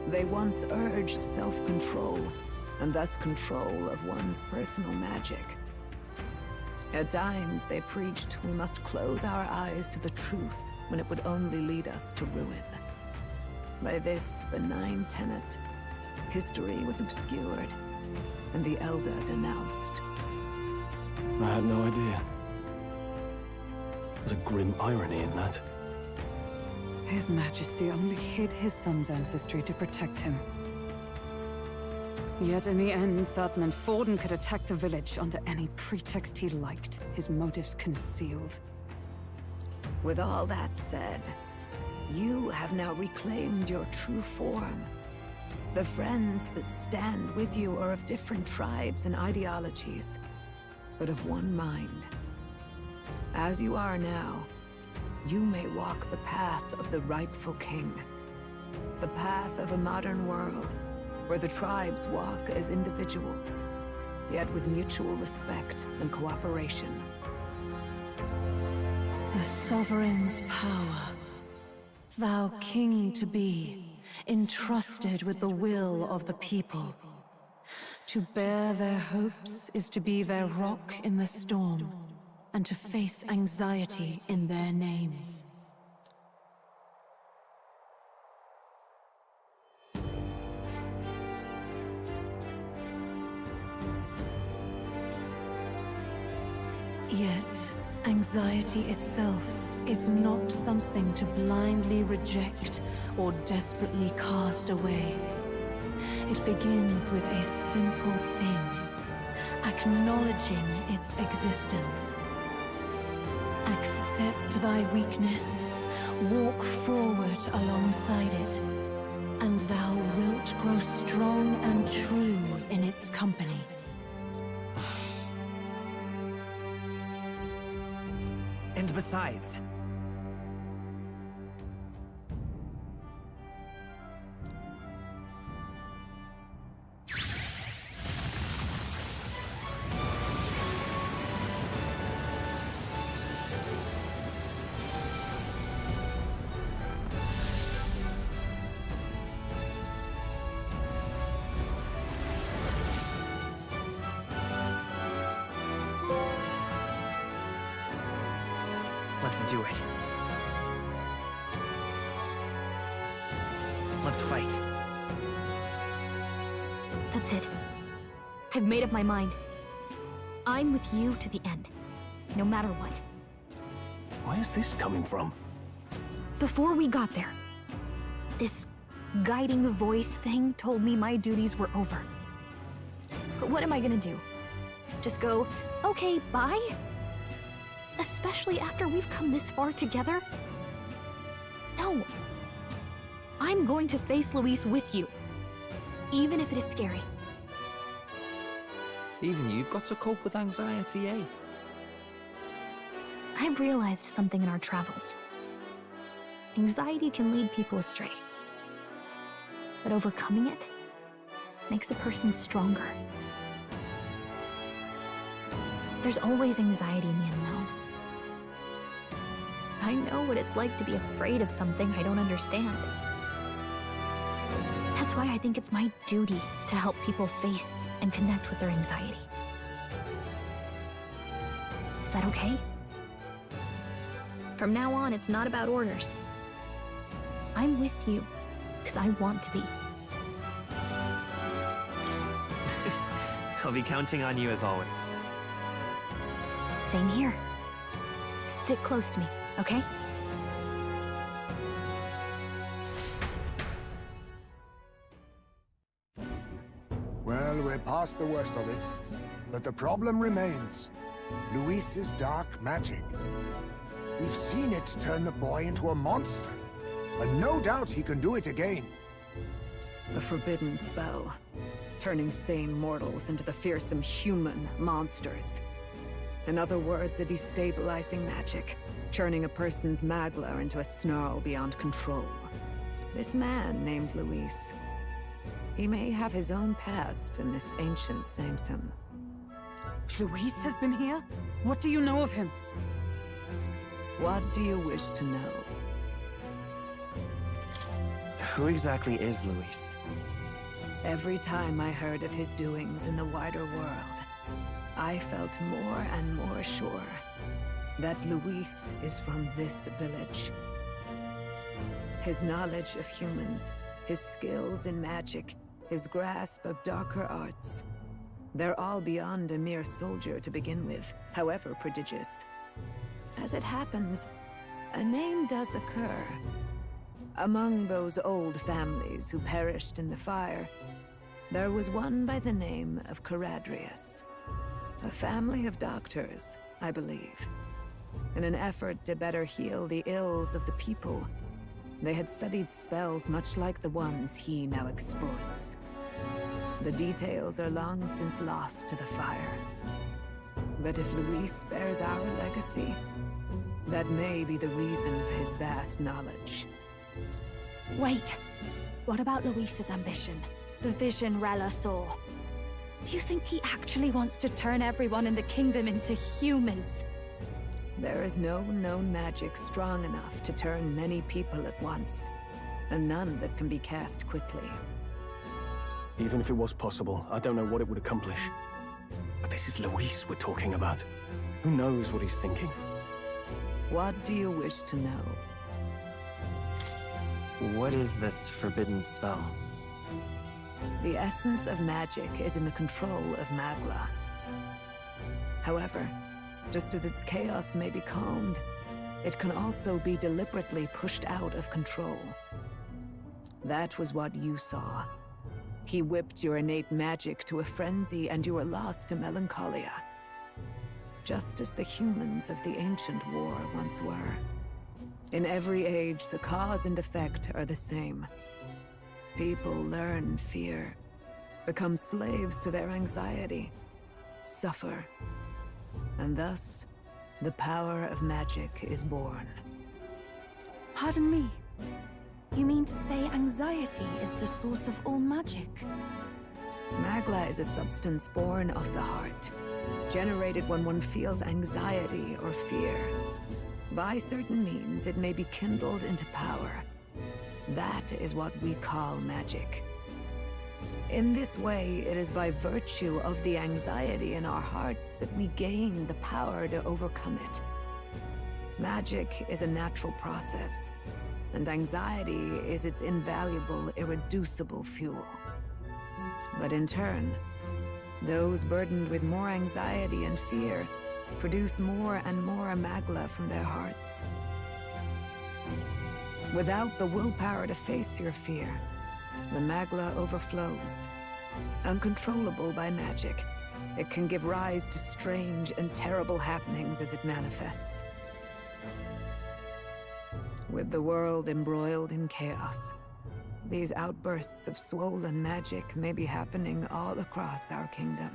[SPEAKER 10] They once urged self-control, and thus control of one's personal magic. At times, they preached we must close our eyes to the truth when it would only lead us to ruin. By this benign tenet, history was obscured, and the Elder denounced.
[SPEAKER 4] I had no idea. There's a grim irony in that.
[SPEAKER 2] His Majesty only hid his son's ancestry to protect him. Yet in the end, that meant Forden could attack the village under any pretext he liked, his motives concealed.
[SPEAKER 10] With all that said, you have now reclaimed your true form. The friends that stand with you are of different tribes and ideologies, but of one mind. As you are now, you may walk the path of the rightful king. The path of a modern world, where the tribes walk as individuals, yet with mutual respect and cooperation.
[SPEAKER 2] The sovereign's power, thou king to be, entrusted with the will of the people. To bear their hopes is to be their rock in the storm, and to face anxiety in their names. Yet, anxiety itself is not something to blindly reject or desperately cast away. It begins with a simple thing, acknowledging its existence. Accept thy weakness, walk forward alongside it, and thou wilt grow strong and true in its company.
[SPEAKER 17] And besides, Let's do it. Let's fight.
[SPEAKER 1] That's it. I've made up my mind. I'm with you to the end, no matter what.
[SPEAKER 4] Where's this coming from?
[SPEAKER 1] Before we got there, this guiding voice thing told me my duties were over. But what am I gonna do? Just go, okay, bye? Especially after we've come this far together? No. I'm going to face Luis with you, even if it is scary.
[SPEAKER 8] Even you've got to cope with anxiety, eh?
[SPEAKER 1] I've realized something in our travels. Anxiety can lead people astray. But overcoming it makes a person stronger. There's always anxiety in the unknown. I know what it's like to be afraid of something I don't understand. That's why I think it's my duty to help people face and connect with their anxiety. Is that okay? From now on, it's not about orders. I'm with you, because I want to be.
[SPEAKER 17] I'll be counting on you as always.
[SPEAKER 1] Same here. Stick close to me, okay?
[SPEAKER 3] Well, we're past the worst of it. But the problem remains. Luis's dark magic. We've seen it turn the boy into a monster. And no doubt he can do it again.
[SPEAKER 10] A forbidden spell, turning sane mortals into the fearsome human monsters. In other words, a destabilizing magic, turning a person's magla into a snarl beyond control. This man named Luis, he may have his own past in this ancient sanctum.
[SPEAKER 2] Luis has been here? What do you know of him?
[SPEAKER 10] What do you wish to know?
[SPEAKER 17] Who exactly is Luis?
[SPEAKER 10] Every time I heard of his doings in the wider world, I felt more and more sure that Luis is from this village. His knowledge of humans, his skills in magic, his grasp of darker arts, they're all beyond a mere soldier to begin with, however prodigious. As it happens, a name does occur. Among those old families who perished in the fire, there was one by the name of Caradrius. A family of doctors, I believe. In an effort to better heal the ills of the people, they had studied spells much like the ones he now exploits. The details are long since lost to the fire. But if Luis bears our legacy, that may be the reason for his vast knowledge.
[SPEAKER 6] Wait. What about Luis's ambition? The vision Rella saw? Do you think he actually wants to turn everyone in the kingdom into humans?
[SPEAKER 10] There is no known magic strong enough to turn many people at once, and none that can be cast quickly.
[SPEAKER 4] Even if it was possible, I don't know what it would accomplish. But this is Luis we're talking about. Who knows what he's thinking?
[SPEAKER 10] What do you wish to know?
[SPEAKER 17] What is this forbidden spell?
[SPEAKER 10] The essence of magic is in the control of Magla. However, just as its chaos may be calmed, it can also be deliberately pushed out of control. That was what you saw. He whipped your innate magic to a frenzy and you were lost to melancholia. Just as the humans of the ancient war once were. In every age, the cause and effect are the same. People learn fear, become slaves to their anxiety, suffer, and thus, the power of magic is born.
[SPEAKER 13] Pardon me. You mean to say anxiety is the source of all magic?
[SPEAKER 10] Magla is a substance born of the heart, generated when one feels anxiety or fear. By certain means, it may be kindled into power. That is what we call magic. In this way, it is by virtue of the anxiety in our hearts that we gain the power to overcome it. Magic is a natural process, and anxiety is its invaluable, irreducible fuel. But in turn, those burdened with more anxiety and fear produce more and more magla from their hearts. Without the willpower to face your fear, the magla overflows. Uncontrollable by magic, it can give rise to strange and terrible happenings as it manifests. With the world embroiled in chaos, these outbursts of swollen magic may be happening all across our kingdom.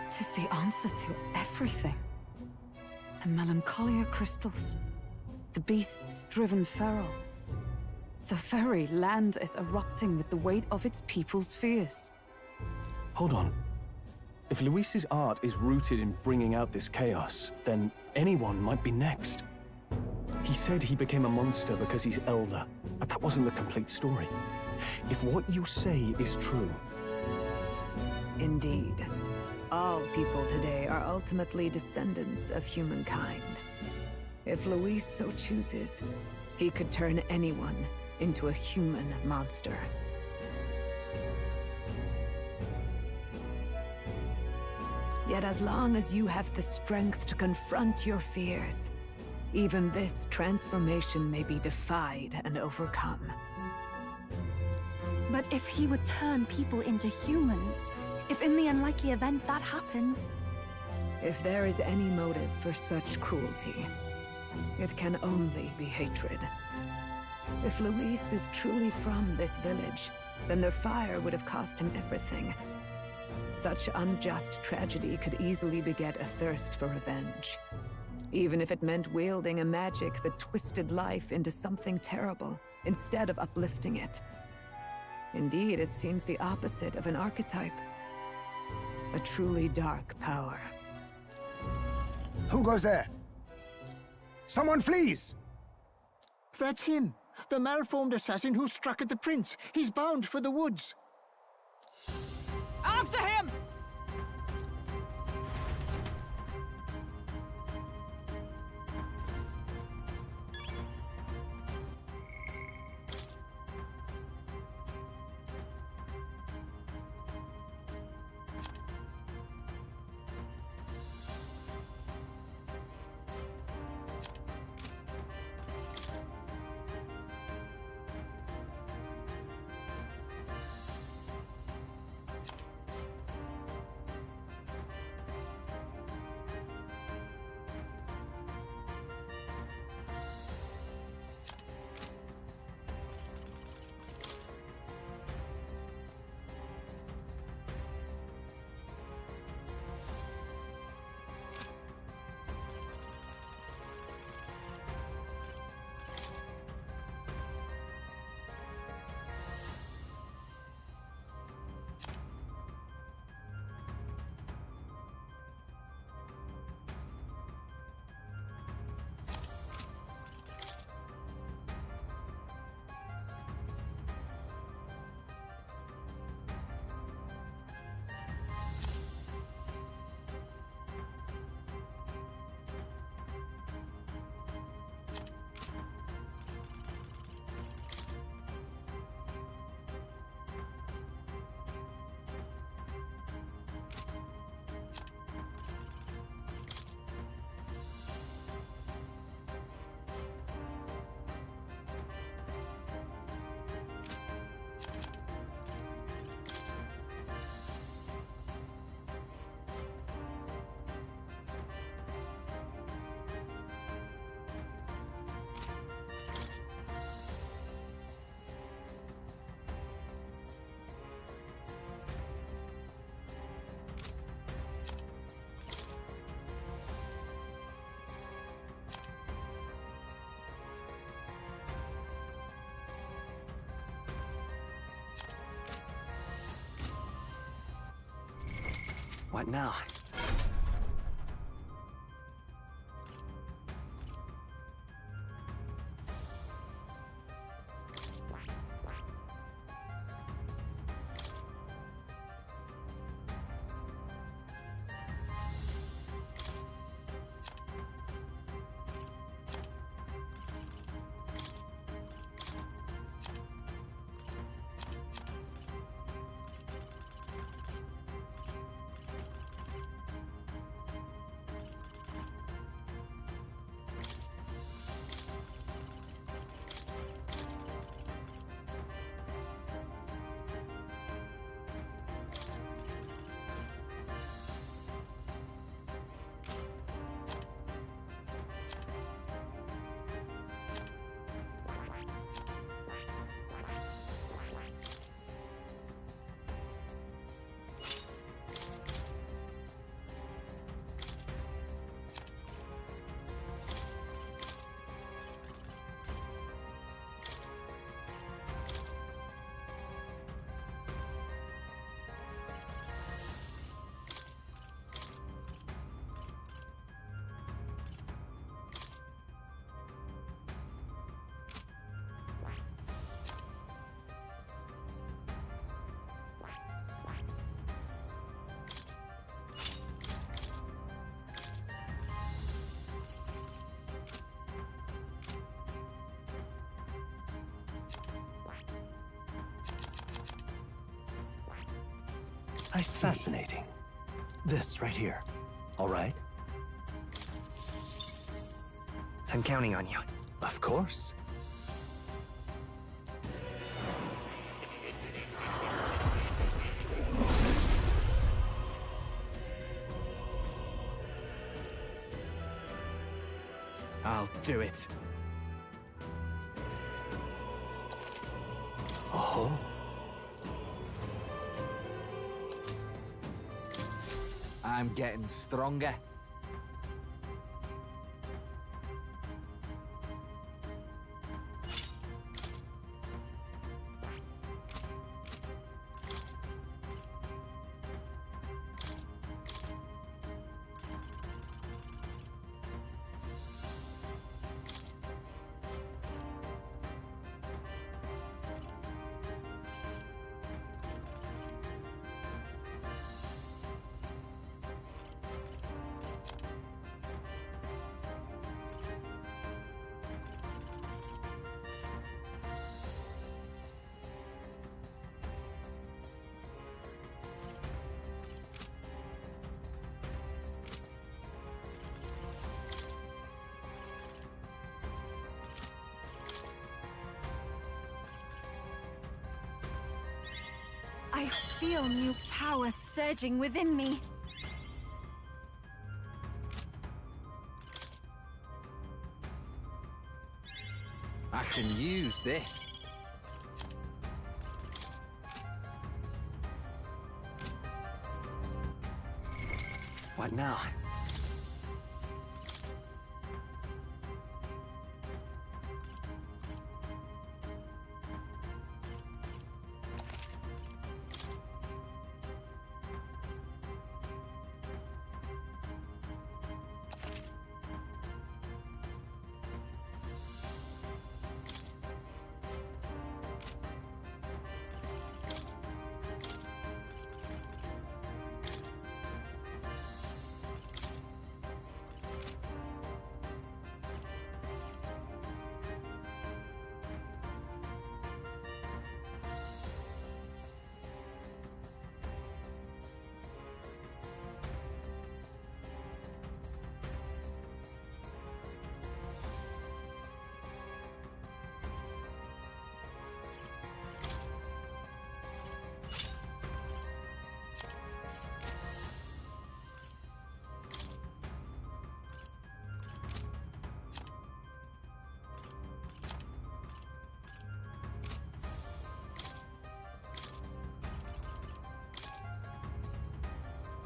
[SPEAKER 2] 'Tis the answer to everything. The melancholia crystals, the beasts driven feral. The very land is erupting with the weight of its people's fears.
[SPEAKER 4] Hold on. If Luis's art is rooted in bringing out this chaos, then anyone might be next. He said he became a monster because he's elder, but that wasn't the complete story. If what you say is true...
[SPEAKER 10] Indeed. All people today are ultimately descendants of humankind. If Luis so chooses, he could turn anyone into a human monster. Yet as long as you have the strength to confront your fears, even this transformation may be defied and overcome.
[SPEAKER 13] But if he would turn people into humans, if in the unlikely event that happens...
[SPEAKER 10] If there is any motive for such cruelty, it can only be hatred. If Luis is truly from this village, then their fire would have cost him everything. Such unjust tragedy could easily beget a thirst for revenge. Even if it meant wielding a magic that twisted life into something terrible, instead of uplifting it. Indeed, it seems the opposite of an archetype. A truly dark power.
[SPEAKER 3] Who goes there? Someone flees!
[SPEAKER 5] That's him! The malformed assassin who struck at the prince! He's bound for the woods!
[SPEAKER 2] After him!
[SPEAKER 17] What now?
[SPEAKER 14] I see. Fascinating. This right here. All right?
[SPEAKER 17] I'm counting on you.
[SPEAKER 14] Of course.
[SPEAKER 17] I'll do it.
[SPEAKER 14] Oh.
[SPEAKER 8] I'm getting stronger.
[SPEAKER 13] I feel new power surging within me.
[SPEAKER 8] I can use this.
[SPEAKER 17] What now?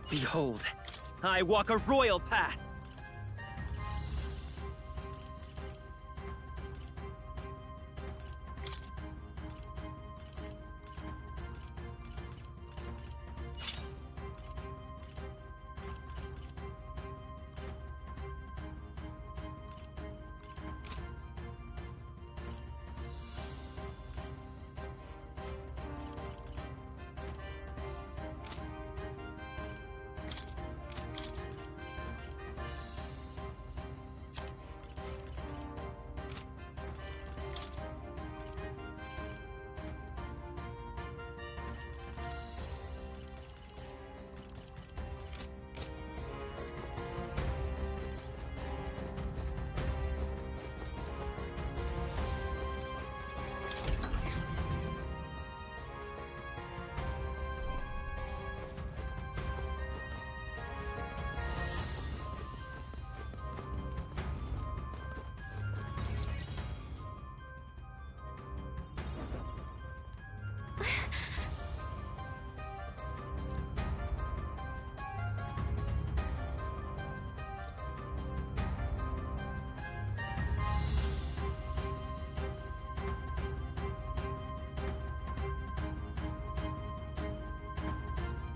[SPEAKER 17] Behold, I walk a royal path.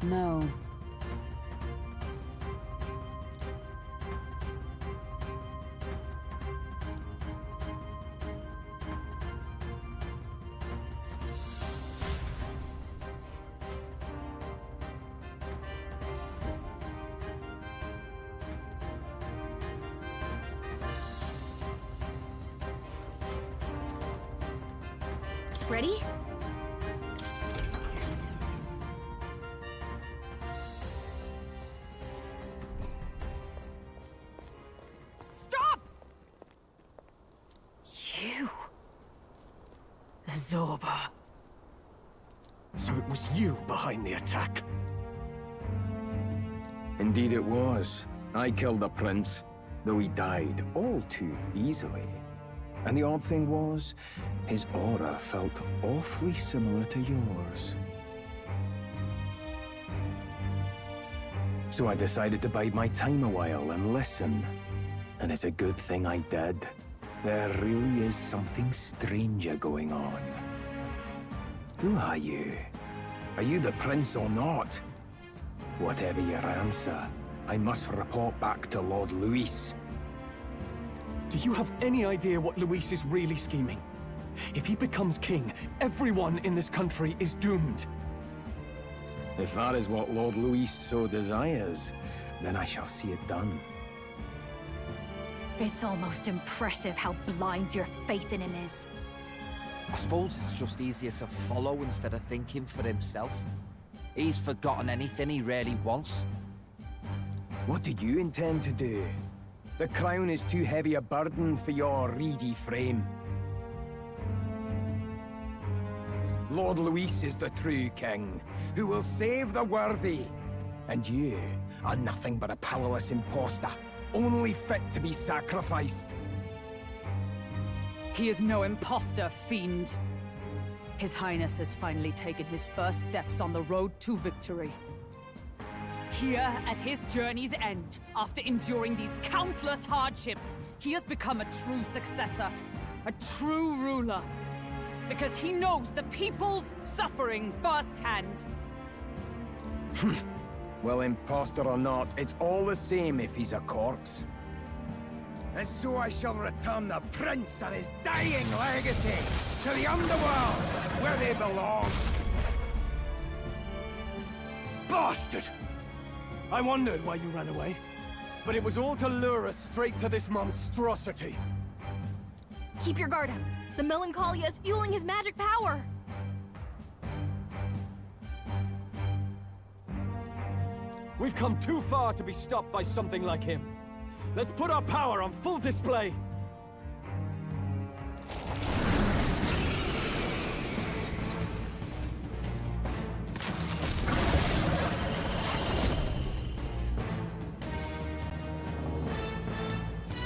[SPEAKER 10] No.
[SPEAKER 1] Ready?
[SPEAKER 21] Zorba.
[SPEAKER 14] So it was you behind the attack? Indeed it was. I killed the prince, though he died all too easily. And the odd thing was, his aura felt awfully similar to yours. So I decided to bide my time a while and listen. And it's a good thing I did. There really is something stranger going on. Who are you? Are you the prince or not? Whatever your answer, I must report back to Lord Luis.
[SPEAKER 4] Do you have any idea what Luis is really scheming? If he becomes king, everyone in this country is doomed.
[SPEAKER 14] If that is what Lord Luis so desires, then I shall see it done.
[SPEAKER 6] It's almost impressive how blind your faith in him is.
[SPEAKER 8] I suppose it's just easier to follow instead of thinking for himself. He's forgotten anything he really wants.
[SPEAKER 14] What do you intend to do? The crown is too heavy a burden for your reedy frame. Lord Luis is the true king, who will save the worthy. And you are nothing but a powerless imposter, only fit to be sacrificed.
[SPEAKER 10] He is no imposter, fiend. His Highness has finally taken his first steps on the road to victory. Here, at his journey's end, after enduring these countless hardships, he has become a true successor, a true ruler. Because he knows the people's suffering firsthand.
[SPEAKER 14] Well, imposter or not, it's all the same if he's a corpse. And so I shall return the prince and his dying legacy to the underworld, where they belong.
[SPEAKER 4] Bastard! I wondered why you ran away, but it was all to lure us straight to this monstrosity.
[SPEAKER 1] Keep your guard up. The Melancholia is fueling his magic power.
[SPEAKER 4] We've come too far to be stopped by something like him. Let's put our power on full display.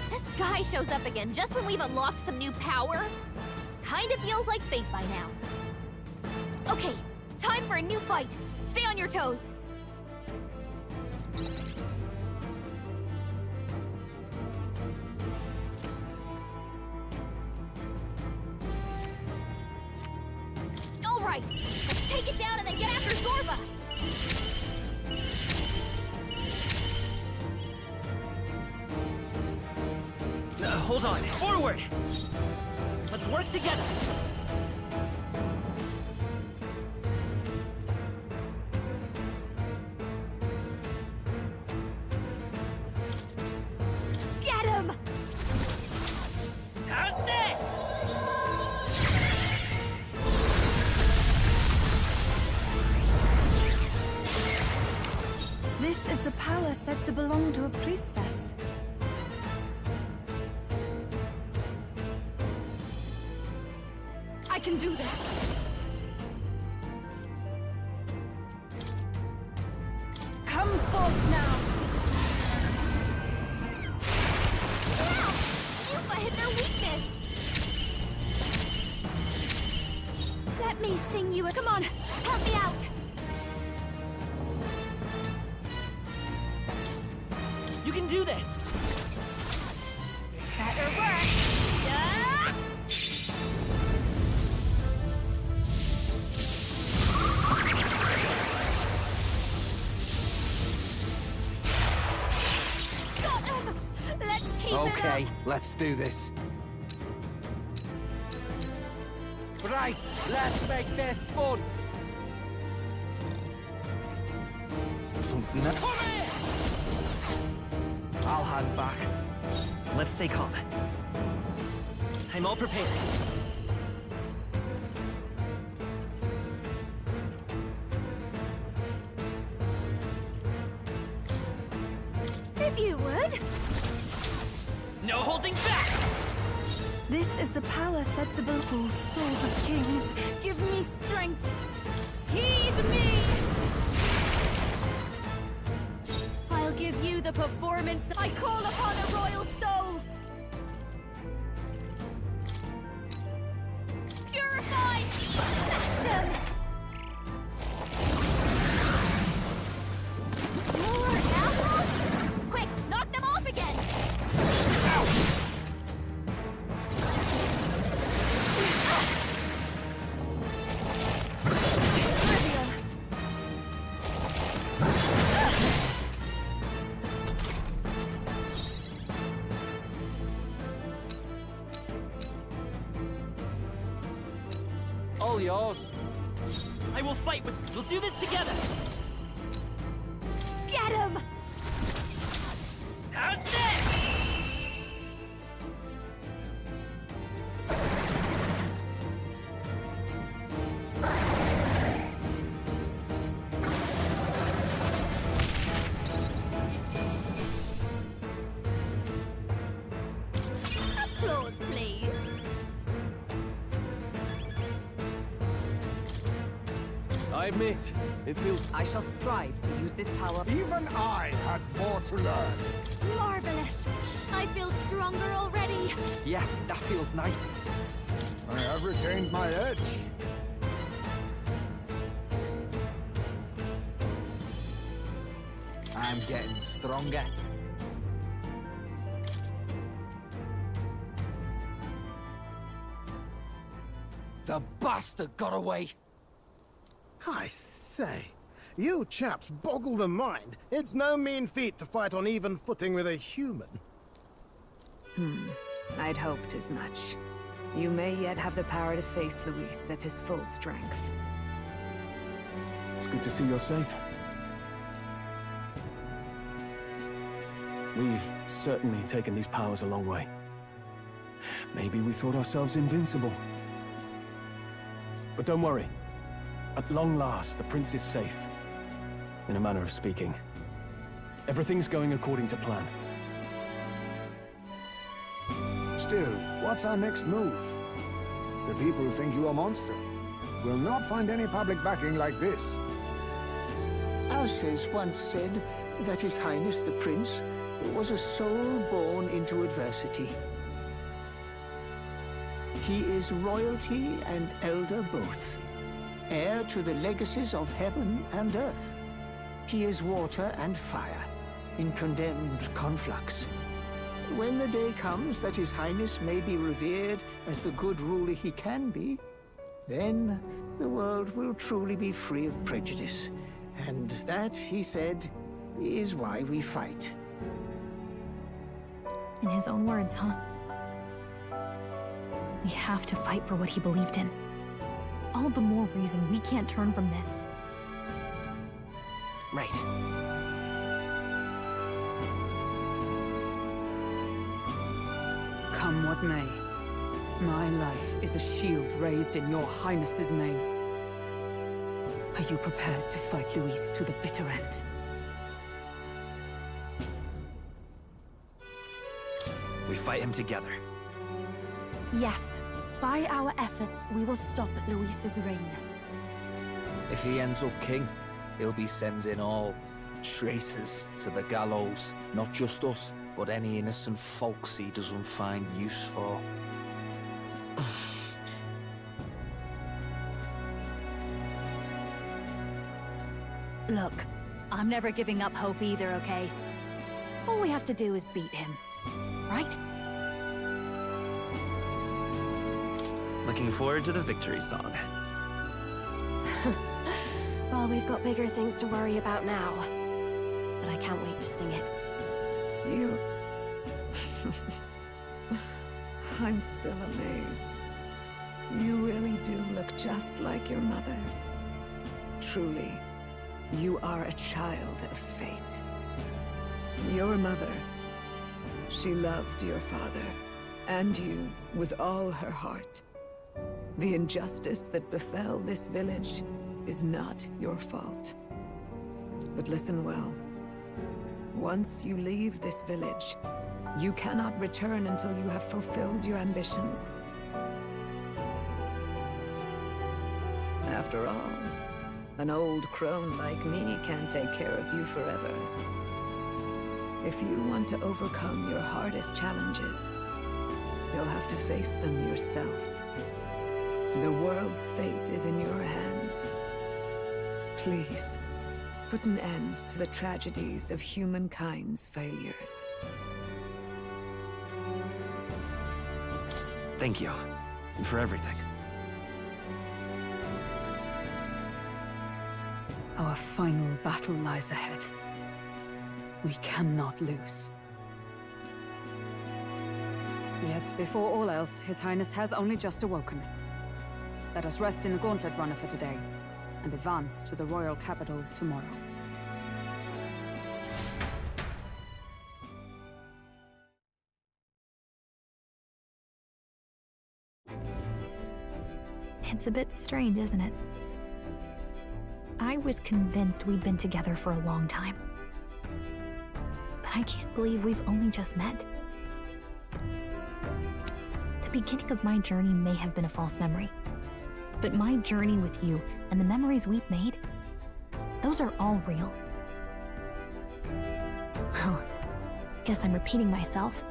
[SPEAKER 1] This guy shows up again just when we've unlocked some new power. Kinda feels like fate by now. Okay, time for a new fight. Stay on your toes. All right, let's take it down and then get after Zorba.
[SPEAKER 17] Hold on. Forward! Let's work together!
[SPEAKER 1] Get him!
[SPEAKER 17] How's this?
[SPEAKER 13] This is the power said to belong to a priestess. I can do this. Come forth now.
[SPEAKER 1] Yufa hit their weakness!
[SPEAKER 13] Let me sing you a... Come on, help me out.
[SPEAKER 17] You can do this!
[SPEAKER 1] This better work! Yeah! Got him! Let's keep it
[SPEAKER 8] Okay,
[SPEAKER 1] up!
[SPEAKER 8] let's do this. Right, let's make this fun. I'll hang back.
[SPEAKER 17] Let's stay calm. I'm all prepared.
[SPEAKER 1] If you would.
[SPEAKER 17] No holding back!
[SPEAKER 13] This is the power said to belong. Souls of kings, give me strength. Heed me! I'll give you the performance. I call upon a royal soul. Purify! Smash them!
[SPEAKER 1] More apples? Quick, knock them off again!
[SPEAKER 8] All yours.
[SPEAKER 11] I will fight with. We'll do this together.
[SPEAKER 13] Get him!
[SPEAKER 11] How's this?
[SPEAKER 13] Applause, please.
[SPEAKER 4] I admit, it feels...
[SPEAKER 10] I shall strive to use this power.
[SPEAKER 9] Even I had more to learn.
[SPEAKER 1] Marvelous! I feel stronger already.
[SPEAKER 8] Yeah, that feels nice.
[SPEAKER 3] I have retained my edge.
[SPEAKER 8] I'm getting stronger. The bastard got away!
[SPEAKER 12] I say, you chaps boggle the mind. It's no mean feat to fight on even footing with a human.
[SPEAKER 10] I'd hoped as much. You may yet have the power to face Luis at his full strength.
[SPEAKER 4] It's good to see you're safe. We've certainly taken these powers a long way. Maybe we thought ourselves invincible. But don't worry. At long last, the prince is safe. In a manner of speaking. Everything's going according to plan.
[SPEAKER 3] Still, what's our next move? The people think you a monster. Will not find any public backing like this.
[SPEAKER 5] Alces once said that His Highness the Prince was a soul born into adversity. He is royalty and elder both, heir to the legacies of heaven and earth. He is water and fire, in condemned conflux. When the day comes that His Highness may be revered as the good ruler he can be, then the world will truly be free of prejudice. And that, he said, is why we fight.
[SPEAKER 1] In his own words, huh? We have to fight for what he believed in. All the more reason we can't turn from this.
[SPEAKER 11] Right.
[SPEAKER 10] Come what may, my life is a shield raised in your highness's name. Are you prepared to fight Luis to the bitter end?
[SPEAKER 17] We fight him together.
[SPEAKER 13] Yes. By our efforts, we will stop Luis's reign.
[SPEAKER 8] If he ends up king, he'll be sending all traitors to the gallows. Not just us, but any innocent folks he doesn't find use for.
[SPEAKER 6] Look, I'm never giving up hope either, okay? All we have to do is beat him, right?
[SPEAKER 17] Looking forward to the victory song.
[SPEAKER 18] Well, we've got bigger things to worry about now. But I can't wait to sing it.
[SPEAKER 22] You... I'm still amazed. You really do look just like your mother. Truly, you are a child of fate. Your mother, she loved your father, and you with all her heart. The injustice that befell this village is not your fault. But listen well. Once you leave this village, You cannot return until you have fulfilled your ambitions. After all, an old crone like me can't take care of you forever. If you want to overcome your hardest challenges, you'll have to face them yourself. The world's fate is in your hands. Please, put an end to the tragedies of humankind's failures.
[SPEAKER 17] Thank you for everything.
[SPEAKER 10] Our final battle lies ahead. We cannot lose. Yet, before all else, His Highness has only just awoken. Let us rest in the Gauntlet Runner for today, and advance to the royal capital tomorrow.
[SPEAKER 1] It's a bit strange, isn't it? I was convinced we'd been together for a long time. But I can't believe we've only just met. The beginning of my journey may have been a false memory. But my journey with you and the memories we've made, those are all real. Well, guess I'm repeating myself.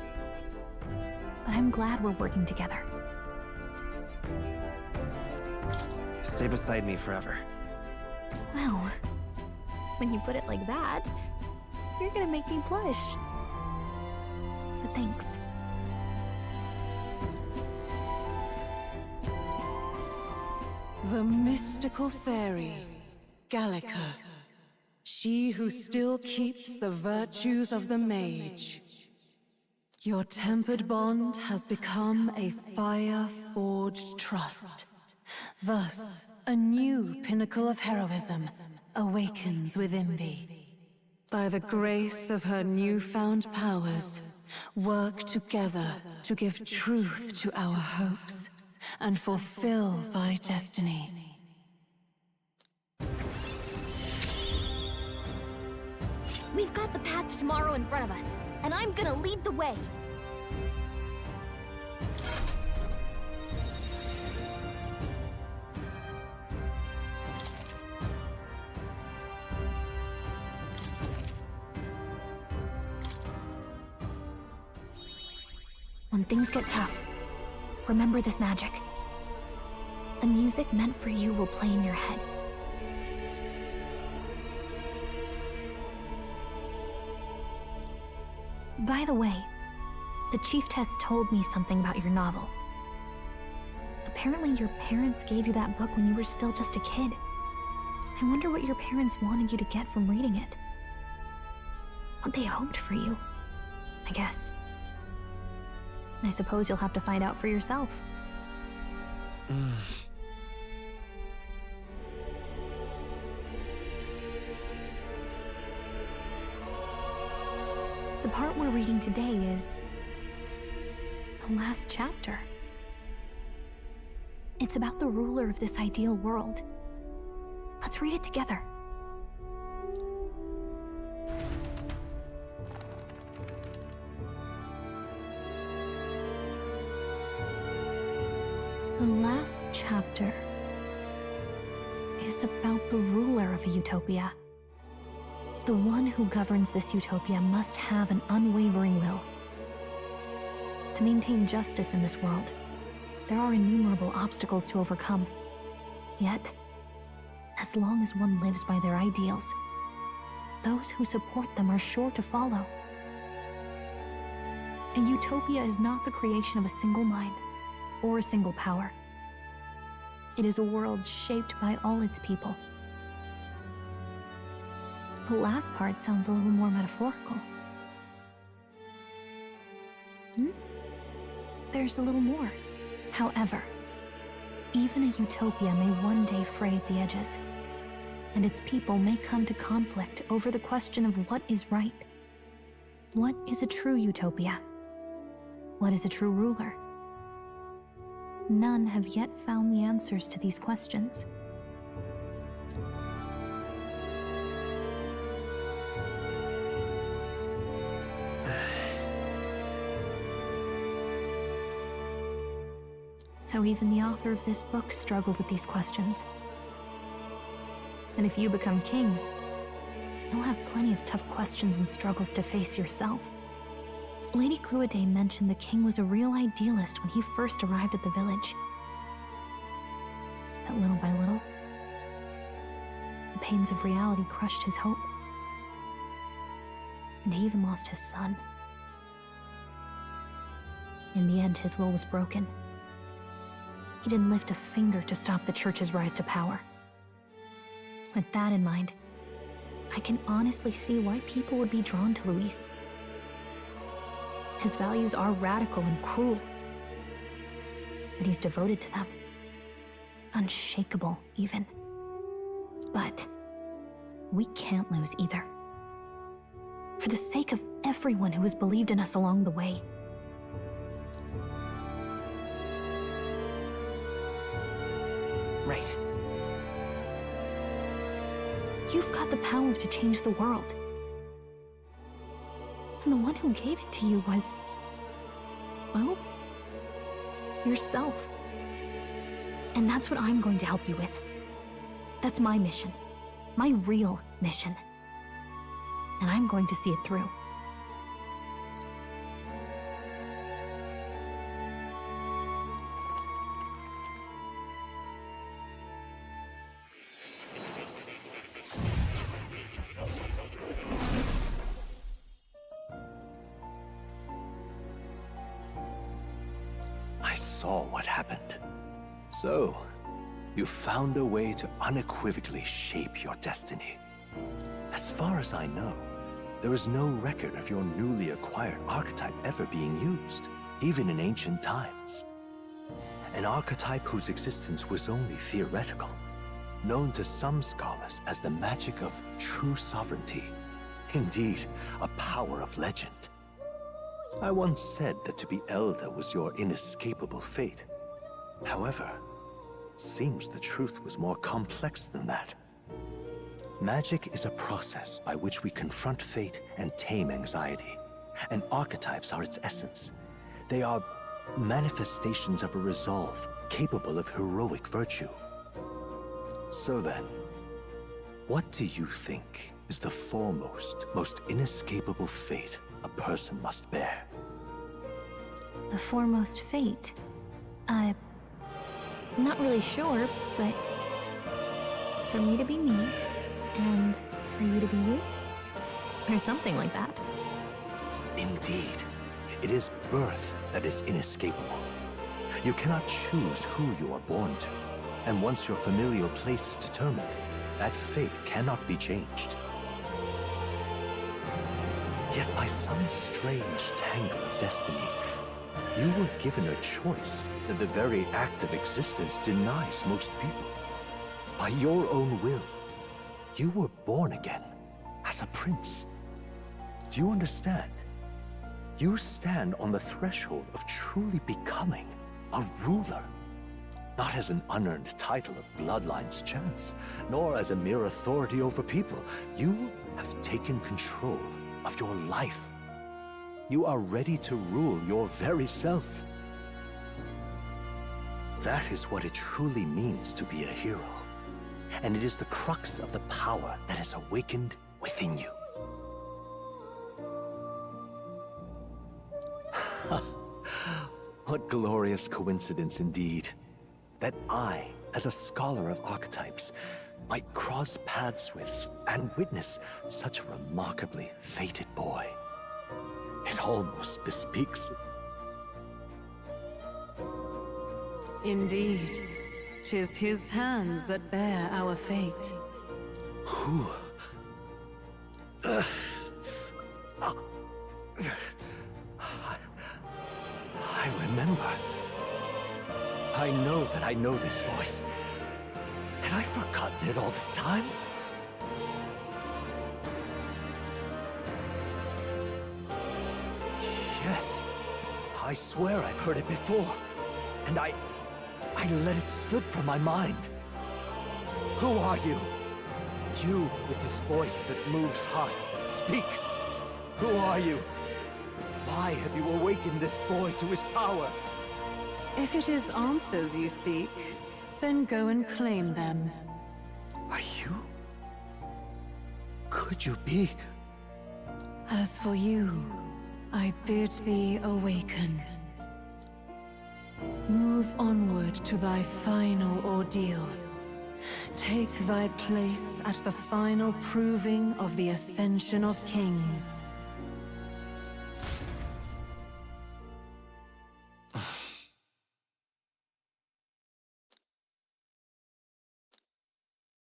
[SPEAKER 1] But I'm glad we're working together.
[SPEAKER 17] Stay beside me forever.
[SPEAKER 1] Well, when you put it like that, you're gonna make me blush. But thanks.
[SPEAKER 2] The mystical fairy, Gallica. She who still keeps the virtues of the mage. Your tempered bond has become a fire-forged trust. Thus, a new pinnacle of heroism awakens within thee. By the grace of her newfound powers, work together to give truth to our hopes and fulfill thy destiny.
[SPEAKER 1] We've got the path to tomorrow in front of us, and I'm gonna lead the way. When things get tough, remember this magic. The music meant for you will play in your head. By the way, the Chieftess told me something about your novel. Apparently your parents gave you that book when you were still just a kid. I wonder what your parents wanted you to get from reading it. What they hoped for you, I guess. I suppose you'll have to find out for yourself. The part we're reading today is the last chapter. It's about the ruler of this ideal world. Let's read it together. The last chapter is about the ruler of a utopia. The one who governs this utopia must have an unwavering will. To maintain justice in this world, there are innumerable obstacles to overcome. Yet, as long as one lives by their ideals, those who support them are sure to follow. A utopia is not the creation of a single mind or a single power. It is a world shaped by all its people. The last part sounds a little more metaphorical. There's a little more. However, even a utopia may one day fray at the edges, and its people may come to conflict over the question of what is right. What is a true utopia? What is a true ruler? None have yet found the answers to these questions. So even the author of this book struggled with these questions. And if you become king, you'll have plenty of tough questions and struggles to face yourself. Lady Cruaday mentioned the king was a real idealist when he first arrived at the village. But little by little, the pains of reality crushed his hope. And he even lost his son. In the end, his will was broken. He didn't lift a finger to stop the church's rise to power. With that in mind, I can honestly see why people would be drawn to Luis. His values are radical and cruel, but he's devoted to them. Unshakable, even. But we can't lose either. For the sake of everyone who has believed in us along the way.
[SPEAKER 17] Right.
[SPEAKER 1] You've got the power to change the world. And the one who gave it to you was, well, yourself. And that's what I'm going to help you with. That's my mission. My real mission. And I'm going to see it through.
[SPEAKER 7] I saw what happened. So, you found a way to unequivocally shape your destiny. As far as I know, there is no record of your newly acquired archetype ever being used, even in ancient times. An archetype whose existence was only theoretical, known to some scholars as the magic of true sovereignty. Indeed, a power of legend. I once said that to be elder was your inescapable fate. However, it seems the truth was more complex than that. Magic is a process by which we confront fate and tame anxiety, and archetypes are its essence. They are manifestations of a resolve capable of heroic virtue. So then, what do you think is the foremost, most inescapable fate a person must bear?
[SPEAKER 1] The foremost fate? I'm not really sure, but for me to be me, and for you to be you? Or something like that.
[SPEAKER 7] Indeed. It is birth that is inescapable. You cannot choose who you are born to, and once your familial place is determined, that fate cannot be changed. Yet by some strange tangle of destiny, you were given a choice that the very act of existence denies most people. By your own will, you were born again as a prince. Do you understand? You stand on the threshold of truly becoming a ruler. Not as an unearned title of bloodline's chance, nor as a mere authority over people. You have taken control of your life. You are ready to rule your very self. That is what it truly means to be a hero. And it is the crux of the power that is awakened within you. What glorious coincidence indeed, that I, as a scholar of archetypes, might cross paths with and witness such a remarkably fated boy. It almost bespeaks it.
[SPEAKER 2] Indeed, 'tis his hands that bear our fate.
[SPEAKER 7] Who? I remember. I know that I know this voice. Had I forgotten it all this time? Yes. I swear I've heard it before. And I let it slip from my mind. Who are you? You with this voice that moves hearts. Speak. Who are you? Why have you awakened this boy to his power?
[SPEAKER 2] If it is answers you seek, then go and claim them.
[SPEAKER 8] Are you? Could you be?
[SPEAKER 2] As for you, I bid thee awaken. Move onward to thy final ordeal. Take thy place at the final proving of the Ascension of Kings.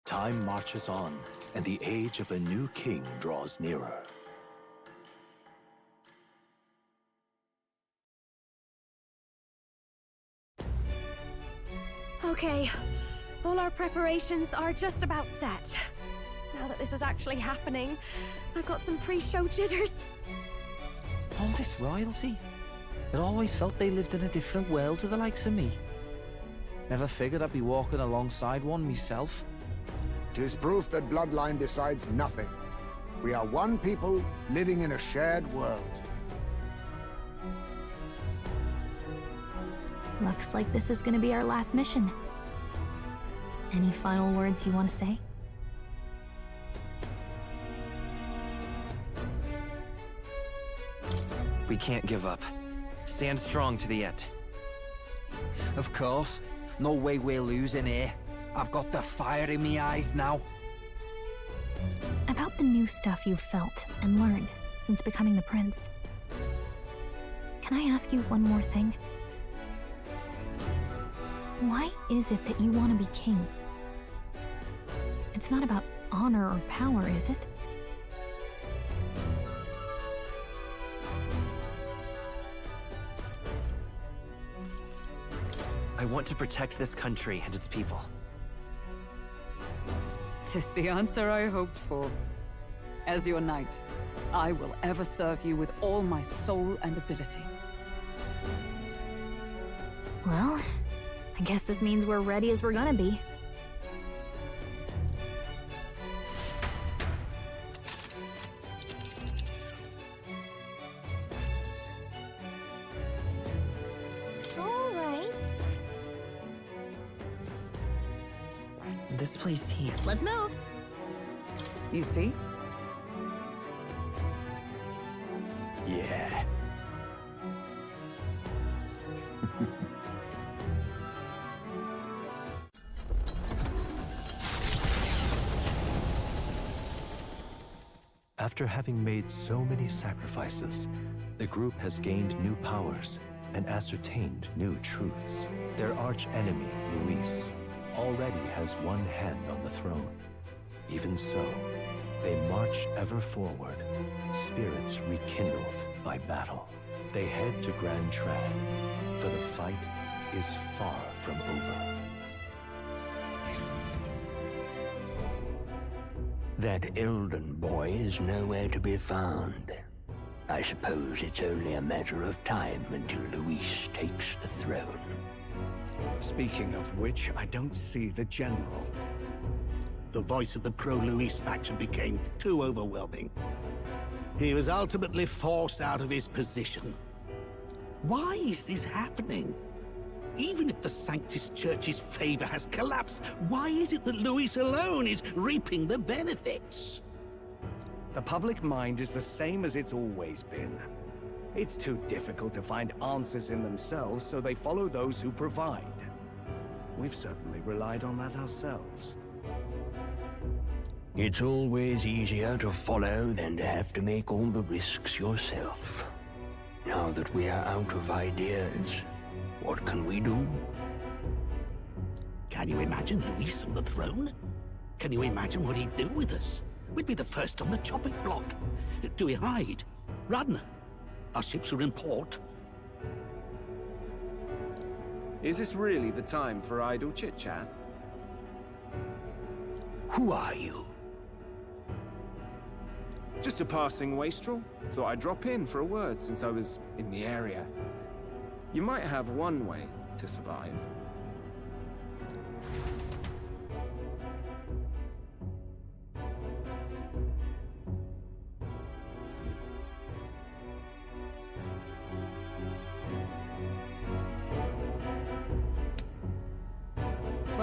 [SPEAKER 7] Time marches on, and the age of a new king draws nearer.
[SPEAKER 18] Okay, all our preparations are just about set. Now that this is actually happening, I've got some pre-show jitters.
[SPEAKER 8] All this royalty? It always felt they lived in a different world to the likes of me. Never figured I'd be walking alongside one myself.
[SPEAKER 3] 'Tis proof that bloodline decides nothing. We are one people living in a shared world.
[SPEAKER 1] Looks like this is gonna be our last mission. Any final words you want to say?
[SPEAKER 17] We can't give up. Stand strong to the end.
[SPEAKER 8] Of course. No way we're losing here. I've got the fire in my eyes now.
[SPEAKER 1] About the new stuff you've felt and learned since becoming the prince. Can I ask you one more thing? Why is it that you want to be king? It's not about honor or power, is it?
[SPEAKER 17] I want to protect this country and its people.
[SPEAKER 10] 'Tis the answer I hoped for. As your knight, I will ever serve you with all my soul and ability.
[SPEAKER 1] Well, I guess this means we're ready as we're gonna be.
[SPEAKER 18] Alright.
[SPEAKER 17] This place here.
[SPEAKER 1] Let's move!
[SPEAKER 10] You see?
[SPEAKER 14] Yeah.
[SPEAKER 7] After having made so many sacrifices, the group has gained new powers and ascertained new truths. Their arch-enemy, Luis, already has one hand on the throne. Even so, they march ever forward, spirits rekindled by battle. They head to Grand Trad, for the fight is far from over.
[SPEAKER 14] That Elden boy is nowhere to be found. I suppose it's only a matter of time until Luis takes the throne.
[SPEAKER 16] Speaking of which, I don't see the general. The voice of the pro-Luis faction became too overwhelming. He was ultimately forced out of his position. Why is this happening? Even if the Sanctus Church's favor has collapsed, why is it that Luis alone is reaping the benefits?
[SPEAKER 19] The public mind is the same as it's always been. It's too difficult to find answers in themselves, so they follow those who provide. We've certainly relied on that ourselves.
[SPEAKER 14] It's always easier to follow than to have to make all the risks yourself. Now that we are out of ideas, what can we do?
[SPEAKER 16] Can you imagine Luis on the throne? Can you imagine what he'd do with us? We'd be the first on the chopping block. Do we hide? Run? Our ships are in port.
[SPEAKER 19] Is this really the time for idle chit-chat?
[SPEAKER 14] Who are you?
[SPEAKER 19] Just a passing wastrel. Thought I'd drop in for a word since I was in the area. You might have one way to survive.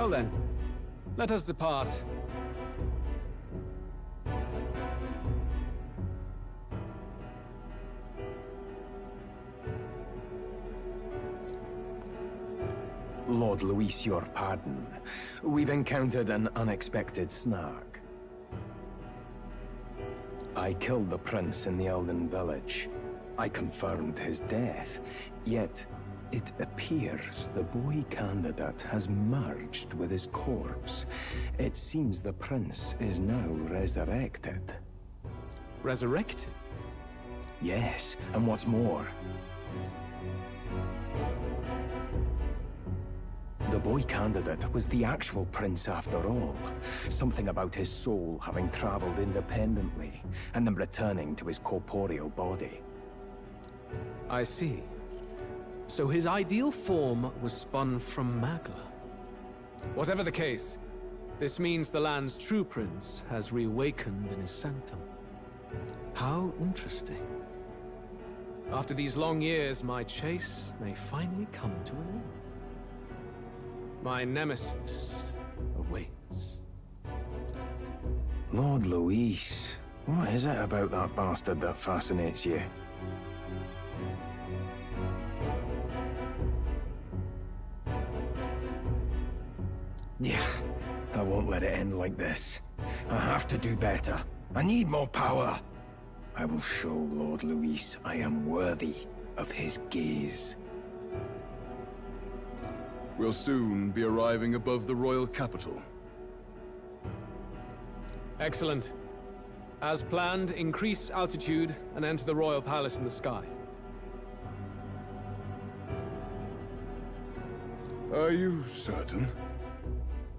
[SPEAKER 19] Well then, let us depart.
[SPEAKER 14] Lord Luis, your pardon. We've encountered an unexpected snag. I killed the prince in the Elden village. I confirmed his death, yet it appears the boy candidate has merged with his corpse. It seems the prince is now resurrected.
[SPEAKER 19] Resurrected?
[SPEAKER 14] Yes, and what's more, the boy candidate was the actual prince after all. Something about his soul having traveled independently, and then returning to his corporeal body.
[SPEAKER 19] I see. So his ideal form was spun from Magla. Whatever the case, this means the land's true prince has reawakened in his sanctum. How interesting. After these long years, my chase may finally come to an end. My nemesis awaits.
[SPEAKER 14] Lord Luis, what is it about that bastard that fascinates you? Yeah, I won't let it end like this. I have to do better. I need more power. I will show Lord Luis I am worthy of his gaze.
[SPEAKER 15] We'll soon be arriving above the royal capital.
[SPEAKER 19] Excellent. As planned, increase altitude and enter the royal palace in the sky.
[SPEAKER 15] Are you certain?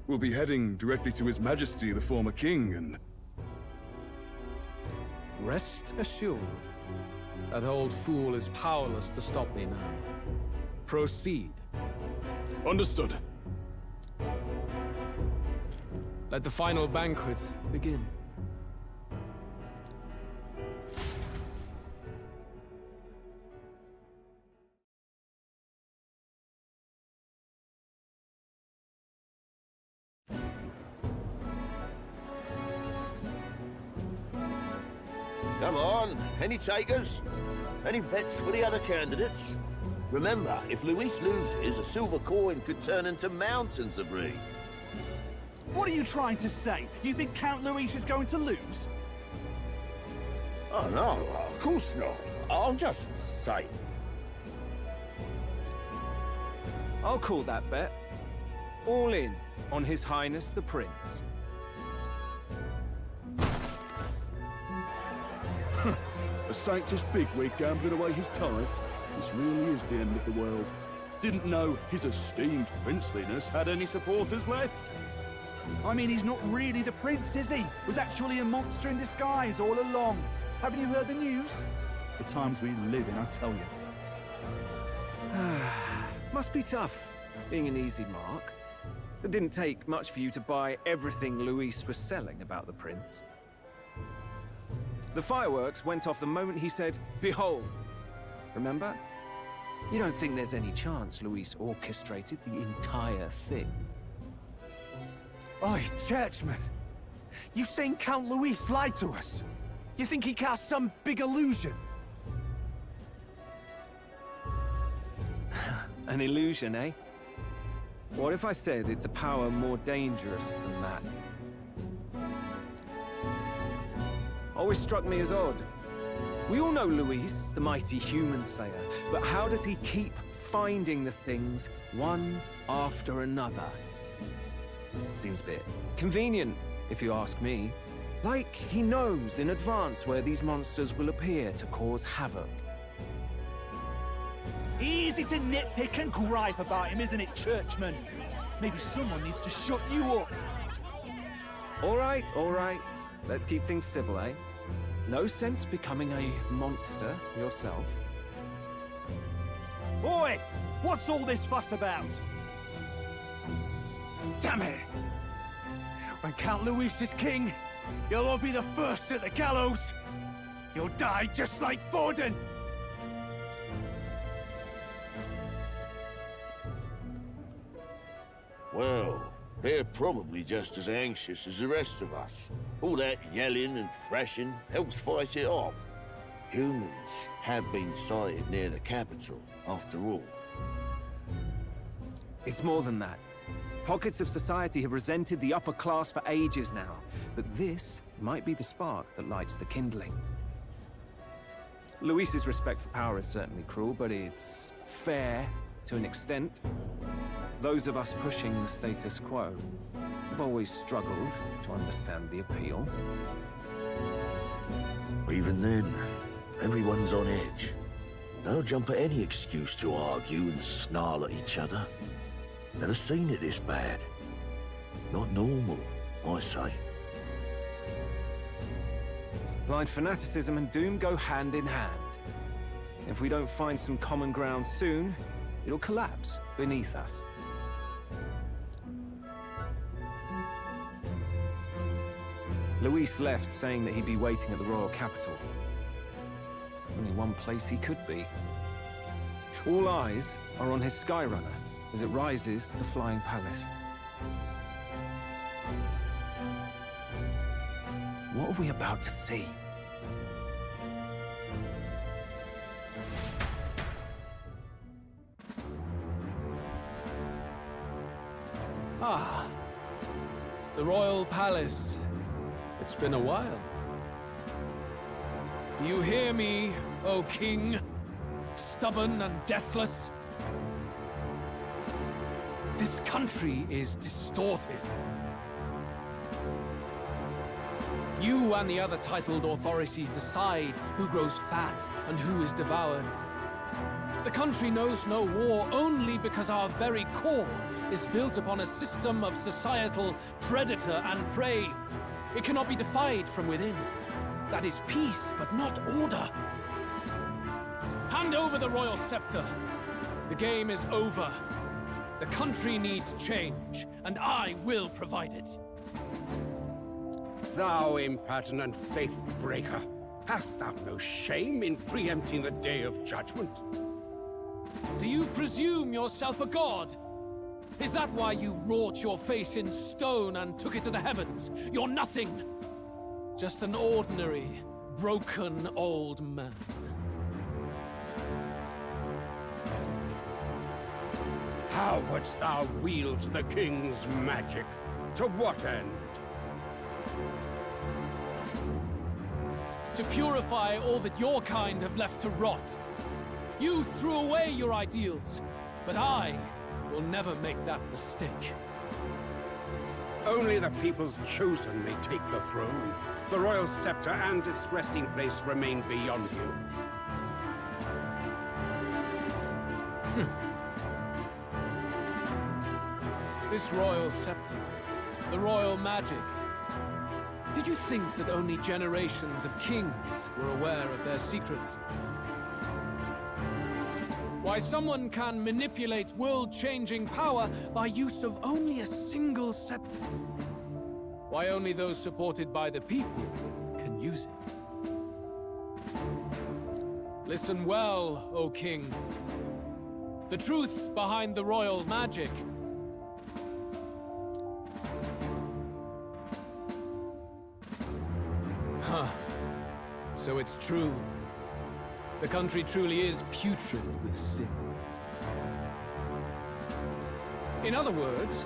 [SPEAKER 15] We'll be heading directly to His Majesty, the former king, and...
[SPEAKER 19] Rest assured, that old fool is powerless to stop me now. Proceed.
[SPEAKER 15] Understood.
[SPEAKER 19] Let the final banquet begin.
[SPEAKER 20] Come on, any takers? Any bets for the other candidates? Remember, if Luis loses, a silver coin could turn into mountains of Reef.
[SPEAKER 23] What are you trying to say? You think Count Luis is going to lose?
[SPEAKER 20] Oh no, of course not. I'll just say.
[SPEAKER 11] I'll call that bet. All in on His Highness the Prince.
[SPEAKER 15] A Sanctus bigwig gambling away his tides? This really is the end of the world. Didn't know his esteemed princeliness had any supporters left.
[SPEAKER 23] I mean, he's not really the prince, is he? Was actually a monster in disguise all along. Haven't you heard the news? The times we live in, I tell you.
[SPEAKER 11] Must be tough, being an easy mark. It didn't take much for you to buy everything Luis was selling about the prince. The fireworks went off the moment he said, "Behold." Remember? You don't think there's any chance Luis orchestrated the entire thing?
[SPEAKER 14] Oi, churchman! You've seen Count Luis lie to us? You think he cast some big illusion?
[SPEAKER 11] An illusion, eh? What if I said it's a power more dangerous than that? Always struck me as odd. We all know Luis, the mighty human slayer, but how does he keep finding the things one after another? Seems a bit convenient, if you ask me. Like he knows in advance where these monsters will appear to cause havoc.
[SPEAKER 23] Easy to nitpick and gripe about him, isn't it, churchman? Maybe someone needs to shut you up.
[SPEAKER 11] All right, all right. Let's keep things civil, eh? No sense becoming a monster yourself.
[SPEAKER 23] Oi! What's all this fuss about?
[SPEAKER 14] Damn it! When Count Luis is king, you'll all be the first at the gallows! You'll die just like Forden!
[SPEAKER 20] Well, They're probably just as anxious as the rest of us. All that yelling and thrashing helps fight it off. Humans have been sighted near the capital, after all.
[SPEAKER 11] It's more than that. Pockets of society have resented the upper class for ages now, but this might be the spark that lights the kindling. Luis's respect for power is certainly cruel, but it's fair to an extent. Those of us pushing the status quo have always struggled to understand the appeal.
[SPEAKER 20] Even then, everyone's on edge. They'll jump at any excuse to argue and snarl at each other. Never seen it this bad. Not normal, I say.
[SPEAKER 11] Blind fanaticism and doom go hand in hand. If we don't find some common ground soon, it'll collapse beneath us. Luis left saying that he'd be waiting at the royal capital. Only one place he could be. All eyes are on his Skyrunner as it rises to the flying palace. What are we about to see?
[SPEAKER 9] Ah, the royal palace. It's been a while. Do you hear me, O king? Stubborn and deathless? This country is distorted. You and the other titled authorities decide who grows fat and who is devoured. The country knows no war only because our very core is built upon a system of societal predator and prey. It cannot be defied from within. That is peace, but not order. Hand over the royal scepter. The game is over. The country needs change, and I will provide it.
[SPEAKER 12] Thou impertinent faith-breaker, hast thou no shame in preempting the day of judgment?
[SPEAKER 9] Do you presume yourself a god? Is that why you wrought your face in stone and took it to the heavens? You're nothing! Just an ordinary, broken old man.
[SPEAKER 12] How wouldst thou wield the king's magic? To what end?
[SPEAKER 9] To purify all that your kind have left to rot. You threw away your ideals, but I will never make that mistake.
[SPEAKER 12] Only the people's chosen may take the throne. The royal scepter and its resting place remain beyond you.
[SPEAKER 9] This royal scepter, the royal magic. Did you think that only generations of kings were aware of their secrets? Why someone can manipulate world-changing power by use of only a single scepter? Why only those supported by the people can use it? Listen well, O king. The truth behind the royal magic. Huh. So it's true. The country truly is putrid with sin. In other words,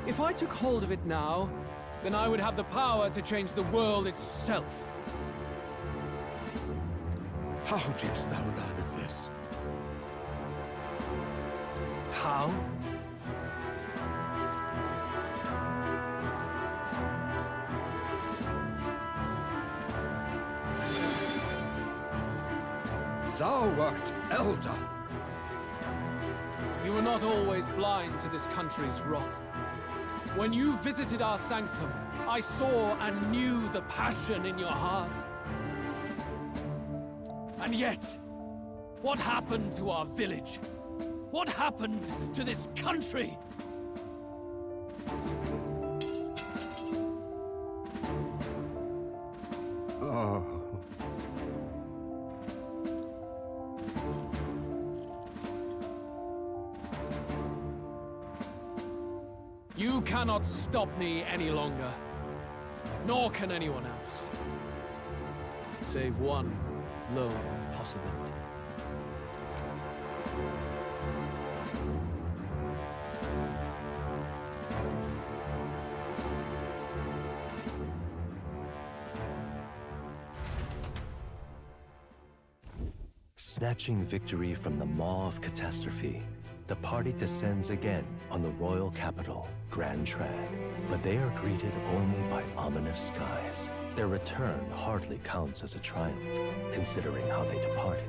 [SPEAKER 9] if I took hold of it now, then I would have the power to change the world itself.
[SPEAKER 12] How didst thou learn of this?
[SPEAKER 9] How?
[SPEAKER 12] Thou art elder.
[SPEAKER 9] You were not always blind to this country's rot. When you visited our sanctum, I saw and knew the passion in your heart. And yet, what happened to our village? What happened to this country?
[SPEAKER 12] Oh.
[SPEAKER 9] You cannot stop me any longer. Nor can anyone else. Save one lone possibility.
[SPEAKER 7] Snatching victory from the maw of catastrophe, the party descends again on the royal capital, Grand Tran. But they are greeted only by ominous skies. Their return hardly counts as a triumph, considering how they departed.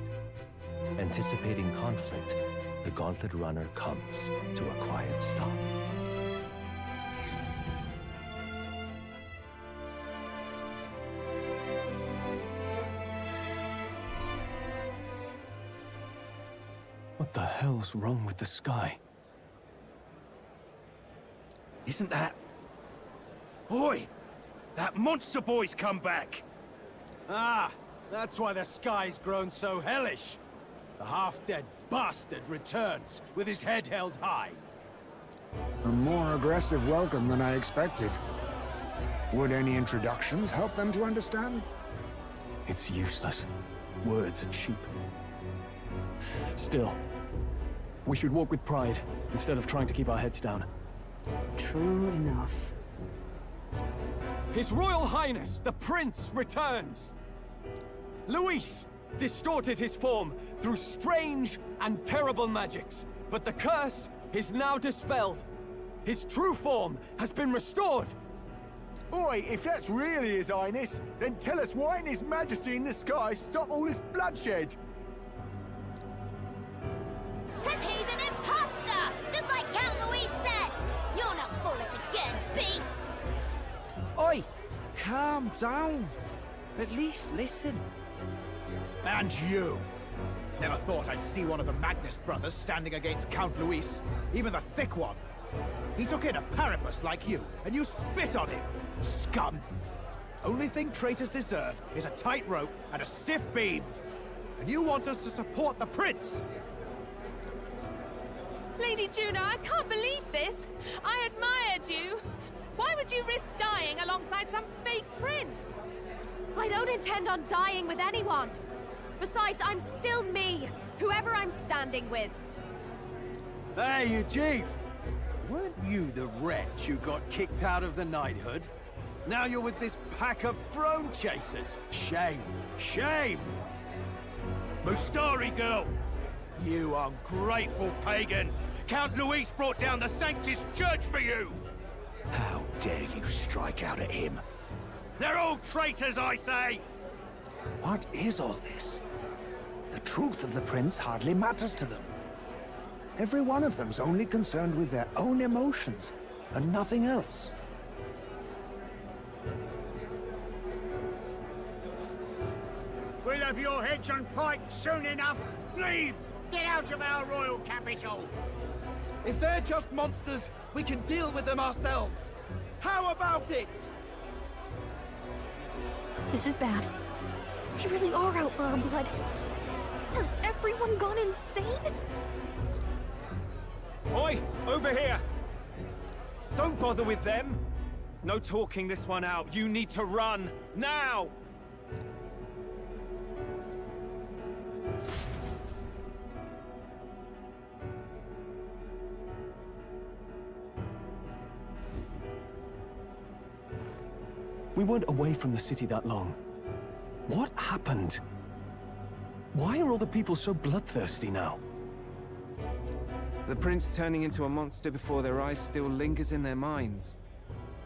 [SPEAKER 7] Anticipating conflict, the Gauntlet Runner comes to a quiet stop.
[SPEAKER 14] What the hell's wrong with the sky?
[SPEAKER 4] Isn't that... Oi! That monster boy's come back!
[SPEAKER 5] Ah, that's why the sky's grown so hellish. The half-dead bastard returns with his head held high.
[SPEAKER 3] A more aggressive welcome than I expected. Would any introductions help them to understand?
[SPEAKER 14] It's useless. Words are cheap. Still, we should walk with pride instead of trying to keep our heads down.
[SPEAKER 10] True enough.
[SPEAKER 5] His Royal Highness, the Prince, returns! Luis distorted his form through strange and terrible magics, but the curse is now dispelled. His true form has been restored!
[SPEAKER 23] Oi, if that's really His Highness, then tell us why ain't His Majesty in the sky stop all this bloodshed?
[SPEAKER 21] Cause he's an imposter! Just like Count Louis said! You'll not fool us again, beast!
[SPEAKER 11] Oi! Calm down. At least listen.
[SPEAKER 5] And you! Never thought I'd see one of the Magnus brothers standing against Count Luis, even the thick one. He took in a parapus like you, and you spit on him! Scum! Only thing traitors deserve is a tight rope and a stiff beam. And you want us to support the prince?
[SPEAKER 18] Lady Juno, I can't believe this! I admired you! Why would you risk dying alongside some fake prince? I don't intend on dying with anyone. Besides, I'm still me, whoever I'm standing with.
[SPEAKER 5] Hey, you chief! Weren't you the wretch who got kicked out of the knighthood? Now you're with this pack of throne chasers. Shame! Shame!
[SPEAKER 4] Mustari girl! You ungrateful pagan! Count Luis brought down the Sanctus Church for you! How dare you strike out at him? They're all traitors, I say!
[SPEAKER 3] What is all this? The truth of the prince hardly matters to them. Every one of them's only concerned with their own emotions, and nothing else.
[SPEAKER 12] We'll have your heads on pikes soon enough. Leave! Get out of our royal capital!
[SPEAKER 11] If they're just monsters, we can deal with them ourselves. How about it?
[SPEAKER 1] This is bad. They really are out for our blood. Has everyone gone insane?
[SPEAKER 19] Oi! Over here! Don't bother with them! No talking this one out. You need to run! Now!
[SPEAKER 14] We weren't away from the city that long. What happened? Why are all the people so bloodthirsty now?
[SPEAKER 11] The prince turning into a monster before their eyes still lingers in their minds.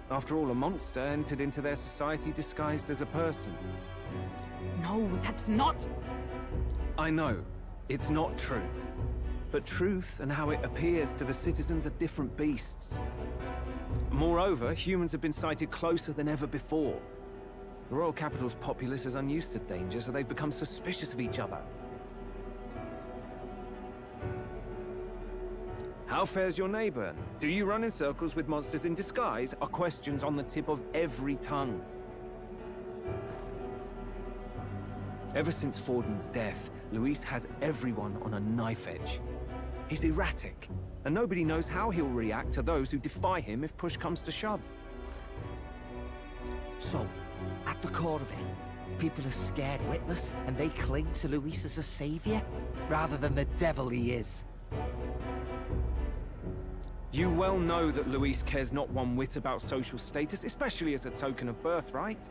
[SPEAKER 11] After all, a monster entered into their society disguised as a person.
[SPEAKER 10] No, that's not...
[SPEAKER 11] I know, it's not true. But truth and how it appears to the citizens are different beasts. Moreover, humans have been sighted closer than ever before. The royal capital's populace is unused to danger, so they've become suspicious of each other. How fares your neighbor? Do you run in circles with monsters in disguise? Are questions on the tip of every tongue. Ever since Forden's death, Luis has everyone on a knife edge. He's erratic, and nobody knows how he'll react to those who defy him if push comes to shove.
[SPEAKER 6] So, at the core of it, people are scared witless, and they cling to Luis as a savior, rather than the devil he is.
[SPEAKER 11] You well know that Luis cares not one whit about social status, especially as a token of birthright.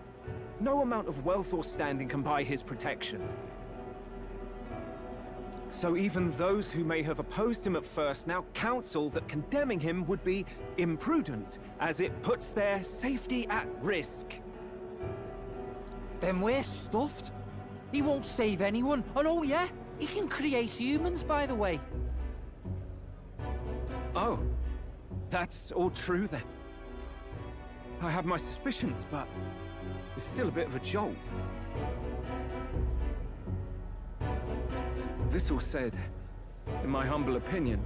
[SPEAKER 11] No amount of wealth or standing can buy his protection. So even those who may have opposed him at first now counsel that condemning him would be imprudent, as it puts their safety at risk.
[SPEAKER 6] Then we're stuffed. He won't save anyone, and oh yeah, he can create humans, by the way.
[SPEAKER 11] Oh, that's all true then. I have my suspicions, but it's still a bit of a jolt. This all said, in my humble opinion,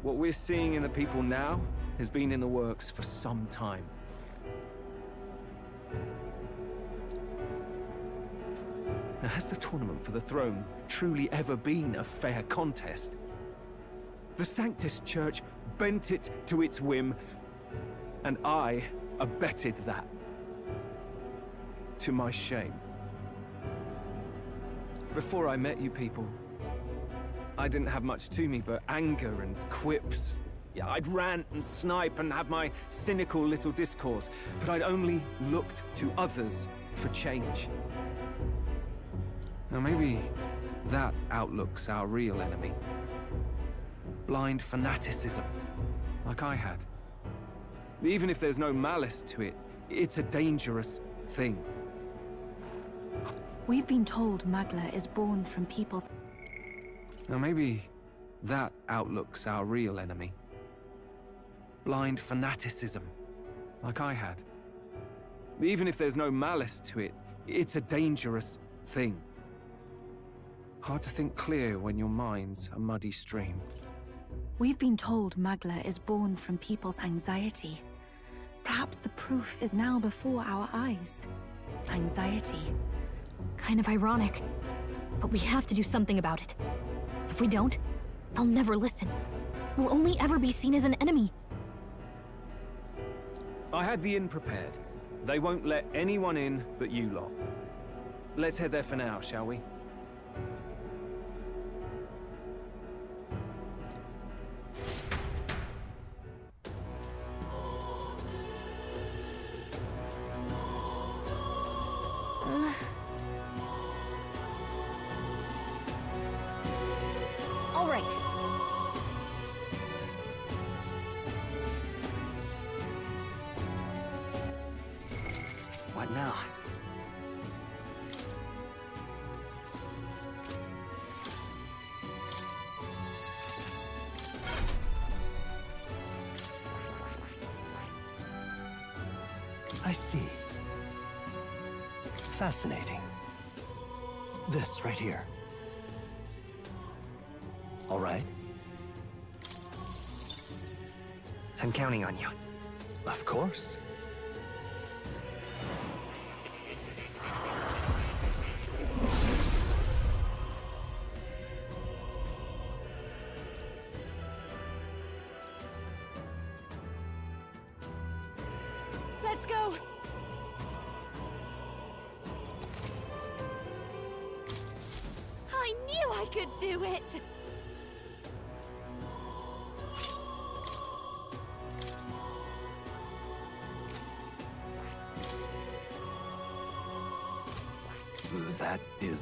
[SPEAKER 11] what we're seeing in the people now has been in the works for some time. Now, has the tournament for the throne truly ever been a fair contest? The Sanctus Church bent it to its whim, and I abetted that. To my shame. Before I met you people, I didn't have much to me but anger and quips. Yeah, I'd rant and snipe and have my cynical little discourse, but I'd only looked to others for change. Now maybe that outlook's our real enemy. Blind fanaticism, like I had. Even if there's no malice to it, it's a dangerous thing.
[SPEAKER 2] We've been told Magla is born from people's...
[SPEAKER 11] Now maybe that outlook's our real enemy. Blind fanaticism, like I had. Even if there's no malice to it, it's a dangerous thing. Hard to think clear when your mind's a muddy stream.
[SPEAKER 2] We've been told Magla is born from people's anxiety. Perhaps the proof is now before our eyes. Anxiety.
[SPEAKER 1] Kind of ironic, but we have to do something about it. If we don't, they'll never listen. We'll only ever be seen as an enemy.
[SPEAKER 11] I had the inn prepared. They won't let anyone in but you lot. Let's head there for now, shall we?
[SPEAKER 1] All right.
[SPEAKER 6] What now?
[SPEAKER 14] I see. Fascinating. This right here. All right.
[SPEAKER 17] I'm counting on you.
[SPEAKER 14] Of course.
[SPEAKER 18] Let's go! I knew I could do it!
[SPEAKER 14] That is...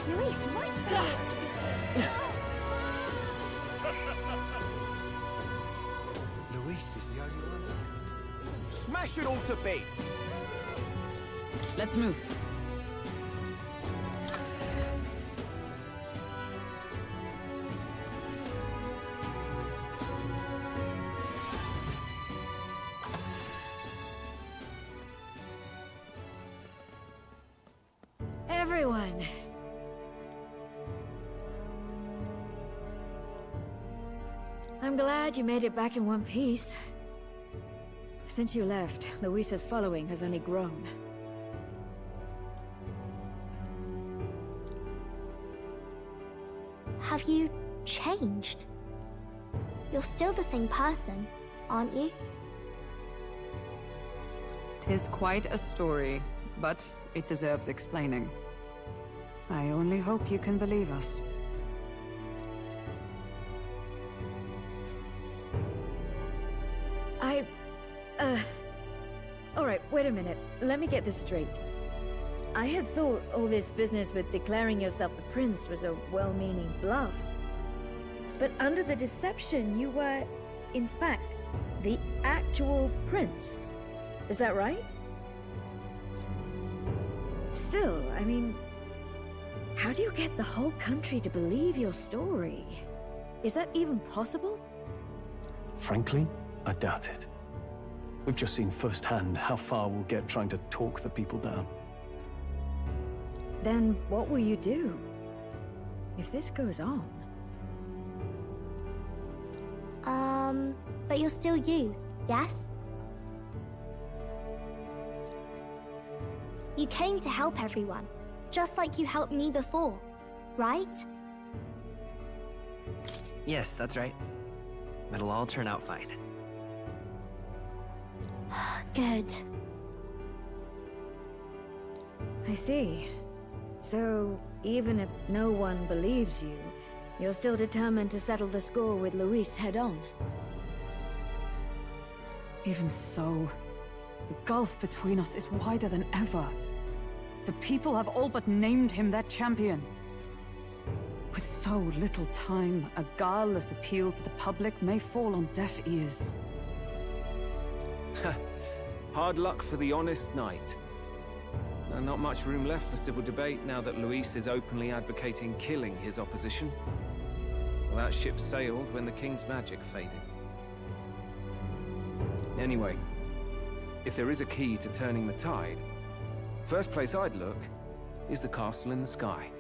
[SPEAKER 18] Luis, my God!
[SPEAKER 4] Luis is the only one.
[SPEAKER 5] Smash it all to bits!
[SPEAKER 10] Let's move.
[SPEAKER 1] Everyone. I'm glad you made it back in one piece. Since you left, Luisa's following has only grown.
[SPEAKER 8] Have you changed? You're still the same person, aren't you?
[SPEAKER 10] 'Tis quite a story, but it deserves explaining. I only hope you can believe us.
[SPEAKER 13] Alright, wait a minute. Let me get this straight. I had thought all this business with declaring yourself the prince was a well-meaning bluff. But under the deception, you were, in fact, the actual prince. Is that right? Still, I mean, how do you get the whole country to believe your story? Is that even possible?
[SPEAKER 7] Frankly, I doubt it. We've just seen firsthand how far we'll get trying to talk the people down.
[SPEAKER 13] Then what will you do? If this goes on?
[SPEAKER 8] But you're still you, yes? You came to help everyone, just like you helped me before, right?
[SPEAKER 17] Yes, that's right. It'll all turn out fine.
[SPEAKER 8] Good.
[SPEAKER 13] I see. So, even if no one believes you, you're still determined to settle the score with Luis head-on?
[SPEAKER 10] Even so, the gulf between us is wider than ever. The people have all but named him their champion. With so little time, a guileless appeal to the public may fall on deaf ears.
[SPEAKER 11] Hard luck for the honest knight. Not much room left for civil debate now that Luis is openly advocating killing his opposition. Well, that ship sailed when the king's magic faded. Anyway, if there is a key to turning the tide, first place I'd look is the castle in the sky.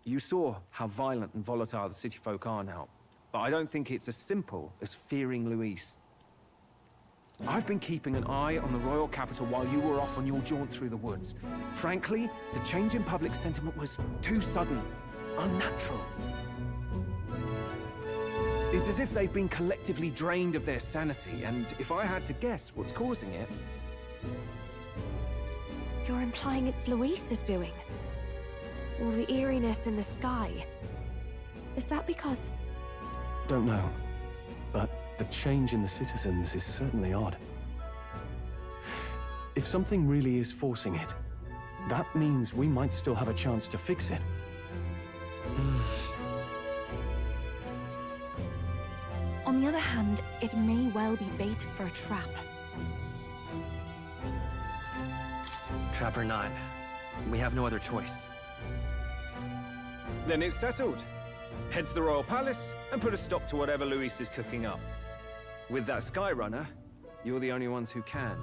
[SPEAKER 11] You saw how violent and volatile the city folk are now, but I don't think it's as simple as fearing Luis. I've been keeping an eye on the royal capital while you were off on your jaunt through the woods. Frankly, the change in public sentiment was too sudden, unnatural. It's as if they've been collectively drained of their sanity, and if I had to guess what's causing it...
[SPEAKER 18] You're implying it's Luis's doing? All the eeriness in the sky. Is that because...
[SPEAKER 7] Don't know, but the change in the citizens is certainly odd. If something really is forcing it, that means we might still have a chance to fix it.
[SPEAKER 22] On the other hand, it may well be bait for a trap.
[SPEAKER 17] Trap or not, we have no other choice.
[SPEAKER 19] Then it's settled. Head to the Royal Palace and put a stop to whatever Luis is cooking up. With that Skyrunner, you're the only ones who can.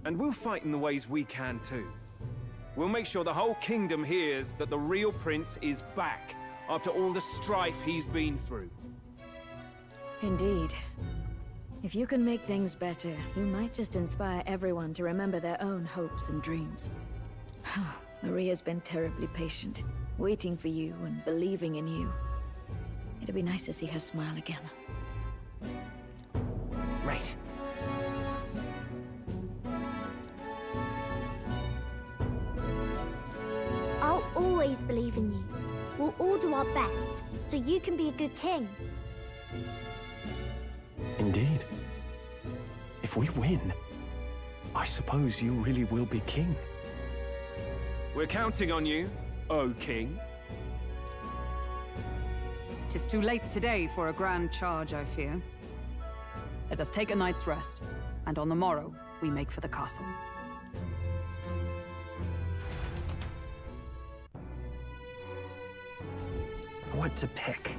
[SPEAKER 19] And we'll fight in the ways we can too. We'll make sure the whole kingdom hears that the real prince is back after all the strife he's been through.
[SPEAKER 13] Indeed. If you can make things better, you might just inspire everyone to remember their own hopes and dreams. Maria's been terribly patient, waiting for you and believing in you. It'd be nice to see her smile again.
[SPEAKER 17] Right.
[SPEAKER 8] I'll always believe in you. We'll all do our best, so you can be a good king.
[SPEAKER 14] Indeed. If we win, I suppose you really will be king.
[SPEAKER 19] We're counting on you, O King.
[SPEAKER 10] 'Tis too late today for a grand charge, I fear. Let us take a night's rest, and on the morrow, we make for the castle.
[SPEAKER 17] What to pick?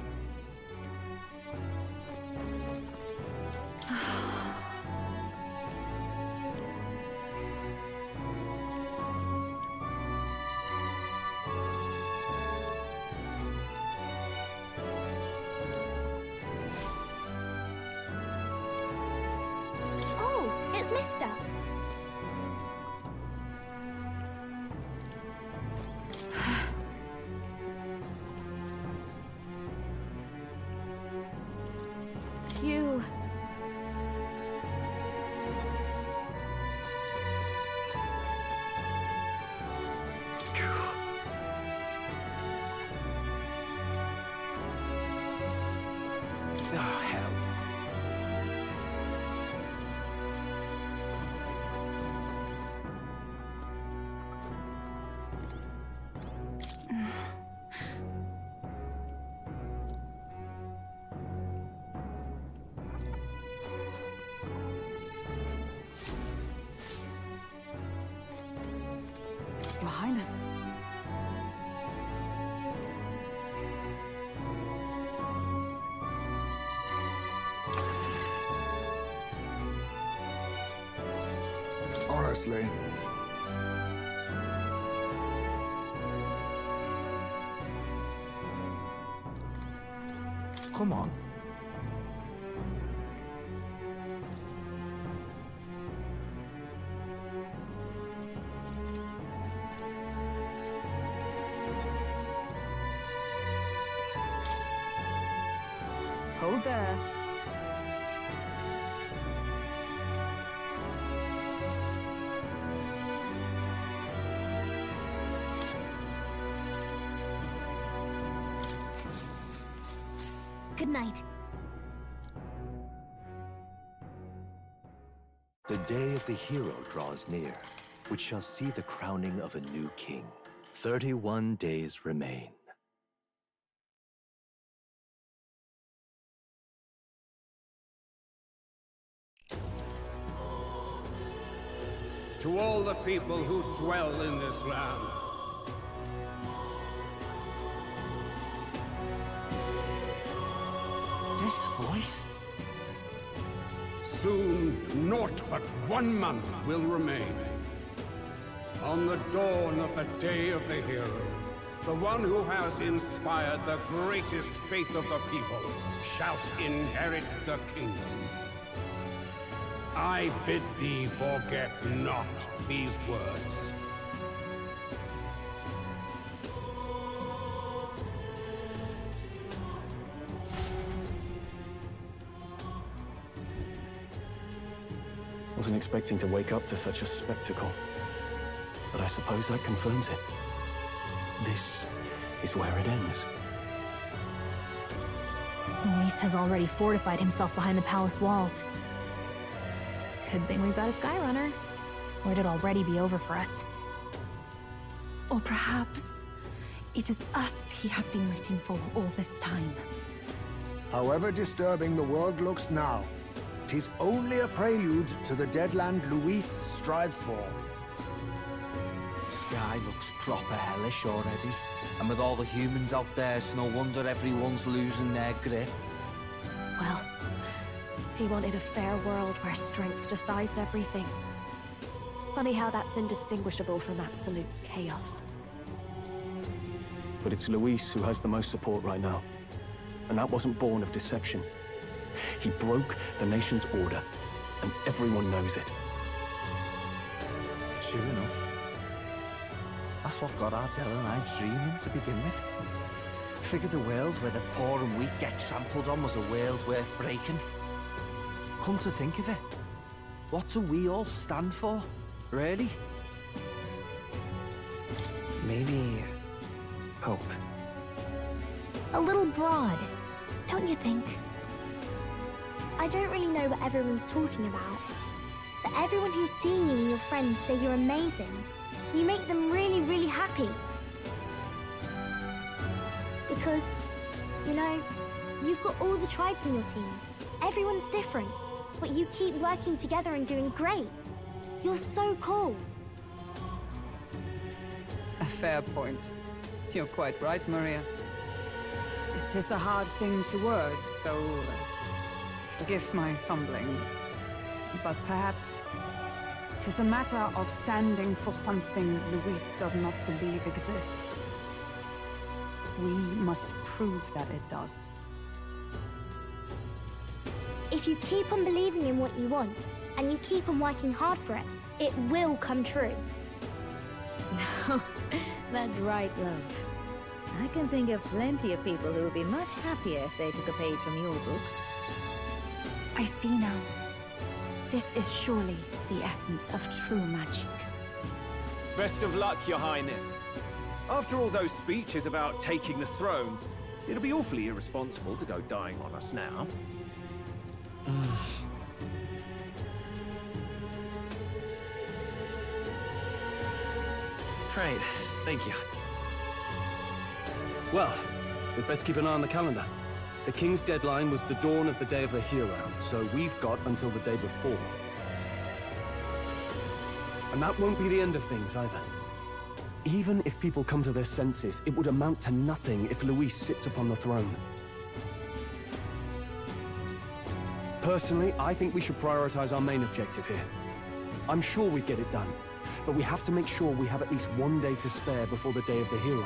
[SPEAKER 8] Oh, it's Mister.
[SPEAKER 13] You...
[SPEAKER 17] Oh, hell.
[SPEAKER 10] Your Highness.
[SPEAKER 3] Honestly. Come on.
[SPEAKER 10] Hold there.
[SPEAKER 8] Good night.
[SPEAKER 7] The day of the hero draws near, which shall see the crowning of a new king. 31 days remain.
[SPEAKER 12] To all the people who dwell in this land,
[SPEAKER 6] This voice?
[SPEAKER 12] soon naught but 1 month will remain. On the dawn of the day of the hero, the one who has inspired the greatest faith of the people shalt inherit the kingdom. I bid thee forget not these words.
[SPEAKER 14] Wasn't expecting to wake up to such a spectacle, but I suppose that confirms it. This is where it ends.
[SPEAKER 1] Luis has already fortified himself behind the palace walls. Good thing we've got a Skyrunner, or it'd already be over for us.
[SPEAKER 2] Or perhaps it is us he has been waiting for all this time.
[SPEAKER 3] However disturbing the world looks now, 'tis only a prelude to the deadland Luis strives for.
[SPEAKER 6] Sky looks proper hellish already. And with all the humans out there, it's no wonder everyone's losing their grip.
[SPEAKER 15] Well, he wanted a fair world where strength decides everything. Funny how that's indistinguishable from absolute chaos.
[SPEAKER 14] But it's Luis who has the most support right now. And that wasn't born of deception. He broke the nation's order, and everyone knows it.
[SPEAKER 6] True enough. That's what got Ardell and I dreaming to begin with. Figured a world where the poor and weak get trampled on was a world worth breaking. Come to think of it, what do we all stand for, really?
[SPEAKER 17] Maybe... hope.
[SPEAKER 8] A little broad, don't you think? I don't really know what everyone's talking about, but everyone who's seen you and your friends say you're amazing. You make them really, really happy. Because, you know, you've got all the tribes in your team. Everyone's different, but you keep working together and doing great. You're so cool.
[SPEAKER 10] A fair point. You're quite right, Maria. It is a hard thing to word, so forgive my fumbling. But perhaps 'tis a matter of standing for something Luis does not believe exists. We must prove that it does.
[SPEAKER 8] If you keep on believing in what you want, and you keep on working hard for it, it will come true.
[SPEAKER 13] That's right, love. I can think of plenty of people who would be much happier if they took a page from your book.
[SPEAKER 22] I see now. This is surely the essence of true magic.
[SPEAKER 19] Best of luck, Your Highness. After all those speeches about taking the throne, it'll be awfully irresponsible to go dying on us now.
[SPEAKER 17] Right, thank you.
[SPEAKER 14] Well, we'd best keep an eye on the calendar. The King's deadline was the dawn of the Day of the Hero, so we've got until the day before. And that won't be the end of things, either. Even if people come to their senses, it would amount to nothing if Luis sits upon the throne. Personally, I think we should prioritize our main objective here. I'm sure we'd get it done, but we have to make sure we have at least one day to spare before the Day of the Hero.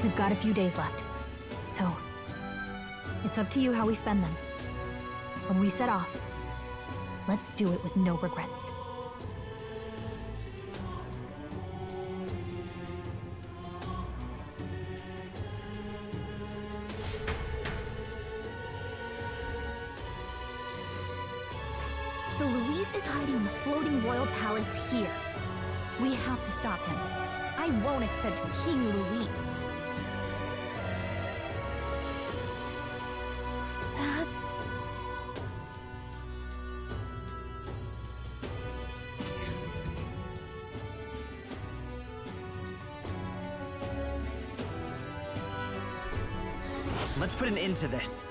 [SPEAKER 1] We've got a few days left, so it's up to you how we spend them. When we set off, let's do it with no regrets. So Luis is hiding in the floating royal palace here. We have to stop him. I won't accept King Luis. That's...
[SPEAKER 17] Let's put an end to this.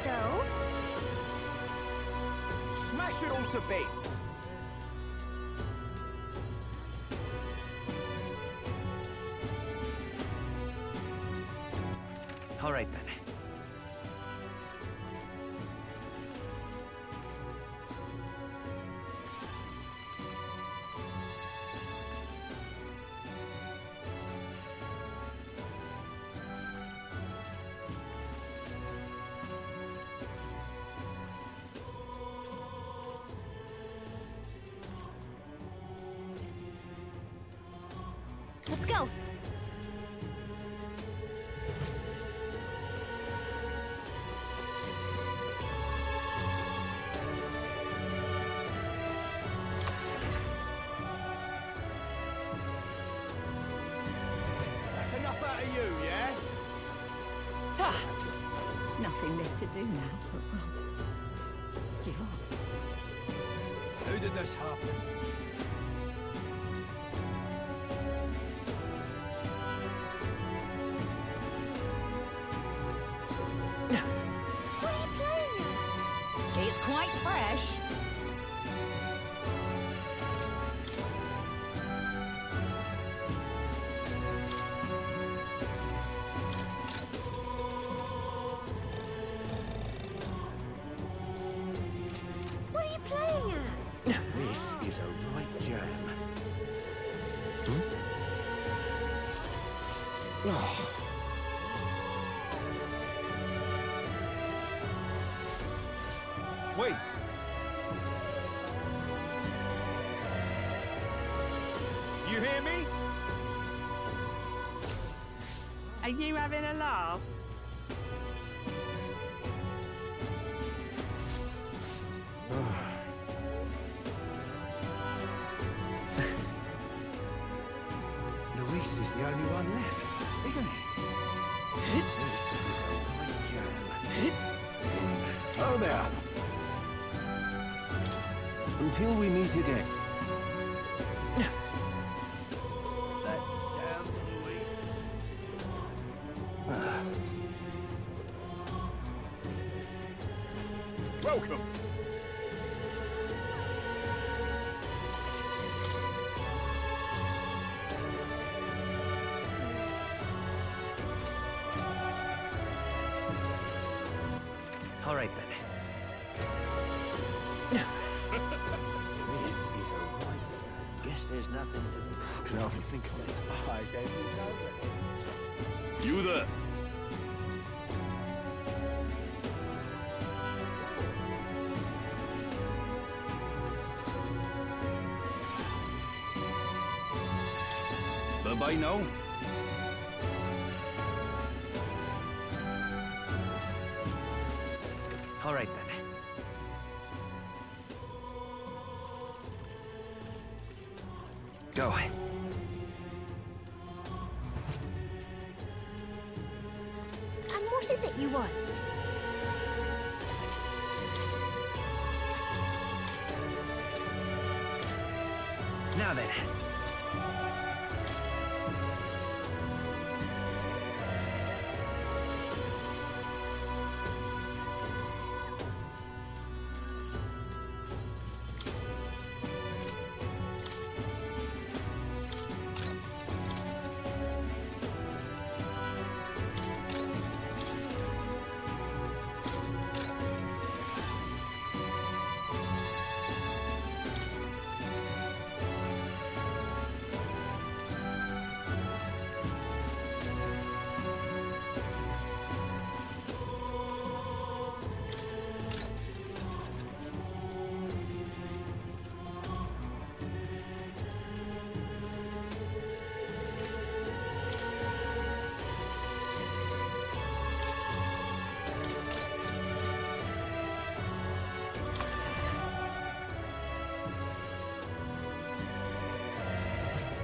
[SPEAKER 8] So?
[SPEAKER 5] Smash it all to bits!
[SPEAKER 17] All right, then.
[SPEAKER 8] Let's go.
[SPEAKER 10] Nothing left to do now, but well, give up.
[SPEAKER 4] How did this happen?
[SPEAKER 21] What are you playing at?
[SPEAKER 10] It's quite fresh.
[SPEAKER 21] What are you playing at?
[SPEAKER 14] This is a right jam. Oh.
[SPEAKER 19] Wait! You hear me?
[SPEAKER 9] Are you having a laugh?
[SPEAKER 14] Luis is the only one left, isn't he? This is a right jam. Oh there. Until we meet again.
[SPEAKER 4] That damn Luis.
[SPEAKER 5] Welcome.
[SPEAKER 17] All right, then.
[SPEAKER 14] This is a right. Guess there's nothing to do. Can hardly think of it.
[SPEAKER 5] I guess it's over.
[SPEAKER 4] You there? Bye-bye now.
[SPEAKER 17] All right, then. Go.
[SPEAKER 21] And what is it you want?
[SPEAKER 17] Now then.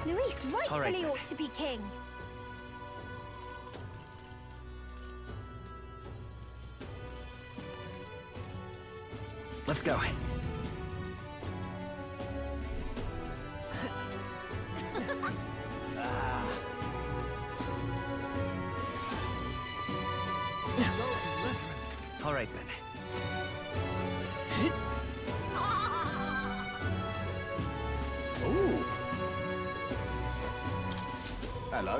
[SPEAKER 21] Luis
[SPEAKER 17] All right,
[SPEAKER 21] rightfully
[SPEAKER 17] then.
[SPEAKER 21] ought to be king.
[SPEAKER 17] Let's go. All right, then.
[SPEAKER 14] Ooh. Hello.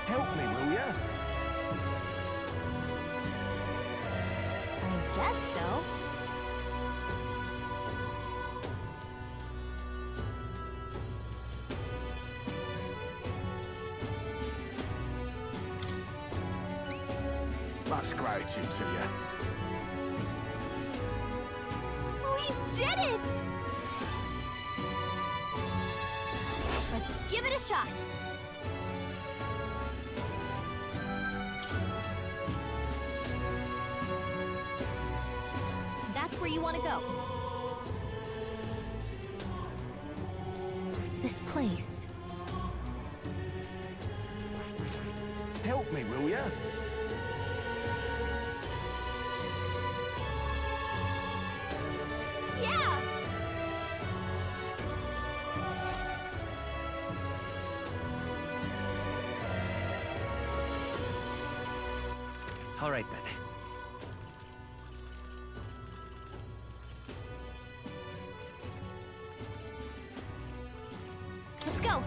[SPEAKER 14] Help me, will ya?
[SPEAKER 21] I guess so.
[SPEAKER 14] Much gratitude to you.
[SPEAKER 21] We did it! Let's give it a shot.
[SPEAKER 1] you want to go? This place.
[SPEAKER 3] Help me, will ya?
[SPEAKER 1] Yeah!
[SPEAKER 17] All right then.
[SPEAKER 1] Let's go!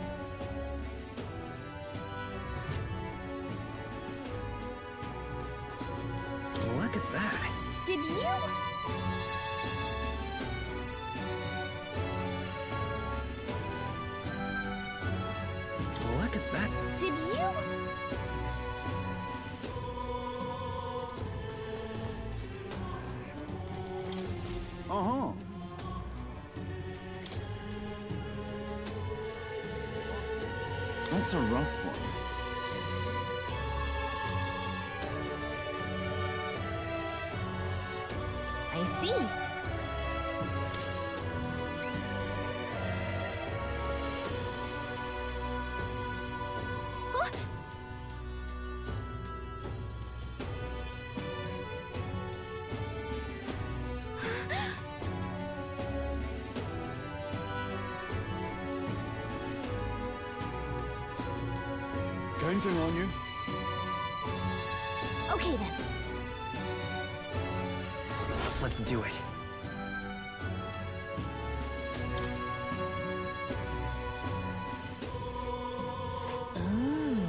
[SPEAKER 17] Look at that.
[SPEAKER 8] Did you?
[SPEAKER 17] Look at that.
[SPEAKER 8] Did you?
[SPEAKER 5] Uh-huh. That's a rough one.
[SPEAKER 1] I see. Huh?
[SPEAKER 5] Counting on you.
[SPEAKER 1] Okay then.
[SPEAKER 17] Let's do it.
[SPEAKER 1] Ooh.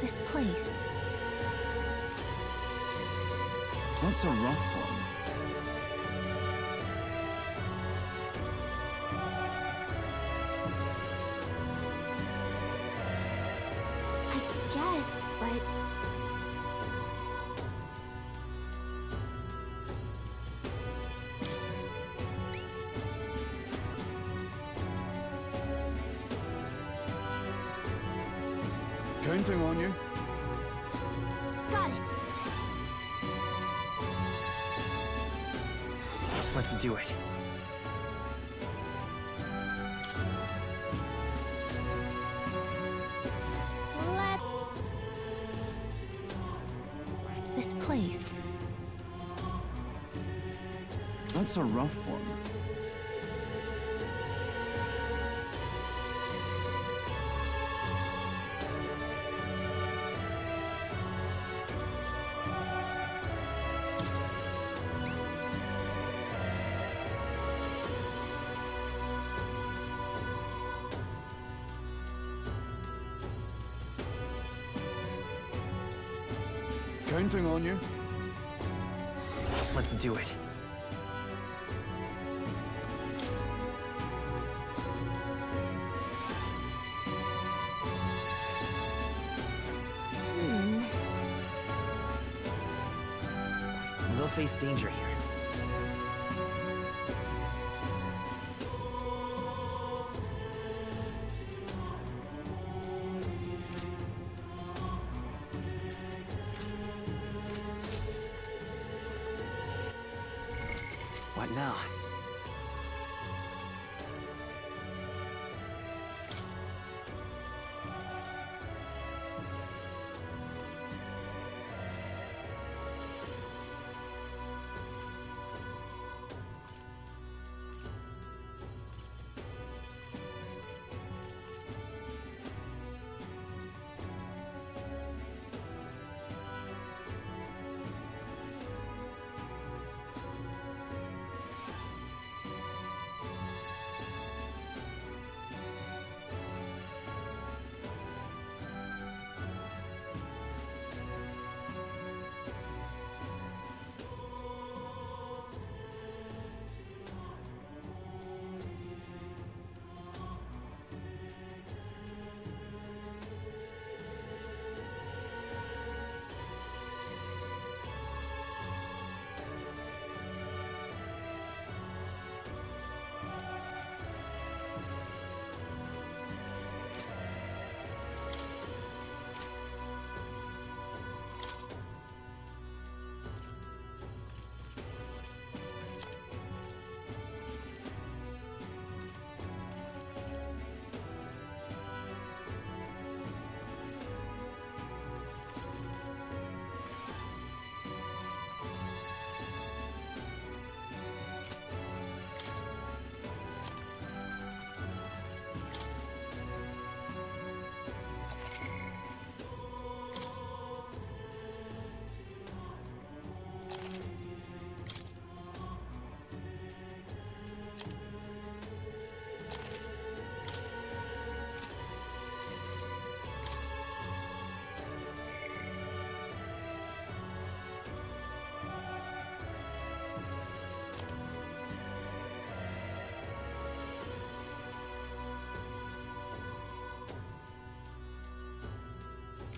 [SPEAKER 1] This place.
[SPEAKER 5] That's a rough one.
[SPEAKER 8] I guess, but...
[SPEAKER 5] Counting on you.
[SPEAKER 1] Got it.
[SPEAKER 17] Let's do it.
[SPEAKER 1] Let... This place.
[SPEAKER 5] That's a rough one. Counting on you.
[SPEAKER 17] Let's do it. They'll face danger here. What now?